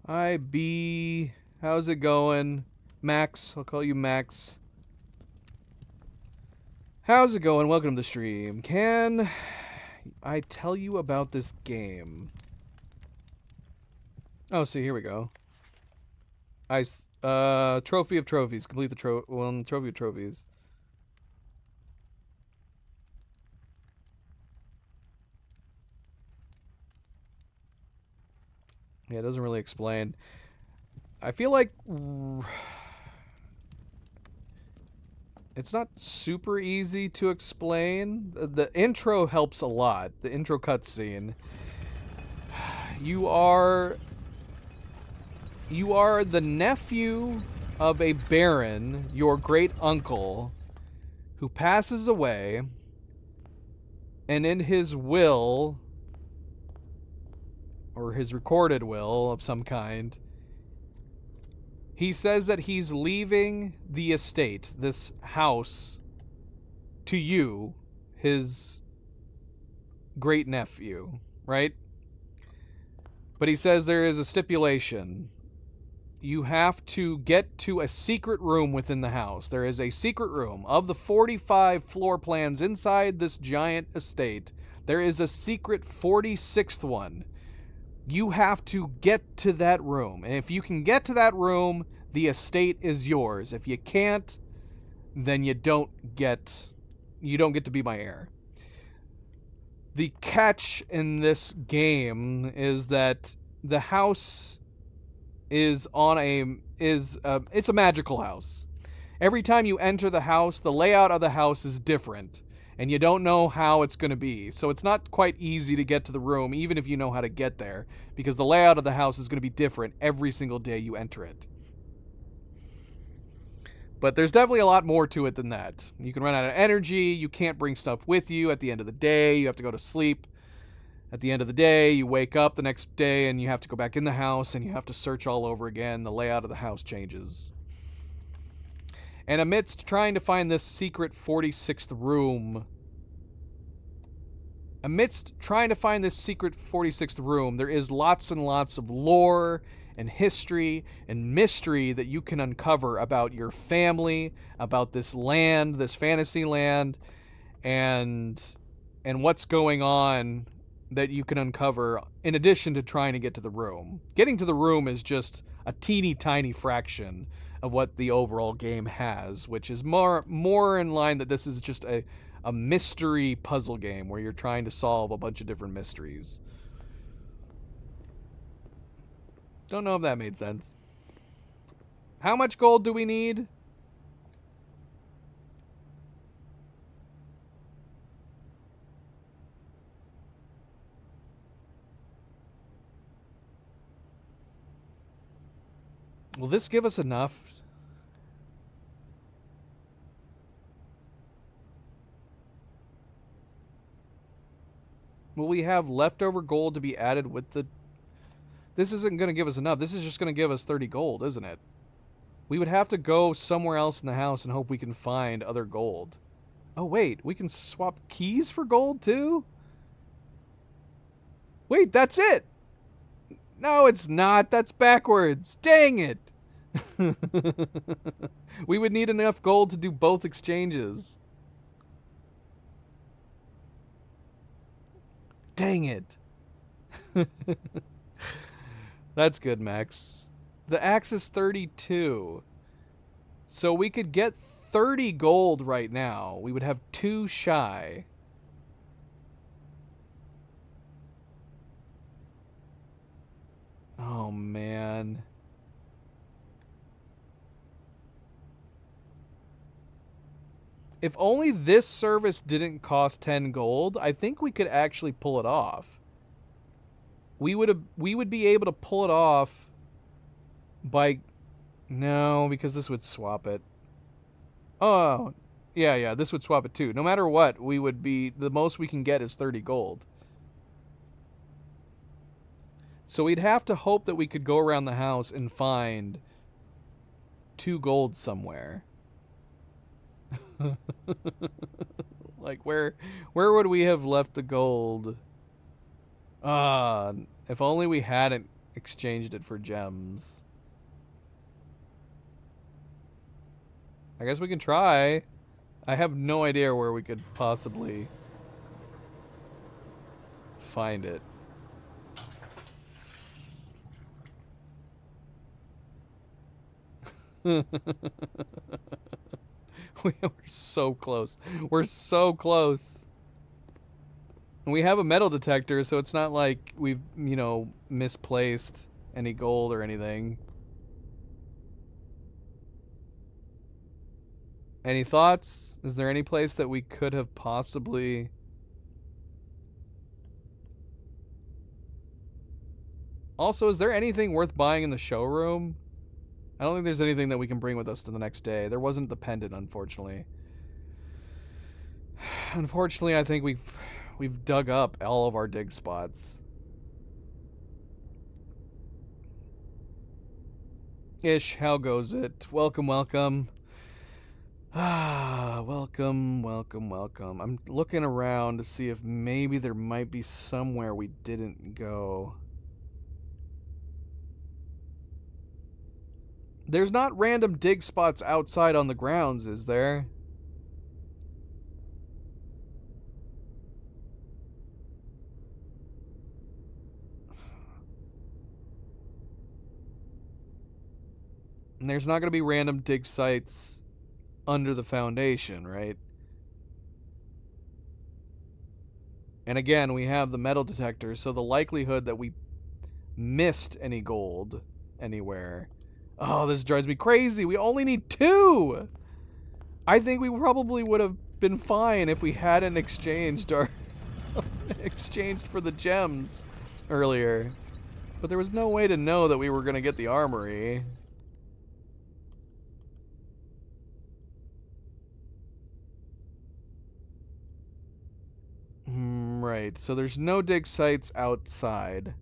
Hi, B. How's it going? Max. I'll call you Max. How's it going? Welcome to the stream. Can I tell you about this game? Oh, see, here we go. Trophy of trophies. Complete the trophy of trophies. Yeah, it doesn't really explain. I feel like it's not super easy to explain. The intro helps a lot. The intro cutscene. You are the nephew of a baron, your great uncle, who passes away, and in his will, or his recorded will of some kind, he says that he's leaving the estate, this house, to you, his great nephew, right? But he says there is a stipulation. You have to get to a secret room within the house. There is a secret room. Of the 45 floor plans inside this giant estate, there is a secret 46th one. You have to get to that room. And if you can get to that room, the estate is yours. If you can't, then you don't get to be my heir. The catch in this game is that the house is it's a magical house. Every time you enter the house, the layout of the house is different, and you don't know how it's going to be. So it's not quite easy to get to the room, even if you know how to get there, because the layout of the house is going to be different every single day you enter it. But there's definitely a lot more to it than that. You can run out of energy, you can't bring stuff with you at the end of the day, you have to go to sleep. At the end of the day, you wake up the next day and you have to go back in the house and you have to search all over again. The layout of the house changes. And amidst trying to find this secret 46th room, there is lots and lots of lore and history and mystery that you can uncover about your family, about this land, this fantasy land, and what's going on that you can uncover in addition to trying to get to the room. Getting to the room is just a teeny tiny fraction of what the overall game has, which is more in line that this is just a mystery puzzle game where you're trying to solve a bunch of different mysteries. Don't know if that made sense. How much gold do we need? Will this give us enough? Will we have leftover gold to be added with the... This isn't going to give us enough. This is just going to give us 30 gold, isn't it? We would have to go somewhere else in the house and hope we can find other gold. Oh, wait. We can swap keys for gold, too? Wait, that's it! No, it's not. That's backwards. Dang it! We would need enough gold to do both exchanges. Dang it. That's good, Max. The axe is 32. So we could get 30 gold right now. We would have 2 shy. Oh, man. If only this service didn't cost 10 gold, I think we could actually pull it off. We would be able to pull it off by... No, because this would swap it. Oh, yeah, this would swap it too. No matter what, we would be... The most we can get is 30 gold. So we'd have to hope that we could go around the house and find 2 gold somewhere. Like, where would we have left the gold? If only we hadn't exchanged it for gems. I guess we can try. I have no idea where we could possibly find it. We're so close. We're so close. And we have a metal detector, so it's not like we've, misplaced any gold or anything. Any thoughts? Is there any place that we could have possibly... Also, is there anything worth buying in the showroom? I don't think there's anything that we can bring with us to the next day. There wasn't the pendant, unfortunately. Unfortunately, I think we've dug up all of our dig spots. Ish, how goes it? Welcome, welcome. Welcome. I'm looking around to see if maybe there might be somewhere we didn't go. There's not random dig spots outside on the grounds, is there? And there's not going to be random dig sites under the foundation, right? And again, we have the metal detector, so the likelihood that we missed any gold anywhere. Oh, this drives me crazy. We only need 2! I think we probably would have been fine if we hadn't exchanged for the gems earlier. But there was no way to know that we were going to get the armory. Right. So there's no dig sites outside.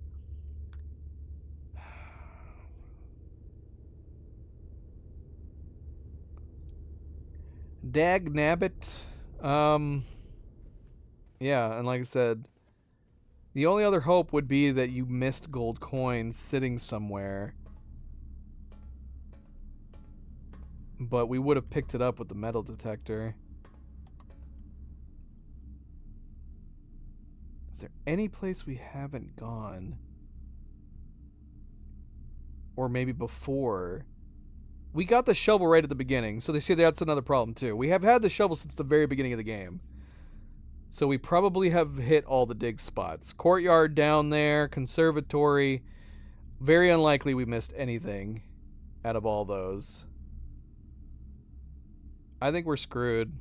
Dag nabbit. Yeah, and like I said, the only other hope would be that you missed gold coins sitting somewhere. But we would have picked it up with the metal detector. Is there any place we haven't gone? Or maybe before? We got the shovel right at the beginning, so they say that's another problem too. We have had the shovel since the very beginning of the game. So we probably have hit all the dig spots. Courtyard down there, conservatory. Very unlikely we missed anything out of all those. I think we're screwed.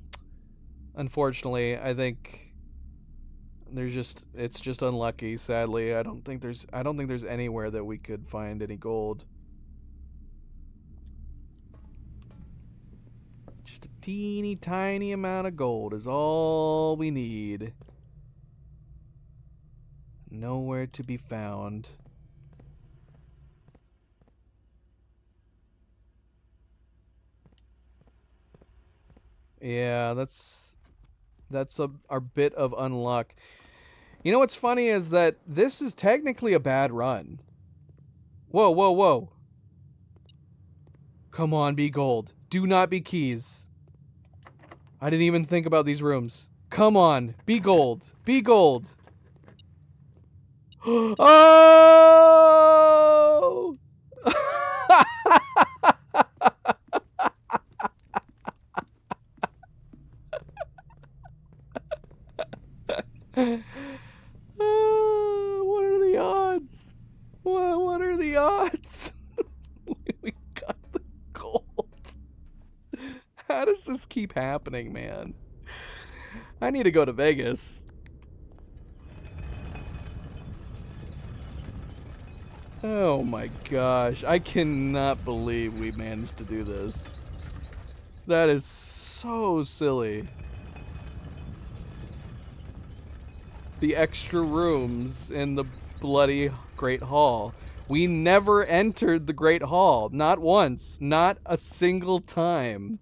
Unfortunately, I think it's just unlucky, sadly. I don't think there's anywhere that we could find any gold. Just a teeny tiny amount of gold is all we need. Nowhere to be found. Yeah, that's our bit of unluck. You know what's funny is that this is technically a bad run. Whoa, whoa, whoa. Come on, be gold. Do not be keys. I didn't even think about these rooms. Come on, be gold. Be gold. Oh! What are the odds? What are the odds? We got the gold. How does this keep happening, man? I need to go to Vegas. Oh my gosh. I cannot believe we managed to do this. That is so silly. The extra rooms in the bloody Great Hall. We never entered the Great Hall. Not once. Not a single time.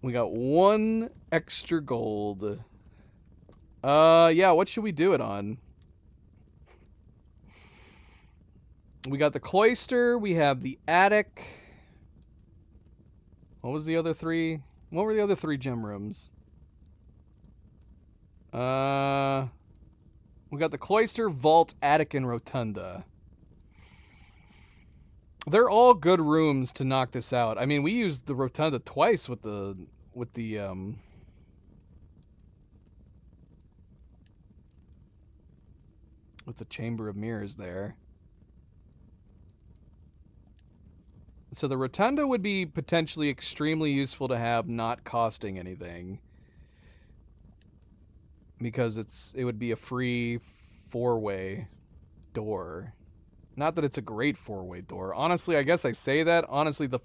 We got one extra gold. Yeah, what should we do it on? We got the cloister, we have the attic. What was the other three? What were the other three gem rooms? We got the cloister, vault, attic, and rotunda. They're all good rooms to knock this out. I mean, we used the rotunda twice with the chamber of mirrors there. So the rotunda would be potentially extremely useful to have, not costing anything, because it would be a free four-way door. Not that it's a great four-way door. Honestly, I guess I say that. Honestly, the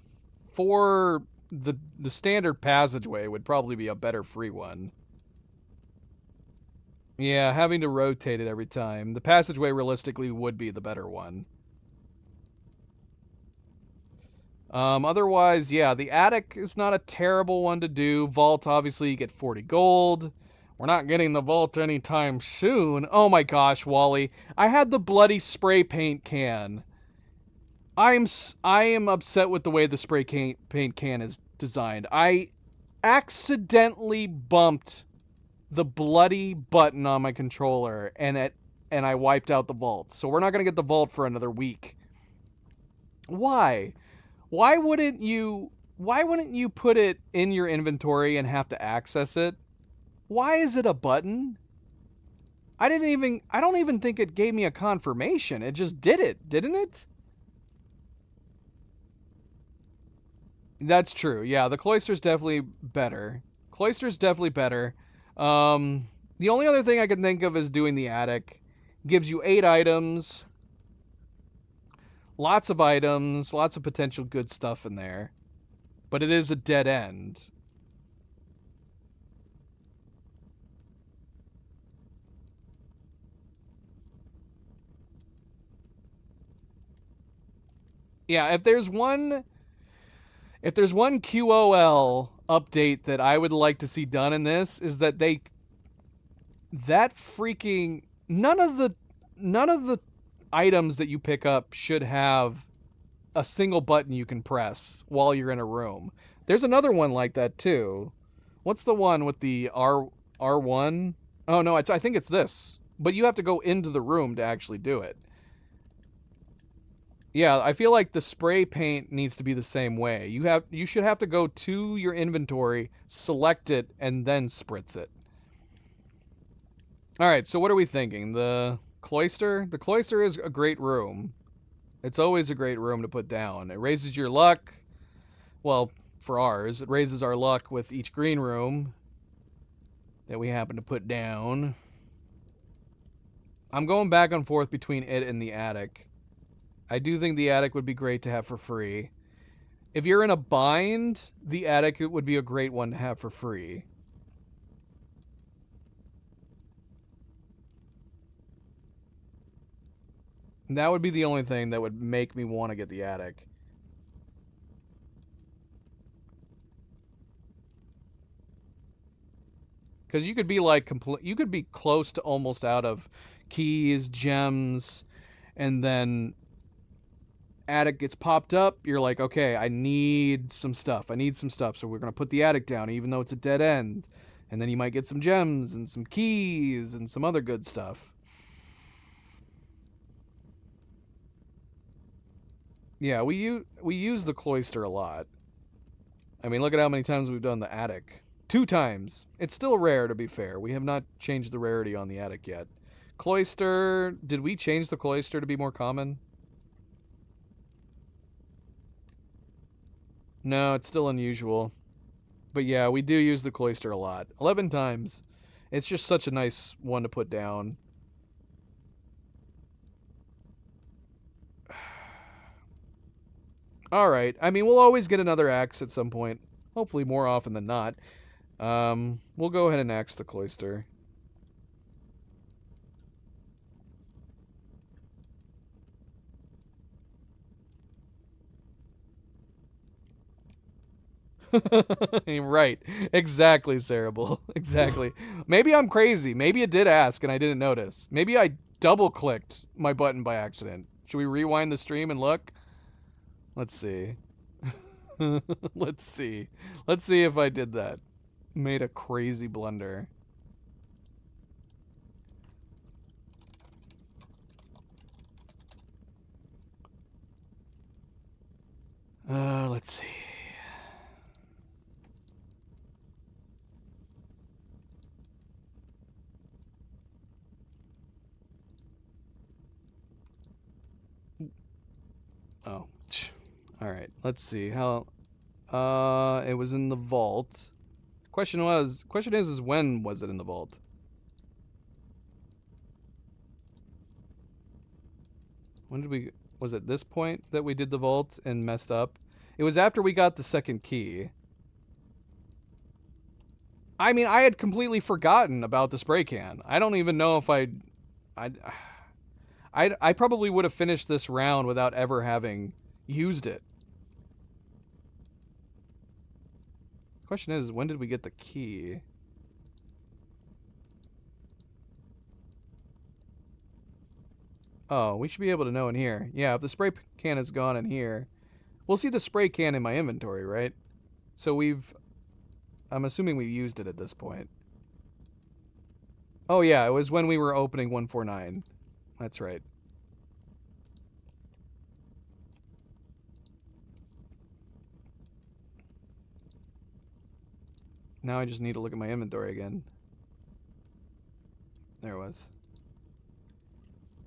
standard passageway would probably be a better free one. Yeah, having to rotate it every time. The passageway realistically would be the better one. Otherwise, yeah, the attic is not a terrible one to do. Vault, obviously, you get 40 gold. We're not getting the vault anytime soon. Oh my gosh, Wally. I had the bloody spray paint can. I am upset with the way the spray paint can is designed. I accidentally bumped the bloody button on my controller, and I wiped out the vault. So we're not going to get the vault for another week. Why? Why wouldn't you put it in your inventory and have to access it? Why is it a button? I don't even think it gave me a confirmation. It just did it, didn't it? That's true. Yeah, the cloister's definitely better. Cloister's definitely better. The only other thing I can think of is doing the attic. Gives you 8 items. Lots of items, lots of potential good stuff in there. But it is a dead end. Yeah, if there's one QOL update that I would like to see done in this is that none of the items that you pick up should have a single button you can press while you're in a room. There's another one like that too. What's the one with the R1? Oh no, I think it's this. But you have to go into the room to actually do it. Yeah, I feel like the spray paint needs to be the same way. You should have to go to your inventory, select it, and then spritz it. All right, so what are we thinking? The cloister? The cloister is a great room. It's always a great room to put down. It raises your luck. Well, for ours, it raises our luck with each green room that we happen to put down. I'm going back and forth between it and the attic. I do think the attic would be great to have for free. If you're in a bind, the attic would be a great one to have for free. And that would be the only thing that would make me want to get the attic. Because you could be like you could be close to almost out of keys, gems, and then attic gets popped up. You're like, okay, I need some stuff. So we're gonna put the attic down, even though it's a dead end. And then you might get some gems and some keys and some other good stuff. Yeah, we use the cloister a lot. I mean, look at how many times we've done the attic. 2 times. It's still rare, to be fair. We have not changed the rarity on the attic yet. Cloister, did we change the cloister to be more common? No, it's still unusual. But yeah, we do use the cloister a lot. 11 times. It's just such a nice one to put down. Alright, I mean, we'll always get another axe at some point. Hopefully more often than not. We'll go ahead and axe the cloister. Right. Exactly, Cerebral. Exactly. Maybe I'm crazy. Maybe it did ask and I didn't notice. Maybe I double-clicked my button by accident. Should we rewind the stream and look? Let's see. Let's see. Let's see if I did that. Made a crazy blunder. Let's see. Oh. All right. Let's see how. It was in the vault. Question is when was it in the vault? When did we? Was it this point that we did the vault and messed up? It was after we got the second key. I mean, I had completely forgotten about the spray can. I don't even know if I probably would have finished this round without ever having used it. Question is, when did we get the key? Oh, we should be able to know in here. Yeah, if the spray can is gone in here, we'll see the spray can in my inventory, right? So I'm assuming we used it at this point. Oh yeah, it was when we were opening 149. That's right. Now I just need to look at my inventory again. There it was.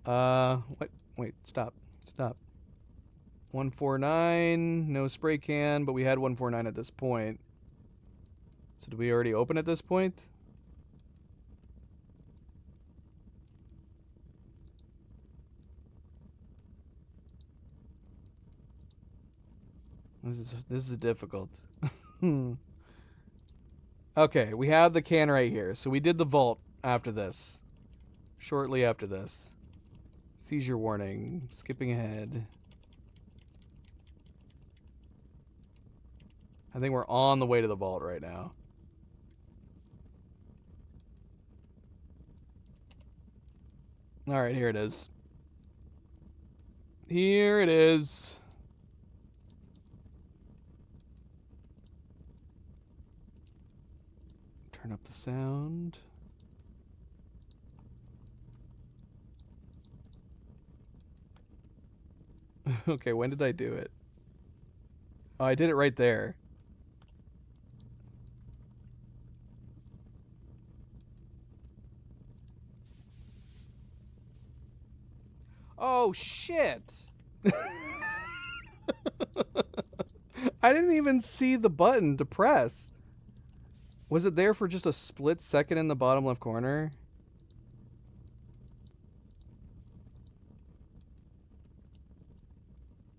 What? Wait, stop. 149, no spray can, but we had 149 at this point. So did we already open at this point? This is difficult. Okay, we have the can right here. So we did the vault after this. Shortly after this. Seizure warning. Skipping ahead. I think we're on the way to the vault right now. Alright, here it is. Here it is. Turn up the sound. Okay, when did I do it? Oh, I did it right there. Oh, shit! I didn't even see the button to press. Was it there for just a split second in the bottom left corner?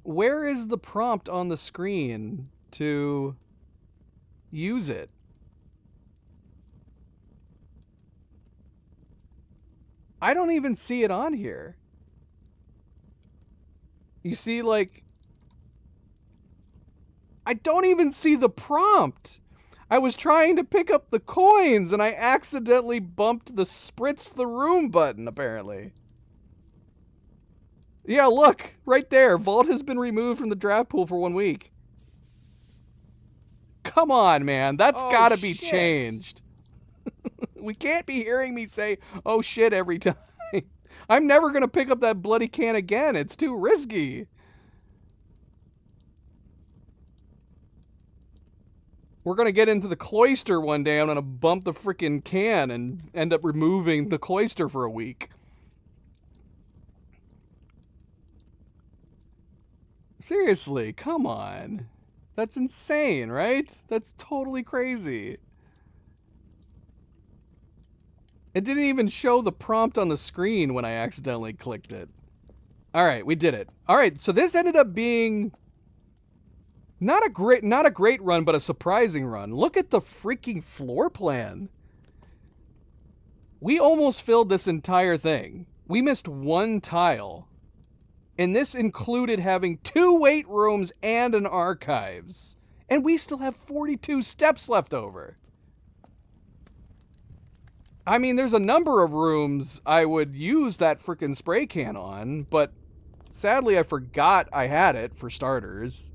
Where is the prompt on the screen to use it? I don't even see it on here. You see, like, I don't even see the prompt. I was trying to pick up the coins and I accidentally bumped the spritz the room button, apparently. Yeah, look, right there. Vault has been removed from the draft pool for 1 week. Come on, man. That's gotta be changed. We can't be hearing me say, oh shit, every time. I'm never gonna pick up that bloody can again. It's too risky. We're gonna get into the cloister one day. I'm gonna bump the freaking can and end up removing the cloister for a week. Seriously, come on. That's insane, right? That's totally crazy. It didn't even show the prompt on the screen when I accidentally clicked it. Alright, we did it. Alright, so this ended up being not a great run, but a surprising run. Look at the freaking floor plan. We almost filled this entire thing. We missed one tile. And this included having 2 weight rooms and an archives. And we still have 42 steps left over. I mean, there's a number of rooms I would use that frickin' spray can on, but sadly I forgot I had it, for starters.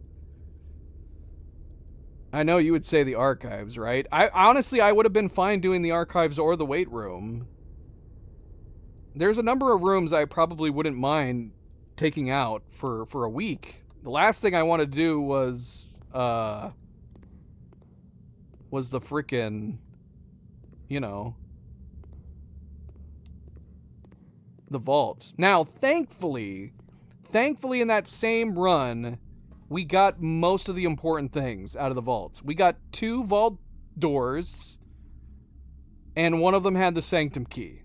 I know you would say the archives, right? Honestly, I would have been fine doing the archives or the weight room. There's a number of rooms I probably wouldn't mind taking out for a week. The last thing I want to do was the frickin', you know, the vault. Now, thankfully in that same run, we got most of the important things out of the vault. We got 2 vault doors, and one of them had the sanctum key.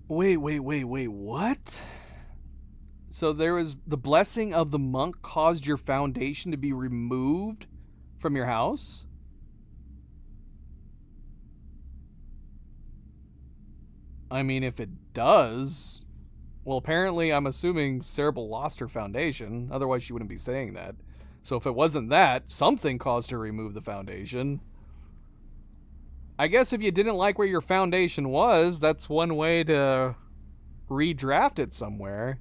Wait, what? So there was the blessing of the monk caused your foundation to be removed from your house? I mean, if it does, well, apparently I'm assuming Cerebral lost her foundation, otherwise she wouldn't be saying that. So if it wasn't that, something caused her to remove the foundation. I guess if you didn't like where your foundation was, that's one way to redraft it somewhere.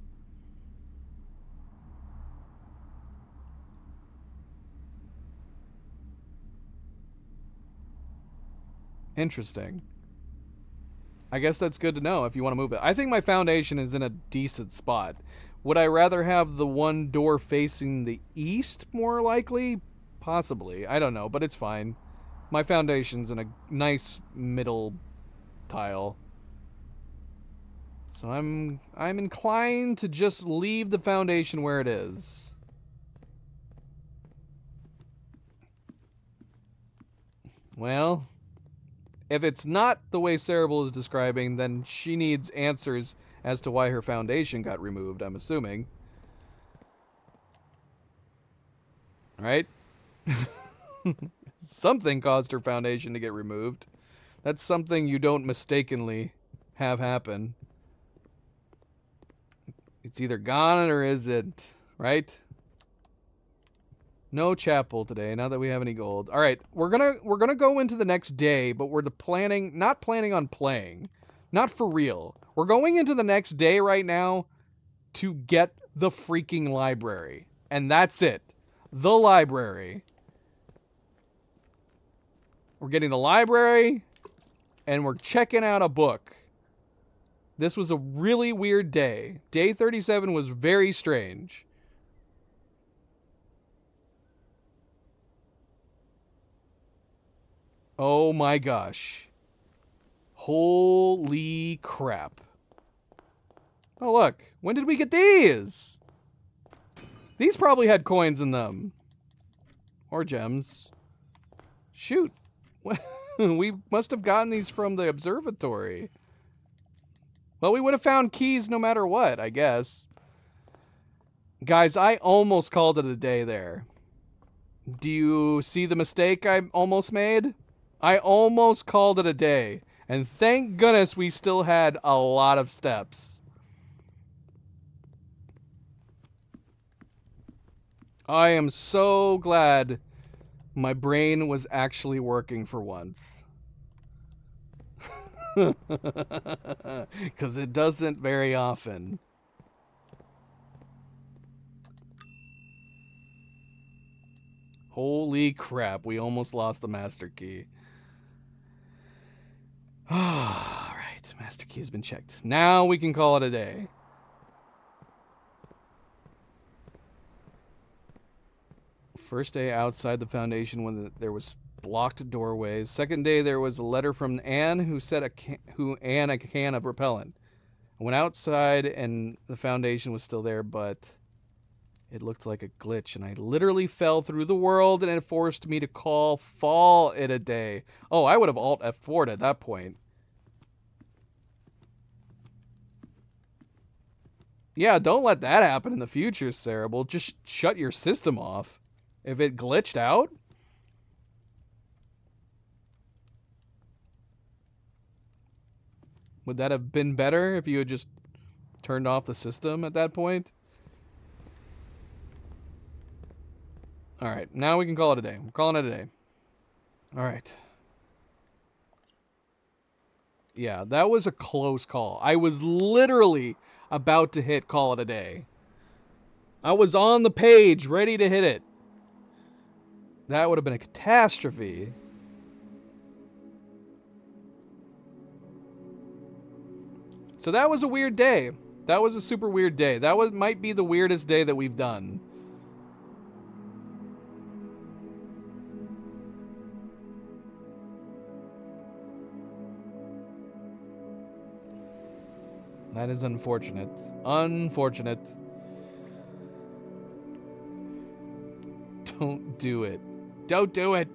Interesting. I guess that's good to know if you want to move it. I think my foundation is in a decent spot. Would I rather have the one door facing the east more likely? Possibly. I don't know, but it's fine. My foundation's in a nice middle tile. So I'm inclined to just leave the foundation where it is. Well, if it's not the way Cerebral is describing, then she needs answers as to why her foundation got removed, I'm assuming. right? Something caused her foundation to get removed. That's something you don't mistakenly have happen. It's either gone or isn't, right? No chapel today, now that we have any gold. All right, we're gonna go into the next day, but we're not planning on playing. Not for real. We're going into the next day right now to get the freaking library. And that's it. The library. We're getting the library, and we're checking out a book. This was a really weird day. Day 37 was very strange. Oh my gosh. Holy crap. Oh look, when did we get these? These probably had coins in them. Or gems. Shoot. We must have gotten these from the observatory. Well, we would have found keys no matter what, I guess. Guys, I almost called it a day there. Do you see the mistake I almost made? I almost called it a day. And thank goodness we still had a lot of steps. I am so glad my brain was actually working for once. Because it doesn't very often. Holy crap, we almost lost the master key. Alright, master key has been checked. Now we can call it a day. First day outside the foundation when there was blocked doorways. Second day there was a letter from Anne who said a can of repellent. I went outside and the foundation was still there, but it looked like a glitch, and I literally fell through the world, and it forced me to fall it a day. Oh, I would have Alt F4'd at that point. Yeah, don't let that happen in the future, Cerebral. Just shut your system off. If it glitched out? Would that have been better if you had just turned off the system at that point? Alright, now we can call it a day. I'm calling it a day. Alright. Yeah, that was a close call. I was literally about to hit call it a day. I was on the page, ready to hit it. That would have been a catastrophe. So that was a weird day. That was a super weird day. That might be the weirdest day that we've done. That is unfortunate. Unfortunate. Don't do it. Don't do it.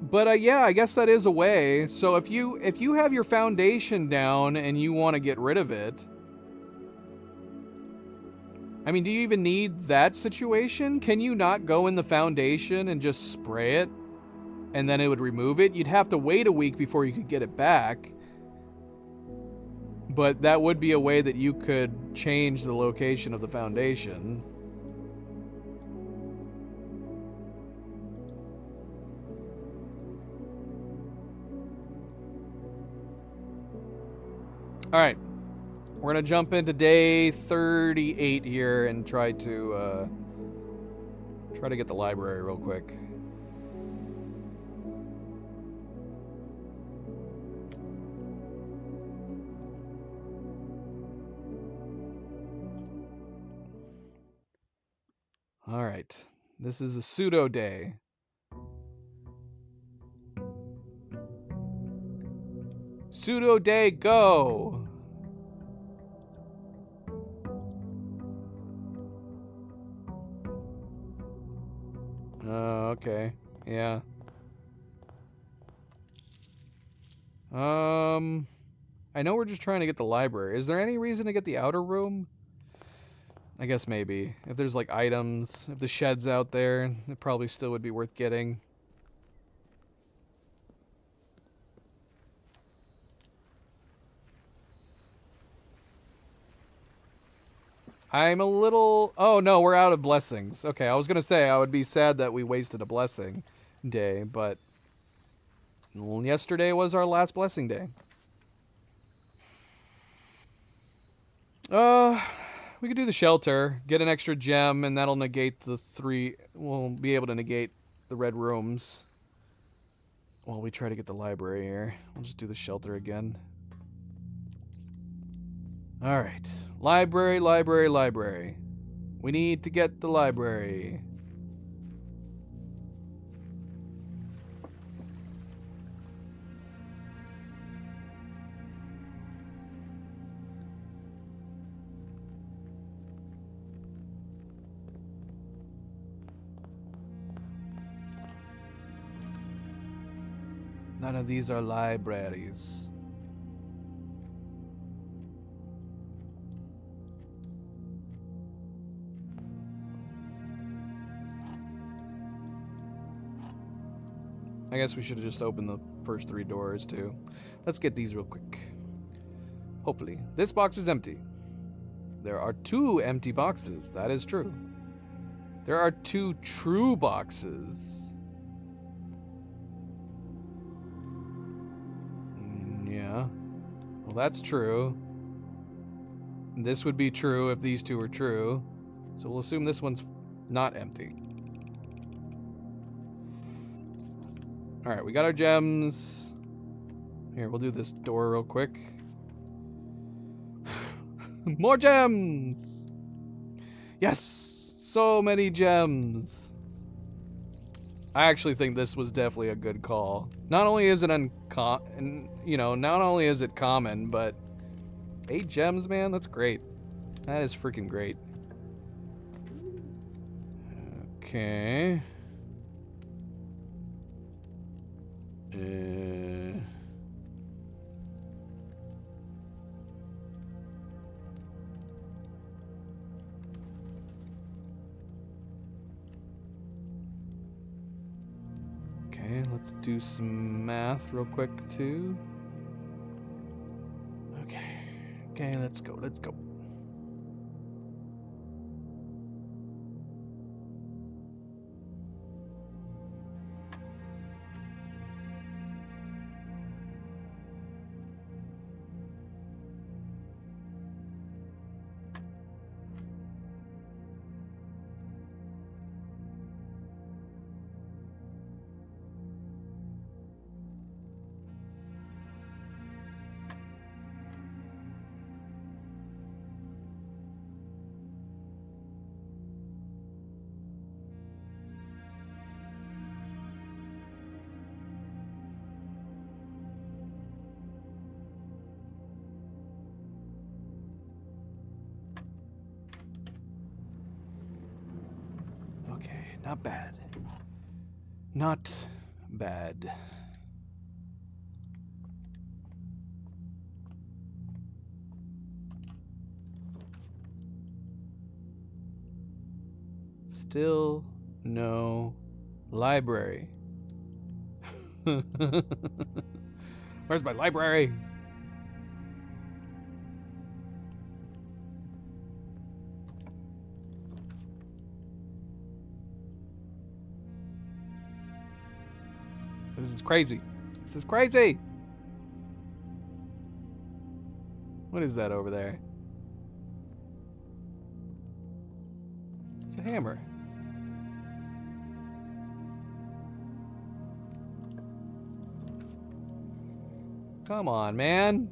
But yeah, I guess that is a way. So if you have your foundation down and you want to get rid of it, I mean, do you even need that situation? Can you not go in the foundation and just spray it and then it would remove it? You'd have to wait a week before you could get it back. But that would be a way that you could change the location of the foundation. Alright. We're going to jump into day 38 here and try to get the library real quick. Alright. This is a pseudo day. Pseudo day, go! Okay. Yeah. I know we're just trying to get the library. Is there any reason to get the outer room? I guess maybe. If there's like items, if the shed's out there, it probably still would be worth getting. I'm a little... Oh, no, we're out of blessings. Okay, I was going to say I would be sad that we wasted a blessing day, but yesterday was our last blessing day. Uh, we could do the shelter, get an extra gem, and that'll negate the 3... We'll be able to negate the red rooms. While we try to get the library here. We'll just do the shelter again. Alright. Library, library, library. We need to get the library. None of these are libraries. I guess we should have just opened the first 3 doors too. Let's get these real quick. Hopefully. This box is empty. There are 2 empty boxes. That is true. There are 2 true boxes. Yeah. Well, that's true. This would be true if these 2 were true. So we'll assume this one's not empty. Alright, we got our gems. Here, we'll do this door real quick. More gems! Yes! So many gems! I actually think this was definitely a good call. Not only is it not only is it common, but 8 gems, man, that's great. That is freaking great. Okay. Okay, let's do some math real quick too. Okay, let's go. Okay, not bad. Not bad. Still no library. Where's my library? This is crazy. This is crazy. What is that over there? It's a hammer. Come on, man.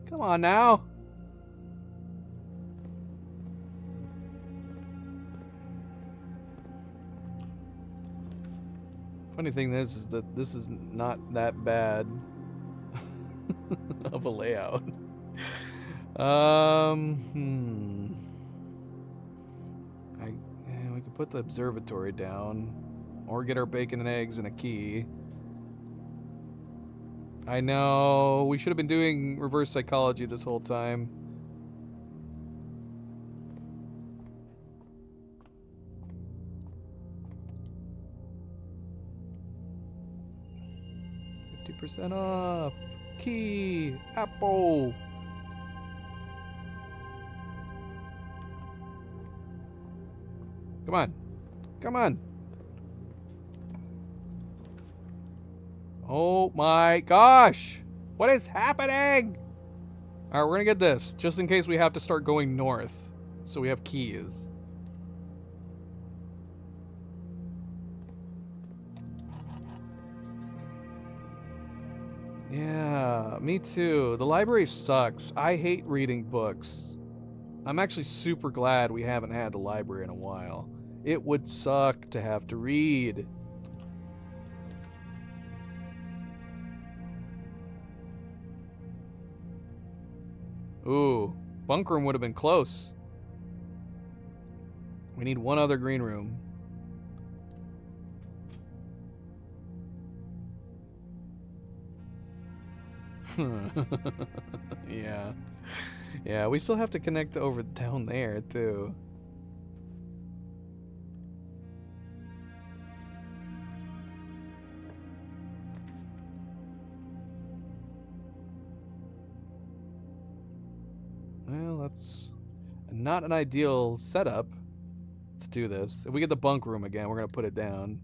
Come on now. Funny thing is that this is not that bad of a layout. We could put the observatory down, or get our bacon and eggs and a key. I know. We should have been doing reverse psychology this whole time. %50 off. Key. Apple. Come on. Come on. Oh my gosh. What is happening? Alright, we're gonna get this, just in case we have to start going north. So we have keys. Yeah, me too. The library sucks. I hate reading books. I'm actually super glad we haven't had the library in a while. It would suck to have to read. Ooh, bunk room would have been close. We need one other green room. Yeah. Yeah, we still have to connect over down there, too. Well, that's not an ideal setup. Let's do this. If we get the bunk room again, we're going to put it down.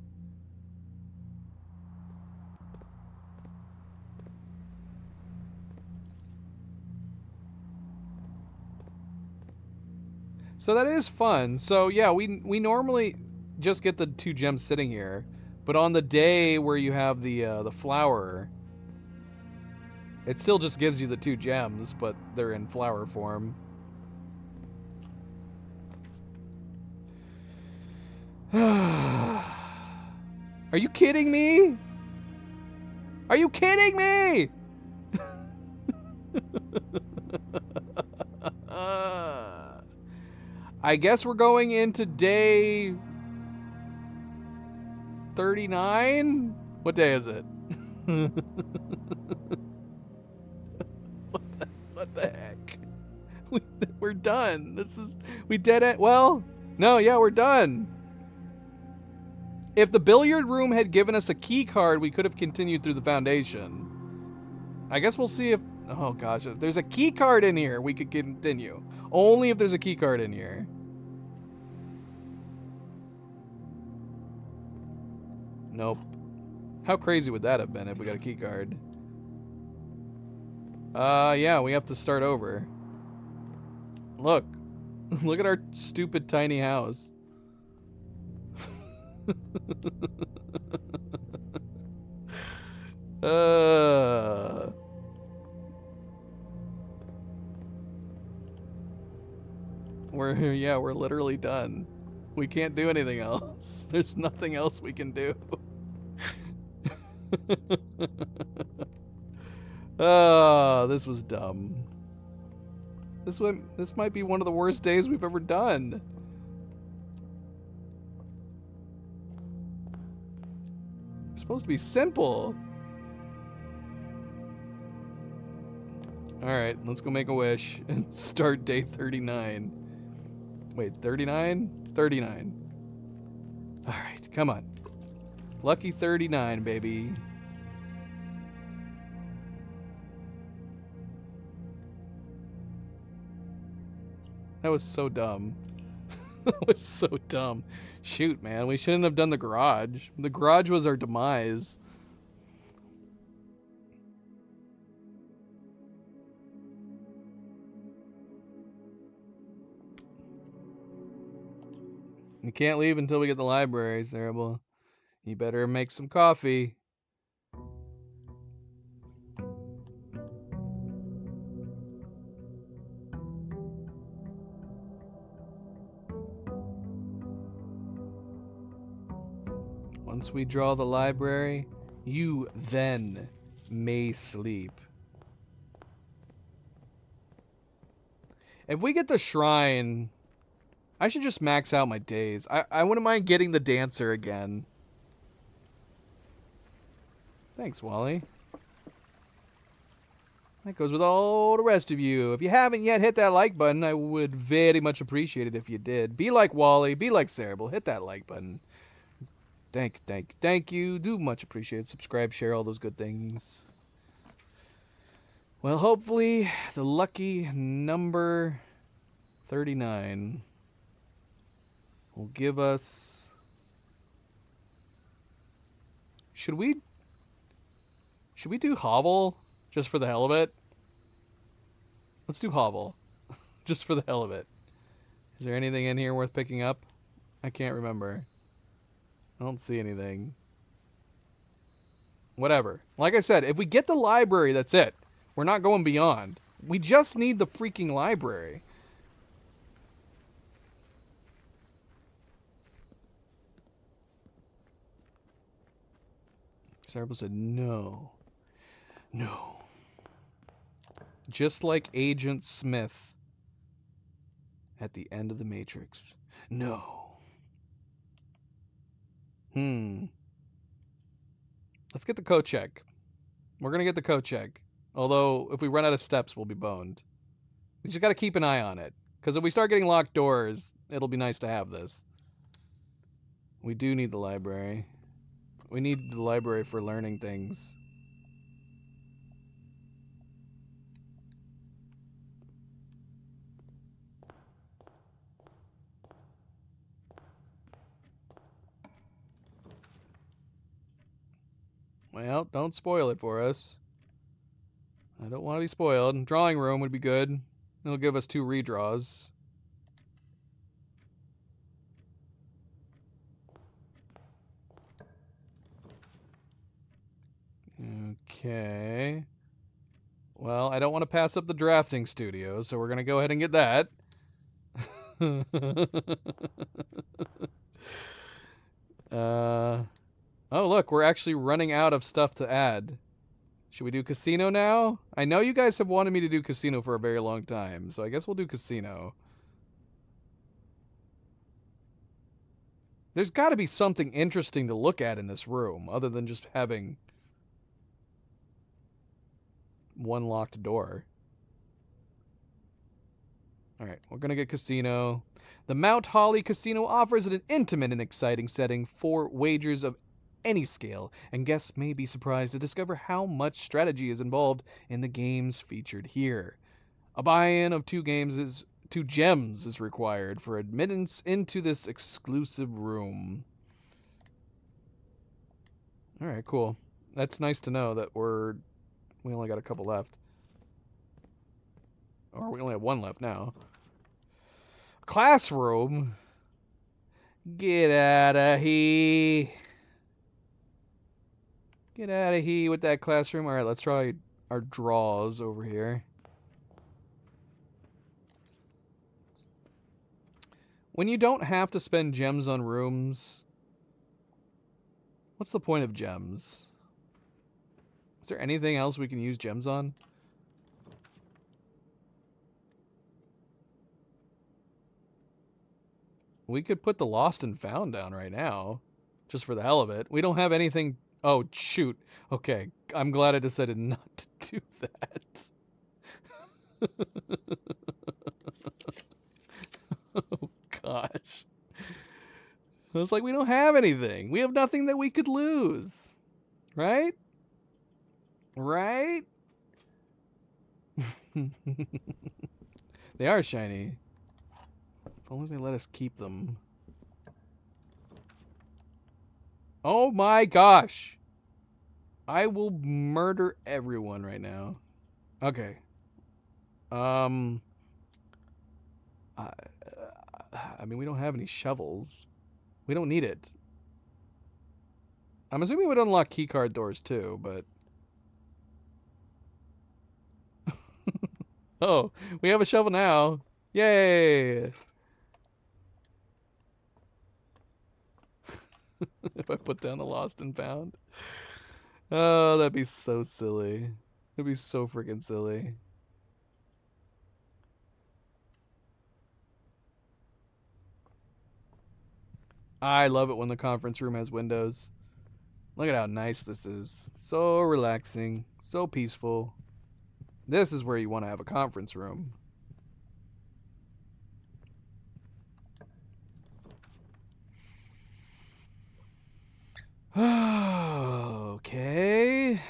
So that is fun. So yeah, we normally just get the 2 gems sitting here, but on the day where you have the flower, it still just gives you the 2 gems, but they're in flower form. Are you kidding me? Are you kidding me? I guess we're going into day 39? What day is it? What the heck? We're done. We did it. Well, no, yeah, we're done. If the billiard room had given us a key card, we could have continued through the foundation. I guess we'll see if, oh gosh, if there's a key card in here, we could continue. Only if there's a key card in here. Nope. How crazy would that have been if we got a key card? Yeah, we have to start over. Look. Look at our stupid tiny house. We're literally done. We can't do anything else. There's nothing else we can do. Oh, this was dumb. This might be one of the worst days we've ever done. It's supposed to be simple. Alright, let's go make a wish and start day 39. Wait, 39? 39. Alright, come on. Lucky 39, baby. That was so dumb. That was so dumb. Shoot, man, we shouldn't have done the garage. The garage was our demise. You can't leave until we get the library, Cerebral. You better make some coffee. Once we draw the library, you then may sleep. If we get the shrine, I should just max out my days. I wouldn't mind getting the dancer again. Thanks, Wally. That goes with all the rest of you. If you haven't yet hit that like button, I would very much appreciate it if you did. Be like Wally, be like Cerebral, hit that like button. Thank you. Do much appreciate it. Subscribe, share, all those good things. Well, hopefully the lucky number 39 will give us... Should we do Hovel just for the hell of it? Let's do Hovel just for the hell of it. Is there anything in here worth picking up? I can't remember. I don't see anything. Whatever. Like I said, if we get the library, that's it. We're not going beyond. We just need the freaking library. Cerebral said no. No. Just like Agent Smith at the end of The Matrix. No. Let's get the code check. We're going to get the code check. Although, if we run out of steps, we'll be boned. We just got to keep an eye on it. Because if we start getting locked doors, it'll be nice to have this. We do need the library. We need the library for learning things. Well, don't spoil it for us. I don't want to be spoiled. Drawing room would be good. It'll give us 2 redraws. Okay. Well, I don't want to pass up the drafting studio, so we're going to go ahead and get that. Oh, look, we're actually running out of stuff to add. Should we do casino now? I know you guys have wanted me to do casino for a very long time, so I guess we'll do casino. There's got to be something interesting to look at in this room, other than just having one locked door. Alright, we're going to get casino. The Mount Holly Casino offers an intimate and exciting setting for wagers of any scale, and guests may be surprised to discover how much strategy is involved in the games featured here. A buy-in of 2 gems is required for admittance into this exclusive room. Alright, cool. That's nice to know that we only got a couple left. Or we only have 1 left now. Classroom? Get out of here. Get out of here with that classroom. Alright, let's try our draws over here. When you don't have to spend gems on rooms, what's the point of gems? Is there anything else we can use gems on? We could put the Lost and Found down right now, just for the hell of it. We don't have anything... Oh, shoot. Okay, I'm glad I decided not to do that. Oh, gosh. I was like, we don't have anything. We have nothing that we could lose. Right? Right? They are shiny. If only they let us keep them. Oh my gosh! I will murder everyone right now. Okay. I mean, we don't have any shovels. We don't need it. I'm assuming it would unlock keycard doors too, but... Oh, we have a shovel now. Yay! If I put down the Lost and Found. Oh, that'd be so silly. It'd be so freaking silly. I love it when the conference room has windows. Look at how nice this is. So relaxing. So peaceful. This is where you want to have a conference room. Okay.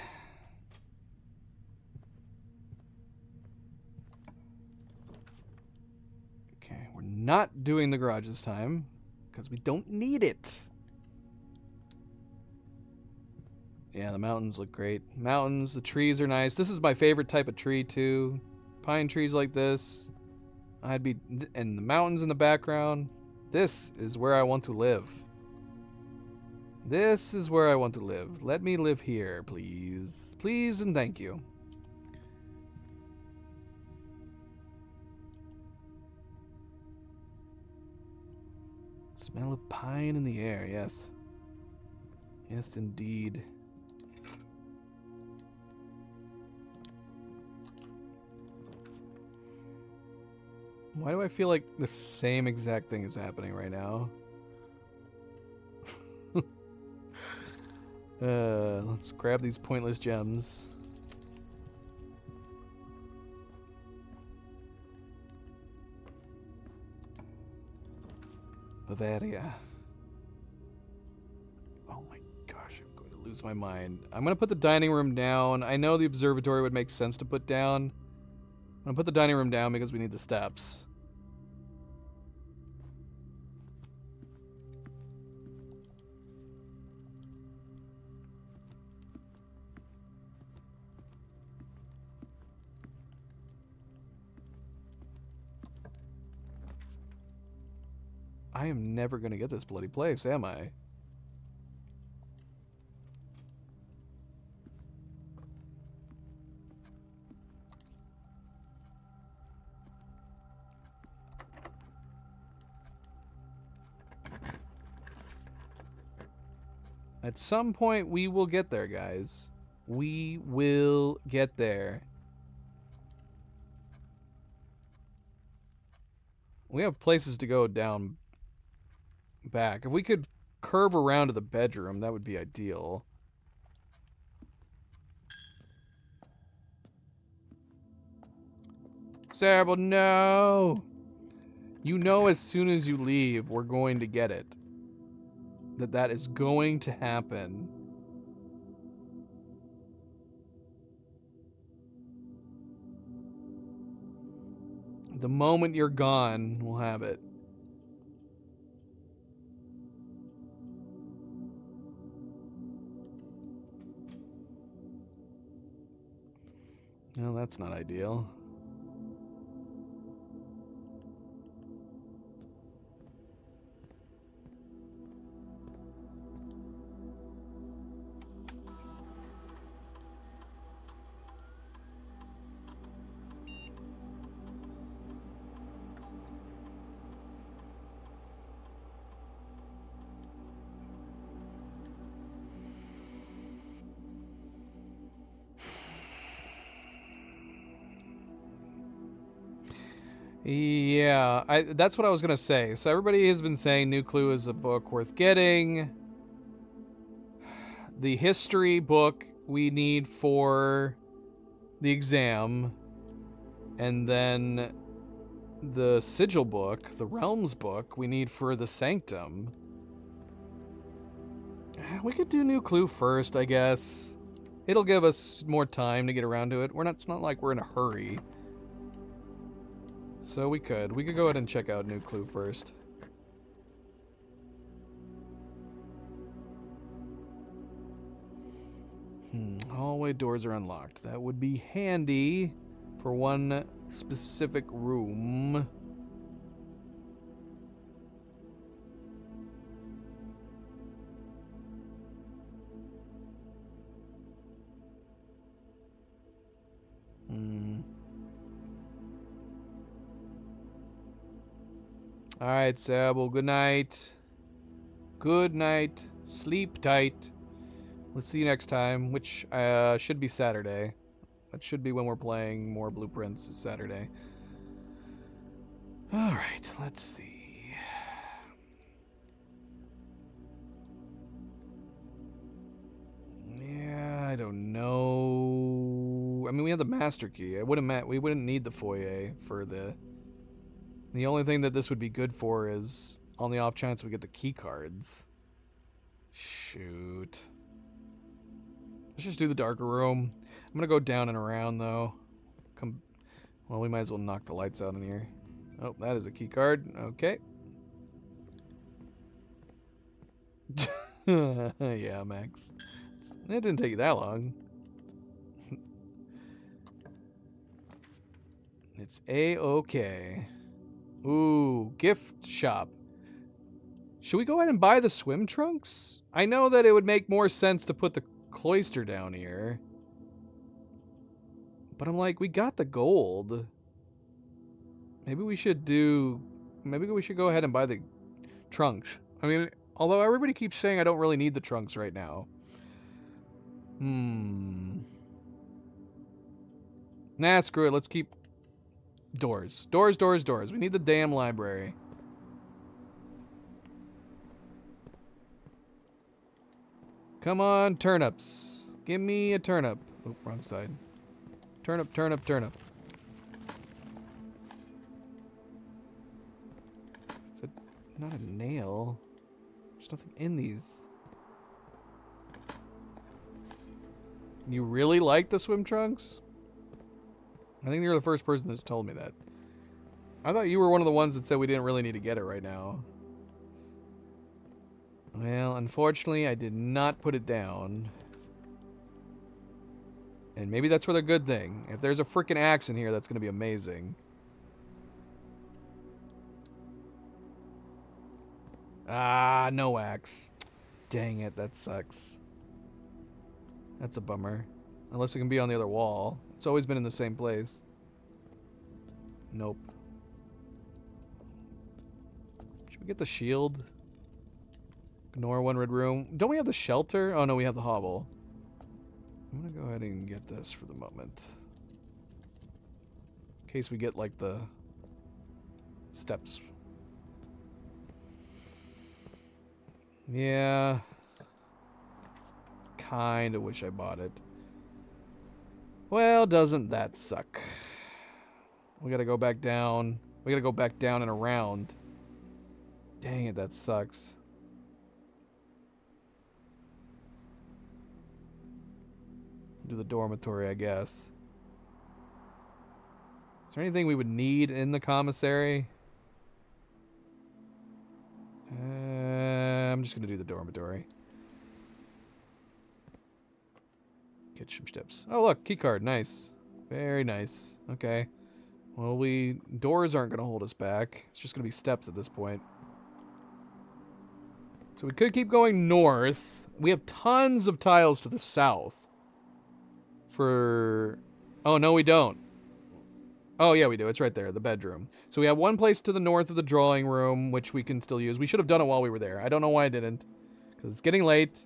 Okay, we're not doing the garage this time because we don't need it. Yeah, the mountains look great. Mountains, the trees are nice. This is my favorite type of tree too. Pine trees like this. And the mountains in the background. This is where I want to live. This is where I want to live. Let me live here, please. Please and thank you. Smell of pine in the air, yes. Yes, indeed. Why do I feel like the same exact thing is happening right now? Let's grab these pointless gems. Bavaria. Oh my gosh, I'm going to lose my mind. I'm going to put the dining room down. I know the observatory would make sense to put down. I'm going to put the dining room down because we need the steps. I am never going to get this bloody place, am I? At some point, we will get there, guys. We will get there. We have places to go down back. If we could curve around to the bedroom, that would be ideal. Cerebral, no! You know as soon as you leave, we're going to get it. That is going to happen. The moment you're gone, we'll have it. No, that's not ideal. Yeah, that's what I was gonna say. So everybody has been saying New Clue is a book worth getting. The history book we need for the exam, and then the sigil book, the realms book, we need for the sanctum. We could do New Clue first, I guess. It'll give us more time to get around to it. It's not like we're in a hurry. So we could go ahead and check out New Clue first. Hallway doors are unlocked. That would be handy for one specific room. Alright, Seb. Well, good night. Good night. Sleep tight. Let's see you next time, which should be Saturday. That should be when we're playing more Blueprints, is Saturday. Alright, let's see. Yeah, I don't know. I mean, we have the master key. We wouldn't need the foyer for the... The only thing that this would be good for is on the off chance we get the key cards. Shoot. Let's just do the darker room. I'm gonna go down and around though. Well, we might as well knock the lights out in here. Oh, that is a key card. Okay. Yeah, Max. It didn't take you that long. It's A-okay. Ooh, gift shop. Should we go ahead and buy the swim trunks? I know that it would make more sense to put the cloister down here. But I'm like, we got the gold. Maybe we should go ahead and buy the trunks. I mean, although everybody keeps saying I don't really need the trunks right now. Nah, screw it. Let's keep doors. Doors, doors, doors. We need the damn library. Come on, turnips. Give me a turnip. Oh, wrong side. Turnip, turnip, turnip. Is that not a nail? There's nothing in these. You really like the swim trunks? I think you're the first person that's told me that. I thought you were one of the ones that said we didn't really need to get it right now. Well, unfortunately, I did not put it down. And maybe that's for the good thing. If there's a freaking axe in here, that's going to be amazing. Ah, no axe. Dang it, that sucks. That's a bummer. Unless it can be on the other wall. It's always been in the same place. Nope. Should we get the shield? Ignore one red room. Don't we have the shelter? Oh no, we have the hovel. I'm gonna go ahead and get this for the moment. In case we get like the steps. Yeah. Kinda wish I bought it. Well, doesn't that suck? We gotta go back down. We gotta go back down and around. Dang it, that sucks. Do the dormitory, I guess. Is there anything we would need in the commissary? I'm just gonna do the dormitory. Kitchen steps. Oh look, key card, nice. Very nice. Okay. Well, doors aren't gonna hold us back. It's just gonna be steps at this point. So we could keep going north. We have tons of tiles to the south. Oh, no, we don't. Oh, yeah, we do. It's right there, the bedroom. So we have one place to the north of the drawing room, which we can still use. We should have done it while we were there. I don't know why I didn't. Because it's getting late.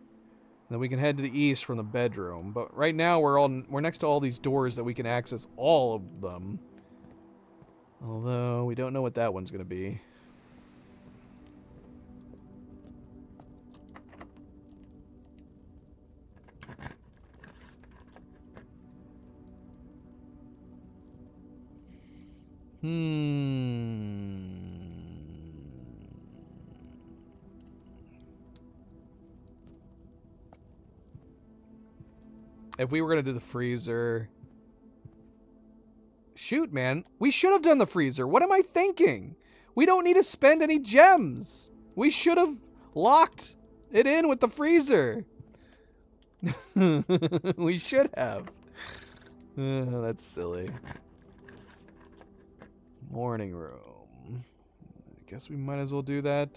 Then we can head to the east from the bedroom. But right now, we're next to all these doors that we can access all of them. Although, we don't know what that one's going to be. If we were going to do the freezer... Shoot, man. We should have done the freezer. What am I thinking? We don't need to spend any gems. We should have locked it in with the freezer. We should have. That's silly. Morning room. I guess we might as well do that.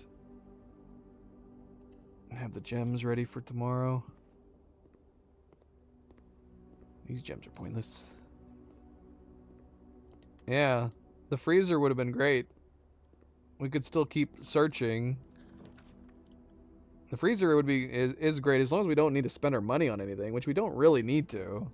Have the gems ready for tomorrow. These gems are pointless. Yeah, the freezer would have been great. We could still keep searching. The freezer is great as long as we don't need to spend our money on anything, which we don't really need to.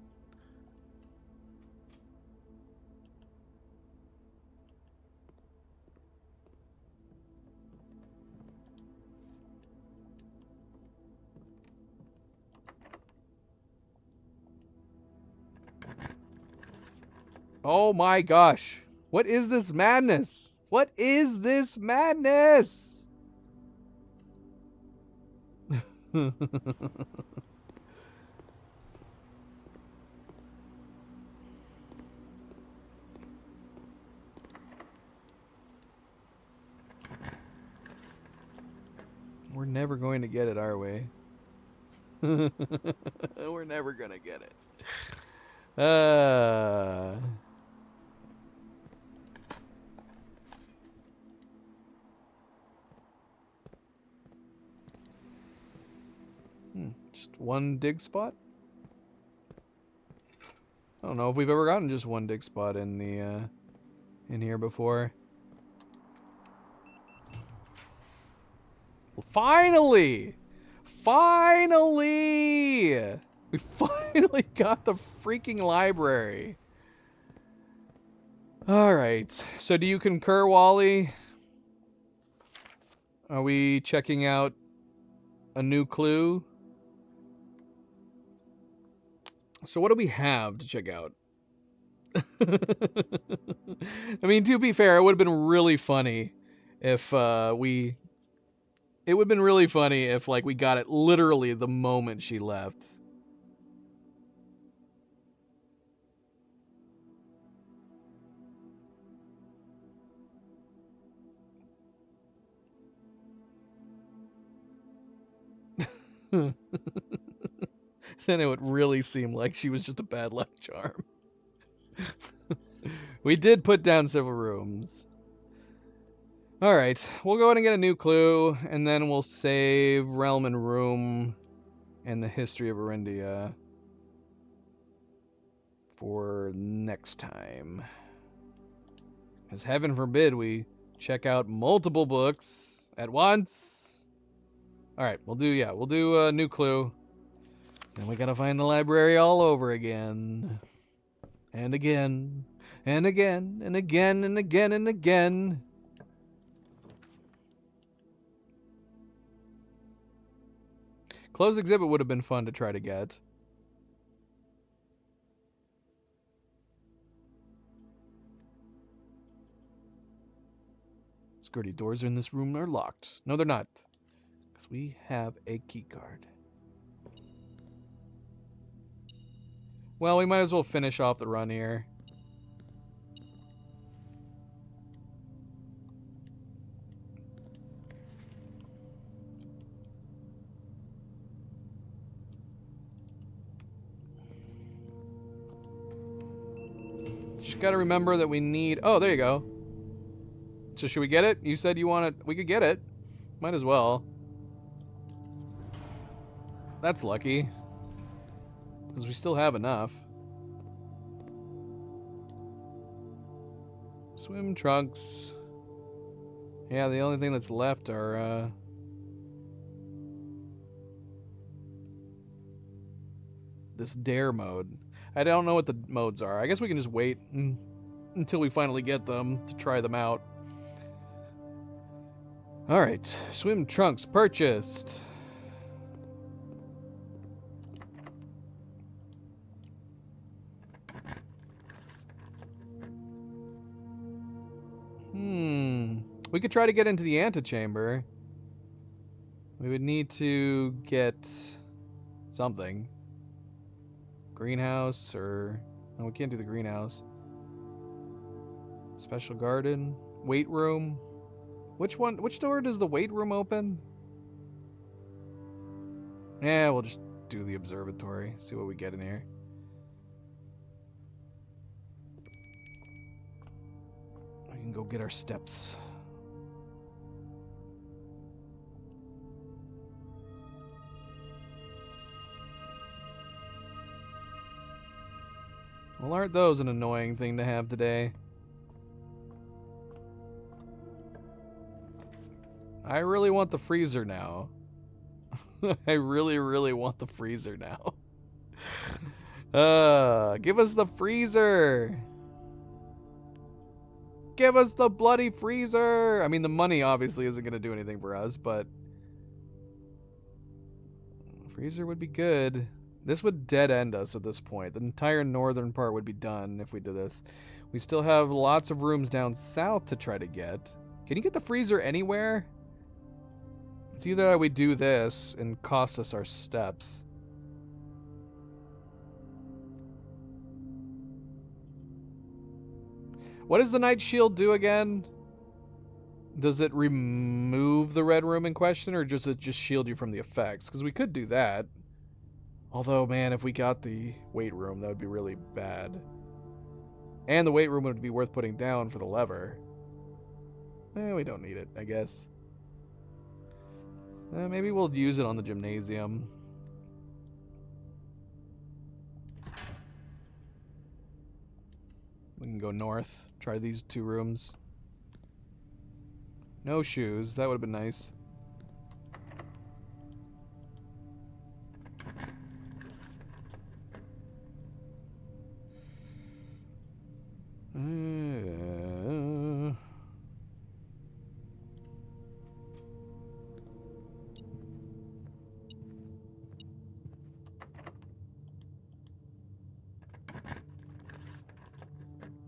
Oh my gosh. What is this madness? What is this madness? We're never going to get it, are we? We're never going to get it. Just one dig spot? I don't know if we've ever gotten just one dig spot in the in here before. Well, finally! Finally! We finally got the freaking library. Alright, so do you concur, Wally? Are we checking out a new clue? So what do we have to check out? I mean, to be fair, it would have been really funny if we... It would have been really funny if, like, we got it literally the moment she left. Then it would really seem like she was just a bad luck charm. We did put down several rooms. Alright, we'll go ahead and get a new clue, and then we'll save Realm and Room and the history of Arindia for next time. Because heaven forbid we check out multiple books at once. Alright, we'll do a new clue. Then we gotta find the library all over again. And again. And again. And again. And again. And again. Closed exhibit would have been fun to try to get. Security doors in this room are locked. No, they're not. Because we have a key card. Well, we might as well finish off the run here. Just gotta remember that we need... Oh, there you go. So should we get it? You said you wanted... We could get it. Might as well. That's lucky. Because we still have enough. Swim trunks. Yeah, the only thing that's left are... this dare mode. I don't know what the modes are. I guess we can just wait until we finally get them to try them out. Alright, swim trunks purchased. We could try to get into the antechamber. We would need to get something. Greenhouse or... No, we can't do the greenhouse. Special garden. Weight room. Which door does the weight room open? Yeah, we'll just do the observatory. See what we get in here. We can go get our steps. Well, aren't those an annoying thing to have today? I really want the freezer now. I really, really want the freezer now. Give us the freezer! Give us the bloody freezer! I mean, the money obviously isn't going to do anything for us, but... freezer would be good. This would dead end us at this point. The entire northern part would be done if we did this. We still have lots of rooms down south to try to get. Can you get the freezer anywhere? It's either that we do this and cost us our steps. What does the Night Shield do again? Does it remove the red room in question, or does it just shield you from the effects? Because we could do that. Although, man, if we got the weight room, that would be really bad. And the weight room would be worth putting down for the lever. We don't need it, I guess. Maybe we'll use it on the gymnasium. We can go north, try these 2 rooms. No shoes, that would have been nice.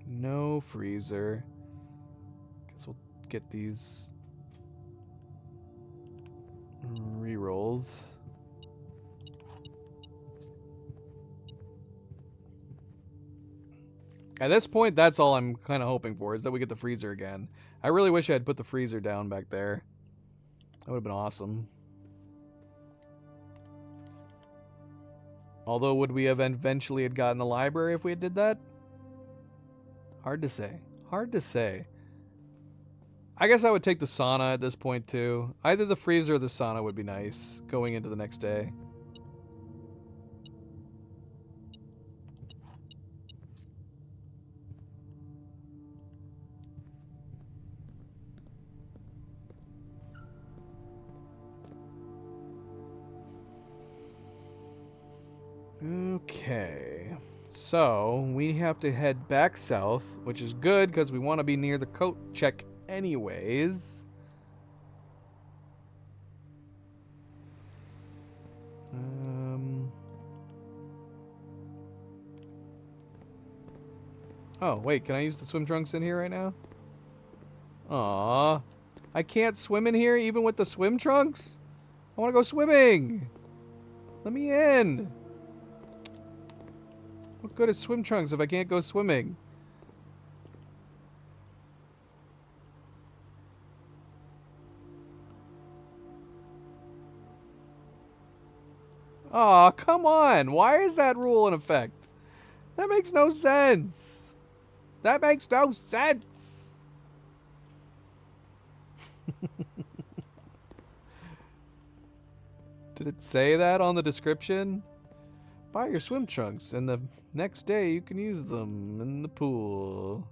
No freezer. Guess we'll get these rerolls. At this point, that's all I'm kind of hoping for, is that we get the freezer again. I really wish I had put the freezer down back there. That would have been awesome. Although, would we have eventually had gotten the library if we had did that? Hard to say. Hard to say. I guess I would take the sauna at this point, too. Either the freezer or the sauna would be nice going into the next day. Okay, so we have to head back south, which is good because we want to be near the coat check anyways. Oh, wait, can I use the swim trunks in here right now? Aw, I can't swim in here even with the swim trunks? I want to go swimming! Let me in! What good is swim trunks if I can't go swimming? Aw, come on! Why is that rule in effect? That makes no sense! That makes no sense! Did it say that on the description? Buy your swim trunks, and the next day you can use them in the pool.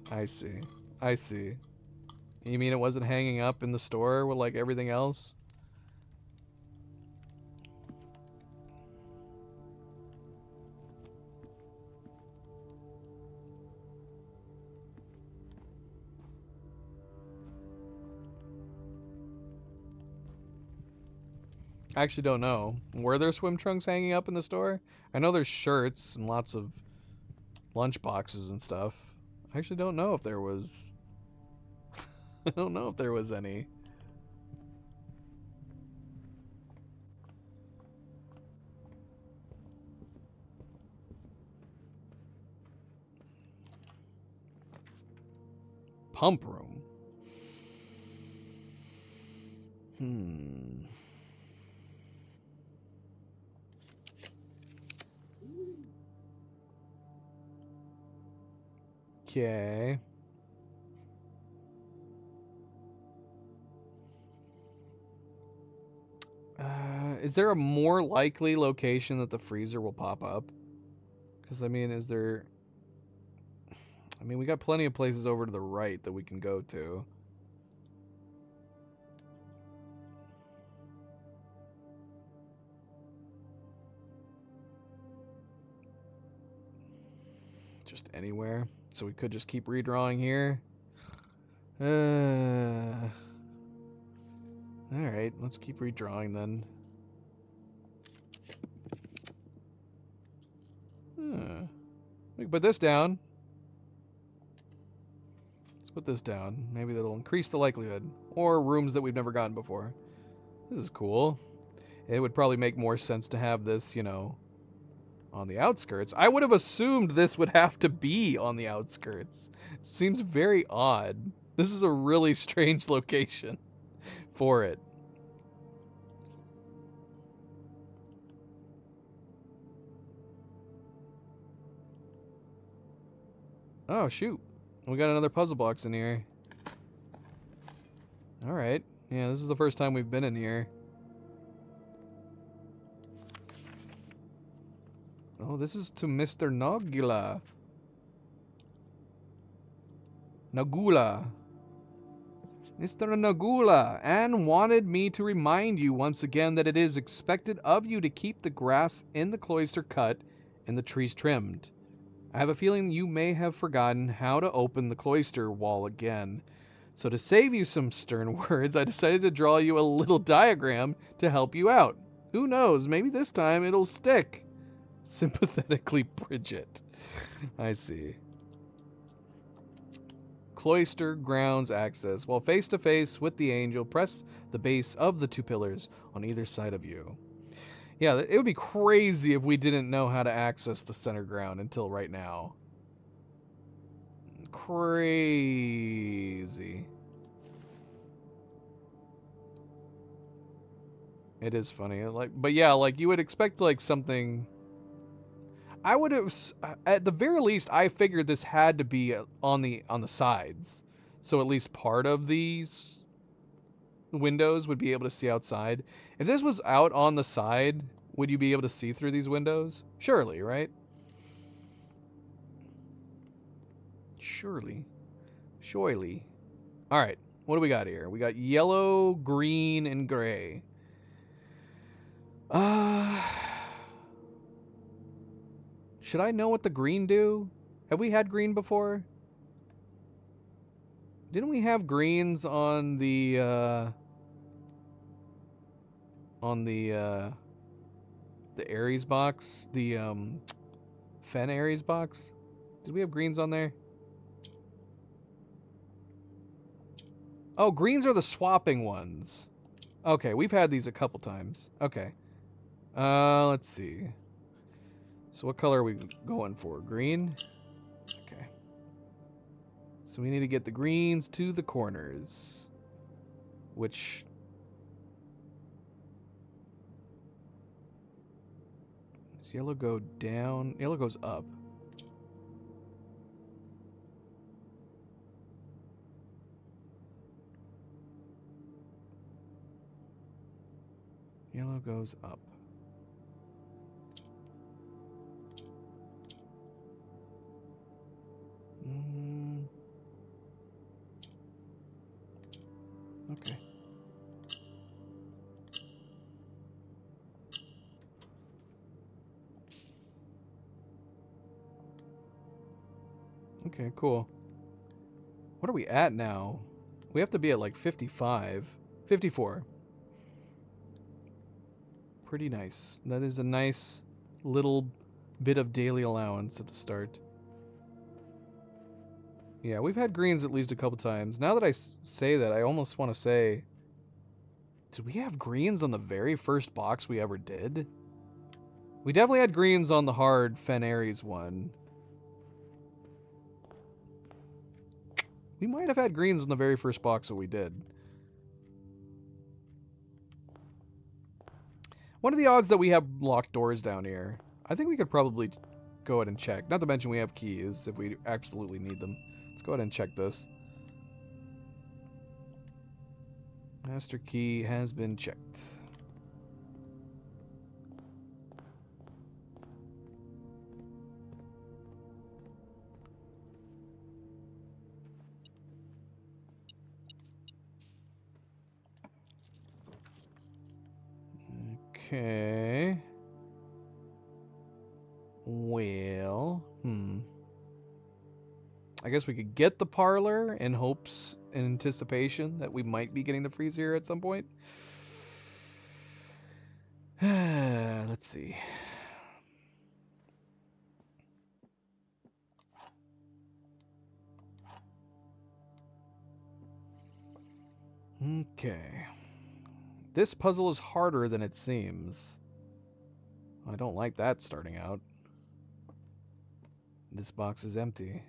I see. I see. You mean it wasn't hanging up in the store with like everything else? I actually don't know. Were there swim trunks hanging up in the store? I know there's shirts and lots of lunch boxes and stuff. I actually don't know if there was. I don't know if there was any. Pump room. Okay. Is there a more likely location that the freezer will pop up? Because, I mean, is there... I mean, we got plenty of places over to the right that we can go to. Just anywhere. So we could just keep redrawing here. Alright, let's keep redrawing then. We can put this down. Let's put this down. Maybe that'll increase the likelihood. Or rooms that we've never gotten before. This is cool. It would probably make more sense to have this, you know, on the outskirts. I would have assumed this would have to be on the outskirts. It seems very odd. This is a really strange location for it. Oh, shoot. We got another puzzle box in here. Alright. Yeah, this is the first time we've been in here. Oh, this is to Mr. Nagula. Nagula. Mr. Nagula, Anne wanted me to remind you once again that it is expected of you to keep the grass in the cloister cut and the trees trimmed. I have a feeling you may have forgotten how to open the cloister wall again. So to save you some stern words, I decided to draw you a little diagram to help you out. Who knows, maybe this time it'll stick. Sympathetically, Bridget. I see. Cloister grounds access. While face to face with the angel, press the base of the two pillars on either side of you. Yeah, it would be crazy if we didn't know how to access the center ground until right now. Crazy. It is funny. But yeah, like you would expect like something. I would have, at the very least, I figured this had to be on the sides, so at least part of these windows would be able to see outside. If this was out on the side, would you be able to see through these windows? Surely, right? Surely. Surely. All right, what do we got here? We got yellow, green, and gray. Should I know what the green do? Have we had green before? Didn't we have greens on the Ares box? The Fen Ares box? Did we have greens on there? Oh, greens are the swapping ones. Okay, we've had these a couple times. Okay. Let's see. So what color are we going for? Green? Okay. So we need to get the greens to the corners. Which... Does yellow go down? Yellow goes up. Yellow goes up. Okay. Okay, cool. What are we at now? We have to be at like 55. 54. Pretty nice. That is a nice little bit of daily allowance at the start. Yeah, we've had greens at least a couple times. Now that I say that, I almost want to say... Did we have greens on the very first box we ever did? We definitely had greens on the hard Fen Ares one. We might have had greens on the very first box that we did. What are the odds that we have locked doors down here? I think we could probably go ahead and check. Not to mention we have keys if we absolutely need them. Let's go ahead and check this. Master key has been checked. Okay. Well, I guess we could get the parlor in hopes and anticipation that we might be getting the freezer here at some point. Let's see. Okay. This puzzle is harder than it seems. I don't like that starting out. This box is empty.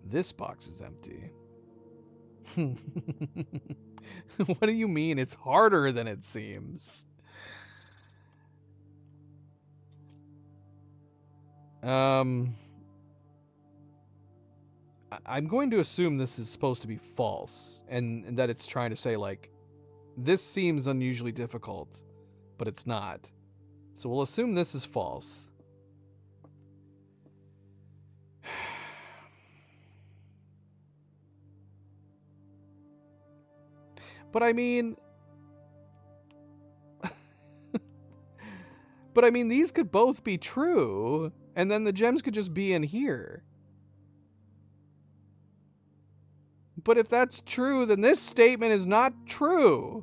This box is empty. What do you mean it's harder than it seems? I'm going to assume this is supposed to be false, and that it's trying to say, like, this seems unusually difficult, but it's not. So we'll assume this is false. But I mean... But I mean, these could both be true, and then the gems could just be in here. But if that's true, then this statement is not true.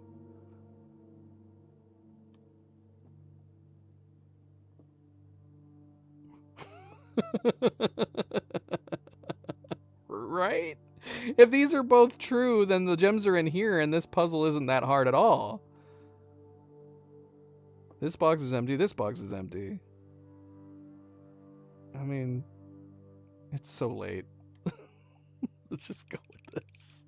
Right? If these are both true, then the gems are in here, and this puzzle isn't that hard at all. This box is empty, this box is empty. I mean, it's so late. Let's just go with this.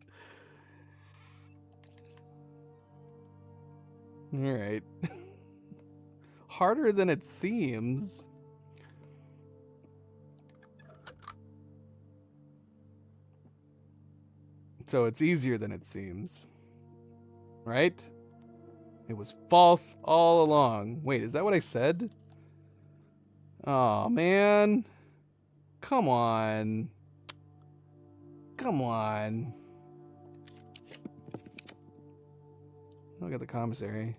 Alright. Harder than it seems. So it's easier than it seems. Right? It was false all along. Wait, is that what I said? Oh man. Come on. Come on. Look at the commissary.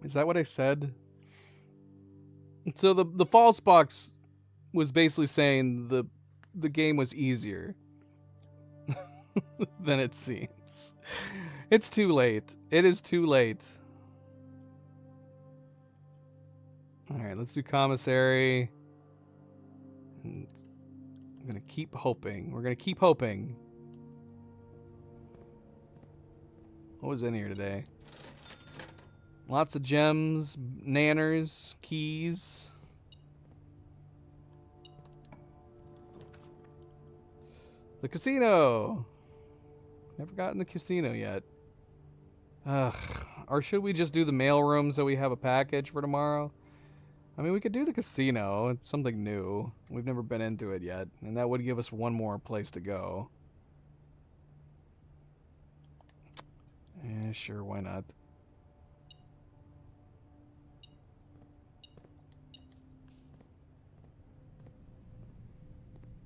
Is that what I said? So the false box was basically saying the game was easier than it seems. It's too late. It is too late. Alright, let's do commissary. And I'm gonna keep hoping. We're gonna keep hoping. What was in here today? Lots of gems, nanners, keys. The casino! Never gotten the casino yet. Ugh. Or should we just do the mailroom so we have a package for tomorrow? I mean, we could do the casino. It's something new. We've never been into it yet. And that would give us one more place to go. Yeah, sure, why not?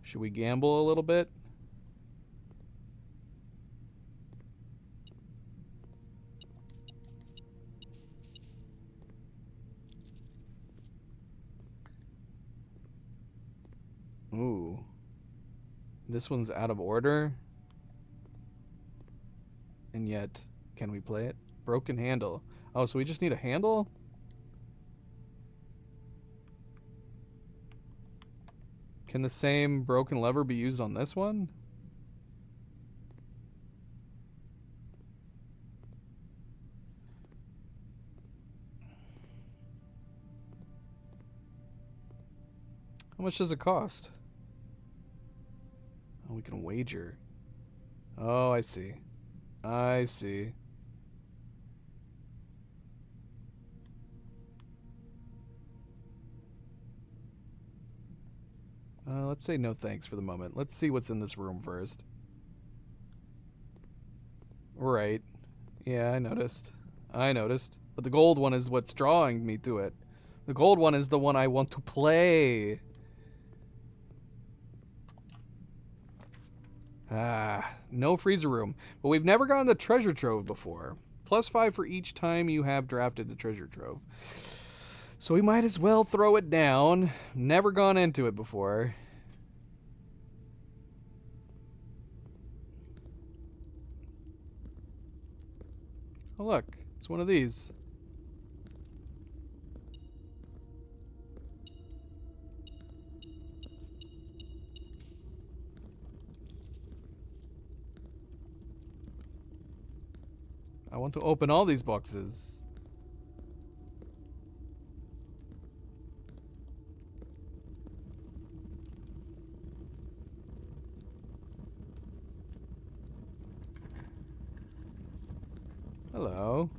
Should we gamble a little bit? Ooh. This one's out of order. And yet, can we play it? Broken handle. Oh, so we just need a handle? Can the same broken lever be used on this one? How much does it cost? Oh, we can wager. Oh, I see. I see. Let's say no thanks for the moment. Let's see what's in this room first. Right. Yeah, I noticed. I noticed. But the gold one is what's drawing me to it. The gold one is the one I want to play. Ah, no freezer room. But we've never gotten the treasure trove before. +5 for each time you have drafted the treasure trove. So we might as well throw it down. Never gone into it before. Oh look, it's one of these. I want to open all these boxes. Hello.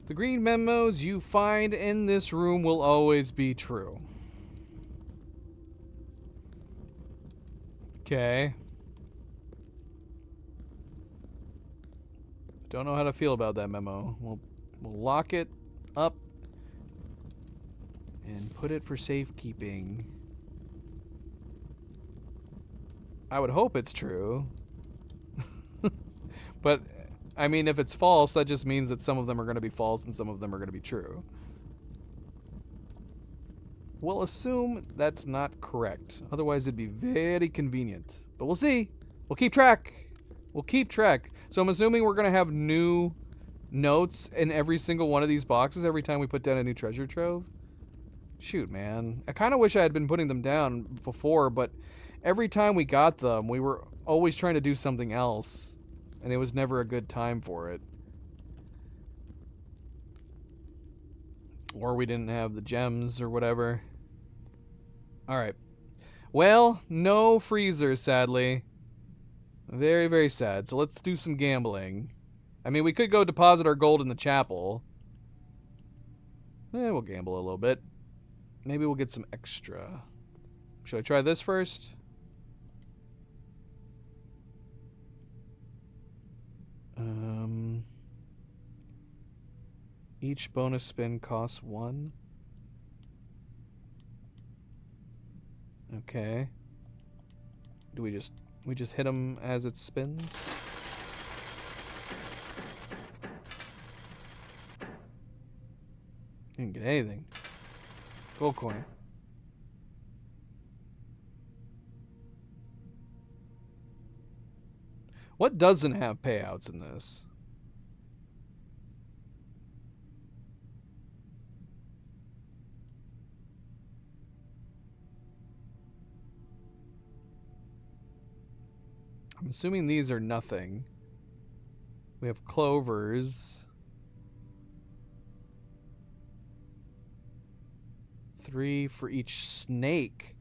The green memos you find in this room will always be true. Okay. Don't know how to feel about that memo. We'll lock it up and put it for safekeeping. I would hope it's true. But, I mean, if it's false, that just means that some of them are going to be false and some of them are going to be true. We'll assume that's not correct. Otherwise, it'd be very convenient. But we'll see. We'll keep track. We'll keep track. So I'm assuming we're going to have new notes in every single one of these boxes every time we put down a new treasure trove. Shoot, man. I kind of wish I had been putting them down before, but every time we got them, we were always trying to do something else. And it was never a good time for it. Or we didn't have the gems or whatever. Alright. Well, no freezer, sadly. Very, very sad. So let's do some gambling. I mean, we could go deposit our gold in the chapel. We'll gamble a little bit. Maybe we'll get some extra. Should I try this first? Each bonus spin costs 1. Okay. Do we just hit them as it spins? Didn't get anything. Gold coin. What doesn't have payouts in this? I'm assuming these are nothing. We have clovers. 3 for each snake.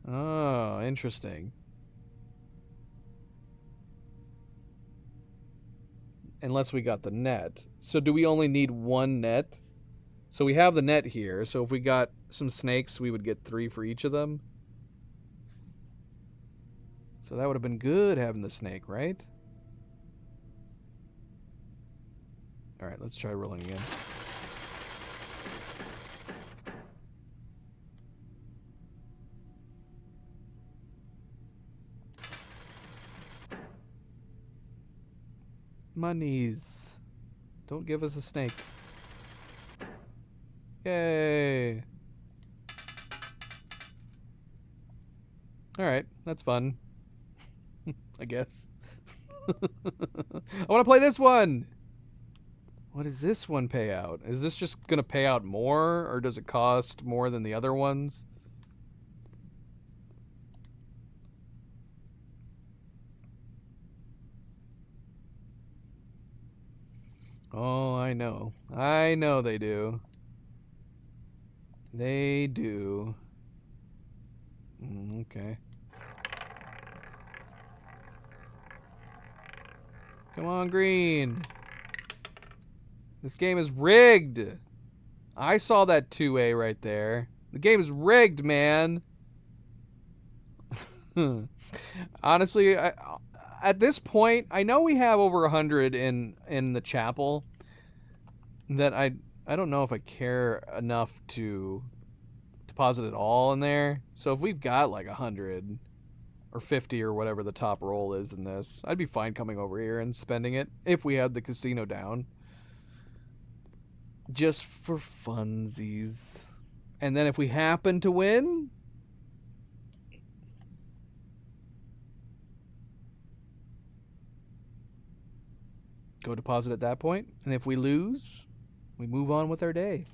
Oh, interesting. Unless we got the net. So do we only need 1 net? So we have the net here. So if we got some snakes, we would get 3 for each of them. So that would have been good having the snake, right? Alright, let's try rolling again. Monies. Don't give us a snake. Yay. Alright, that's fun. I guess. I want to play this one! What does this one pay out? Is this just going to pay out more, or does it cost more than the other ones? Oh, I know. I know they do. They do. Okay. Come on, green. This game is rigged. I saw that 2A right there. The game is rigged, man. Honestly, at this point, I know we have over 100 in the chapel. That I don't know if I care enough to deposit it all in there. So if we've got like 100 or 50 or whatever the top roll is in this, I'd be fine coming over here and spending it if we had the casino down. Just for funsies. And then if we happen to win, go deposit at that point. And if we lose, we move on with our day.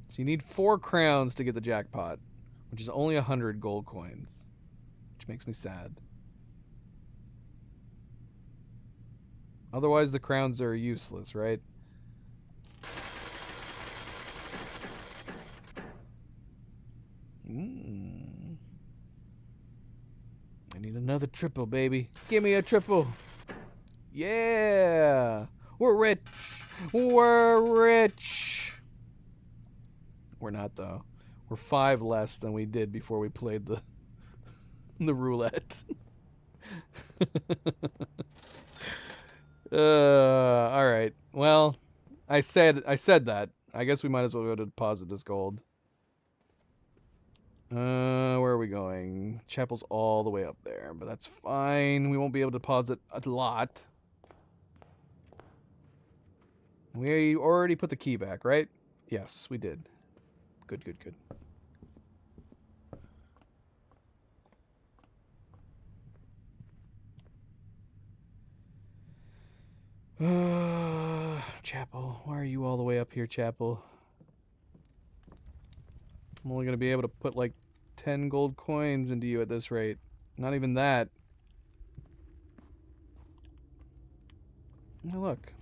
So you need 4 crowns to get the jackpot, which is only 100 gold coins, which makes me sad. Otherwise, the crowns are useless, right? I need another triple, baby. Give me a triple. Yeah! We're rich! We're rich! We're not, though. We're 5 less than we did before we played the roulette. Alright. Well, I said that. I guess we might as well go to deposit this gold. Where are we going? Chapel's all the way up there, but that's fine. We won't be able to deposit a lot. We already put the key back, right? Yes, we did. Good, good, good. Chapel, why are you all the way up here, Chapel? I'm only gonna be able to put like 10 gold coins into you at this rate. Not even that. Oh, look.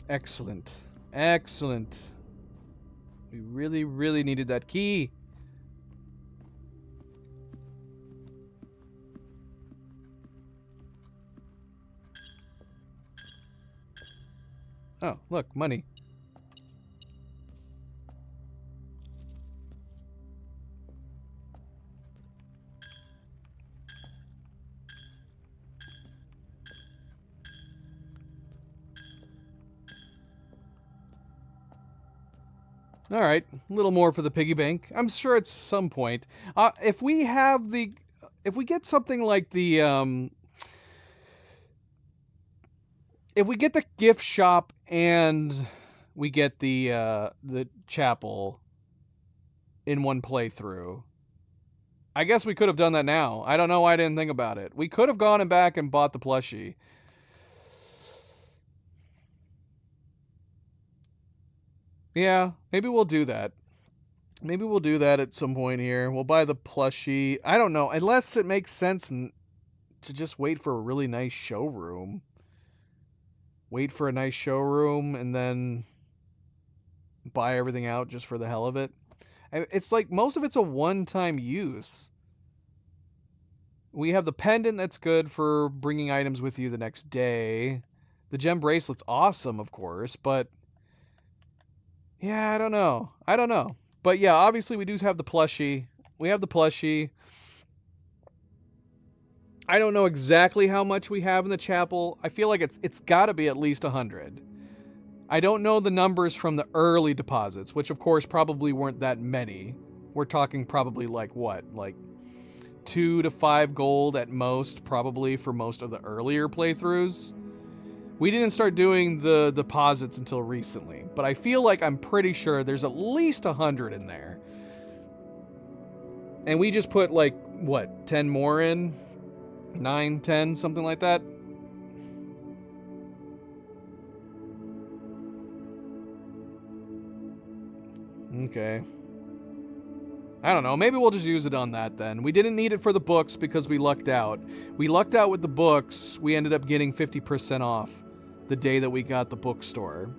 Excellent. Excellent. We really, really needed that key. Oh, look, money. All right, a little more for the piggy bank. I'm sure at some point, if we get something like the if we get the gift shop and we get the chapel in one playthrough, I guess we could have done that now. I don't know why I didn't think about it. We could have gone back and bought the plushie. Yeah, maybe we'll do that. Maybe we'll do that at some point here. We'll buy the plushie. I don't know, unless it makes sense to just wait for a really nice showroom. Wait for a nice showroom and then buy everything out just for the hell of it. It's like most of it's a one-time use. We have the pendant that's good for bringing items with you the next day. The gem bracelet's awesome, of course, but yeah, I don't know. I don't know. But yeah, obviously we do have the plushie. We have the plushie. I don't know exactly how much we have in the chapel. I feel like it's got to be at least 100. I don't know the numbers from the early deposits, which of course probably weren't that many. We're talking probably like what? Like 2 to 5 gold at most, probably for most of the earlier playthroughs. We didn't start doing the deposits until recently, but I feel like I'm pretty sure there's at least 100 in there. And we just put like, what, 10 more in? 9, 10, something like that? Okay. I don't know. Maybe we'll just use it on that then. We didn't need it for the books because we lucked out. We lucked out with the books. We ended up getting 50% off the day that we got the bookstore.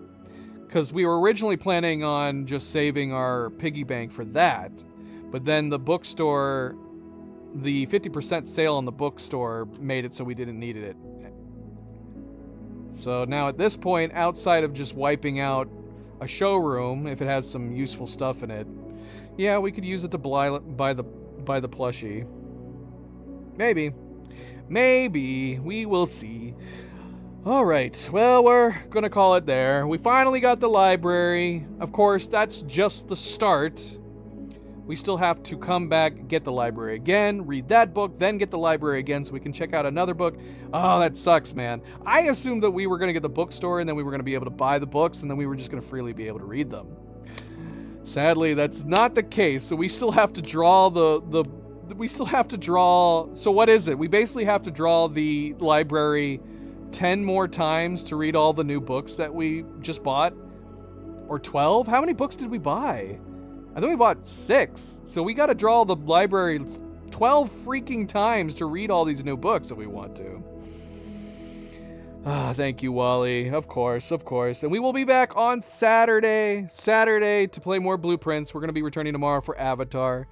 Because we were originally planning on just saving our piggy bank for that. But then the bookstore, the 50% sale on the bookstore made it so we didn't need it. So now at this point, outside of just wiping out a showroom, if it has some useful stuff in it, yeah, we could use it to buy the plushie. Maybe. Maybe. We will see. All right, well, we're going to call it there. We finally got the library. Of course, that's just the start. We still have to come back, get the library again, read that book, then get the library again so we can check out another book. Oh, that sucks, man. I assumed that we were going to get the bookstore and then we were going to be able to buy the books and then we were just going to freely be able to read them. Sadly, that's not the case. So we still have to draw we still have to draw. So what is it? We basically have to draw the library 10 more times to read all the new books that we just bought. Or 12? How many books did we buy? I think we bought 6. So we got to draw the library 12 freaking times to read all these new books that we want to. Ah, thank you, Wally. Of course, of course. And we will be back on Saturday to play more Blueprints. We're going to be returning tomorrow for Avatar.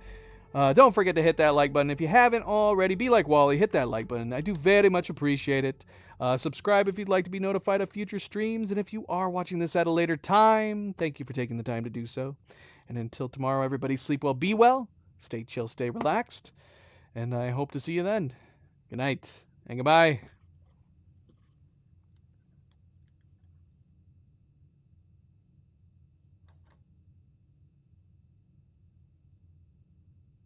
Don't forget to hit that like button. If you haven't already, be like Wally, hit that like button. I do very much appreciate it. Subscribe if you'd like to be notified of future streams. And if you are watching this at a later time, thank you for taking the time to do so. And until tomorrow, everybody sleep well, be well, stay chill, stay relaxed. And I hope to see you then. Good night and goodbye.